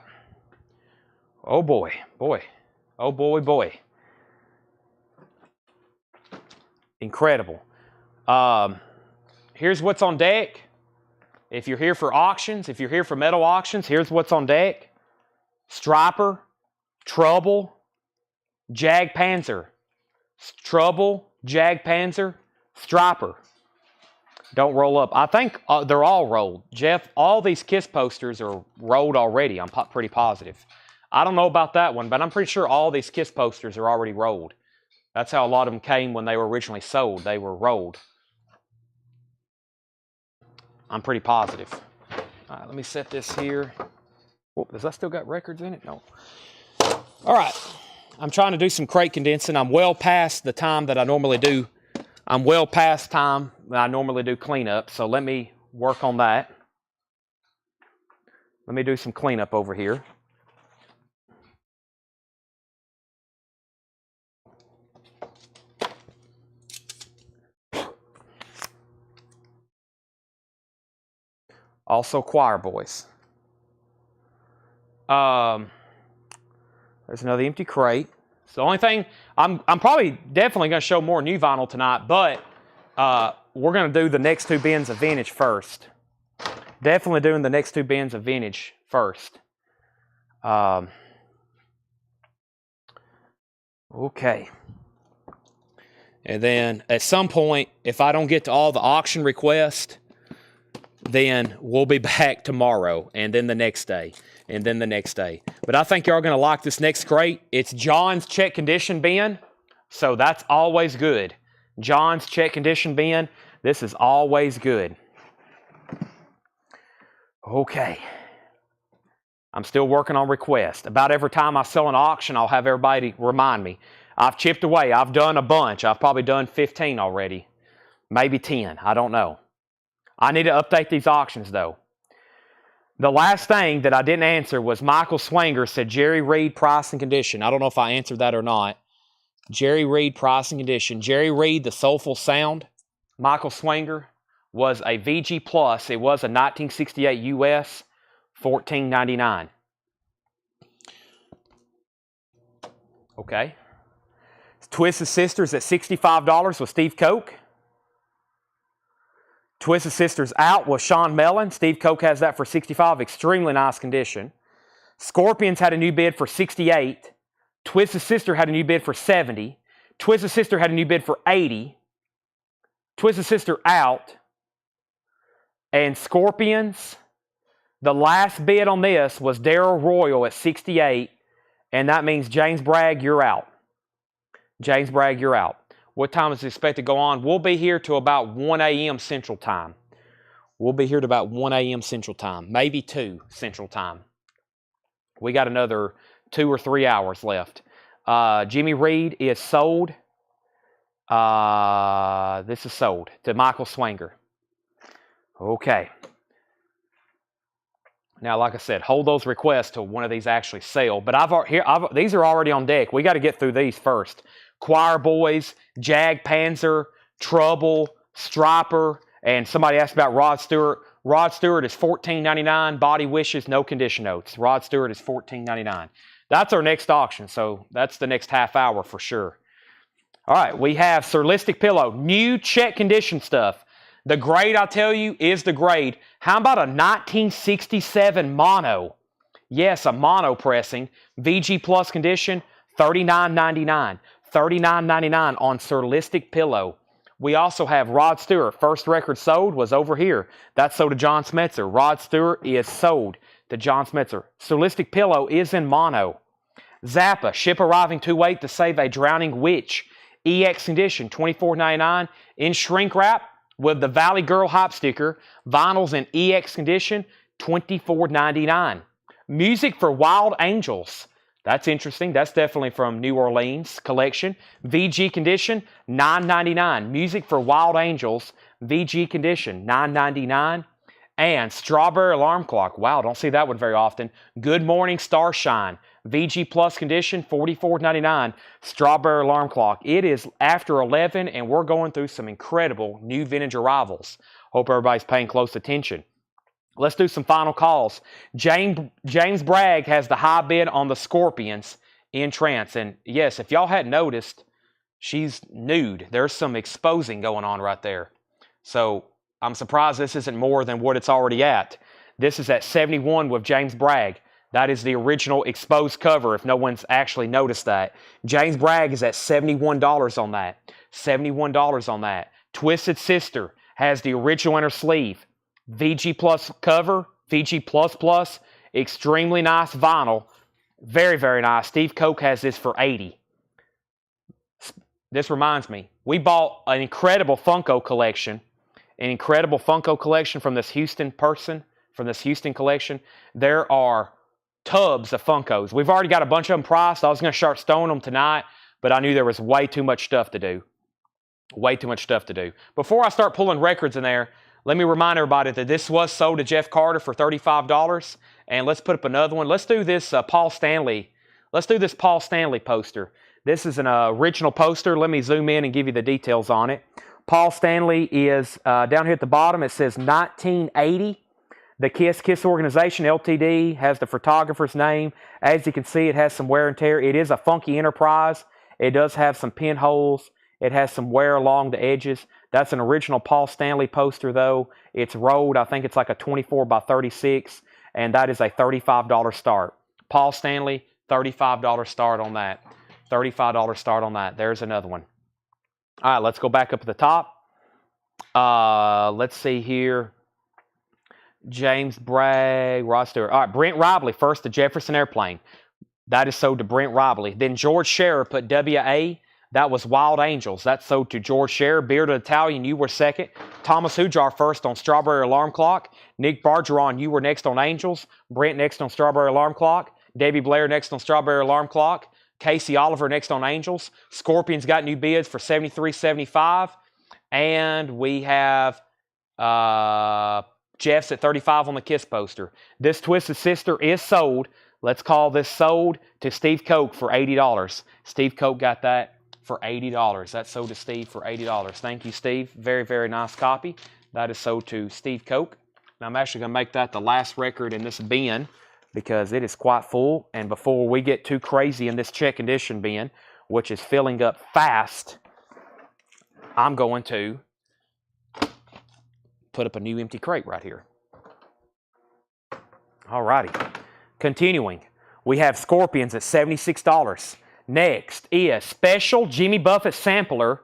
S1: Oh boy, boy. Oh boy, boy. Incredible. Here's what's on deck. If you're here for auctions, if you're here for metal auctions, here's what's on deck. Striper, Trouble, Jag Panzer. Trouble, Jag Panzer, Striper. Don't roll up. I think they're all rolled. Jeff, all these Kiss posters are rolled already. I'm pretty positive. I don't know about that one, but I'm pretty sure all these Kiss posters are already rolled. That's how a lot of them came when they were originally sold. They were rolled. I'm pretty positive. All right, let me set this here. Oh, does that still got records in it? No. All right. I'm trying to do some crate condensing. I'm well past the time that I normally do. I'm well past time that I normally do cleanup, so let me work on that. Let me do some cleanup over here. Also choir boys. There's another empty crate. So the only thing, I'm probably definitely going to show more new vinyl tonight, but we're going to do the next two bins of vintage first. Definitely doing the next two bins of vintage first. Okay. And then at some point, if I don't get to all the auction requests, then we'll be back tomorrow, and then the next day, and then the next day. But I think y'all are going to like this next crate. It's John's check condition bin, so that's always good. John's check condition bin, this is always good. Okay. I'm still working on requests. About every time I sell an auction, I'll have everybody remind me. I've chipped away. I've done a bunch. I've probably done 15 already. Maybe 10. I don't know. I need to update these auctions, though. The last thing that I didn't answer was Michael Swanger said Jerry Reed price and condition. I don't know if I answered that or not. Jerry Reed price and condition. Jerry Reed, the Soulful Sound. Michael Swanger was a VG Plus. It was a 1968 US, $14.99. Okay. Twisted Sisters at $65 with Steve Koch. Twisted Sisters Out with Sean Mellon. Steve Koch has that for $65. Extremely nice condition. Scorpions had a new bid for $68. Twisted Sister had a new bid for $70. Twisted Sister had a new bid for $80. Twisted Sister Out. And Scorpions, the last bid on this was Daryl Royal at $68. And that means James Bragg, you're out. James Bragg, you're out. What time is it expected to go on? We'll be here till about 1 a.m. Central Time. We'll be here to about 1 a.m. Central Time, maybe 2 Central Time. We got another 2 or 3 hours left. Jimmy Reed is sold. This is sold to Michael Swanger. Okay. Now, like I said, hold those requests till one of these actually sell. But these are already on deck. We got to get through these first. Choir Boys, Jag Panzer, Trouble, Striper, and somebody asked about Rod Stewart. Rod Stewart is $14.99. Body Wishes, no condition notes. Rod Stewart is $14.99. That's our next auction, so that's the next half hour for sure. All right, we have Surlistic Pillow, new check condition stuff. The grade, I tell you, is the grade. How about a 1967 mono? Yes, a mono pressing. VG Plus condition, $39.99. $39.99 on Surlistic Pillow. We also have Rod Stewart. First record sold was over here. That's sold to John Smetzer. Rod Stewart is sold to John Smetzer. Surlistic Pillow is in mono. Zappa, ship arriving too late to save a drowning witch. EX condition, $24.99. In shrink wrap with the Valley Girl hype sticker. Vinyls in EX condition, $24.99. Music for Wild Angels. That's interesting. That's definitely from New Orleans collection. VG condition, $9.99. Music for Wild Angels, VG condition, $9.99. And Strawberry Alarm Clock. Wow, don't see that one very often. Good Morning Starshine, VG Plus condition, $44.99. Strawberry Alarm Clock. It is after 11, and we're going through some incredible new vintage arrivals. Hope everybody's paying close attention. Let's do some final calls. James Bragg has the high bid on the Scorpions in Trance. And yes, if y'all hadn't noticed, she's nude. There's some exposing going on right there. So I'm surprised this isn't more than what it's already at. This is at 71 with James Bragg. That is the original exposed cover if no one's actually noticed that. James Bragg is at $71 on that. $71 on that. Twisted Sister has the original inner sleeve. VG Plus cover, VG Plus Plus, extremely nice vinyl. Very, very nice. Steve Koch has this for $80. This reminds me, we bought an incredible Funko collection. An incredible Funko collection from this Houston person, from this Houston collection. There are tubs of Funkos. We've already got a bunch of them priced. I was going to start stoning them tonight, but I knew there was way too much stuff to do. Way too much stuff to do. Before I start pulling records in there, let me remind everybody that this was sold to Jeff Carter for $35. And let's put up another one. Let's do this Paul Stanley. Let's do this Paul Stanley poster. This is an original poster. Let me zoom in and give you the details on it. Paul Stanley is down here at the bottom. It says 1980. The Kiss Organization, LTD, has the photographer's name. As you can see, it has some wear and tear. It is a funky enterprise. It does have some pinholes. It has some wear along the edges. That's an original Paul Stanley poster, though. It's rolled. I think it's like a 24 by 36, and that is a $35 start. Paul Stanley, $35 start on that. $35 start on that. There's another one. All right, let's go back up at the top. Let's see here. James Bragg, Rod Stewart. All right, Brent Robley, first the Jefferson Airplane. That is sold to Brent Robley. Then George Scherer put WA. That was Wild Angels. That's sold to George Scherer. Bearded Italian, you were second. Thomas Hujar first on Strawberry Alarm Clock. Nick Bargeron, you were next on Angels. Brent next on Strawberry Alarm Clock. Debbie Blair next on Strawberry Alarm Clock. Casey Oliver next on Angels. Scorpions got new bids for $73.75. And we have Jeff's at $35 on the Kiss poster. This Twisted Sister is sold. Let's call this sold to Steve Koch for $80. Steve Koch got that for $80. That's sold to Steve for $80. Thank you, Steve. Very, very nice copy. That is sold to Steve Koch. Now, I'm actually going to make that the last record in this bin because it is quite full. And before we get too crazy in this check condition bin, which is filling up fast, I'm going to put up a new empty crate right here. All righty. Continuing, we have Scorpions at $76. Next is special Jimmy Buffett sampler.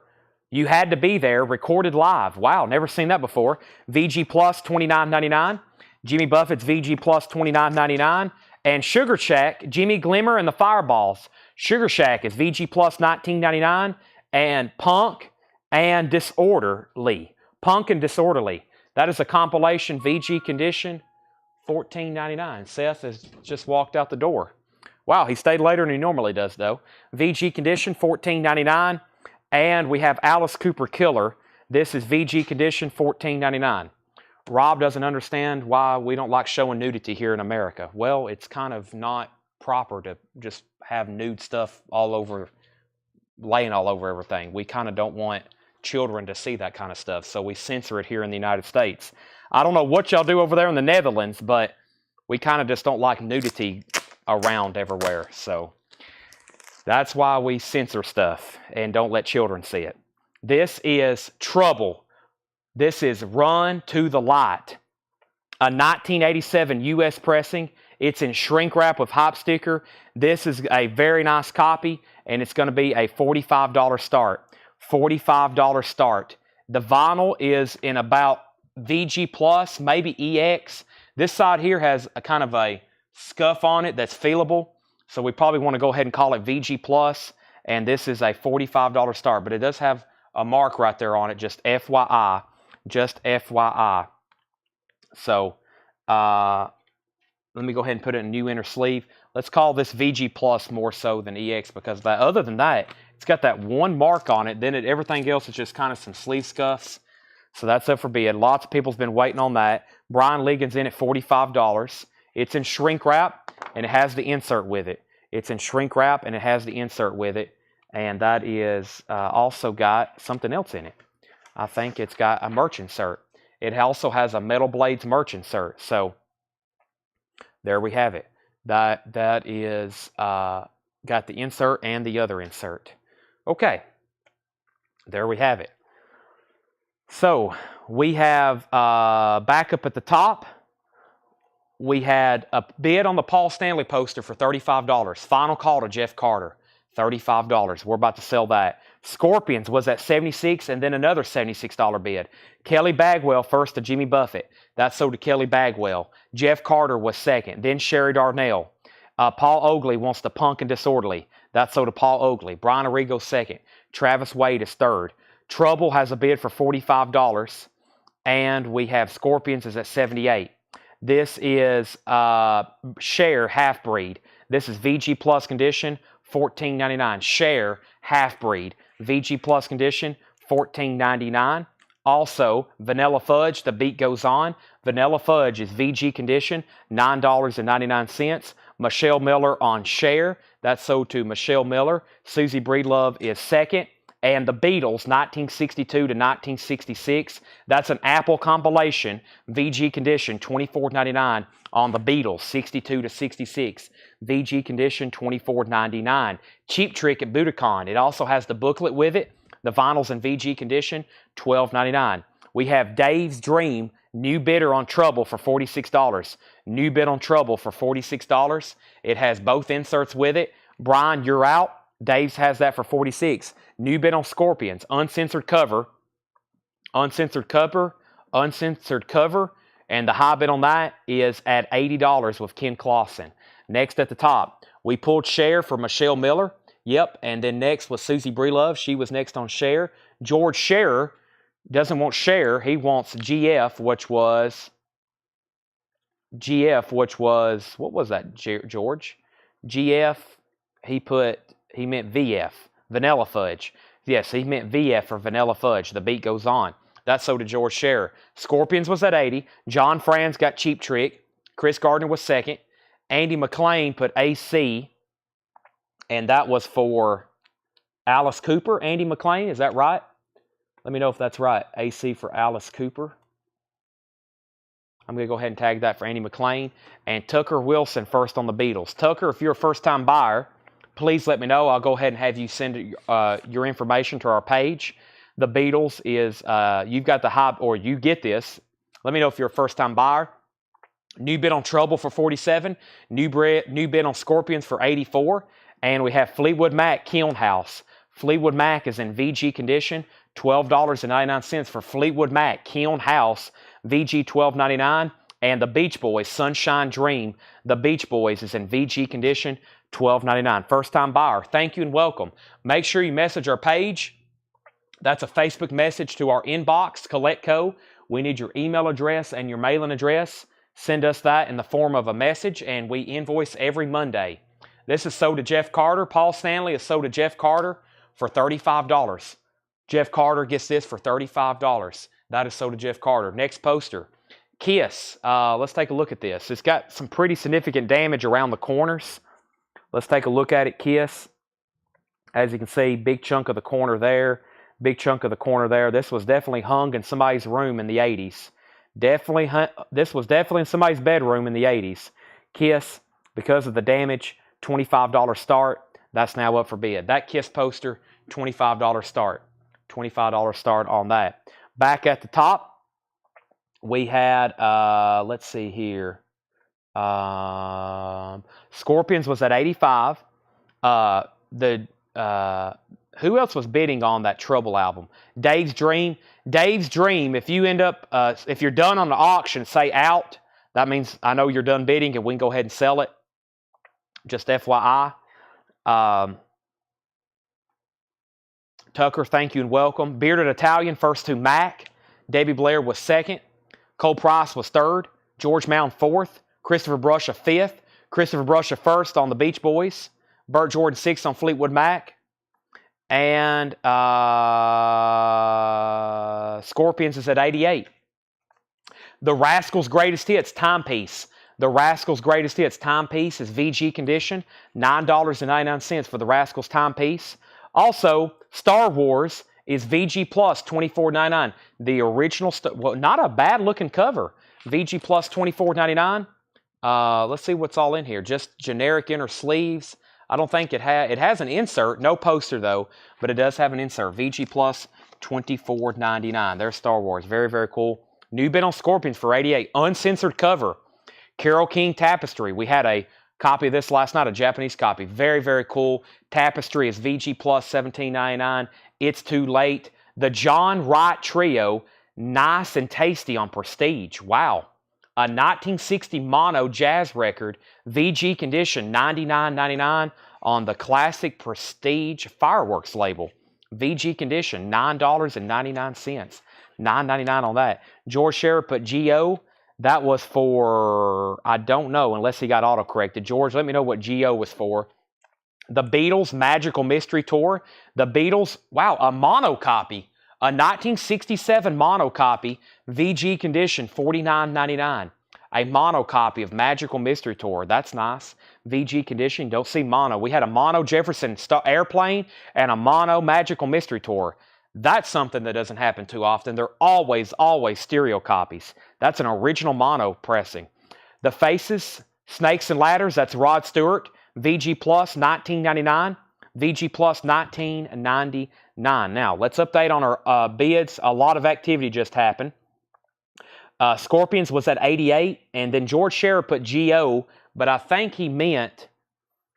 S1: You had to be there, recorded live. Wow, never seen that before. VG Plus $29.99. Jimmy Buffett's VG Plus $29.99. And Sugar Shack, Jimmy Glimmer and the Fireballs. Sugar Shack is VG Plus $19.99, and Punk and Disorderly. Punk and Disorderly. That is a compilation VG Condition, $14.99. Seth has just walked out the door. Wow, he stayed later than he normally does, though. VG Condition, $14.99. And we have Alice Cooper Killer. This is VG Condition, $14.99. Rob doesn't understand why we don't like showing nudity here in America. Well, it's kind of not proper to just have nude stuff all over, laying all over everything. We kind of don't want children to see that kind of stuff, so we censor it here in the United States. I don't know what y'all do over there in the Netherlands, but we kind of just don't like nudity around everywhere, so that's why we censor stuff and don't let children see it. This is Trouble. This is Run to the Light, a 1987 U.S. pressing. It's in shrink wrap with hop sticker. This is a very nice copy, and it's going to be a $45 start. $45 start. The vinyl is in about VG Plus, maybe EX. This side here has a kind of a scuff on it that's feelable, so we probably want to go ahead and call it VG Plus, and this is a $45 start, but it does have a mark right there on it, just FYI. Just FYI. So, let me go ahead and put it in a new inner sleeve. Let's call this VG Plus more so than EX because of that. Other than that, it's got that one mark on it. Then everything else is just kind of some sleeve scuffs. So that's up for bid. Lots of people's been waiting on that. Brian Ligon's in at $45. It's in shrink wrap, and it has the insert with it. It's in shrink wrap, and it has the insert with it. And that is also got something else in it. I think it's got a merch insert. It also has a Metal Blades merch insert. So there we have it. That is got the insert and the other insert. Okay, there we have it. So we have back up at the top. We had a bid on the Paul Stanley poster for $35. Final call to Jeff Carter, $35. We're about to sell that. Scorpions was at $76 and then another $76 bid. Kelly Bagwell first to Jimmy Buffett. That sold to Kelly Bagwell. Jeff Carter was second. Then Sherry Darnell. Paul Oakley wants the Punk and Disorderly. That sold to Paul Oakley. Brian Arrigo second. Travis Wade is third. Trouble has a bid for $45. And we have Scorpions is at $78. This is Share Half-Breed. This is VG Plus condition, $14.99. Share Half-Breed. VG Plus condition, $14.99. Also, Vanilla Fudge, The Beat Goes On. Vanilla Fudge is VG condition, $9.99. Michelle Miller on Share. That's sold to Michelle Miller. Susie Breedlove is second. And the Beatles, 1962 to 1966. That's an Apple compilation, VG condition, $24.99 on the Beatles, 62 to 66. VG condition, $24.99. Cheap Trick at Budokan. It also has the booklet with it. The vinyl's in VG condition, $12.99. We have Dave's Dream, new bidder on Trouble for $46. New bid on Trouble for $46. It has both inserts with it. Brian, you're out. Dave's has that for $46. New bid on Scorpions, uncensored cover, and the high bid on that is at $80 with Ken Clausen. Next at the top, we pulled Share for Michelle Miller. Yep, and then next was Susie Breelove. She was next on Share. George Scherer doesn't want Share. He wants GF, which was, what was that, George? GF, he meant VF, Vanilla Fudge. Yes, he meant VF for Vanilla Fudge. The Beat Goes On. That's sold to George Scherer. Scorpions was at $80. John Franz got Cheap Trick. Chris Gardner was second. Andy McLean put AC, and that was for Alice Cooper. Andy McLean, is that right? Let me know if that's right. AC for Alice Cooper. I'm going to go ahead and tag that for Andy McLean. And Tucker Wilson first on the Beatles. Tucker, if you're a first-time buyer, please let me know. I'll go ahead and have you send your information to our page. The Beatles is, you've got the high, or you get this. Let me know if you're a first-time buyer. New bid on Trouble for $47. New bid on Scorpions for $84. And we have Fleetwood Mac Kiln House. Fleetwood Mac is in VG condition. $12.99 for Fleetwood Mac Kiln House. VG $12.99. And the Beach Boys, Sunshine Dream, the Beach Boys is in VG condition, $12.99. First time buyer, thank you and welcome. Make sure you message our page. That's a Facebook message to our inbox, CollectCo. We need your email address and your mailing address. Send us that in the form of a message, and we invoice every Monday. This is sold to Jeff Carter. Paul Stanley is sold to Jeff Carter for $35. Jeff Carter gets this for $35. That is sold to Jeff Carter. Next poster. Kiss. Let's take a look at this. It's got some pretty significant damage around the corners. Let's take a look at it, Kiss. As you can see, big chunk of the corner there. Big chunk of the corner there. This was definitely hung in somebody's room in the 80s. This was definitely in somebody's bedroom in the 80s. Kiss, because of the damage, $25 start. That's now up for bid. That Kiss poster, $25 start. $25 start on that. Back at the top, we had, let's see here. Scorpions was at 85. Who else was bidding on that Trouble album? Dave's Dream. Dave's Dream, if you end up, if you're done on the auction, say out. That means I know you're done bidding and we can go ahead and sell it. Just FYI. Tucker, thank you and welcome. Bearded Italian, first to Mac. Debbie Blair was second. Cole Price was third. George Mound fourth. Christopher Brusha fifth. Christopher Brusha first on the Beach Boys. Burt Jordan sixth on Fleetwood Mac. And Scorpions is at 88. The Rascals' Greatest Hits Timepiece. The Rascals' Greatest Hits Timepiece is VG condition. $9.99 for the Rascals Timepiece. Also, Star Wars is VG Plus, $24.99. The original, well, not a bad looking cover. VG Plus, $24.99. Let's see what's all in here. Just generic inner sleeves. I don't think it has an insert, no poster though, but it does have an insert. VG Plus, $24.99. There's Star Wars. Very, very cool. New bid on Scorpions for 88. Uncensored cover. Carole King Tapestry. We had a copy of this last night, a Japanese copy. Very, very cool. Tapestry is VG Plus, $17.99. It's Too Late. The John Wright Trio, nice and tasty on Prestige. Wow. A 1960 mono jazz record, VG condition, $99.99 on the classic Prestige Fireworks label. VG condition, $9.99. $9.99 on that. George Scherer put GO. That was for, I don't know, unless he got auto-corrected. George, let me know what GO was for. The Beatles Magical Mystery Tour. The Beatles, wow, a mono copy. A 1967 mono copy, VG condition, $49.99. A mono copy of Magical Mystery Tour. That's nice. VG condition. Don't see mono. We had a mono Jefferson Airplane and a mono Magical Mystery Tour. That's something that doesn't happen too often. They're always stereo copies. That's an original mono pressing. The Faces, Snakes and Ladders. That's Rod Stewart. VG Plus, $19.99. VG Plus, $19.99. Now, let's update on our bids. A lot of activity just happened. Scorpions was at 88, and then George Scherer put GO, but I think he meant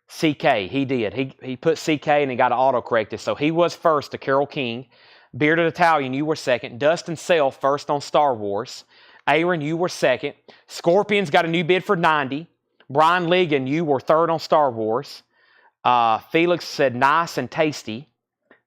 S1: CK. He did. He put CK and he got it auto-corrected, so he was first to Carole King. Bearded Italian, you were second. Dustin Self first on Star Wars. Aaron, you were second. Scorpions got a new bid for 90. Brian Ligon, you were third on Star Wars. Felix said nice and tasty.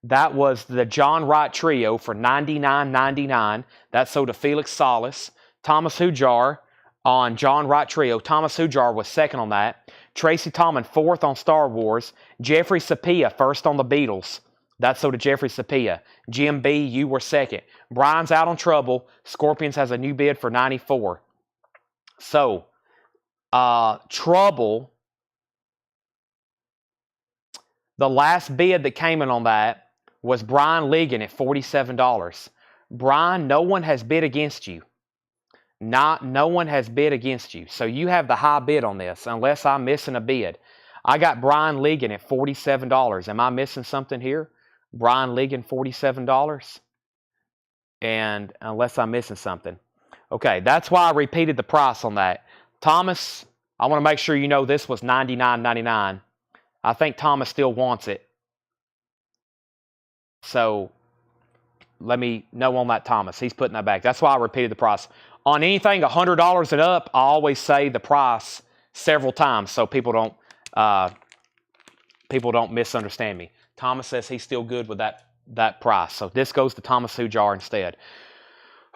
S1: That was the John Wright Trio for $99.99. That's sold to Felix Solis. Thomas Hujar on John Wright Trio. Thomas Hujar was second on that. Tracy Tallman fourth on Star Wars. Jeffrey Sapia first on the Beatles. That's sold to Jeffrey Sapia. Jim B, you were second. Brian's out on Trouble. Scorpions has a new bid for 94. So, Trouble, the last bid that came in on that was Brian Ligon at $47. Brian, no one has bid against you. No one has bid against you. So you have the high bid on this, unless I'm missing a bid. I got Brian Ligon at $47. Am I missing something here? Brian Ligon, $47. And unless I'm missing something. Okay, that's why I repeated the price on that. Thomas, I want to make sure you know this was $99.99. I think Thomas still wants it. So let me know on that, Thomas. He's putting that back. That's why I repeated the price. On anything $100 and up, I always say the price several times so people don't misunderstand me. Thomas says he's still good with that price. So this goes to Thomas Hujar instead.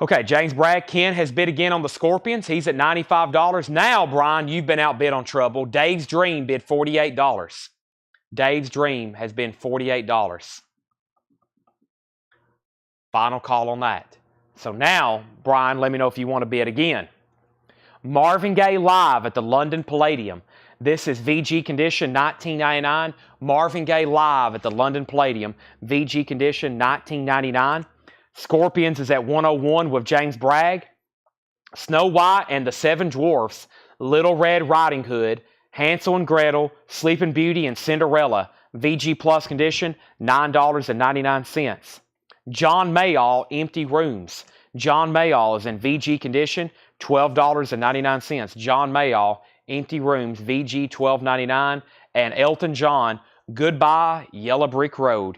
S1: Okay, James Bragg. Ken has bid again on the Scorpions. He's at $95. Now, Brian, you've been outbid on trouble. Dave's Dream bid $48. Dave's Dream has been $48. Final call on that. So now, Brian, let me know if you want to bid again. Marvin Gaye live at the London Palladium. This is VG condition, $19.99. Marvin Gaye live at the London Palladium, VG condition, $19.99. Scorpions is at 101 with James Bragg. Snow White and the Seven Dwarfs, Little Red Riding Hood, Hansel and Gretel, Sleeping Beauty, and Cinderella, VG plus condition, $9.99. John Mayall, Empty Rooms. John Mayall is in VG condition, $12.99. John Mayall, Empty Rooms, VG $12.99. And Elton John, Goodbye Yellow Brick Road,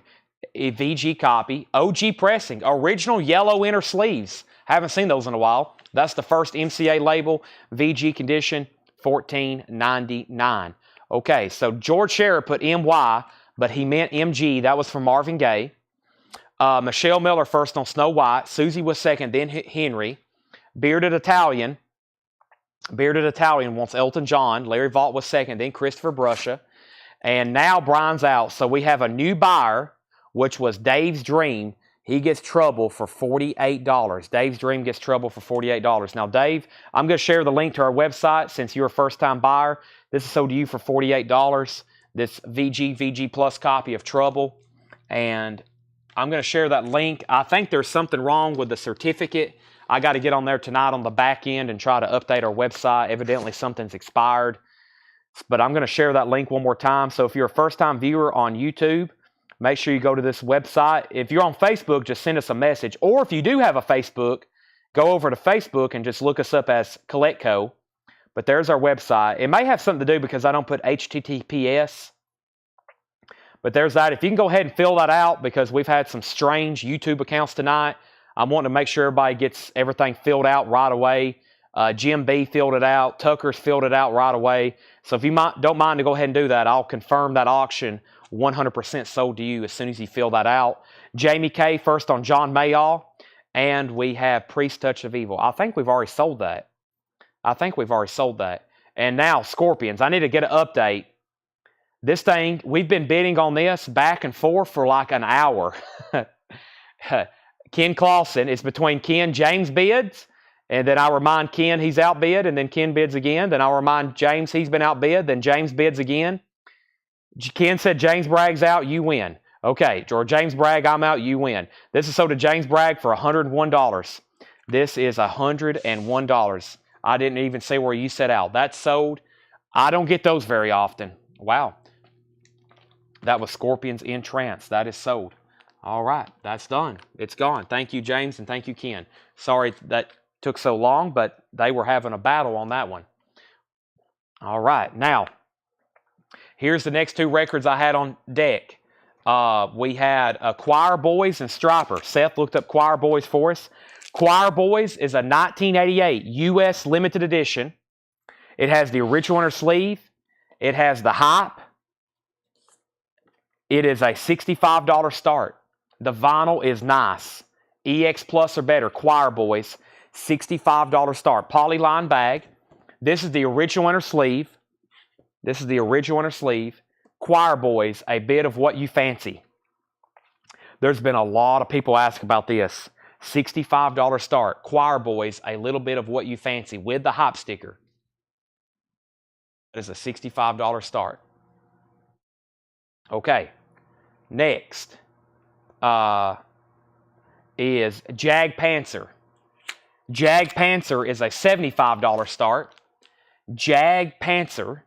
S1: a VG copy. OG pressing, original yellow inner sleeves. Haven't seen those in a while. That's the first MCA label, VG condition, $14.99. Okay, so George Scherer put MY, but he meant MG. That was from Marvin Gaye. Michelle Miller first on Snow White. Susie was second, then Henry. Bearded Italian wants Elton John. Larry Vaught was second, then Christopher Bruscia. And now Brian's out. So we have a new buyer, which was Dave's Dream. He gets trouble for $48. Dave's Dream gets trouble for $48. Now, Dave, I'm going to share the link to our website since you're a first-time buyer. This is sold to you for $48. This VG Plus copy of Trouble. And I'm going to share that link. I think there's something wrong with the certificate. I got to get on there tonight on the back end and try to update our website. Evidently, something's expired. But I'm going to share that link one more time. So if you're a first-time viewer on YouTube, make sure you go to this website. If you're on Facebook, just send us a message. Or if you do have a Facebook, go over to Facebook and just look us up as CollectCo. But there's our website. It may have something to do because I don't put HTTPS. But there's that. If you can go ahead and fill that out because we've had some strange YouTube accounts tonight. I'm wanting to make sure everybody gets everything filled out right away. Jim B filled it out. Tucker's filled it out right away. So if you don't mind to go ahead and do that, I'll confirm that auction 100% sold to you as soon as you fill that out. Jamie K first on John Mayall. And we have Priest Touch of Evil. I think we've already sold that. And now Scorpions. I need to get an update. This thing, we've been bidding on this back and forth for like an hour. Ken Clausen, it's between Ken, James bids, and then I remind Ken he's outbid, and then Ken bids again. Then I'll remind James he's been outbid, then James bids again. Ken said James Bragg's out, you win. Okay, or James Bragg, I'm out, you win. This is sold to James Bragg for $101. This is $101. I didn't even say where you set out. That's sold. I don't get those very often. Wow. That was Scorpions in Trance. That is sold. All right, that's done. It's gone. Thank you, James, and thank you, Ken. Sorry that took so long, but they were having a battle on that one. All right, now, here's the next two records I had on deck. We had Choir Boys and Striper. Seth looked up Choir Boys for us. Choir Boys is a 1988 U.S. limited edition. It has the original inner sleeve. It has the hype. It is a $65 start. The vinyl is nice. EX Plus or better. Choir Boys, $65 start. Polyline bag. This is the original inner sleeve. Choir Boys, a bit of what you fancy. There's been a lot of people ask about this. $65 start. Choir Boys, a little bit of what you fancy with the hype sticker. It is a $65 start. Okay. Next is Jag Panzer. Jag Panzer is a $75 start. Jag Panzer,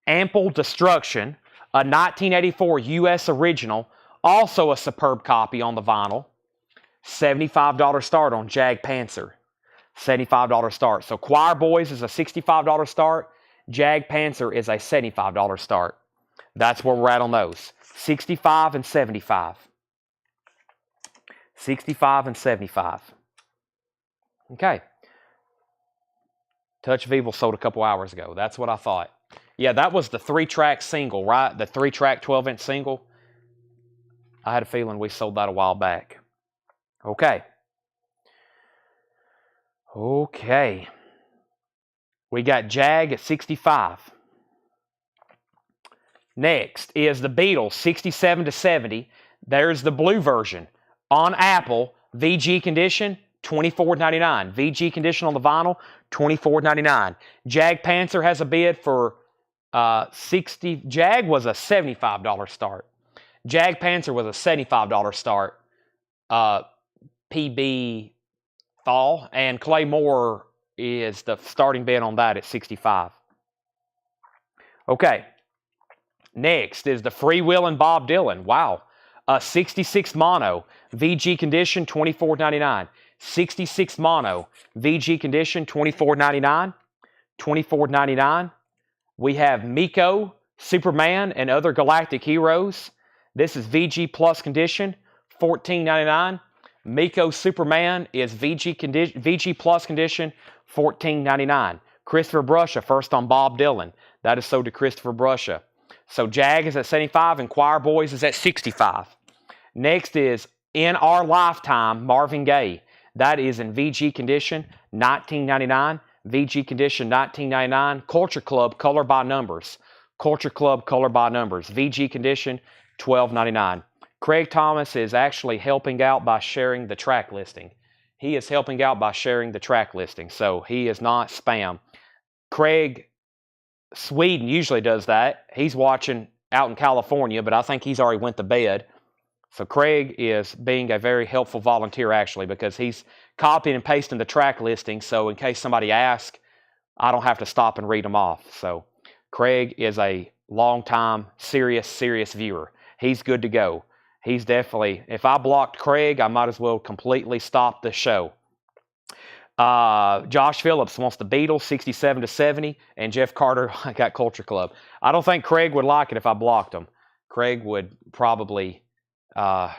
S1: Ample Destruction, a 1984 U.S. original, also a superb copy on the vinyl. $75 start on Jag Panzer. $75 start. So Choir Boys is a $65 start. Jag Panzer is a $75 start. That's where we're at on those. 65 and 75. 65 and 75. Okay. Touch of Evil sold a couple hours ago. That's what I thought. Yeah, that was the 3-track single, right? The 3-track 12-inch single. I had a feeling we sold that a while back. Okay. Okay. We got Jag at 65. Next is the Beatles, 67 to 70. There's the blue version. On Apple, VG condition, $24.99. VG condition on the vinyl, $24.99. Jag Panzer has a bid for $60. Jag was a $75 start. Jag Panzer was a $75 start. PB Fall, and Claymore is the starting bid on that at $65. Okay. Next is the Freewheelin' Bob Dylan. Wow. 66 mono. VG condition, $24.99. 66 mono. VG condition, $24.99. $24.99. We have Miko, Superman, and Other Galactic Heroes. This is VG Plus condition, $14.99. Miko Superman is VG Plus condition, $14.99. Christopher Brusha, first on Bob Dylan. That is sold to Christopher Brusha. So Jag is at 75 and Choir Boys is at 65. Next is In Our Lifetime, Marvin Gaye. That is in VG condition, $19.99. VG condition, $19.99. Culture Club, Color by Numbers. Culture Club, Color by Numbers. VG condition, $12.99. Craig Thomas is actually helping out by sharing the track listing. He is helping out by sharing the track listing, so he is not spam. Craig Sweden usually does that. He's watching out in California, but I think he's already went to bed. So Craig is being a very helpful volunteer, actually, because he's copying and pasting the track listing, so in case somebody asks, I don't have to stop and read them off. So Craig is a long-time, serious viewer. He's good to go. He's definitely, if I blocked Craig, I might as well completely stop the show. Josh Phillips wants the Beatles, 67 to 70, and Jeff Carter got Culture Club. I don't think Craig would like it if I blocked him. Craig would probably, I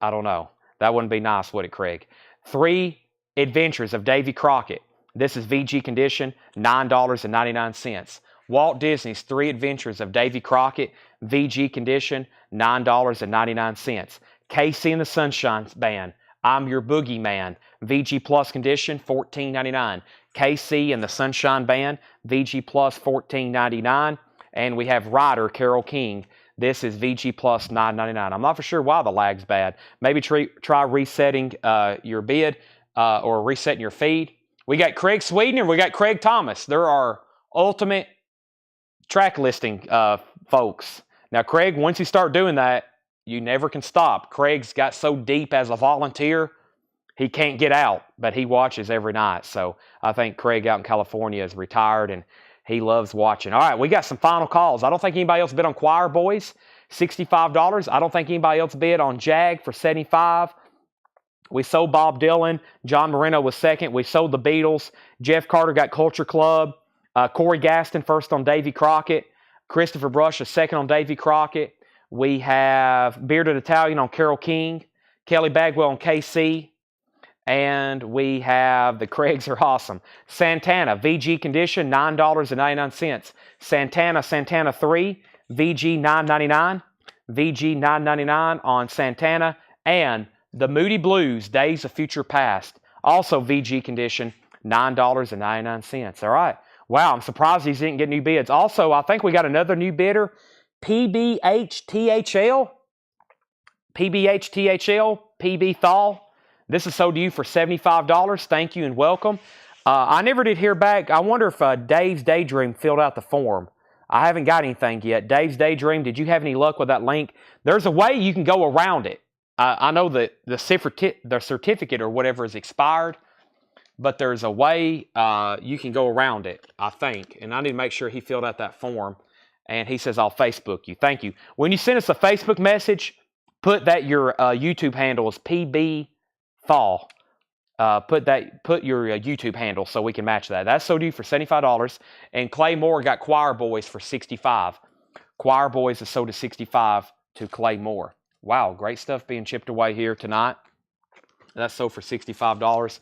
S1: don't know. That wouldn't be nice, would it, Craig? 3 Adventures of Davy Crockett. This is VG condition, $9.99. Walt Disney's 3 Adventures of Davy Crockett, VG condition, $9.99. Casey and the Sunshine Band, I'm Your Boogeyman, VG Plus condition, $14.99. KC and the Sunshine Band, VG Plus, $14.99. And we have Ryder, Carole King. This is VG Plus, $9.99. I'm not for sure why the lag's bad. Maybe try resetting your bid or resetting your feed. We got Craig Sweden and we got Craig Thomas. They're our ultimate track listing folks. Now, Craig, once you start doing that, you never can stop. Craig's got so deep as a volunteer, he can't get out, but he watches every night. So I think Craig out in California is retired and he loves watching. All right, we got some final calls. I don't think anybody else bid on Choir Boys, $65. I don't think anybody else bid on Jag for $75. We sold Bob Dylan. John Moreno was second. We sold the Beatles. Jeff Carter got Culture Club. Corey Gaston first on Davy Crockett. Christopher Brusha second on Davy Crockett. We have Bearded Italian on Carole King. Kelly Bagwell on KC. And we have the Craigs are awesome. Santana, VG condition, $9.99. Santana 3, VG $9.99. VG $9.99 on Santana. And the Moody Blues, Days of Future Past, also VG condition, $9.99. All right. Wow, I'm surprised these didn't get new bids. Also, I think we got another new bidder, PBHTHL. PB Thal. This is sold to you for $75. Thank you and welcome. I never did hear back. I wonder if Dave's Daydream filled out the form. I haven't got anything yet. Dave's Daydream, did you have any luck with that link? There's a way you can go around it. I know that the certificate or whatever is expired, but there's a way you can go around it, I think. And I need to make sure he filled out that form. And he says, I'll Facebook you. Thank you. When you send us a Facebook message, put that your YouTube handle is PB Fall. Put your YouTube handle so we can match that. That's sold to you for $75. And Clay Moore got Choir Boys for $65. Choir Boys is sold to $65 to Clay Moore. Wow, great stuff being chipped away here tonight. That sold for $65.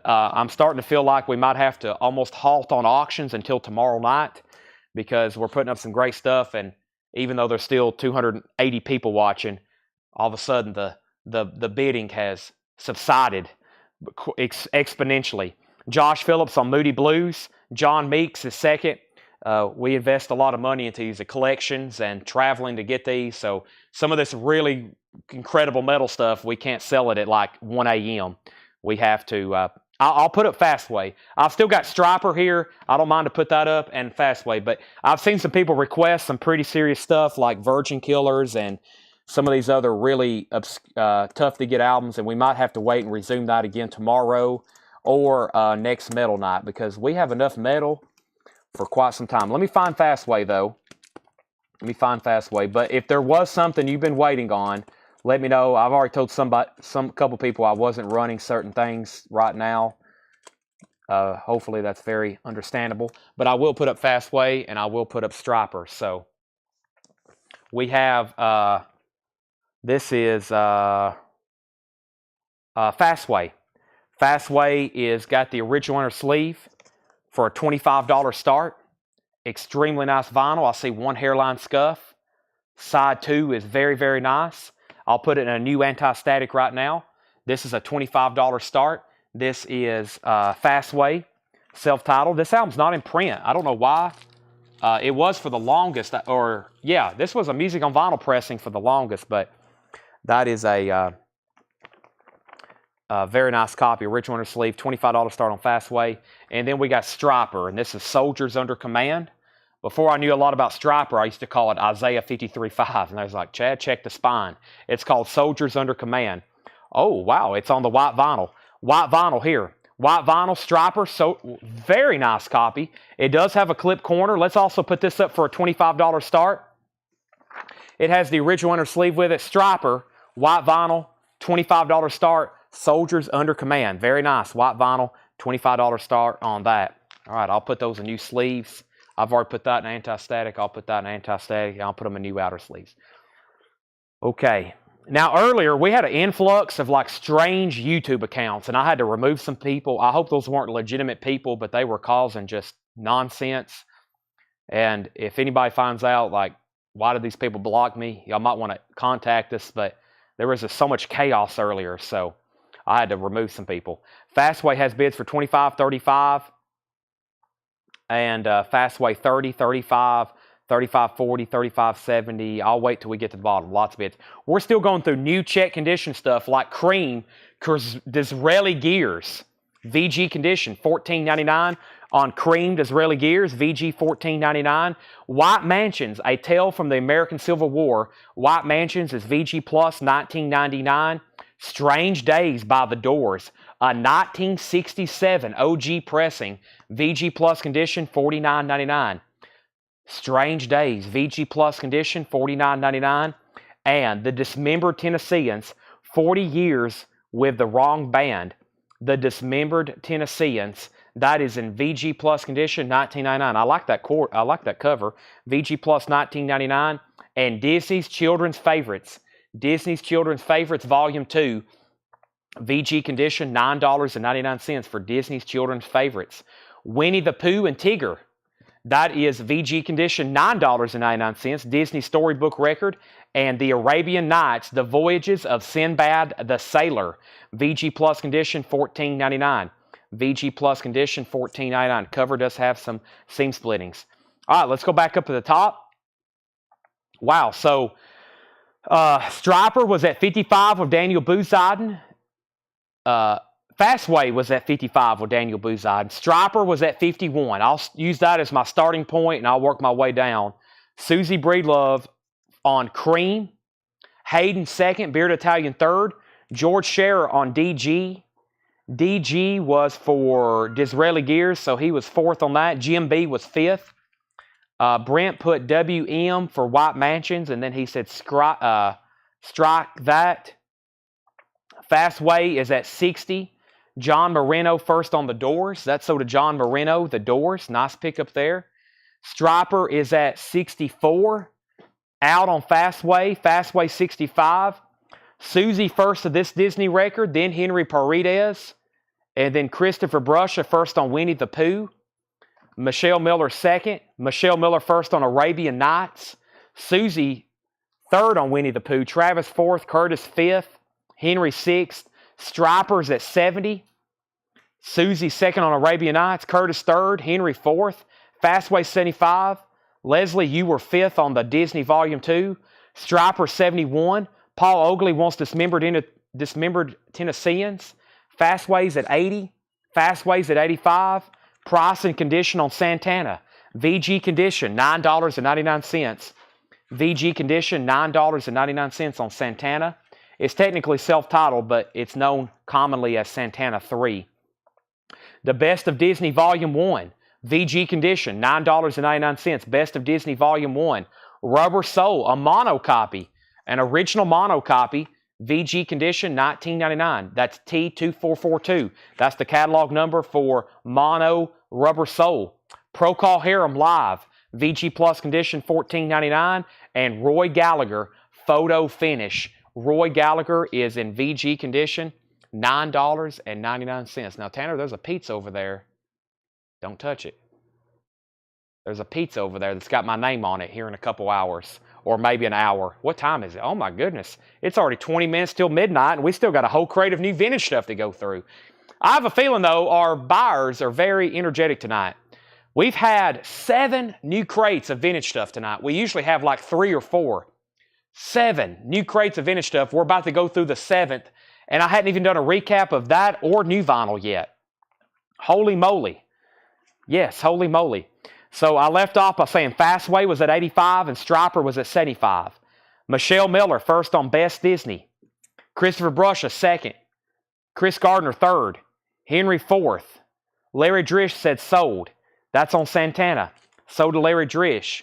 S1: I'm starting to feel like we might have to almost halt on auctions until tomorrow night because we're putting up some great stuff, and even though there's still 280 people watching, all of a sudden the bidding has subsided exponentially. Josh Phillips on Moody Blues. John Meeks is second. We invest a lot of money into these collections and traveling to get these. So some of this really incredible metal stuff, we can't sell it at like 1 a.m. We have to, I'll put up Fastway. I've still got Striper here. I don't mind to put that up, and Fastway. But I've seen some people request some pretty serious stuff like Virgin Killers and some of these other really tough to get albums, and we might have to wait and resume that again tomorrow or next metal night because we have enough metal for quite some time. Let me find Fastway though. Let me find Fastway. But if there was something you've been waiting on, let me know. I've already told couple people I wasn't running certain things right now. Hopefully that's very understandable. But I will put up Fastway and I will put up Striper. So we have this is Fastway. Fastway is got the original inner sleeve for a $25 start. Extremely nice vinyl. I see one hairline scuff. Side 2 is very, very nice. I'll put it in a new anti-static right now. This is a $25 start. This is Fastway, self-titled. This album's not in print. I don't know why. It was for the longest, this was a music on vinyl pressing for the longest, but that is a very nice copy. Original inner sleeve, $25 start on Fastway. And then we got Striper, and this is Soldiers Under Command. Before I knew a lot about Striper, I used to call it Isaiah 53:5. And I was like, Chad, check the spine. It's called Soldiers Under Command. Oh, wow, it's on the white vinyl. White vinyl here. White vinyl, Striper, so very nice copy. It does have a clip corner. Let's also put this up for a $25 start. It has the original inner sleeve with it. Striper, white vinyl, $25 start. Soldiers Under Command. Very nice. White vinyl, $25 start on that. All right, I'll put those in new sleeves. I've already put that in anti-static. I'll put that in anti-static. I'll put them in new outer sleeves. Okay. Now, earlier, we had an influx of like strange YouTube accounts, and I had to remove some people. I hope those weren't legitimate people, but they were causing just nonsense. And if anybody finds out, like, why did these people block me, y'all might want to contact us, but there was just so much chaos earlier, so I had to remove some people. Fastway has bids for $25, $35, and Fastway $30, $35, $35, $40, $35, $70. I'll wait till we get to the bottom. Lots of bids. We're still going through new check condition stuff like Cream, Disraeli Gears, VG condition, $14.99 on Cream Disraeli Gears, VG $14.99. White Mansions, A Tale from the American Civil War. White Mansions is VG Plus, $19.99. Strange Days by The Doors, a 1967 OG pressing, VG Plus condition, $49.99. Strange Days, VG Plus condition, $49.99. And The Dismembered Tennesseans, 40 Years with the Wrong Band. The Dismembered Tennesseans, that is in VG Plus condition, $19.99. I like that cover. VG Plus, $19.99. And Disney's Children's Favorites. Disney's Children's Favorites Volume 2, VG condition, $9.99 for Disney's Children's Favorites. Winnie the Pooh and Tigger, that is VG condition, $9.99, Disney Storybook Record. And The Arabian Nights, The Voyages of Sinbad the Sailor, VG Plus condition, $14.99. VG Plus condition, $14.99. Cover does have some seam splittings. All right, let's go back up to the top. Wow, so Striper was at 55 with Daniel Bouzidin. Fastway was at 55 with Daniel Bouzidin. Striper was at 51. I'll use that as my starting point, and I'll work my way down. Susie Breedlove on Cream. Hayden second. Beard Italian third. George Scherer on DG. DG was for Disraeli Gears, so he was fourth on that. Jim B was fifth. Brent put WM for White Mansions, and then he said strike that. Fastway is at 60. John Moreno first on The Doors. That's so to John Moreno, The Doors. Nice pickup there. Striper is at 64. Out on Fastway. Fastway 65. Susie first of this Disney record, then Henry Paredes, and then Christopher Brusha first on Winnie the Pooh. Michelle Miller second. Michelle Miller first on Arabian Nights. Susie third on Winnie the Pooh. Travis fourth. Curtis fifth. Henry sixth. Stripers at 70. Susie second on Arabian Nights. Curtis third. Henry fourth. Fastway 75. Leslie, you were fifth on the Disney Volume 2. Striper 71. Paul Oakley wants dismembered Tennesseans. Fastways at 80. Fastways at 85. Price and condition on Santana. VG condition, $9.99. VG condition, $9.99 on Santana. It's technically self-titled, but it's known commonly as Santana 3. The Best of Disney Volume 1. VG condition, $9.99. Best of Disney Volume 1. Rubber Soul, a mono copy. An original mono copy. VG condition, $19.99. That's T2442. That's the catalog number for mono Rubber Soul. Procol Harum Live. VG Plus condition, $14.99. And Roy Gallagher, photo finish. Roy Gallagher is in VG condition, $9.99. Now, Tanner, there's a pizza over there. Don't touch it. There's a pizza over there that's got my name on it here in a couple hours. Or maybe an hour. What time is it? Oh my goodness. It's already 20 minutes till midnight and we still got a whole crate of new vintage stuff to go through. I have a feeling though our buyers are very energetic tonight. We've had 7 new crates of vintage stuff tonight. We usually have like 3 or 4. 7 new crates of vintage stuff. We're about to go through the 7th and I hadn't even done a recap of that or new vinyl yet. Holy moly. Yes, holy moly. So I left off by saying Fastway was at 85 and Striper was at 75. Michelle Miller first on Best Disney. Christopher Brusha second. Chris Gardner third. Henry fourth. Larry Drish said sold. That's on Santana. Sold to Larry Drish.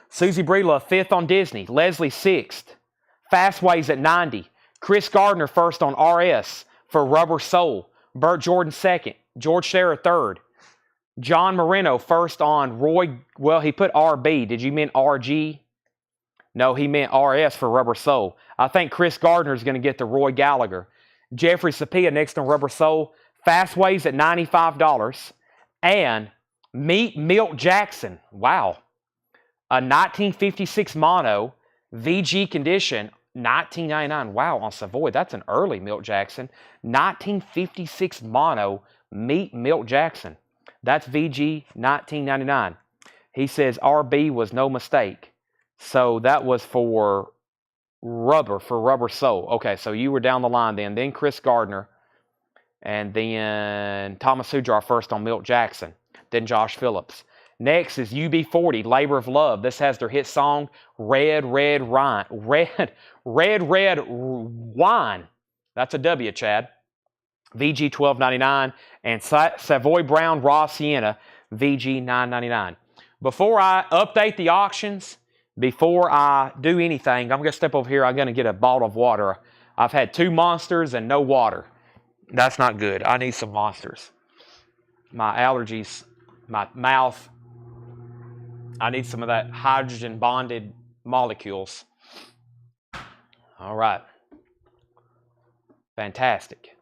S1: Susie Breedlove fifth on Disney. Leslie sixth. Fastways at 90. Chris Gardner first on RS for Rubber Soul. Burt Jordan second. George Serra third. John Moreno first on Roy, well, he put RB. Did you mean RG? No, he meant RS for Rubber Soul. I think Chris Gardner is going to get the Roy Gallagher. Jeffrey Sapia next on Rubber Soul. Fastways at $95. And Meet Milt Jackson. Wow. A 1956 mono, VG condition, $19.99. Wow, on Savoy. That's an early Milt Jackson. 1956 mono, Meet Milt Jackson. That's VG, $19.99. He says RB was no mistake. So that was for Rubber Soul. Okay, so you were down the line then. Then Chris Gardner. And then Thomas Hudrar first on Milt Jackson. Then Josh Phillips. Next is UB40, Labor of Love. This has their hit song, Red Wine. That's a W, Chad. VG $12.99, and Savoy Brown Raw Sienna, VG $9.99. Before I update the auctions, before I do anything, I'm going to step over here. I'm going to get a bottle of water. I've had 2 Monsters and no water. That's not good. I need some Monsters. My allergies, my mouth, I need some of that hydrogen-bonded molecules. All right. Fantastic.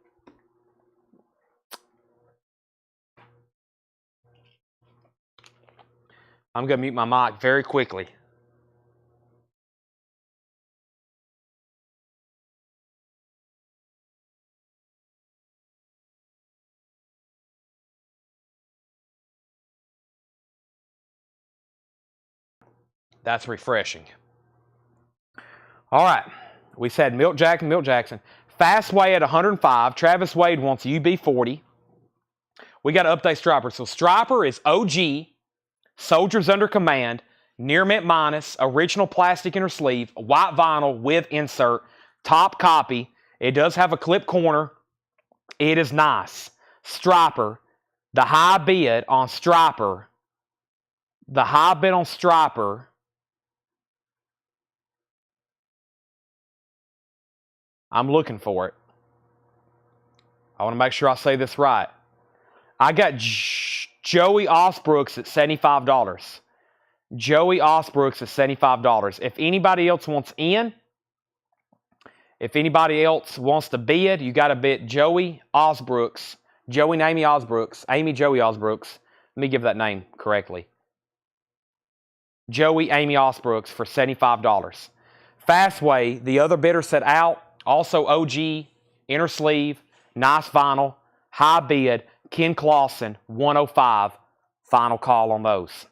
S1: I'm going to mute my mic very quickly. That's refreshing. All right. We said Milt Jackson. Fastway at 105. Travis Wade wants UB40. We got to update Striper. So Striper is OG, Soldiers Under Command, Near Mint Minus, original plastic inner sleeve, white vinyl with insert, top copy. It does have a clip corner. It is nice. Striper, the high bid on Striper, I'm looking for it. I want to make sure I say this right. I got Joey Osbrooks at $75. Joey Osbrooks at $75. If anybody else wants in, If anybody else wants to bid, you got to bid Joey Osbrooks. Joey and Amy Osbrooks. Amy Joey Osbrooks. Let me give that name correctly. Joey Amy Osbrooks for $75. Fastway, the other bidder said out. Also OG, inner sleeve, nice vinyl, high bid, Ken Clausen, 105. Final call on those.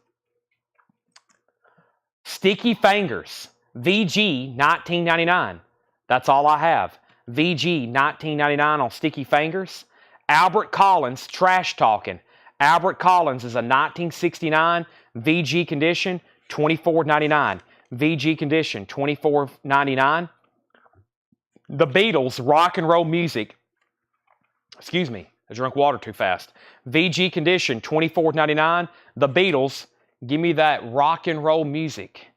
S1: Sticky Fingers, VG, $19.99. That's all I have. VG, $19.99 on Sticky Fingers. Albert Collins, Trash Talking. Albert Collins is a 1969 VG condition, $24.99. VG condition, $24.99. The Beatles, Rock and Roll Music. Excuse me, I drank water too fast. VG condition, $24.99. The Beatles, give me that Rock and Roll Music.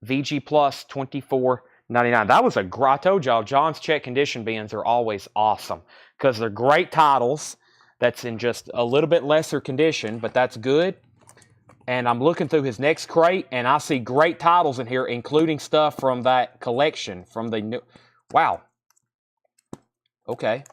S1: VG Plus, $24.99. That was I told y'all, John's check condition bins are always awesome because they're great titles. That's in just a little bit lesser condition, but that's good. And I'm looking through his next crate, and I see great titles in here, including stuff from that collection, from the new... Wow. Okay.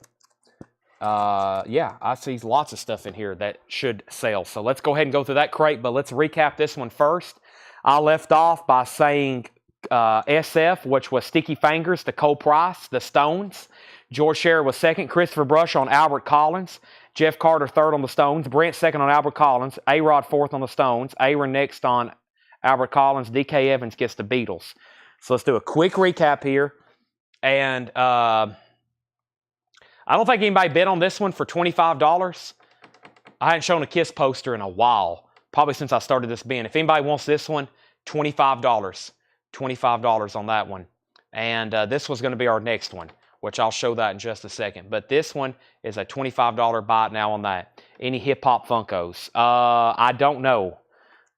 S1: Yeah, I see lots of stuff in here that should sell. So let's go ahead and go through that crate, but let's recap this one first. I left off by saying SF, which was Sticky Fingers, the Cole Price, the Stones. George Scherer was second. Christopher Brush on Albert Collins. Jeff Carter third on the Stones. Brent second on Albert Collins. A-Rod fourth on the Stones. Aaron next on Albert Collins. DK Evans gets the Beatles. So let's do a quick recap here. And I don't think anybody bid on this one for $25. I hadn't shown a Kiss poster in a while, probably since I started this bin. If anybody wants this one, $25. $25 on that one. And this was going to be our next one, which I'll show that in just a second. But this one is a $25 buy now on that. Any hip-hop Funkos? I don't know.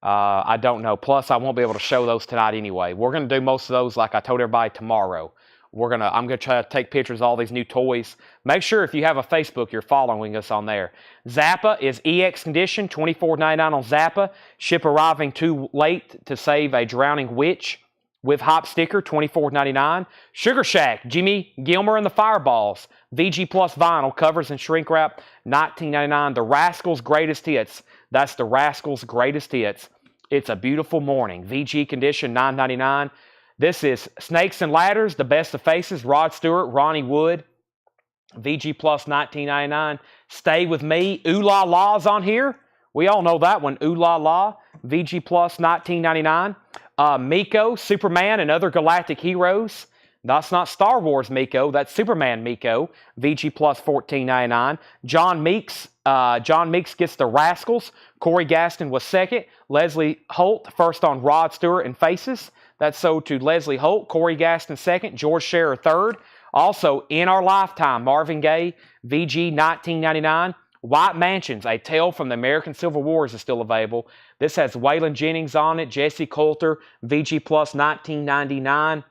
S1: I don't know. Plus, I won't be able to show those tonight anyway. We're going to do most of those, like I told everybody, tomorrow. I'm going to try to take pictures of all these new toys. Make sure if you have a Facebook, you're following us on there. Zappa is EX condition, $24.99 on Zappa. Ship arriving too late to save a drowning witch. With hop sticker, $24.99. Sugar Shack, Jimmy Gilmer and the Fireballs. VG Plus vinyl, covers and shrink wrap, $19.99. The Rascals Greatest Hits. That's the Rascals Greatest Hits. It's a Beautiful Morning. VG condition, $9.99. This is Snakes and Ladders, The Best of Faces. Rod Stewart, Ronnie Wood. VG Plus, $19.99. Stay With Me. Ooh La La's on here. We all know that one. Ooh La La. VG Plus, $19.99. Miko, Superman, and Other Galactic Heroes. That's not Star Wars Miko. That's Superman Miko. VG Plus, $14.99. John Meeks gets the Rascals. Corey Gaston was second. Leslie Holt first on Rod Stewart and Faces. That's sold to Leslie Holt. Corey Gaston second. George Scherer third. Also, In Our Lifetime, Marvin Gaye. VG, $19.99. White Mansions, A Tale from the American Civil Wars is still available. This has Waylon Jennings on it, Jesse Coulter, VG Plus, $19.99.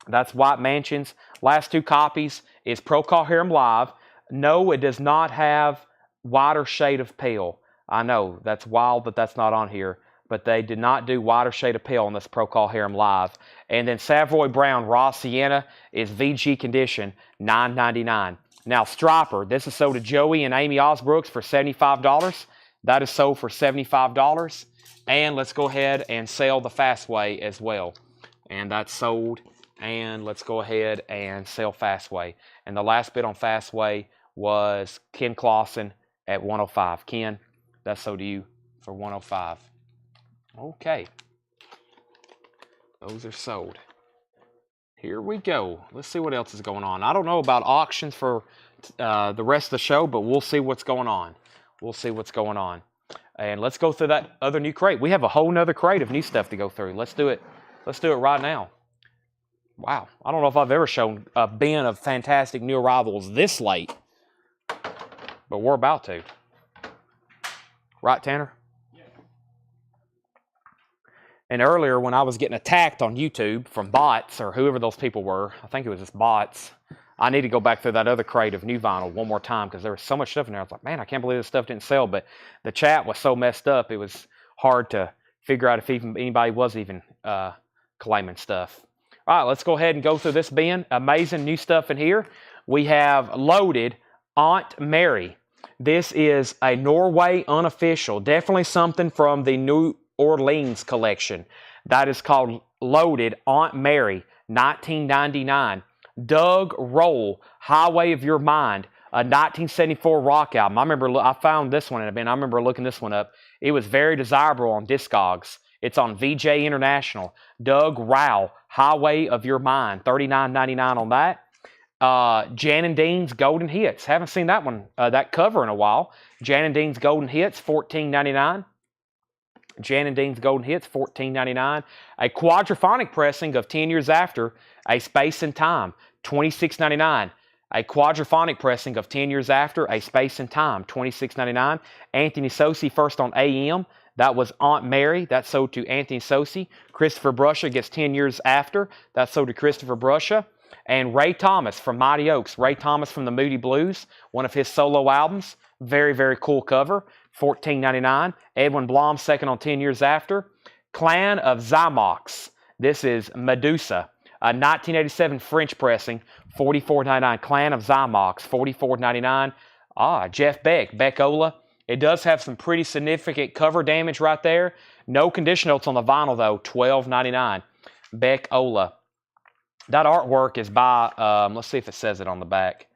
S1: That's White Mansions. Last two copies is Procol Harum Live. No, it does not have Wider Shade of Pale. I know, that's wild that that's not on here. But they did not do Wider Shade of Pale on this Procol Harum Live. And then Savoy Brown Raw Sienna is VG condition, $9.99. Now, Striper, this is sold to Joey and Amy Osbrooks for $75. That is sold for $75. And let's go ahead and sell the Fastway as well. And that's sold. And let's go ahead and sell Fastway. And the last bid on Fastway was Ken Clausen at $105. Ken, that's sold to you for $105. Okay. Those are sold. Here we go. Let's see what else is going on. I don't know about auctions for the rest of the show, but we'll see what's going on. We'll see what's going on. And let's go through that other new crate. We have a whole nother crate of new stuff to go through. Let's do it. Let's do it right now. Wow. I don't know if I've ever shown a bin of fantastic new arrivals this late, but we're about to. Right, Tanner? And earlier when I was getting attacked on YouTube from bots or whoever those people were, I think it was just bots, I need to go back through that other crate of new vinyl one more time because there was so much stuff in there. I was like, man, I can't believe this stuff didn't sell. But the chat was so messed up, it was hard to figure out if even anybody was even claiming stuff. All right, let's go ahead and go through this bin. Amazing new stuff in here. We have loaded Aunt Mary. This is a Norway unofficial. Definitely something from the New Orleans collection. That is called Loaded Aunt Mary, 1999. Doug Roll, Highway of Your Mind, a 1974 rock album. I found this one in a bin. I remember looking this one up. It was very desirable on Discogs. It's on VJ International. Doug Rowell, Highway of Your Mind, $39.99 on that. Jan and Dean's Golden Hits. Haven't seen that one, that cover in a while. Jan and Dean's Golden Hits, $14.99. Jan and Dean's Golden Hits, $14.99. A quadraphonic pressing of 10 Years After, A Space and Time, $26.99. A quadraphonic pressing of 10 Years After, A Space and Time, $26.99. Anthony Sosi first on AM. That was Aunt Mary. That sold to Anthony Sosi. Christopher Brusha gets 10 Years After. That sold to Christopher Brusha. And Ray Thomas from Mighty Oaks. Ray Thomas from the Moody Blues, one of his solo albums. Very, very cool cover. $14.99. Edwin Blom second on 10 Years After. Clan of Zymox. This is Medusa. A 1987 French pressing. $44.99. Clan of Zymox. $44.99. Jeff Beck. Beckola. It does have some pretty significant cover damage right there. No condition notes on the vinyl, though. $12.99. Beckola. That artwork is by, let's see if it says it on the back.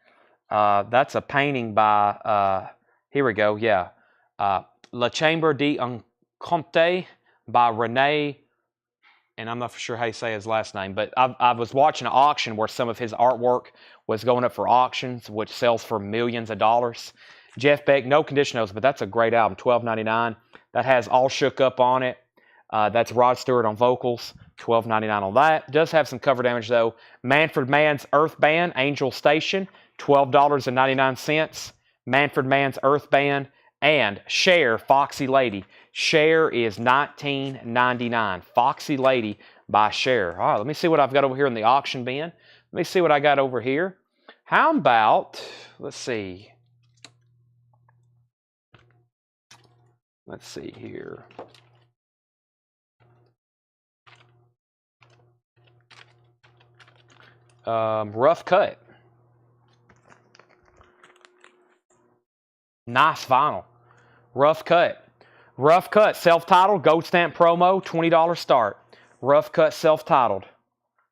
S1: That's a painting by, here we go, yeah. La Chambre d'Encompte by Rene, and I'm not for sure how you say his last name, but I was watching an auction where some of his artwork was going up for auctions, which sells for millions of dollars. Jeff Beck, no condition notes, but that's a great album, $12.99. That has All Shook Up on it. That's Rod Stewart on vocals, $12.99 on that. Does have some cover damage, though. Manfred Mann's Earth Band, Angel Station, $12.99. Manfred Mann's Earth Band. And Cher, Foxy Lady. Cher is $19.99. Foxy Lady by Cher. All right, let me see what I've got over here in the auction bin. Let me see what I got over here. How about, let's see. Let's see here. Rough Cut. Nice vinyl. Rough Cut. Rough Cut, self-titled, gold stamp promo, $20 start. Rough Cut, self-titled.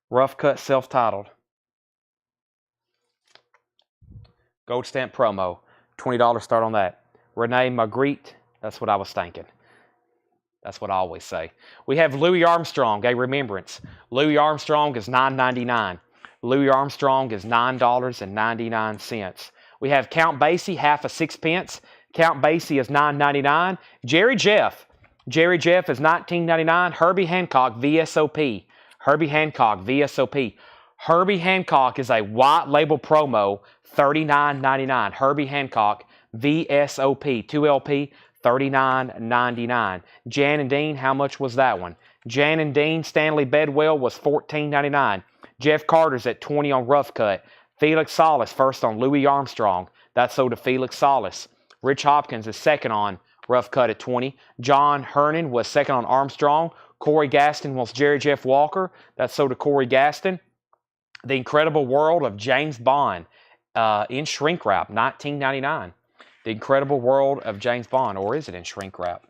S1: Rough Cut, self-titled. Gold stamp promo, $20 start on that. Renee Magritte, that's what I was thinking. That's what I always say. We have Louis Armstrong, a remembrance. Louis Armstrong is $9.99. Louis Armstrong is $9.99. We have Count Basie, half a sixpence. Count Basie is $9.99. Jerry Jeff. Jerry Jeff is $19.99. Herbie Hancock, VSOP. Herbie Hancock, VSOP. Herbie Hancock is a white label promo, $39.99. Herbie Hancock, VSOP. 2LP, $39.99. Jan and Dean, how much was that one? Jan and Dean, Stanley Bedwell was $14.99. Jeff Carter's at $20 on Rough Cut. Felix Salas first on Louis Armstrong. That's sold to Felix Salas. Rich Hopkins is second on Rough Cut at $20. John Hernan was second on Armstrong. Corey Gaston was Jerry Jeff Walker. That's sold to Corey Gaston. The Incredible World of James Bond in shrink wrap, $19.99. The Incredible World of James Bond, or is it in shrink wrap?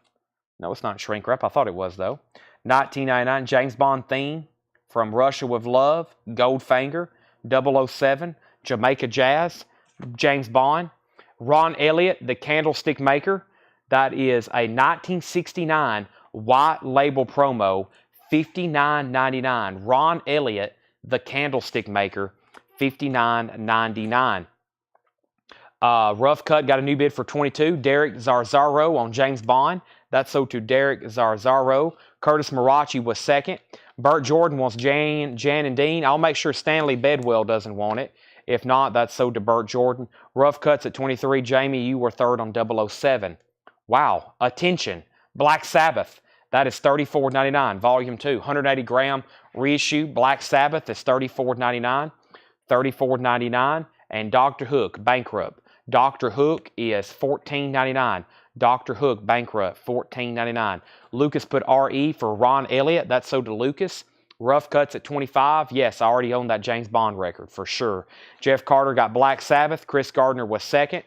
S1: No, it's not in shrink wrap. I thought it was, though. $19.99. James Bond theme from Russia with Love, Goldfinger, 007, Jamaica Jazz, James Bond. Ron Elliott, The Candlestick Maker. That is a 1969 white label promo, $59.99. Ron Elliott, The Candlestick Maker, $59.99. Rough Cut got a new bid for $22. Derek Zarzaro on James Bond. That's sold to Derek Zarzaro. Curtis Marachi was second. Burt Jordan wants Jan and Dean. I'll make sure Stanley Bedwell doesn't want it. If not, that's sold to Burt Jordan. Rough Cuts at $23. Jamie, you were third on 007. Wow. Attention. Black Sabbath. That is $34.99. Volume 2. 180 gram reissue. Black Sabbath is $34.99. $34.99. And Dr. Hook, Bankrupt. Dr. Hook is $14.99. Dr. Hook, Bankrupt, $14.99. Lucas put RE for Ron Elliott. That's sold to Lucas. Rough Cuts at 25. Yes, I already own that James Bond record for sure. Jeff Carter got Black Sabbath. Chris Gardner was second.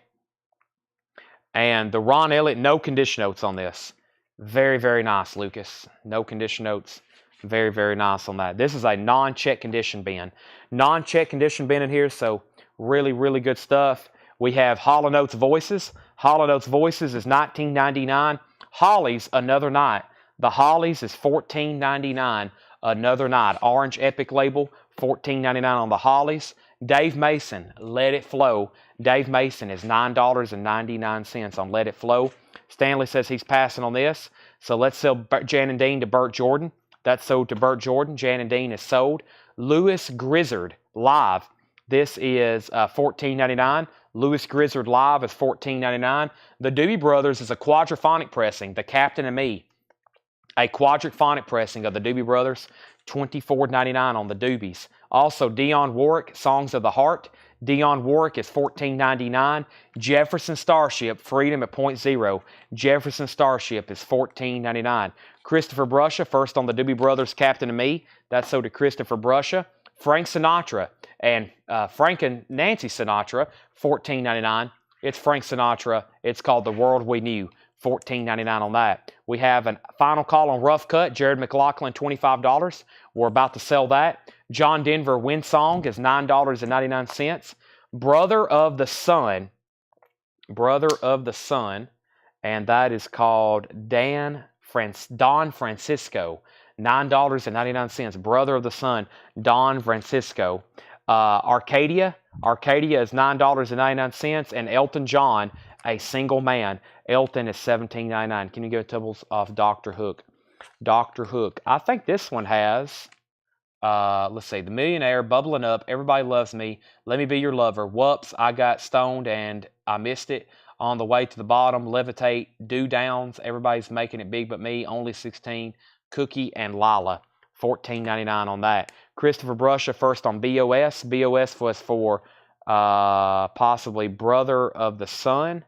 S1: And the Ron Elliott, no condition notes on this. Very, very nice, Lucas. No condition notes. Very, very nice on that. This is a non-check condition bin. Non-check condition bin in here, so really, really good stuff. We have Hall & Oates Voices. Hall & Oates Voices is $19.99. Hollies, Another Night. The Hollies is $14.99. Another Night. Orange Epic label, $14.99 on the Hollies. Dave Mason, Let It Flow. Dave Mason is $9.99 on Let It Flow. Stanley says he's passing on this. So let's sell Jan and Dean to Burt Jordan. That's sold to Burt Jordan. Jan and Dean is sold. Louis Grizzard Live. This is $14.99. Louis Grizzard Live is $14.99. The Doobie Brothers is a quadraphonic pressing. The Captain and Me. A quadraphonic pressing of the Doobie Brothers. $24.99 on the Doobies. Also, Dionne Warwick, Songs of the Heart. Dionne Warwick is $14.99. Jefferson Starship, Freedom at .0. Jefferson Starship is $14.99. Christopher Bruscia, first on the Doobie Brothers, Captain and Me. That's sold to Christopher Bruscia. Frank Sinatra and Frank and Nancy Sinatra, $14.99. It's Frank Sinatra. It's called The World We Knew. $14.99 on that. We have a final call on Rough Cut. Jared McLaughlin, $25. We're about to sell that. John Denver Wind Song is $9.99. Brother of the Sun, and that is called Don Francisco, $9.99. Brother of the Sun, Don Francisco. Arcadia is $9.99, and Elton John, A Single Man. Elton is $17.99. Can you get doubles off Dr. Hook? Dr. Hook. I think this one has, let's see, The Millionaire, Bubbling Up, Everybody Loves Me, Let Me Be Your Lover, Whoops, I Got Stoned and I Missed It, On the Way to the Bottom, Levitate, Do Downs, Everybody's Making It Big But Me, Only 16, Cookie, and Lila. $14.99 on that. Christopher Bruscia first on BOS. BOS was for possibly Brother of the Sun.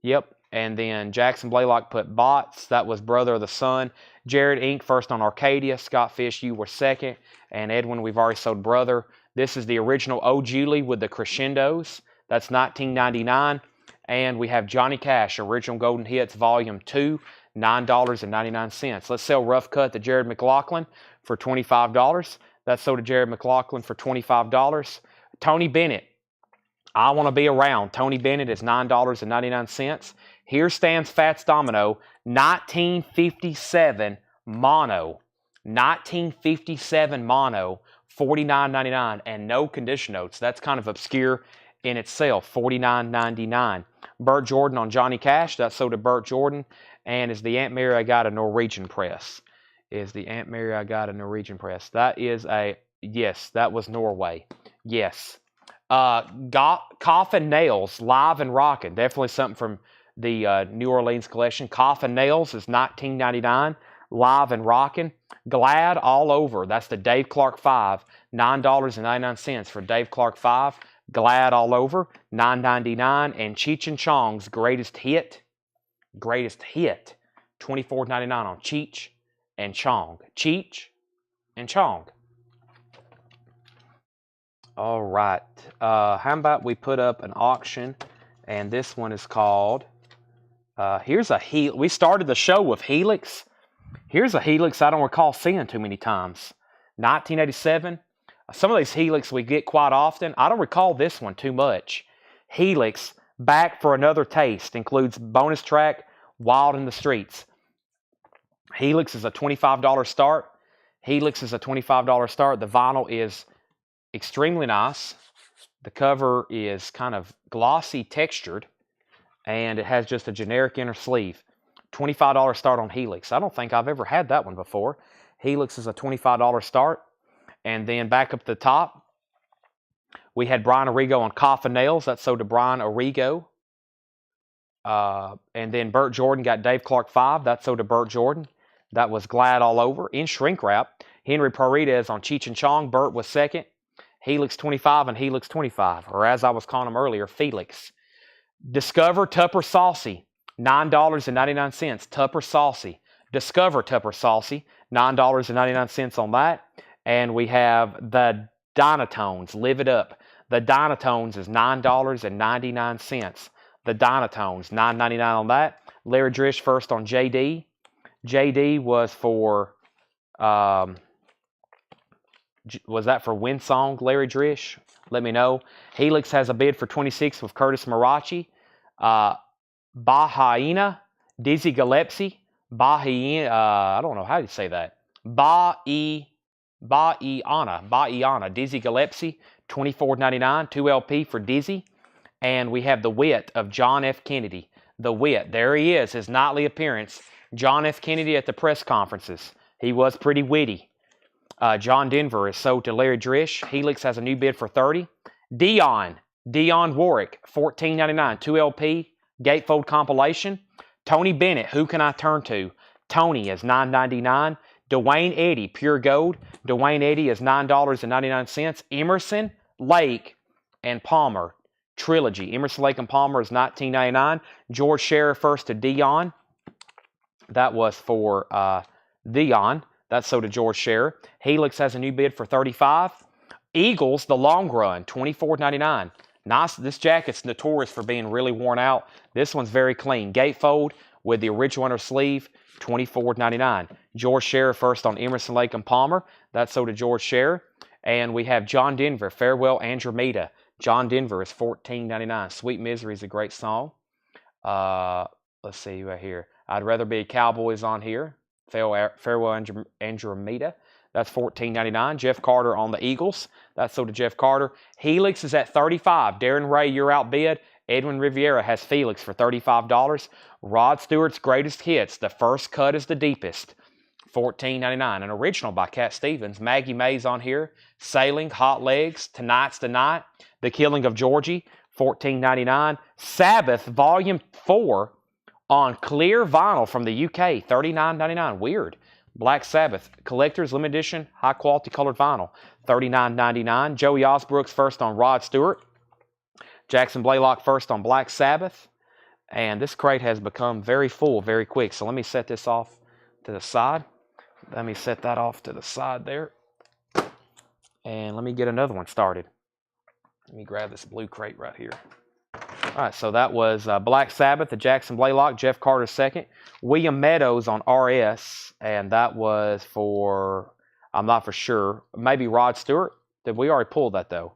S1: Yep. And then Jackson Blaylock put Bots. That was Brother of the Sun. Jared Inc. first on Arcadia. Scott Fish, you were second. And Edwin, we've already sold Brother. This is the original Oh Julie with the crescendos. That's $19.99. And we have Johnny Cash, Original Golden Hits, Volume 2, $9.99. Let's sell Rough Cut to Jared McLaughlin for $25. That's sold to Jared McLaughlin for $25. Tony Bennett, I Want to Be Around. Tony Bennett is $9.99. Here Stands Fats Domino, 1957 mono. 1957 mono, $49.99, and no condition notes. That's kind of obscure in itself, $49.99. Burt Jordan on Johnny Cash. That's sold to Burt Jordan. And is the Aunt Mary I Got a Norwegian Press? Is the Aunt Mary I Got a Norwegian Press? That is a, yes, that was Norway. Yes. Coffin Nails, Live and Rockin'. Definitely something from the New Orleans collection. Coffin Nails is $19.99. Live and Rockin'. Glad All Over. That's the Dave Clark 5. $9.99 for Dave Clark 5. Glad All Over. $9.99. And Cheech and Chong's Greatest Hit. Greatest Hit. $24.99 on Cheech and Chong. Cheech and Chong. All right. How about we put up an auction, and this one is called, here's a Helix. We started the show with Helix. Here's a Helix I don't recall seeing too many times. 1987. Some of these Helix we get quite often. I don't recall this one too much. Helix, Back for Another Taste, includes bonus track, Wild in the Streets. Helix is a $25 start. Helix is a $25 start. The vinyl is extremely nice. The cover is kind of glossy textured, and it has just a generic inner sleeve. $25 start on Helix. I don't think I've ever had that one before. Helix is a $25 start. And then back up the top, we had Brian Arrigo on Coffin Nails. That's sold to Brian Arrigo. And then Burt Jordan got Dave Clark 5. That's sold to Burt Jordan. That was Glad All Over. In shrink wrap, Henry Paredes on Cheech and Chong. Burt was second. Helix 25 and Helix 25, or as I was calling them earlier, Felix. Discover Tupper Saucy, $9.99. Tupper Saucy. Discover Tupper Saucy, $9.99 on that. And we have the Dynatones, Live It Up. The Dynatones is $9.99. The Dynatones, $9.99 on that. Larry Drish first on JD. JD was for, was that for Windsong, Larry Drish? Let me know. Helix has a bid for 26 with Curtis Marachi. Bahaina, Dizzy Gillespie, Bahiana, I don't know how you say that. Bahiana, Dizzy Gillespie, $24.99, 2 LP for Dizzy. And we have The Wit of John F. Kennedy. The Wit, there he is, his nightly appearance. John F. Kennedy at the press conferences. He was pretty witty. John Denver is sold to Larry Drish. Helix has a new bid for 30. Dionne Warwick, $14.99, 2 LP, gatefold compilation. Tony Bennett, Who Can I Turn To? Tony is $9.99. Dwayne Eddy, Pure Gold. Dwayne Eddy is $9.99. Emerson, Lake, and Palmer, Trilogy. Emerson, Lake, and Palmer is $19.99. George Scherer first to Dionne. That was for Dionne. That's so to George Scherer. Helix has a new bid for 35. Eagles, The Long Run, $24.99. Nice. This jacket's notorious for being really worn out. This one's very clean. Gatefold with the original inner sleeve, $24.99. George Scherer first on Emerson, Lake, and Palmer. That's so to George Scherer. And we have John Denver, Farewell Andromeda. John Denver is $14.99. Sweet Misery is a great song. Let's see right here. I'd Rather Be a Cowboy is on here. Farewell Andromeda. That's $14.99. Jeff Carter on the Eagles. That's so to Jeff Carter. Helix is at $35. Darren Ray, you're outbid. Edwin Riviera has Felix for $35. Rod Stewart's Greatest Hits. The First Cut is the Deepest. $14.99. An original by Cat Stevens. Maggie May's on here. Sailing, Hot Legs, Tonight's the Night. The Killing of Georgie, $14.99. Sabbath, Volume 4 on clear vinyl from the UK, $39.99. Weird. Black Sabbath, Collector's Limited Edition, high quality colored vinyl, $39.99. Joey Osbrook's first on Rod Stewart. Jackson Blaylock first on Black Sabbath. And this crate has become very full very quick. So let me set this off to the side. Let me set that off to the side there. And let me get another one started. Let me grab this blue crate right here. All right, so that was Black Sabbath, the Jackson Blaylock, Jeff Carter second. William Meadows on RS, and that was for, I'm not for sure, maybe Rod Stewart. Did we already pull that, though?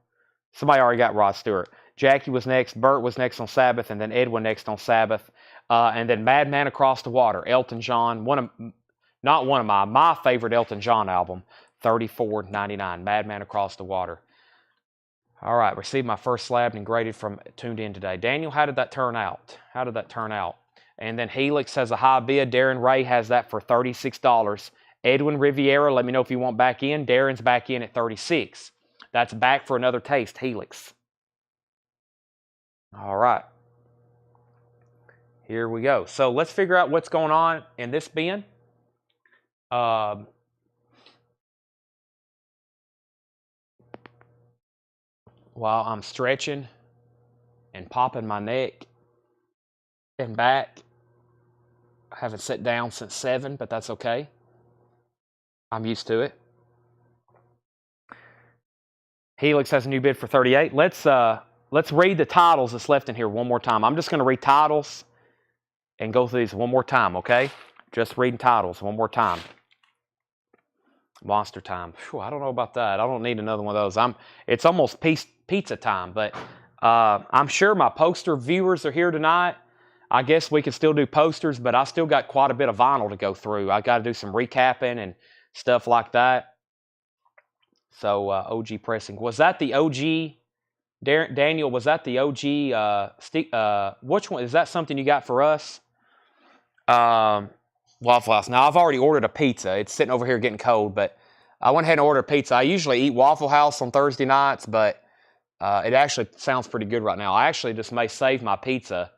S1: Somebody already got Rod Stewart. Jackie was next, Burt was next on Sabbath, and then Edwin next on Sabbath. And then Madman Across the Water, Elton John, my favorite Elton John album, $34.99, Madman Across the Water. All right, received my first slab and graded from Tuned In today. Daniel, how did that turn out? How did that turn out? And then Helix has a high bid. Darren Ray has that for $36. Edwin Riviera, let me know if you want back in. Darren's back in at $36. That's back for another taste, Helix. All right. Here we go. So let's figure out what's going on in this bin. While I'm stretching and popping my neck and back. I haven't sat down since 7, but that's okay. I'm used to it. Helix has a new bid for 38. Let's read the titles that's left in here one more time. I'm just going to read titles and go through these one more time, okay? Just reading titles one more time. Monster time. Whew, I don't know about that. I don't need another one of those. It's almost pizza time, but I'm sure my poster viewers are here tonight. I guess we could still do posters, but I still got quite a bit of vinyl to go through. I got to do some recapping and stuff like that. So OG pressing. Was that the OG, Daniel, was that the OG, which one? Is that something you got for us? Waffle House. Now, I've already ordered a pizza. It's sitting over here getting cold, but I went ahead and ordered a pizza. I usually eat Waffle House on Thursday nights, but it actually sounds pretty good right now. I actually just may save my pizza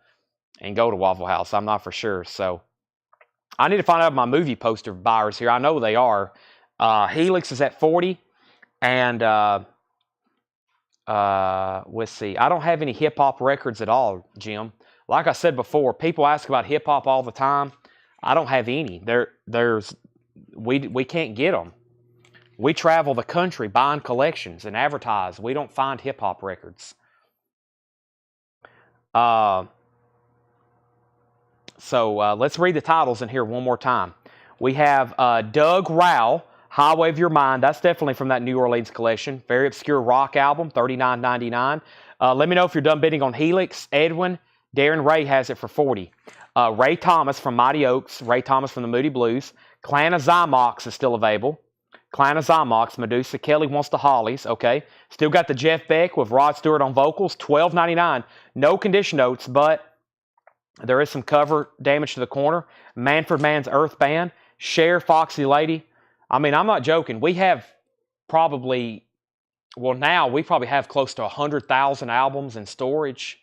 S1: and go to Waffle House. I'm not for sure. So I need to find out my movie poster buyers here. I know they are. Helix is at 40. And let's see. I don't have any hip-hop records at all, Jim. Like I said before, people ask about hip-hop all the time. I don't have any. We can't get them. We travel the country buying collections and advertise. We don't find hip-hop records. Let's read the titles in here one more time. We have Doug Rao, Highway of Your Mind. That's definitely from that New Orleans collection. Very obscure rock album, $39.99. Let me know if you're done bidding on Helix. Edwin, Darren Ray has it for $40. Ray Thomas from Mighty Oaks. Ray Thomas from the Moody Blues. Clan of Zymox is still available. Clan of Zymox, Medusa. Kelly wants the Hollies. Okay. Still got the Jeff Beck with Rod Stewart on vocals. $12.99. No condition notes, but there is some cover damage to the corner. Manfred Mann's Earth Band. Cher, Foxy Lady. I mean, I'm not joking. We have probably, well, now we probably have close to 100,000 albums in storage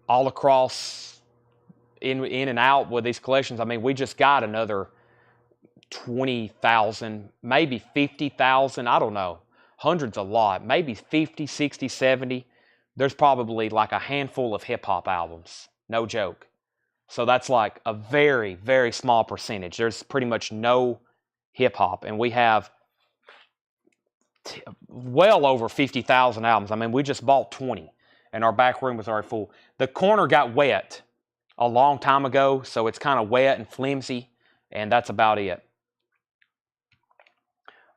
S1: all across, in and out with these collections. I mean, we just got another 20,000, maybe 50,000. I don't know. Hundreds a lot. Maybe 50, 60, 70. There's probably like a handful of hip-hop albums. No joke. So that's like a very, very small percentage. There's pretty much no hip-hop. And we have well over 50,000 albums. I mean, we just bought 20. And our back room was already full. The corner got wet a long time ago. So it's kind of wet and flimsy. And that's about it.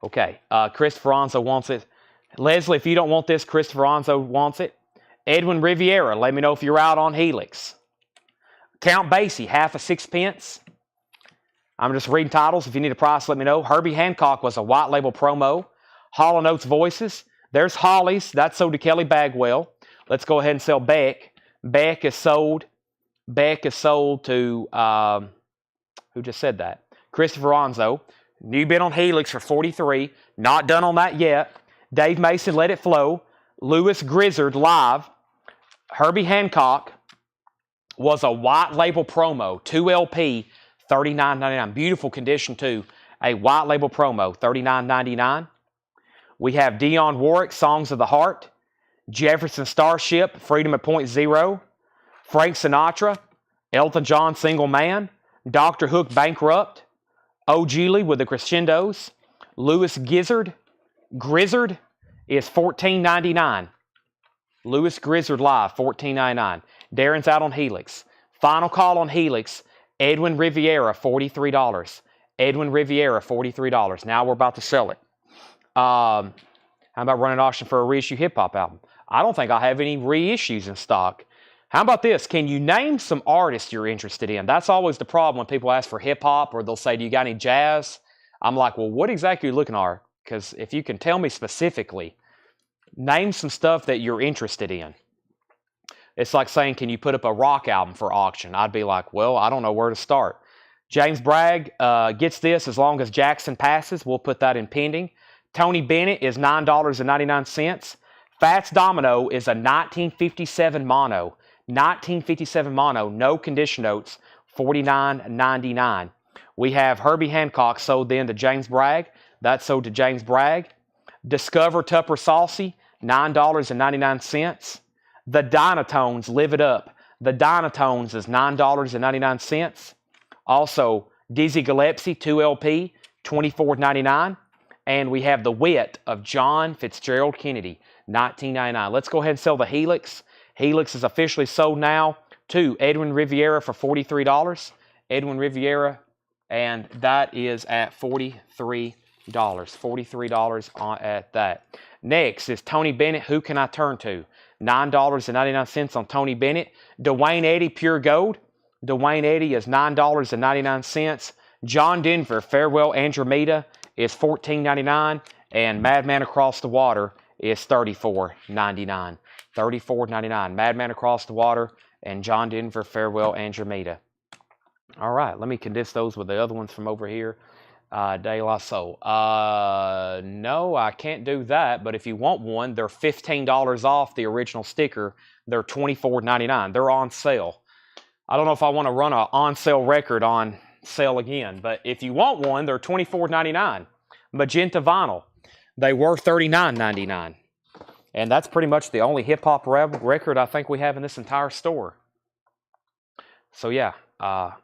S1: Okay. Christopher Onzo wants it. Leslie, if you don't want this, Christopher Onzo wants it. Edwin Riviera, let me know if you're out on Helix. Count Basie, half a sixpence. I'm just reading titles. If you need a price, let me know. Herbie Hancock was a white label promo. Hall & Oates Voices. There's Hollies. That's sold to Kelly Bagwell. Let's go ahead and sell Beck. Beck is sold. Beck is sold to, who just said that? Christopher Onzo. New bid on Helix for $43. Not done on that yet. Dave Mason, Let It Flow. Lewis Grizzard, Live. Herbie Hancock was a white label promo, 2 LP, $39.99. Beautiful condition too. A white label promo, $39.99. We have Dionne Warwick, Songs of the Heart. Jefferson Starship, Freedom at Point Zero. Frank Sinatra, Elton John, Single Man. Dr. Hook, Bankrupt. O'Geely with the Crescendos. Lewis Grizzard is $14.99. Lewis Grizzard Live, $14.99. Darren's out on Helix. Final call on Helix. Edwin Riviera, $43. Edwin Riviera, $43. Now we're about to sell it. How about running an auction for a reissue hip-hop album? I don't think I have any reissues in stock. How about this? Can you name some artists you're interested in? That's always the problem when people ask for hip-hop or they'll say, do you got any jazz? I'm like, well, what exactly are you looking at? Because if you can tell me specifically, name some stuff that you're interested in. It's like saying, can you put up a rock album for auction? I'd be like, well, I don't know where to start. James Bragg gets this as long as Jackson passes. We'll put that in pending. Tony Bennett is $9.99. Fats Domino is a 1957 mono. 1957 mono, no condition notes, $49.99. We have Herbie Hancock sold then to James Bragg. That's sold to James Bragg. Discover Tupper Saucy, $9.99. The Dynatones, Live It Up. The Dynatones is $9.99. Also, Dizzy Gillespie, 2 LP, $24.99. And we have The Wit of John Fitzgerald Kennedy, $19.99. Let's go ahead and sell the Helix. Helix is officially sold now to Edwin Riviera for $43. Edwin Riviera, and that is at $43. $43 at that. Next is Tony Bennett, Who Can I Turn To? $9.99 on Tony Bennett. Dwayne Eddy, Pure Gold. Dwayne Eddy is $9.99. John Denver, Farewell Andromeda is $14.99. And Madman Across the Water is $34.99. $34.99. Madman Across the Water and John Denver, Farewell Andromeda. All right, let me condense those with the other ones from over here. De La Soul. No, I can't do that, but if you want one, they're $15 off the original sticker. They're $24.99. They're on sale. I don't know if I want to run an on-sale record on sale again, but if you want one, they're $24.99. Magenta Vinyl. They were $39.99. And that's pretty much the only hip-hop record I think we have in this entire store. So yeah, they're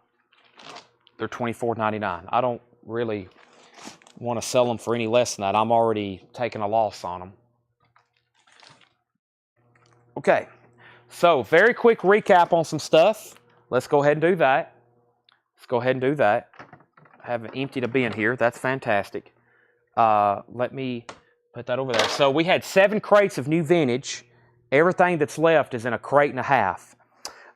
S1: $24.99. I don't really want to sell them for any less than that. I'm already taking a loss on them. Okay, so very quick recap on some stuff. Let's go ahead and do that. I have an empty to bin here. That's fantastic. Let me put that over there. So we had 7 crates of new vintage. Everything that's left is in a crate and a half.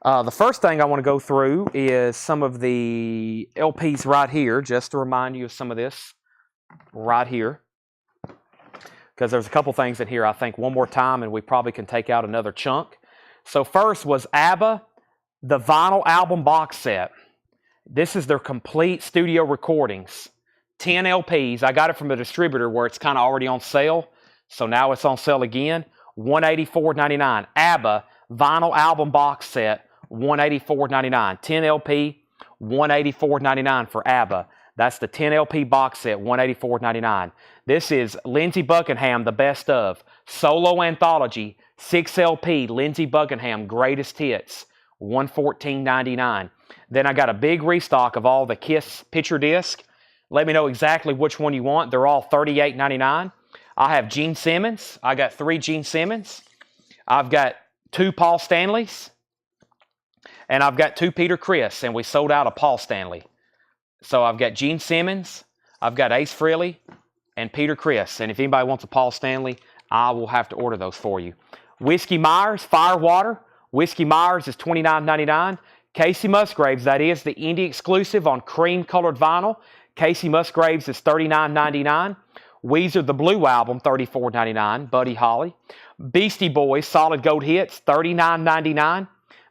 S1: The first thing I want to go through is some of the LPs right here, just to remind you of some of this right here. Because there's a couple things in here I think one more time and we probably can take out another chunk. So first was ABBA, the vinyl album box set. This is their complete studio recordings. 10 LPs. I got it from a distributor where it's kind of already on sale. So now it's on sale again. $184.99. ABBA vinyl album box set. $184.99. 10 LP. $184.99 for ABBA. That's the 10 LP box set. $184.99. This is Lindsey Buckingham, the best of. Solo anthology. 6 LP. Lindsey Buckingham greatest hits. $114.99. Then I got a big restock of all the Kiss picture disc. Let me know exactly which one you want. They're all $38.99. I have Gene Simmons. I got 3 Gene Simmons. I've got 2 Paul Stanleys. And I've got 2 Peter Criss. And we sold out a Paul Stanley. So I've got Gene Simmons. I've got Ace Frehley and Peter Criss. And if anybody wants a Paul Stanley, I will have to order those for you. Whiskey Myers, Firewater. Whiskey Myers is $29.99. Casey Musgraves, that is the indie exclusive on cream-colored vinyl. Casey Musgraves is $39.99. Weezer, the Blue Album, $34.99. Buddy Holly. Beastie Boys, Solid Gold Hits, $39.99.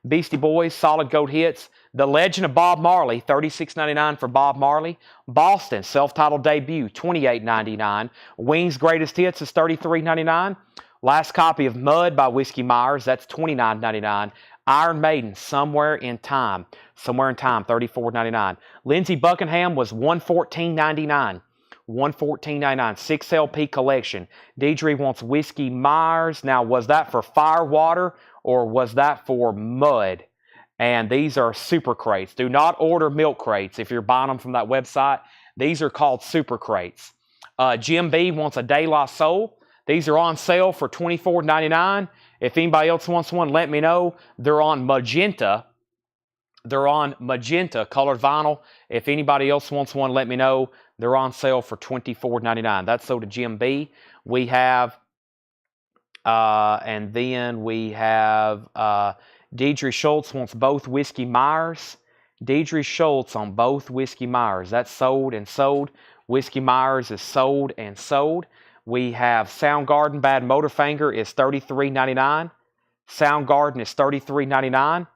S1: Beastie Boys, Solid Gold Hits. The Legend of Bob Marley, $36.99 for Bob Marley. Boston, self-titled debut, $28.99. Wings Greatest Hits is $33.99. Last copy of Mud by Whiskey Myers, that's $29.99. Iron Maiden, Somewhere in Time, $34.99. Lindsey Buckingham was $114.99. $114.99, 6 LP collection. Deidre wants Whiskey Myers. Now, was that for Firewater or was that for Mud? And these are super crates. Do not order milk crates if you're buying them from that website. These are called super crates. Jim B wants a De La Soul. These are on sale for $24.99. If anybody else wants one, let me know. They're on magenta. They're on magenta colored vinyl. If anybody else wants one, let me know. They're on sale for $24.99. That's sold to Jim B. We have, and then we have Deidre Schultz wants both Whiskey Myers. Deidre Schultz on both Whiskey Myers. That's sold and sold. Whiskey Myers is sold and sold. We have Soundgarden Bad Motorfinger is $33.99. Soundgarden is $33.99.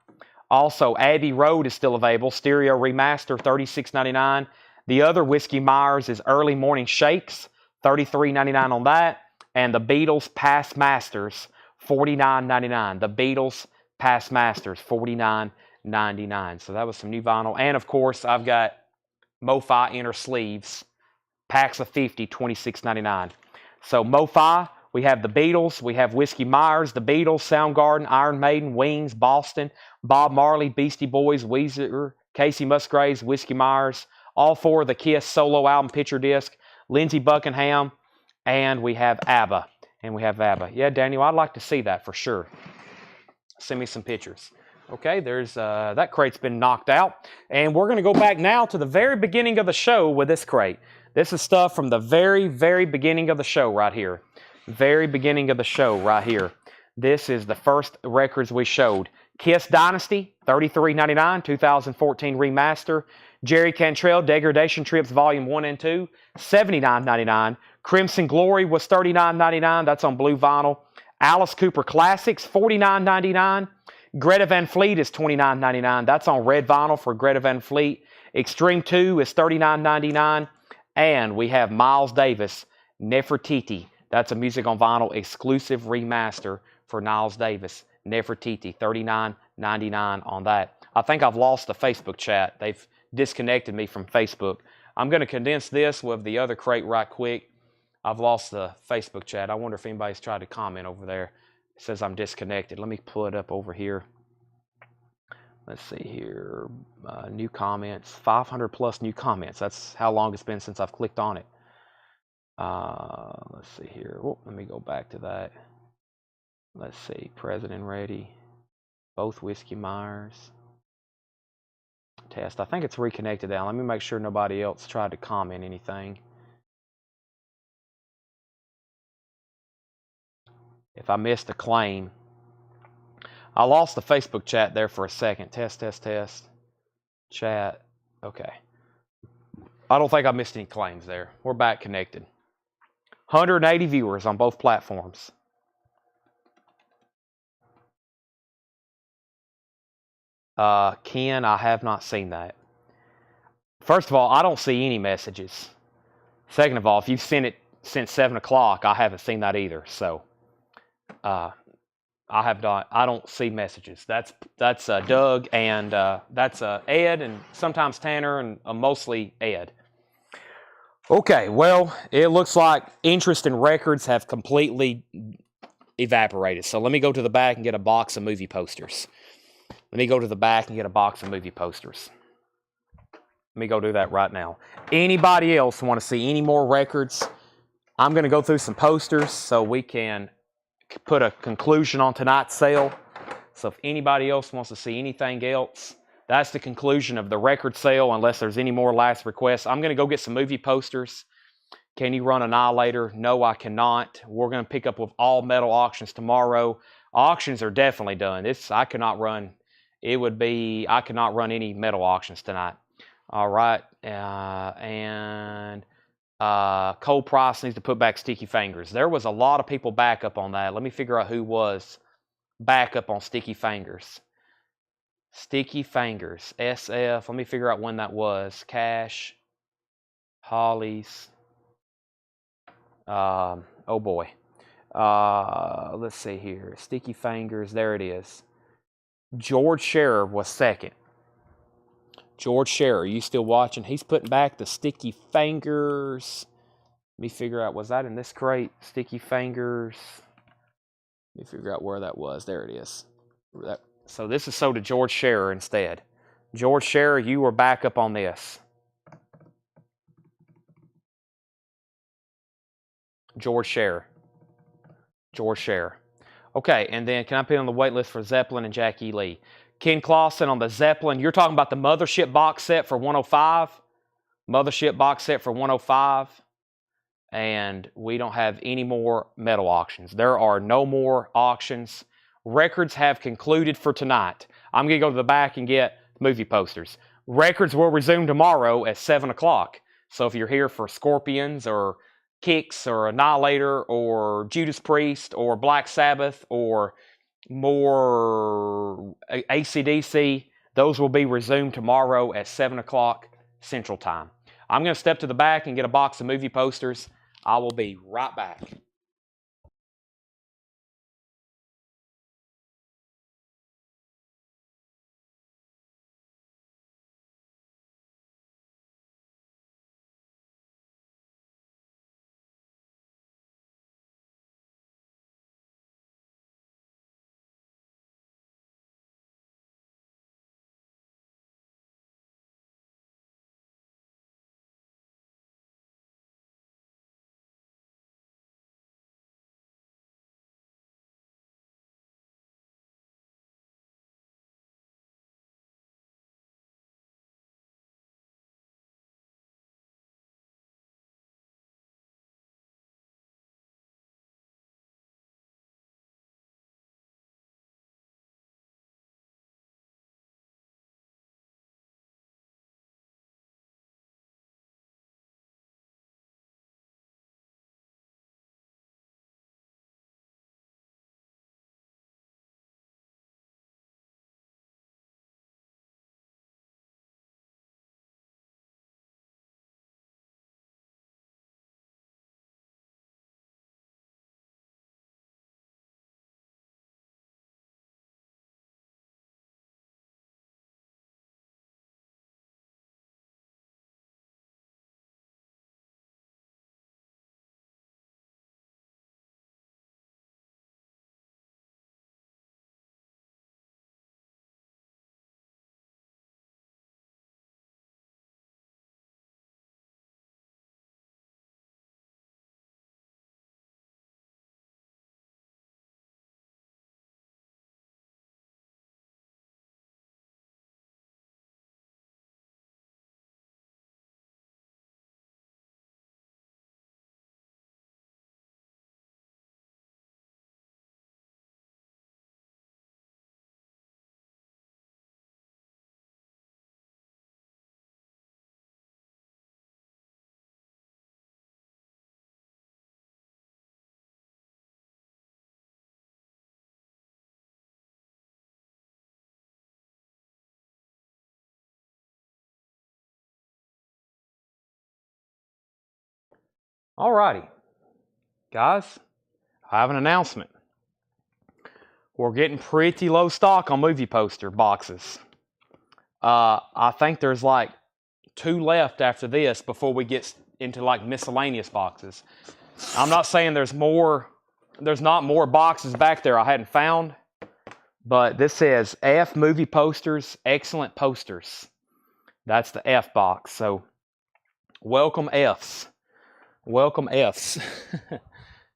S1: Also, Abbey Road is still available. Stereo Remaster, $36.99. The other Whiskey Myers is Early Morning Shakes, $33.99 on that. And the Beatles Past Masters, $49.99. The Beatles Past Masters, $49.99. So that was some new vinyl. And, of course, I've got MoFi Inner Sleeves, packs of 50, $26.99. So MoFi, we have the Beatles, we have Whiskey Myers, the Beatles, Soundgarden, Iron Maiden, Wings, Boston, Bob Marley, Beastie Boys, Weezer, Casey Musgraves, Whiskey Myers, all 4 of the Kiss solo album picture disc, Lindsey Buckingham, and we have ABBA. Yeah, Daniel, I'd like to see that for sure. Send me some pictures. Okay, there's that crate's been knocked out. And we're going to go back now to the very beginning of the show with this crate. This is stuff from the very, very beginning of the show right here. Very beginning of the show right here. This is the first records we showed. Kiss Dynasty, $33.99, 2014 remaster. Jerry Cantrell, Degradation Trips Volume 1 and 2, $79.99. Crimson Glory was $39.99. That's on blue vinyl. Alice Cooper Classics, $49.99. Greta Van Fleet is $29.99. That's on red vinyl for Greta Van Fleet. Extreme 2 is $39.99. And we have Miles Davis, Nefertiti. That's a music on vinyl exclusive remaster for Miles Davis, Nefertiti, $39.99 on that. I think I've lost the Facebook chat. They've disconnected me from Facebook. I'm going to condense this with the other crate right quick. I've lost the Facebook chat. I wonder if anybody's tried to comment over there. It says I'm disconnected. Let me pull it up over here. Let's see here. New comments. 500 plus new comments. That's how long it's been since I've clicked on it. Let's see here. Oh, let me go back to that. Let's see. President ready. Both Whiskey Myers. Test. I think it's reconnected now. Let me make sure nobody else tried to comment anything. If I missed a claim, I lost the Facebook chat there for a second. Test, test, test. Chat. Okay. I don't think I missed any claims there. We're back connected. 180 viewers on both platforms. Ken, I have not seen that. First of all, I don't see any messages. Second of all, if you've sent it since 7 o'clock, I haven't seen that either. So, I have not. I don't see messages. That's Doug and that's Ed and sometimes Tanner and mostly Ed. Okay, well, it looks like interest in records have completely evaporated. So let me go to the back and get a box of movie posters. Let me go to the back and get a box of movie posters. Let me go do that right now. Anybody else want to see any more records? I'm going to go through some posters so we can put a conclusion on tonight's sale. So if anybody else wants to see anything else, that's the conclusion of the record sale unless there's any more last requests. I'm going to go get some movie posters. Can you run Annihilator? No, I cannot. We're going to pick up with all metal auctions tomorrow. Auctions are definitely done. I cannot run. I cannot run any metal auctions tonight. All right. Cole Price needs to put back Sticky Fingers. There was a lot of people back up on that. Let me figure out who was back up on Sticky Fingers. Sticky Fingers. SF. Let me figure out when that was. Cash. Hollies. Oh boy. Let's see here. Sticky Fingers. There it is. George Scherer was second. George Scherer, you still watching? He's putting back the Sticky Fingers. Let me figure out, was that in this crate? Sticky Fingers. Let me figure out where that was. There it is. So this is sold to George Scherer instead. George Scherer, you were back up on this. George Scherer. George Scherer. Okay, and then can I put on the wait list for Zeppelin and Jackie Lee? Ken Clausen on the Zeppelin. You're talking about the Mothership box set for 105? Mothership box set for 105. And we don't have any more metal auctions. There are no more auctions. Records have concluded for tonight. I'm going to go to the back and get movie posters. Records will resume tomorrow at 7 o'clock. So if you're here for Scorpions or Kicks or Annihilator or Judas Priest or Black Sabbath or more AC/DC, those will be resumed tomorrow at 7 o'clock Central Time. I'm going to step to the back and get a box of movie posters. I will be right back. Alrighty, guys, I have an announcement. We're getting pretty low stock on movie poster boxes. I think there's like 2 left after this before we get into like miscellaneous boxes. I'm not saying there's not more boxes back there I hadn't found, but this says F movie posters, excellent posters. That's the F box. So welcome Fs. Welcome Fs.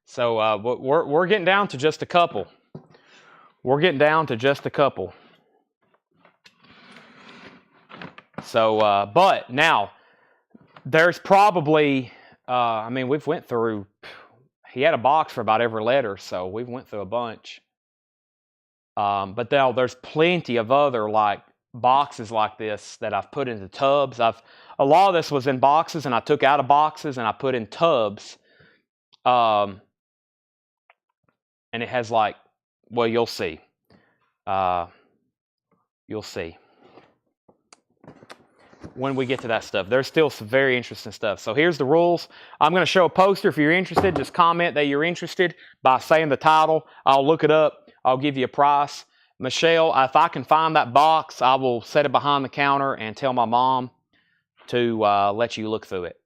S1: So we're getting down to just a couple. We're getting down to just a couple. So, but now, there's probably, I mean, we've went through, he had a box for about every letter, so we've went through a bunch. But now there's plenty of other like boxes like this that I've put into tubs. A lot of this was in boxes, and I took out of boxes and I put in tubs. And it has like, well, you'll see. You'll see when we get to that stuff. There's still some very interesting stuff. So here's the rules. I'm going to show a poster. If you're interested, just comment that you're interested by saying the title. I'll look it up. I'll give you a price. Michelle, if I can find that box, I will set it behind the counter and tell my mom to let you look through it.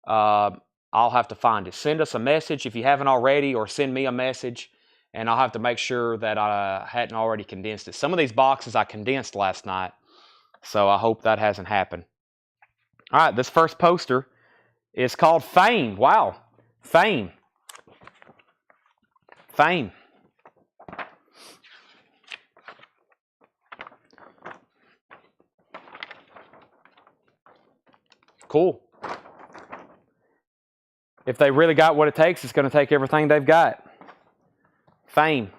S1: I'll have to find it. Send us a message if you haven't already, or send me a message, and I'll have to make sure that I hadn't already condensed it. Some of these boxes I condensed last night, so I hope that hasn't happened. All right, this first poster is called Fame. Wow, Fame. Fame. Cool. If they really got what it takes, it's going to take everything they've got. Fame.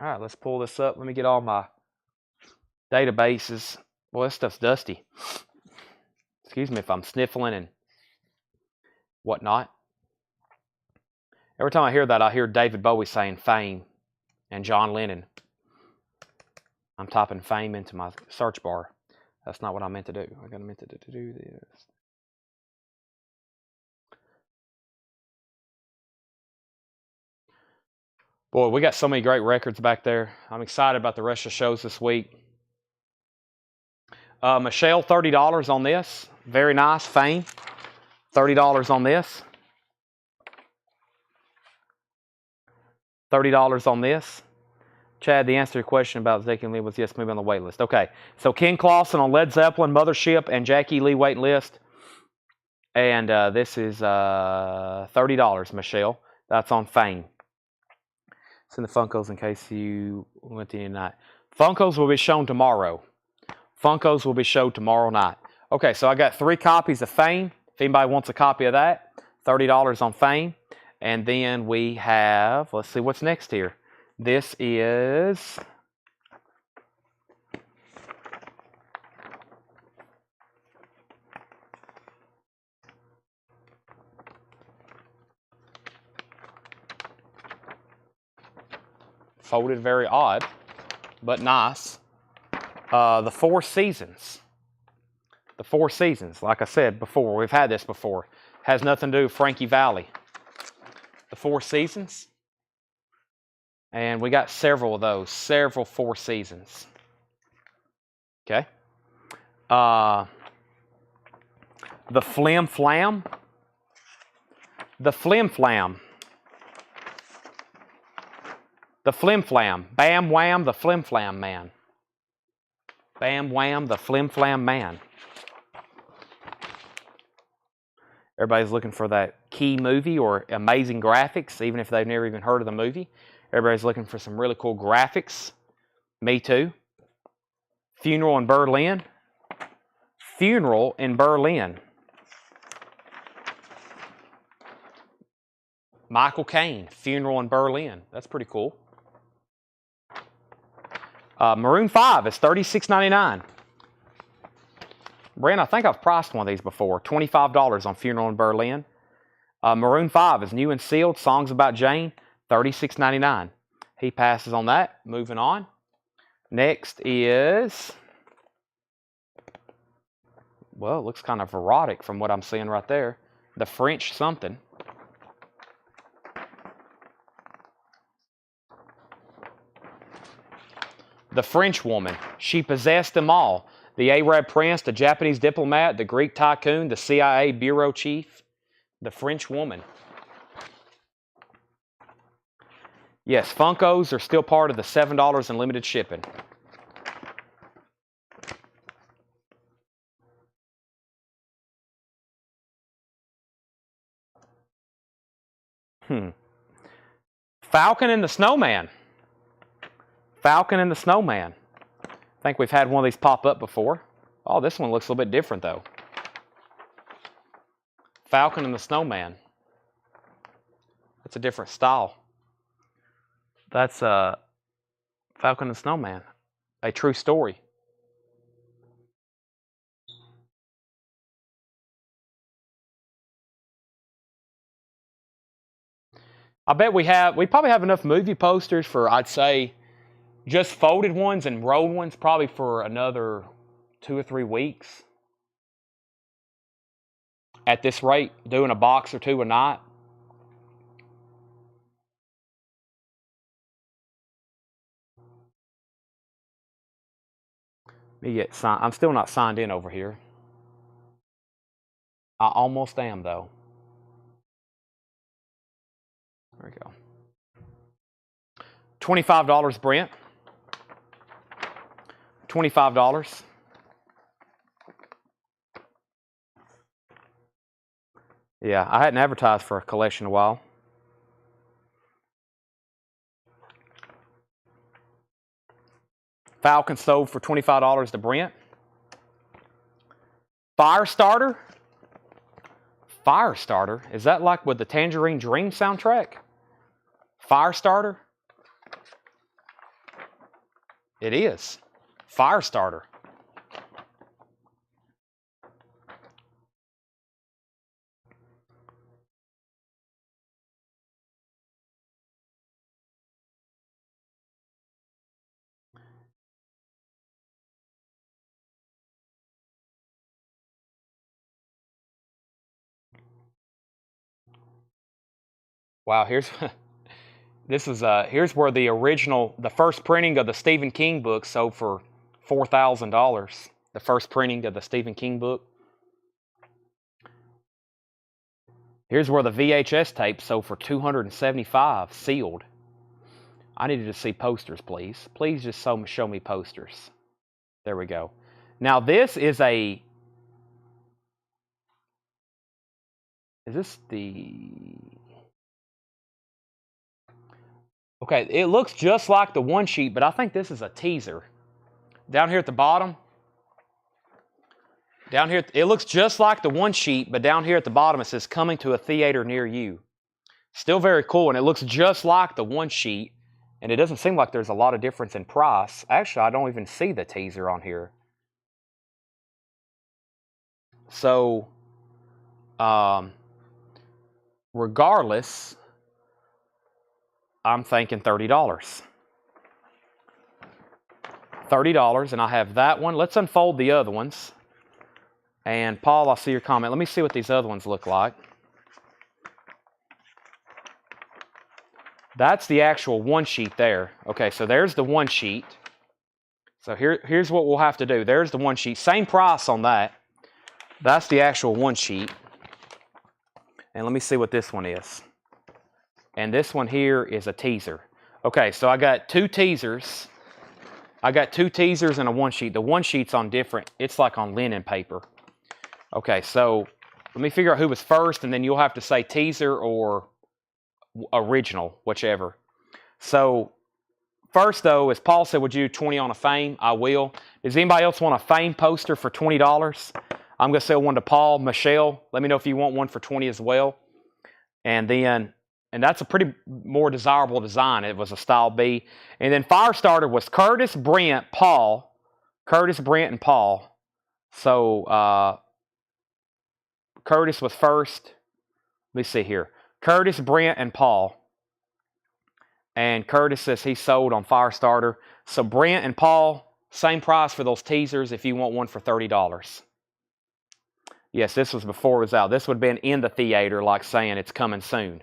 S1: All right, let's pull this up. Let me get all my databases. Boy, this stuff's dusty. Excuse me if I'm sniffling and whatnot. Every time I hear that, I hear David Bowie saying Fame and John Lennon. I'm typing Fame into my search bar. That's not what I meant to do. I meant to do this. Boy, we got so many great records back there. I'm excited about the rest of the shows this week. Michelle, $30 on this. Very nice. Fame. $30 on this. $30 on this. Chad, the answer to your question about Zachy Lee was yes, maybe on the wait list. Okay, so Ken Clausen on Led Zeppelin, Mothership, and Jackie Lee waiting list. And this is $30, Michelle. That's on Fame. Send the Funkos in case you went to any night. Funkos will be shown tomorrow. Funkos will be shown tomorrow night. Okay, so I got 3 copies of Fame. If anybody wants a copy of that, $30 on Fame. And then we have, let's see what's next here. This is folded very odd, but nice. The Four Seasons. The Four Seasons, like I said before, we've had this before. Has nothing to do with Frankie Valli. The Four Seasons. And we got several of those. Several Four Seasons. Okay. The Flim Flam. The Flim Flam. The Flim Flam. Bam Wham, the Flim Flam Man. Bam Wham, the Flim Flam Man. Everybody's looking for that key movie or amazing graphics, even if they've never even heard of the movie. Everybody's looking for some really cool graphics. Me too. Funeral in Berlin. Funeral in Berlin. Michael Caine, Funeral in Berlin. That's pretty cool. Maroon 5 is $36.99. Brent, I think I've priced one of these before. $25 on Funeral in Berlin. Maroon 5 is new and sealed. Songs About Jane, $36.99. He passes on that. Moving on. Next is, well, it looks kind of erotic from what I'm seeing right there. The French something. The French woman. She possessed them all. The Arab prince, the Japanese diplomat, the Greek tycoon, the CIA bureau chief. The French woman. Yes, Funkos are still part of the $7 in limited shipping. Falcon and the Snowman. Falcon and the Snowman. I think we've had one of these pop up before. Oh, this one looks a little bit different though. Falcon and the Snowman. That's a different style. That's Falcon and the Snowman. A true story. I bet we probably have enough movie posters for, I'd say, just folded ones and rolled ones probably for another 2 or 3 weeks. At this rate, doing a box or two a night. I'm still not signed in over here. I almost am though. There we go. $25, Brent. $25. Yeah, I hadn't advertised for a collection in a while. Falcon sold for $25 to Brent. Firestarter. Firestarter? Is that like with the Tangerine Dream soundtrack? Firestarter? It is. Firestarter. Wow, here's here's where the first printing of the Stephen King book sold for $4,000. The first printing of the Stephen King book. Here's where the VHS tape sold for $275, sealed. I needed to see posters, please. Please just show me posters. There we go. Now this is is this the... Okay, it looks just like the one sheet, but I think this is a teaser. Down here at the bottom. Down here, it looks just like the one sheet, but down here at the bottom it says coming to a theater near you. Still very cool, and it looks just like the one sheet, and it doesn't seem like there's a lot of difference in price. Actually, I don't even see the teaser on here. So, regardless, I'm thinking $30. $30, and I have that one. Let's unfold the other ones. And Paul, I see your comment. Let me see what these other ones look like. That's the actual one sheet there. Okay, so there's the one sheet. So here's what we'll have to do. There's the one sheet. Same price on that. That's the actual one sheet. And let me see what this one is. And this one here is a teaser. Okay, so I got 2 teasers. I got 2 teasers and a one sheet. The one sheet's on different, it's like on linen paper. Okay, so let me figure out who was first, and then you'll have to say teaser or original, whichever. So first though, as Paul said, would you do 20 on a Fame? I will. Does anybody else want a Fame poster for $20? I'm going to sell one to Paul. Michelle, let me know if you want one for 20 as well. And that's a pretty more desirable design. It was a style B. And then Firestarter was Curtis, Brent, Paul. Curtis, Brent, and Paul. So Curtis was first. Let me see here. Curtis, Brent, and Paul. And Curtis says he sold on Firestarter. So Brent and Paul, same price for those teasers if you want one for $30. Yes, this was before it was out. This would have been in the theater, like saying it's coming soon.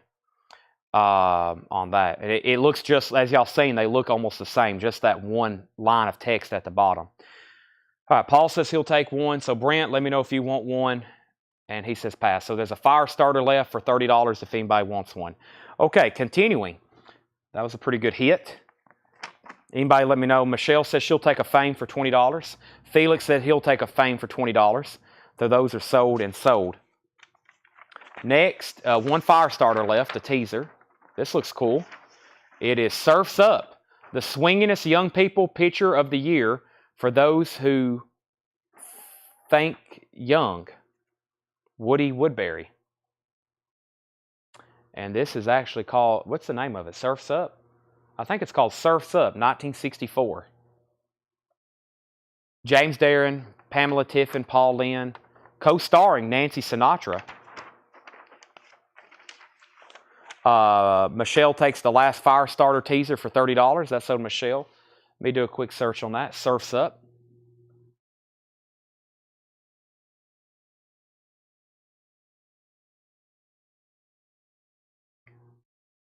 S1: On that, it looks just as y'all seen. They look almost the same. Just that one line of text at the bottom. All right, Paul says he'll take one. So Brent, let me know if you want one. And he says pass. So there's a fire starter left for $30 if anybody wants one. Okay, continuing. That was a pretty good hit. Anybody let me know. Michelle says she'll take a fame for $20. Felix said he'll take a fame for $20. So those are sold and sold. Next, one fire starter left, a teaser. This looks cool. It is Surf's Up, the swingingest young people picture of the year for those who think young. Woody Woodbury. And this is actually called, what's the name of it? Surf's Up? I think it's called Surf's Up, 1964. James Darren, Pamela Tiffin, Paul Lynn, co-starring Nancy Sinatra. Michelle takes the last fire starter teaser for $30. That's on Michelle. Let me do a quick search on that. Surf's Up.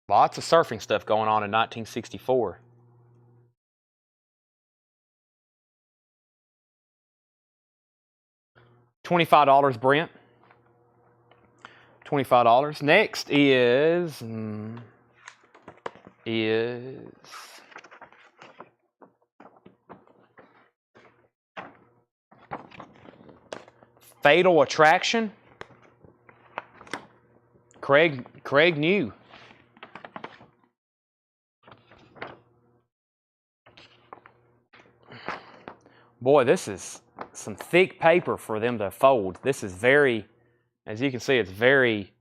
S1: Lots of surfing stuff going on in 1964. $25, Brent. $25. Next is Fatal Attraction. Craig New. Boy, this is some thick paper for them to fold. This is very, as you can see, it's very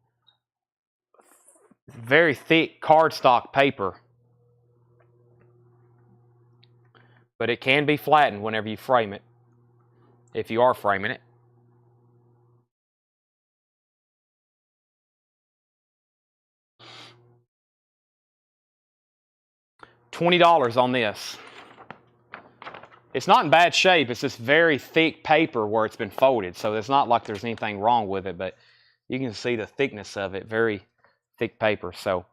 S1: thick cardstock paper. But it can be flattened whenever you frame it, if you are framing it. $20 on this. It's not in bad shape. It's just very thick paper where it's been folded. So it's not like there's anything wrong with it, but you can see the thickness of it. Very thick paper. So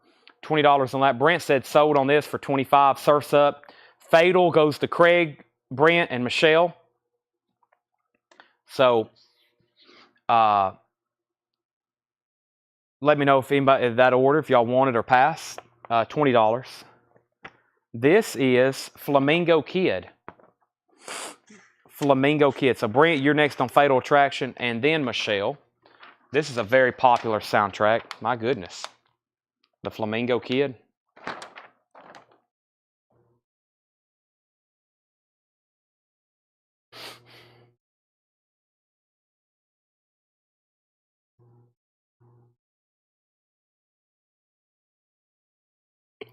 S1: $20 on that. Brent said sold on this for $25. Surf's Up. Fatal goes to Craig, Brent, and Michelle. So let me know if anybody in that order, if y'all want it or pass. $20. This is Flamingo Kid. Flamingo Kid. So Brent, you're next on Fatal Attraction, and then Michelle. This is a very popular soundtrack. My goodness. The Flamingo Kid.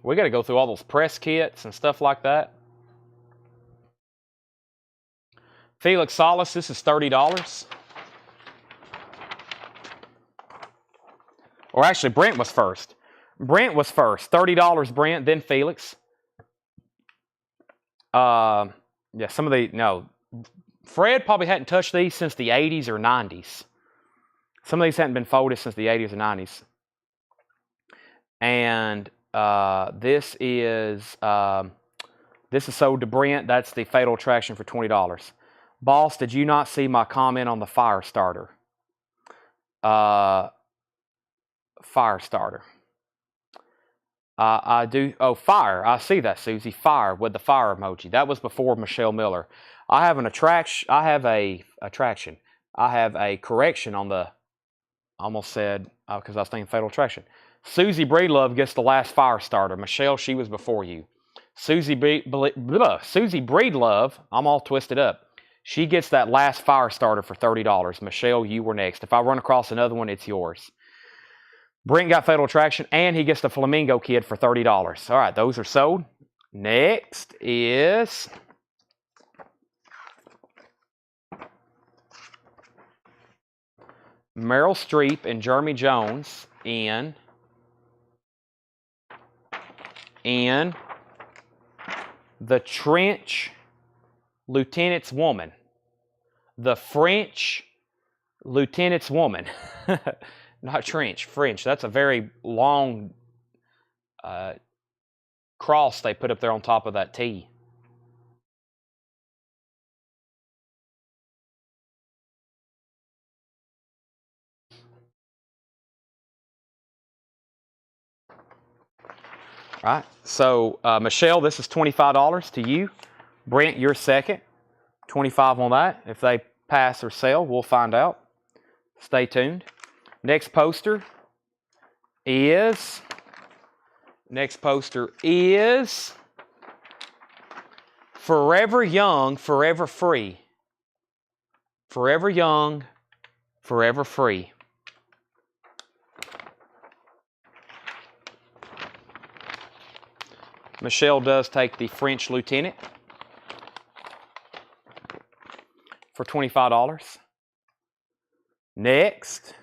S1: We got to go through all those press kits and stuff like that. Felix Salas, this is $30. Or actually, Brent was first. Brent was first. $30, Brent, then Felix. Yeah, some of the, no. Fred probably hadn't touched these since the 80s or 90s. Some of these hadn't been folded since the 80s or 90s. And this is sold to Brent. That's the Fatal Attraction for $20. Boss, did you not see my comment on the fire starter? Fire starter. I do. Oh, fire. I see that, Susie. Fire with the fire emoji. That was before Michelle Miller. I have an attraction. I have a attraction. I have a correction on the. Almost said because I was thinking Fatal Attraction. Susie Breedlove gets the last fire starter. Michelle, she was before you. Susie Breedlove, I'm all twisted up. She gets that last fire starter for $30. Michelle, you were next. If I run across another one, it's yours. Brent got Fatal Attraction, and he gets the Flamingo Kid for $30. All right, those are sold. Next is Meryl Streep and Jeremy Jones in The Trench Lieutenant's Woman. The French Lieutenant's woman. Not trench, French. That's a very long cross they put up there on top of that T. All right. So, Michelle, this is $25 to you. Brent, you're second. 25 on that. If they pass or sell, we'll find out. Stay tuned. Next poster is Forever Young, Forever Free. Forever Young, Forever Free. Michelle does take the French Lieutenant for $25. Next,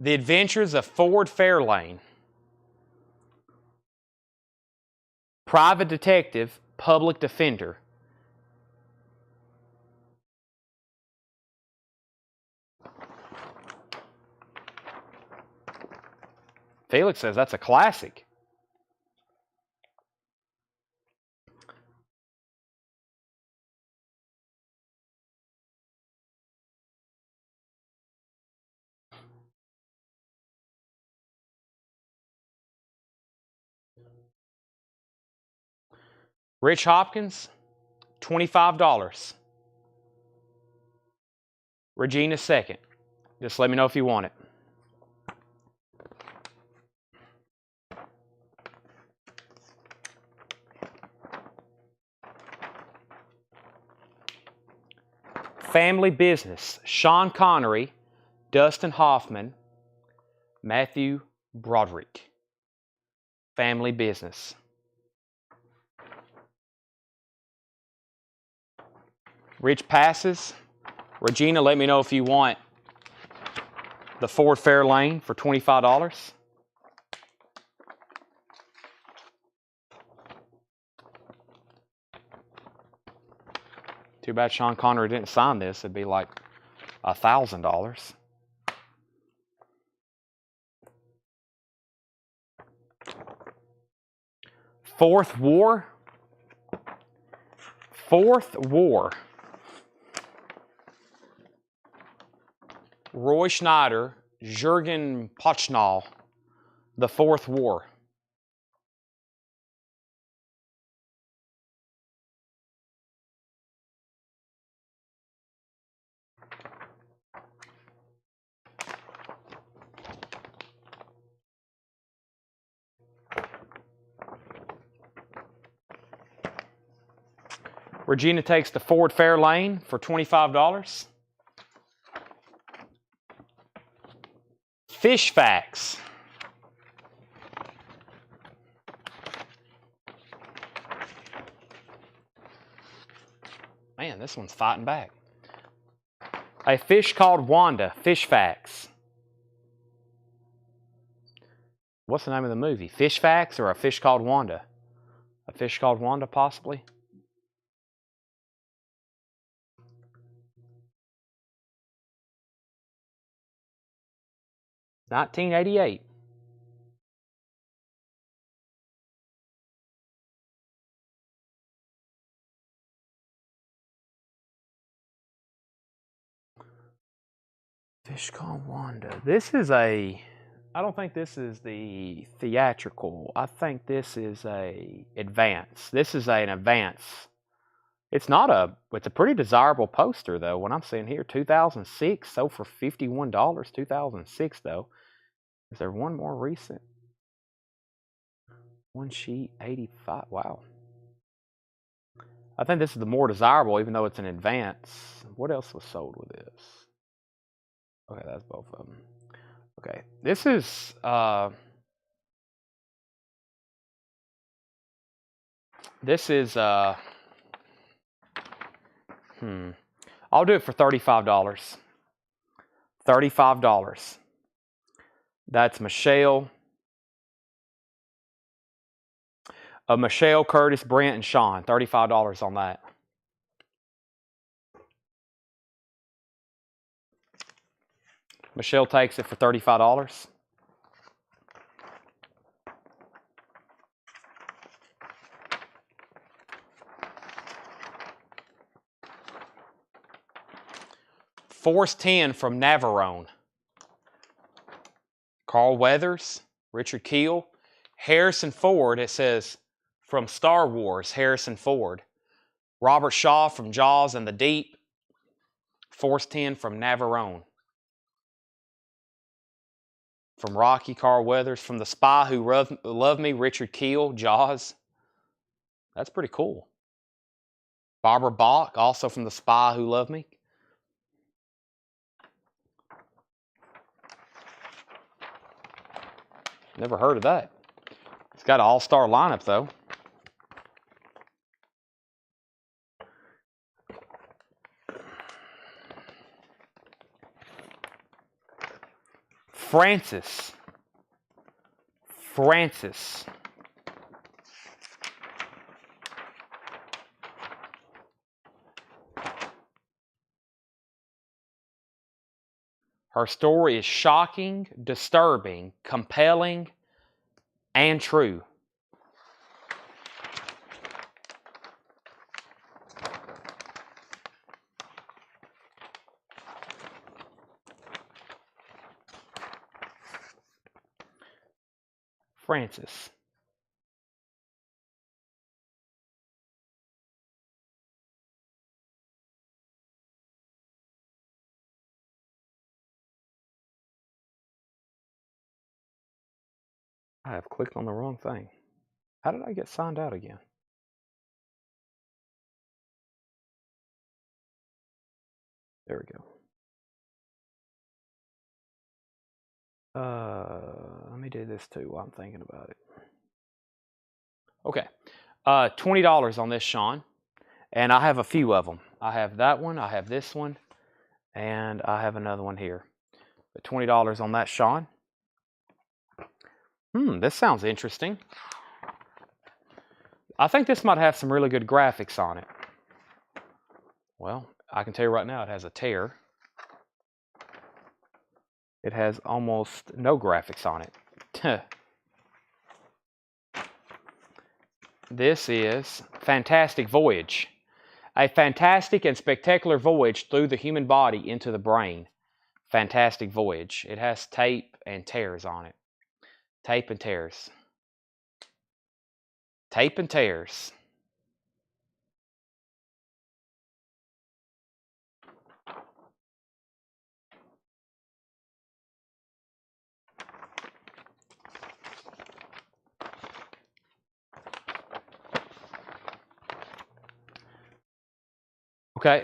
S1: The Adventures of Ford Fairlane. Private Detective, Public Defender. Felix says that's a classic. Rich Hopkins, $25. Regina second. Just let me know if you want it. Family Business. Sean Connery, Dustin Hoffman, Matthew Broderick. Family Business. Rich passes. Regina, let me know if you want the Ford Fairlane for $25. Too bad Sean Connery didn't sign this. It'd be like $1,000. Fourth War. Fourth War. Roy Schneider, Jürgen Pochnal, The Fourth War. Regina takes the Ford Fairlane for $25. Fish Facts. Man, this one's fighting back. A Fish Called Wanda, Fish Facts. What's the name of the movie? Fish Facts or A Fish Called Wanda? A Fish Called Wanda, possibly? $1988. Fish Called Wanda. This is a... I don't think this is the theatrical. I think this is a advance. This is an advance. It's not a... It's a pretty desirable poster, though. What I'm seeing here, 2006, sold for $51. 2006, though. Is there one more recent? One sheet, 85. Wow. I think this is the more desirable, even though it's an advance. What else was sold with this? Okay, that's both of them. Okay, this is I'll do it for $35. $35. That's Michelle. Michelle, Curtis, Brent, and Sean. $35 on that. Michelle takes it for $35. Force 10 from Navarone. Carl Weathers, Richard Keel, Harrison Ford. It says from Star Wars, Harrison Ford. Robert Shaw from Jaws and the Deep. Force 10 from Navarone. From Rocky, Carl Weathers. From The Spy Who Loved Me, Richard Keel, Jaws. That's pretty cool. Barbara Bach, also from The Spy Who Loved Me. Never heard of that. It's got an all-star lineup, though. Francis. Her story is shocking, disturbing, compelling, and true. Francis. I have clicked on the wrong thing. How did I get signed out again? There we go. Let me do this too while I'm thinking about it. Okay. $20 on this, Sean. And I have a few of them. I have that one, I have this one, and I have another one here. But $20 on that, Sean. This sounds interesting. I think this might have some really good graphics on it. Well, I can tell you right now it has a tear. It has almost no graphics on it. This is Fantastic Voyage. A fantastic and spectacular voyage through the human body into the brain. Fantastic Voyage. It has tape and tears on it. Tape and tears. Tape and tears. Okay,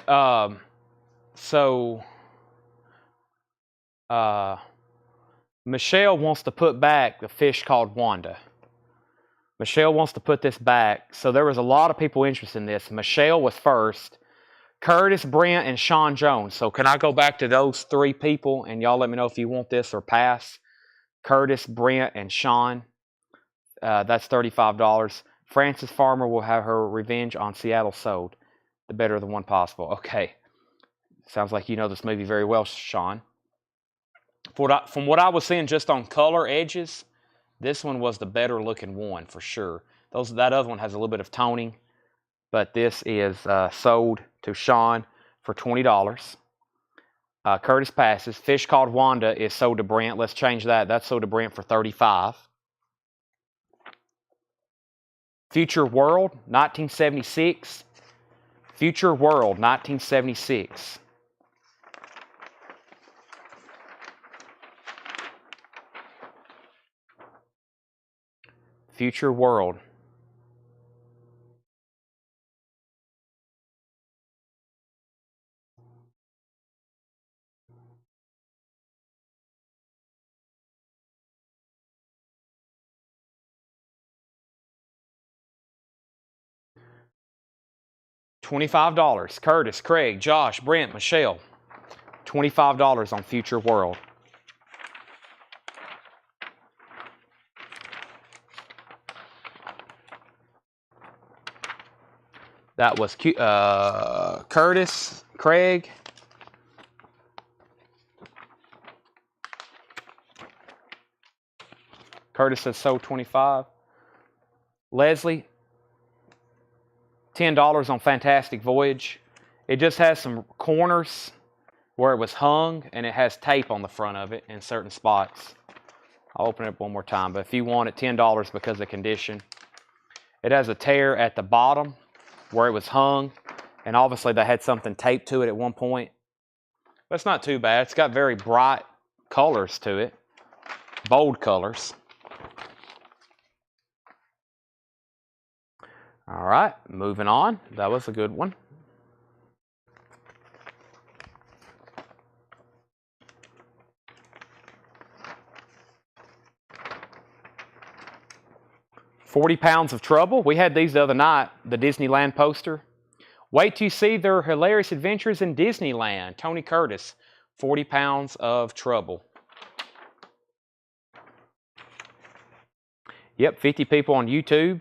S1: Michelle wants to put back the fish called Wanda. Michelle wants to put this back. So there was a lot of people interested in this. Michelle was first. Curtis, Brent, and Sean Jones. So can I go back to those three people and y'all let me know if you want this or pass? Curtis, Brent, and Sean. That's $35. Frances Farmer will have her revenge on Seattle sold. The better of the one possible. Okay. Sounds like you know this movie very well, Sean. From what I was seeing just on color edges, this one was the better looking one for sure. That other one has a little bit of toning, but this is sold to Sean for $20. Curtis passes. Fish Called Wanda is sold to Brent. Let's change that. That's sold to Brent for $35. Future World, 1976. Future World, 1976. Future World. $25. Curtis, Craig, Josh, Brent, Michelle. $25 on Future World. That was Craig. Curtis says sold 25. Leslie, $10 on Fantastic Voyage. It just has some corners where it was hung, and it has tape on the front of it in certain spots. I'll open it up one more time, but if you want it, $10 because of condition. It has a tear at the bottom where it was hung, and obviously they had something taped to it at one point. But it's not too bad. It's got very bright colors to it, bold colors. All right, moving on. That was a good one. £40 of Trouble. We had these the other night, the Disneyland poster. Wait till you see their hilarious adventures in Disneyland. Tony Curtis, £40 of Trouble. Yep, 50 people on YouTube.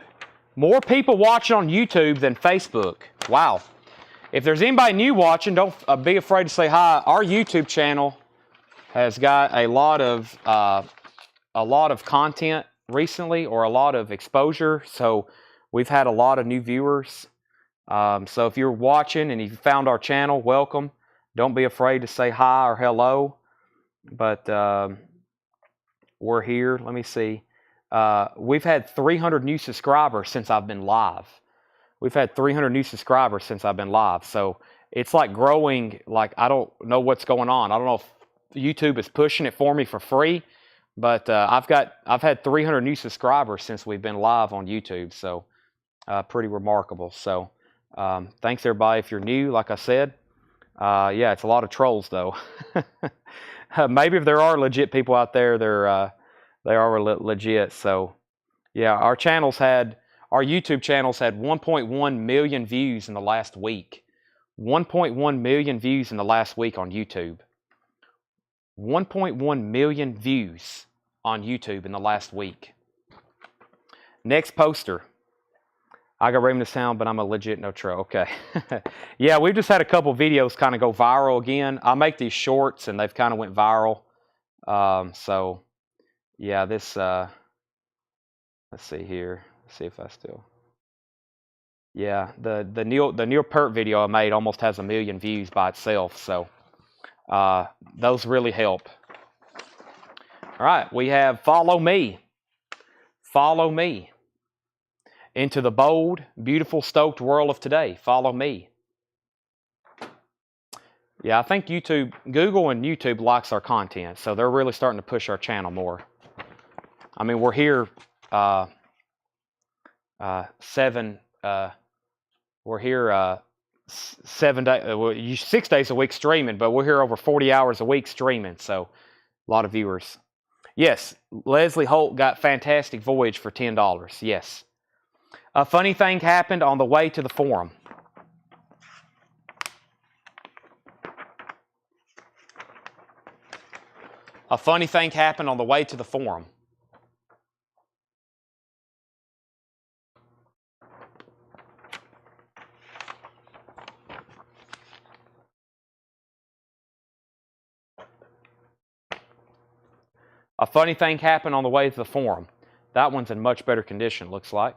S1: More people watching on YouTube than Facebook. Wow. If there's anybody new watching, don't be afraid to say hi. Our YouTube channel has got a lot of content recently, or a lot of exposure. So we've had a lot of new viewers. So if you're watching and you found our channel, welcome. Don't be afraid to say hi or hello. But we're here. Let me see. We've had 300 new subscribers since I've been live. We've had 300 new subscribers since I've been live. So it's like growing, like I don't know what's going on. I don't know if YouTube is pushing it for me for free, but I've had 300 new subscribers since we've been live on YouTube. So pretty remarkable. So thanks everybody. If you're new, like I said, yeah, it's a lot of trolls though. Maybe if there are legit people out there, they are legit. So yeah, our YouTube channels had 1.1 million views in the last week. 1.1 million views in the last week on YouTube. 1.1 million views on YouTube in the last week. Next poster. I got Raymond to sound, but I'm a legit no troll. Okay. Yeah, we've just had a couple videos kind of go viral again. I make these shorts and they've kind of went viral. So yeah, this let's see here. Let's see if I still. Yeah, the Neil Peart video I made almost has 1 million views by itself. So those really help. All right, we have Follow Me. Follow Me into the bold, beautiful, stoked world of today. Follow me. Yeah, I think Google and YouTube likes our content, so they're really starting to push our channel more. I mean, we're here 6 days a week streaming, but we're here over 40 hours a week streaming, so a lot of viewers. Yes, Leslie Holt got Fantastic Voyage for $10. Yes. A funny thing happened on the way to the forum. A funny thing happened on the way to the forum. A funny thing happened on the way to the forum. That one's in much better condition, looks like.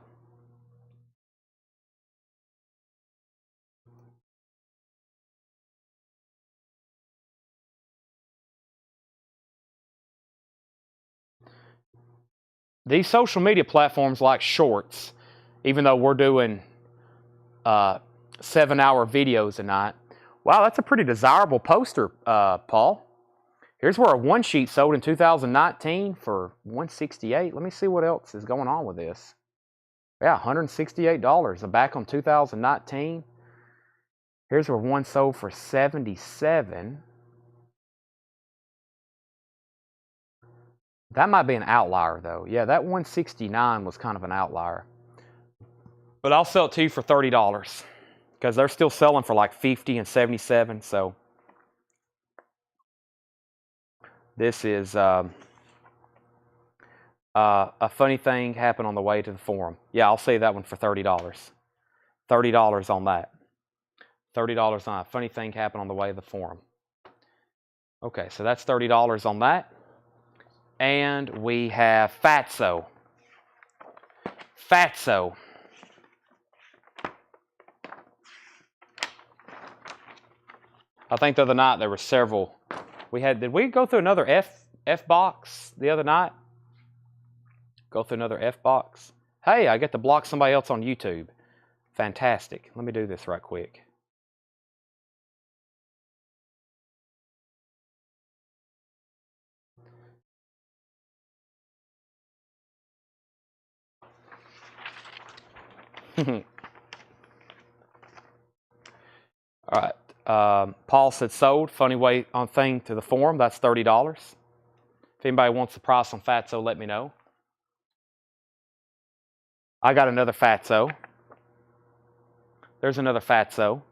S1: These social media platforms like Shorts, even though we're doing 7-hour videos a night. Wow, that's a pretty desirable poster, Paul. Here's where a one sheet sold in 2019 for $168. Let me see what else is going on with this. Yeah, $168. I'm back on 2019. Here's where one sold for $77. That might be an outlier, though. Yeah, that 169 was kind of an outlier. But I'll sell it to you for $30 because they're still selling for like $50 and $77. So this is a funny thing happened on the way to the forum. Yeah, I'll save that one for $30. $30 on that. $30 on that. Funny thing happened on the way to the forum. Okay, so that's $30 on that. And we have Fatso. Fatso. I think the other night there were several. Did we go through another F box the other night? Go through another F box. Hey, I get to block somebody else on YouTube. Fantastic. Let me do this right quick. All right. Paul said sold. Funny way on thing to the forum. That's $30. If anybody wants the price on Fatso, let me know. I got another Fatso. There's another Fatso.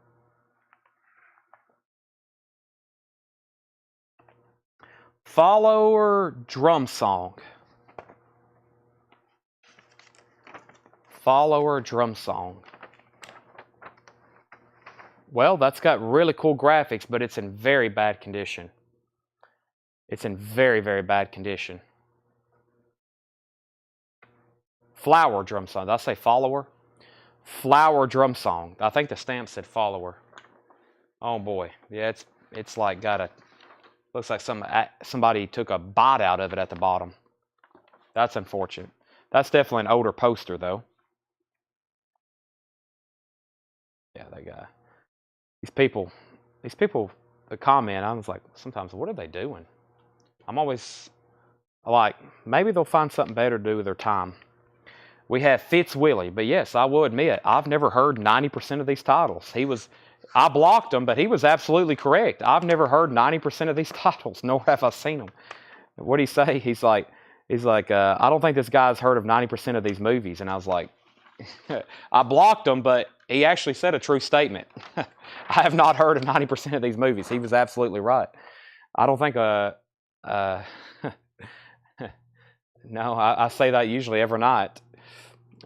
S1: Follower drum song. Follower drum song. Well, that's got really cool graphics, but it's in very bad condition. It's in very, very bad condition. Flower drum song. Did I say follower? Flower drum song. I think the stamp said follower. Oh boy. Yeah, it's like got a, looks like somebody took a bite out of it at the bottom. That's unfortunate. That's definitely an older poster though. Yeah, that guy. These people that comment, I was like, sometimes, what are they doing? I'm always like, maybe they'll find something better to do with their time. We have Fitzwillie, but yes, I will admit, I've never heard 90% of these titles. I blocked him, but he was absolutely correct. I've never heard 90% of these titles, nor have I seen them. What did he say? He's like, I don't think this guy's heard of 90% of these movies. And I was like, I blocked him, but he actually said a true statement. I have not heard of 90% of these movies. He was absolutely right. I don't think no, I say that usually every night.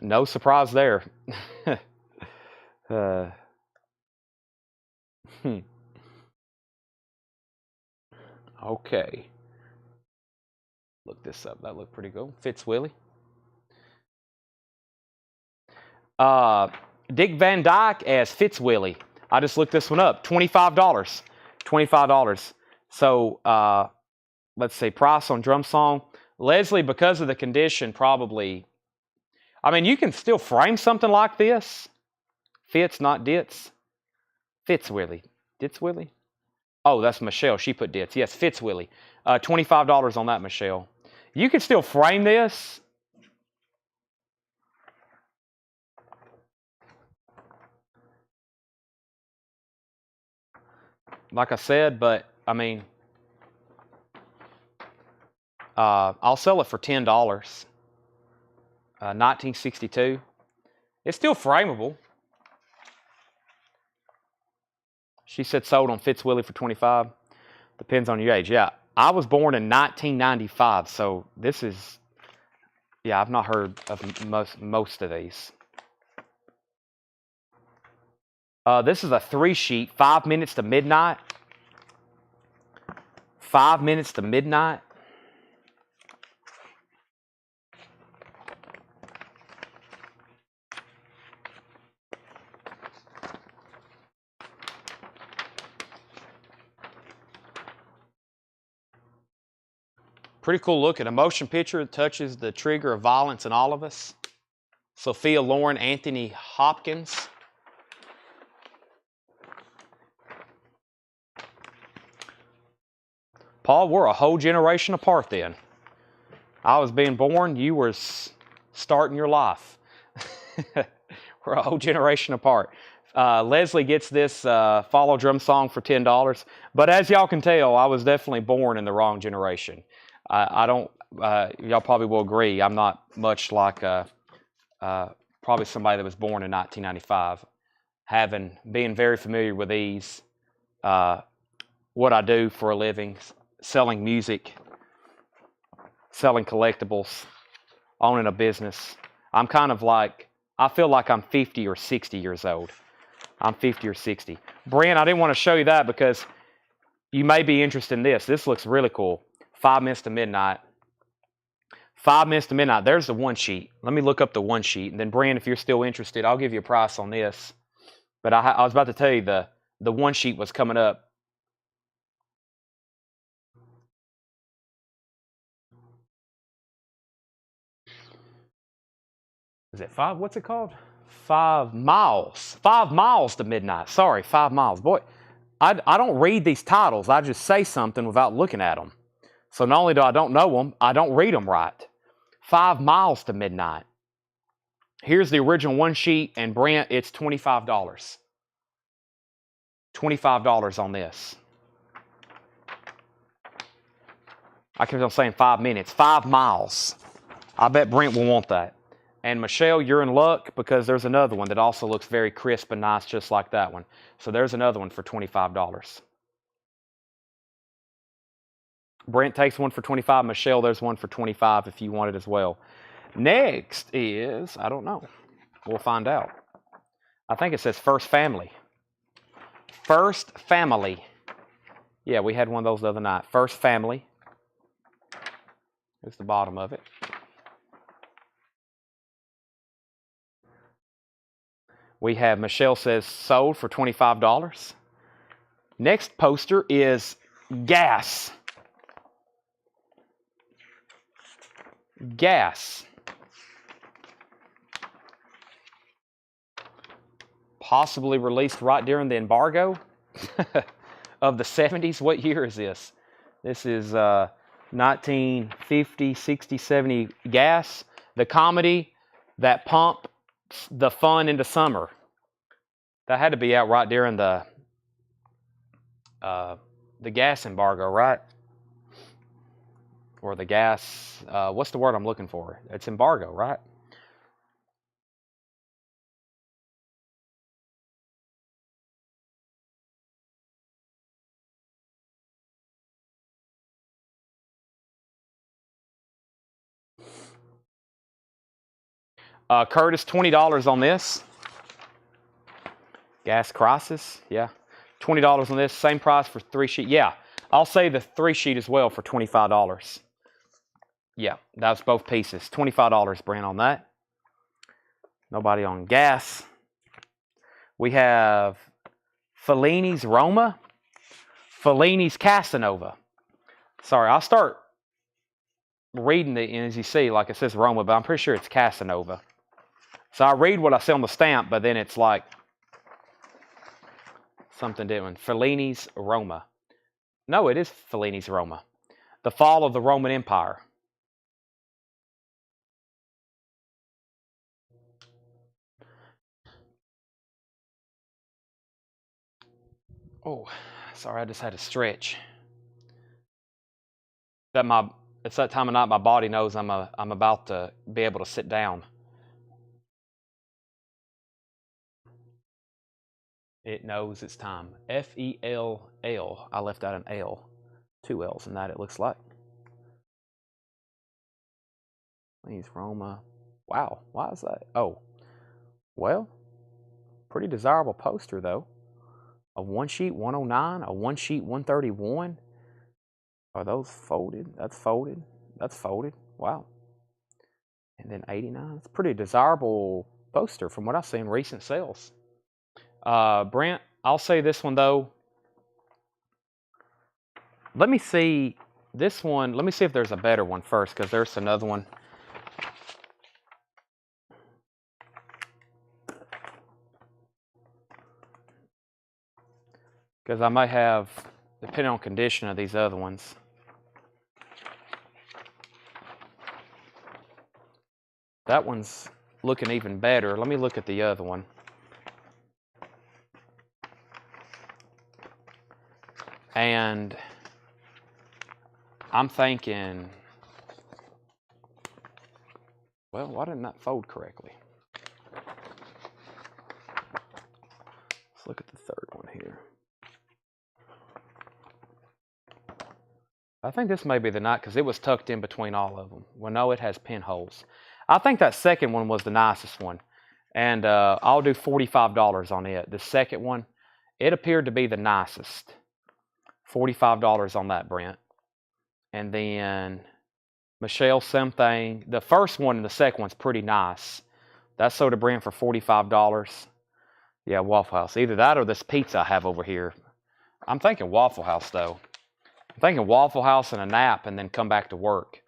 S1: No surprise there. Okay. Look this up. That looked pretty good. Fitzwillie. Dick Van Dyke as Fitzwillie. I just looked this one up. $25. $25. So let's see. Price on drum song. Leslie, because of the condition, probably. I mean, you can still frame something like this. Fitz, not Ditz. Fitzwillie. Ditzwillie? Oh, that's Michelle. She put Ditz. Yes, Fitzwillie. $25 on that, Michelle. You can still frame this. Like I said, but I mean, I'll sell it for $10. 1962. It's still frameable. She said sold on Fitzwillie for $25. Depends on your age. Yeah, I was born in 1995, so this is, yeah, I've not heard of most of these. This is a 3-sheet, 5 minutes to midnight. 5 minutes to midnight. Pretty cool looking. A motion picture that touches the trigger of violence in all of us. Sophia Loren, Anthony Hopkins. Paul, we're a whole generation apart then. I was being born, you were starting your life. We're a whole generation apart. Leslie gets this follow drum song for $10. But as y'all can tell, I was definitely born in the wrong generation. I don't, y'all probably will agree, I'm not much like probably somebody that was born in 1995. Being very familiar with these, what I do for a living, selling music, selling collectibles, owning a business. I'm kind of like, I feel like I'm 50 or 60 years old. I'm 50 or 60. Brent, I didn't want to show you that because you may be interested in this. This looks really cool. 5 minutes to midnight. 5 minutes to midnight. There's the one sheet. Let me look up the one sheet. And then, Brent, if you're still interested, I'll give you a price on this. But I was about to tell you the one sheet was coming up. Is it 5? What's it called? 5 miles. 5 miles to midnight. Sorry, 5 miles. Boy, I don't read these titles. I just say something without looking at them. So not only do I don't know them, I don't read them right. 5 miles to midnight. Here's the original one sheet, and Brent, it's $25. $25 on this. I kept on saying 5 minutes. 5 miles. I bet Brent will want that. And Michelle, you're in luck because there's another one that also looks very crisp and nice, just like that one. So there's another one for $25. Brent takes one for $25. Michelle, there's one for $25 if you want it as well. Next is, I don't know. We'll find out. I think it says First Family. First Family. Yeah, we had one of those the other night. First Family. Here's the bottom of it. We have, Michelle says, sold for $25. Next poster is gas. Gas. Possibly released right during the embargo of the 70s. What year is this? This is 1950, 60, 70 gas. The comedy that pumped the fun into summer. That had to be out right during the gas embargo, right? Or the gas, what's the word I'm looking for? It's embargo, right? Curtis, $20 on this. Gas crisis, yeah. $20 on this, same price for 3 sheet. Yeah, I'll say the 3 sheet as well for $25. Yeah, that's both pieces. $25, Brent, on that. Nobody on gas. We have Fellini's Roma, Fellini's Casanova. Sorry, I'll start reading it, and as you see, like it says Roma, but I'm pretty sure it's Casanova. So I read what I see on the stamp, but then it's like something different. Fellini's Roma. No, it is Fellini's Roma. The Fall of the Roman Empire. Oh, sorry, I just had to stretch. It's that time of night my body knows I'm about to be able to sit down. It knows it's time. F-E-L-L. I left out an L. 2 L's in that, it looks like. Please, Roma. Wow, why is that? Oh, well, pretty desirable poster, though. A one sheet 109, a one sheet 131. Are those folded? That's folded. That's folded. Wow. And then 89. It's a pretty desirable poster from what I've seen in recent sales. Brent, I'll say this one though. Let me see this one. Let me see if there's a better one first, because there's another one. Because I may have, depending on condition of these other ones. That one's looking even better. Let me look at the other one. And I'm thinking, well, why didn't that fold correctly? Let's look at the third one here. I think this may be the night because it was tucked in between all of them. Well, no, it has pinholes. I think that second one was the nicest one. And I'll do $45 on it. The second one, it appeared to be the nicest. $45 on that, Brent. And then Michelle, same thing. The first one and the second one's pretty nice. That soda Brent for $45. Yeah, Waffle House. Either that or this pizza I have over here. I'm thinking Waffle House, though. I'm thinking Waffle House and a nap and then come back to work.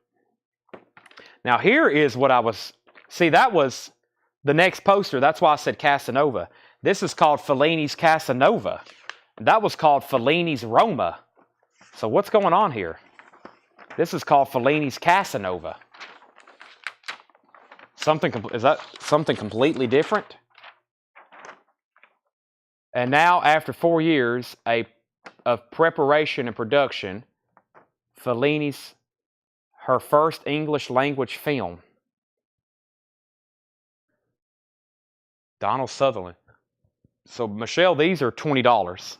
S1: Now, here is what I was... See, that was the next poster. That's why I said Casanova. This is called Fellini's Casanova. That was called Fellini's Roma. So what's going on here? This is called Fellini's Casanova. Is that something completely different? And now, after 4 years of preparation and production, Fellini's, her first English language film. Donald Sutherland. So, Michelle, these are $20.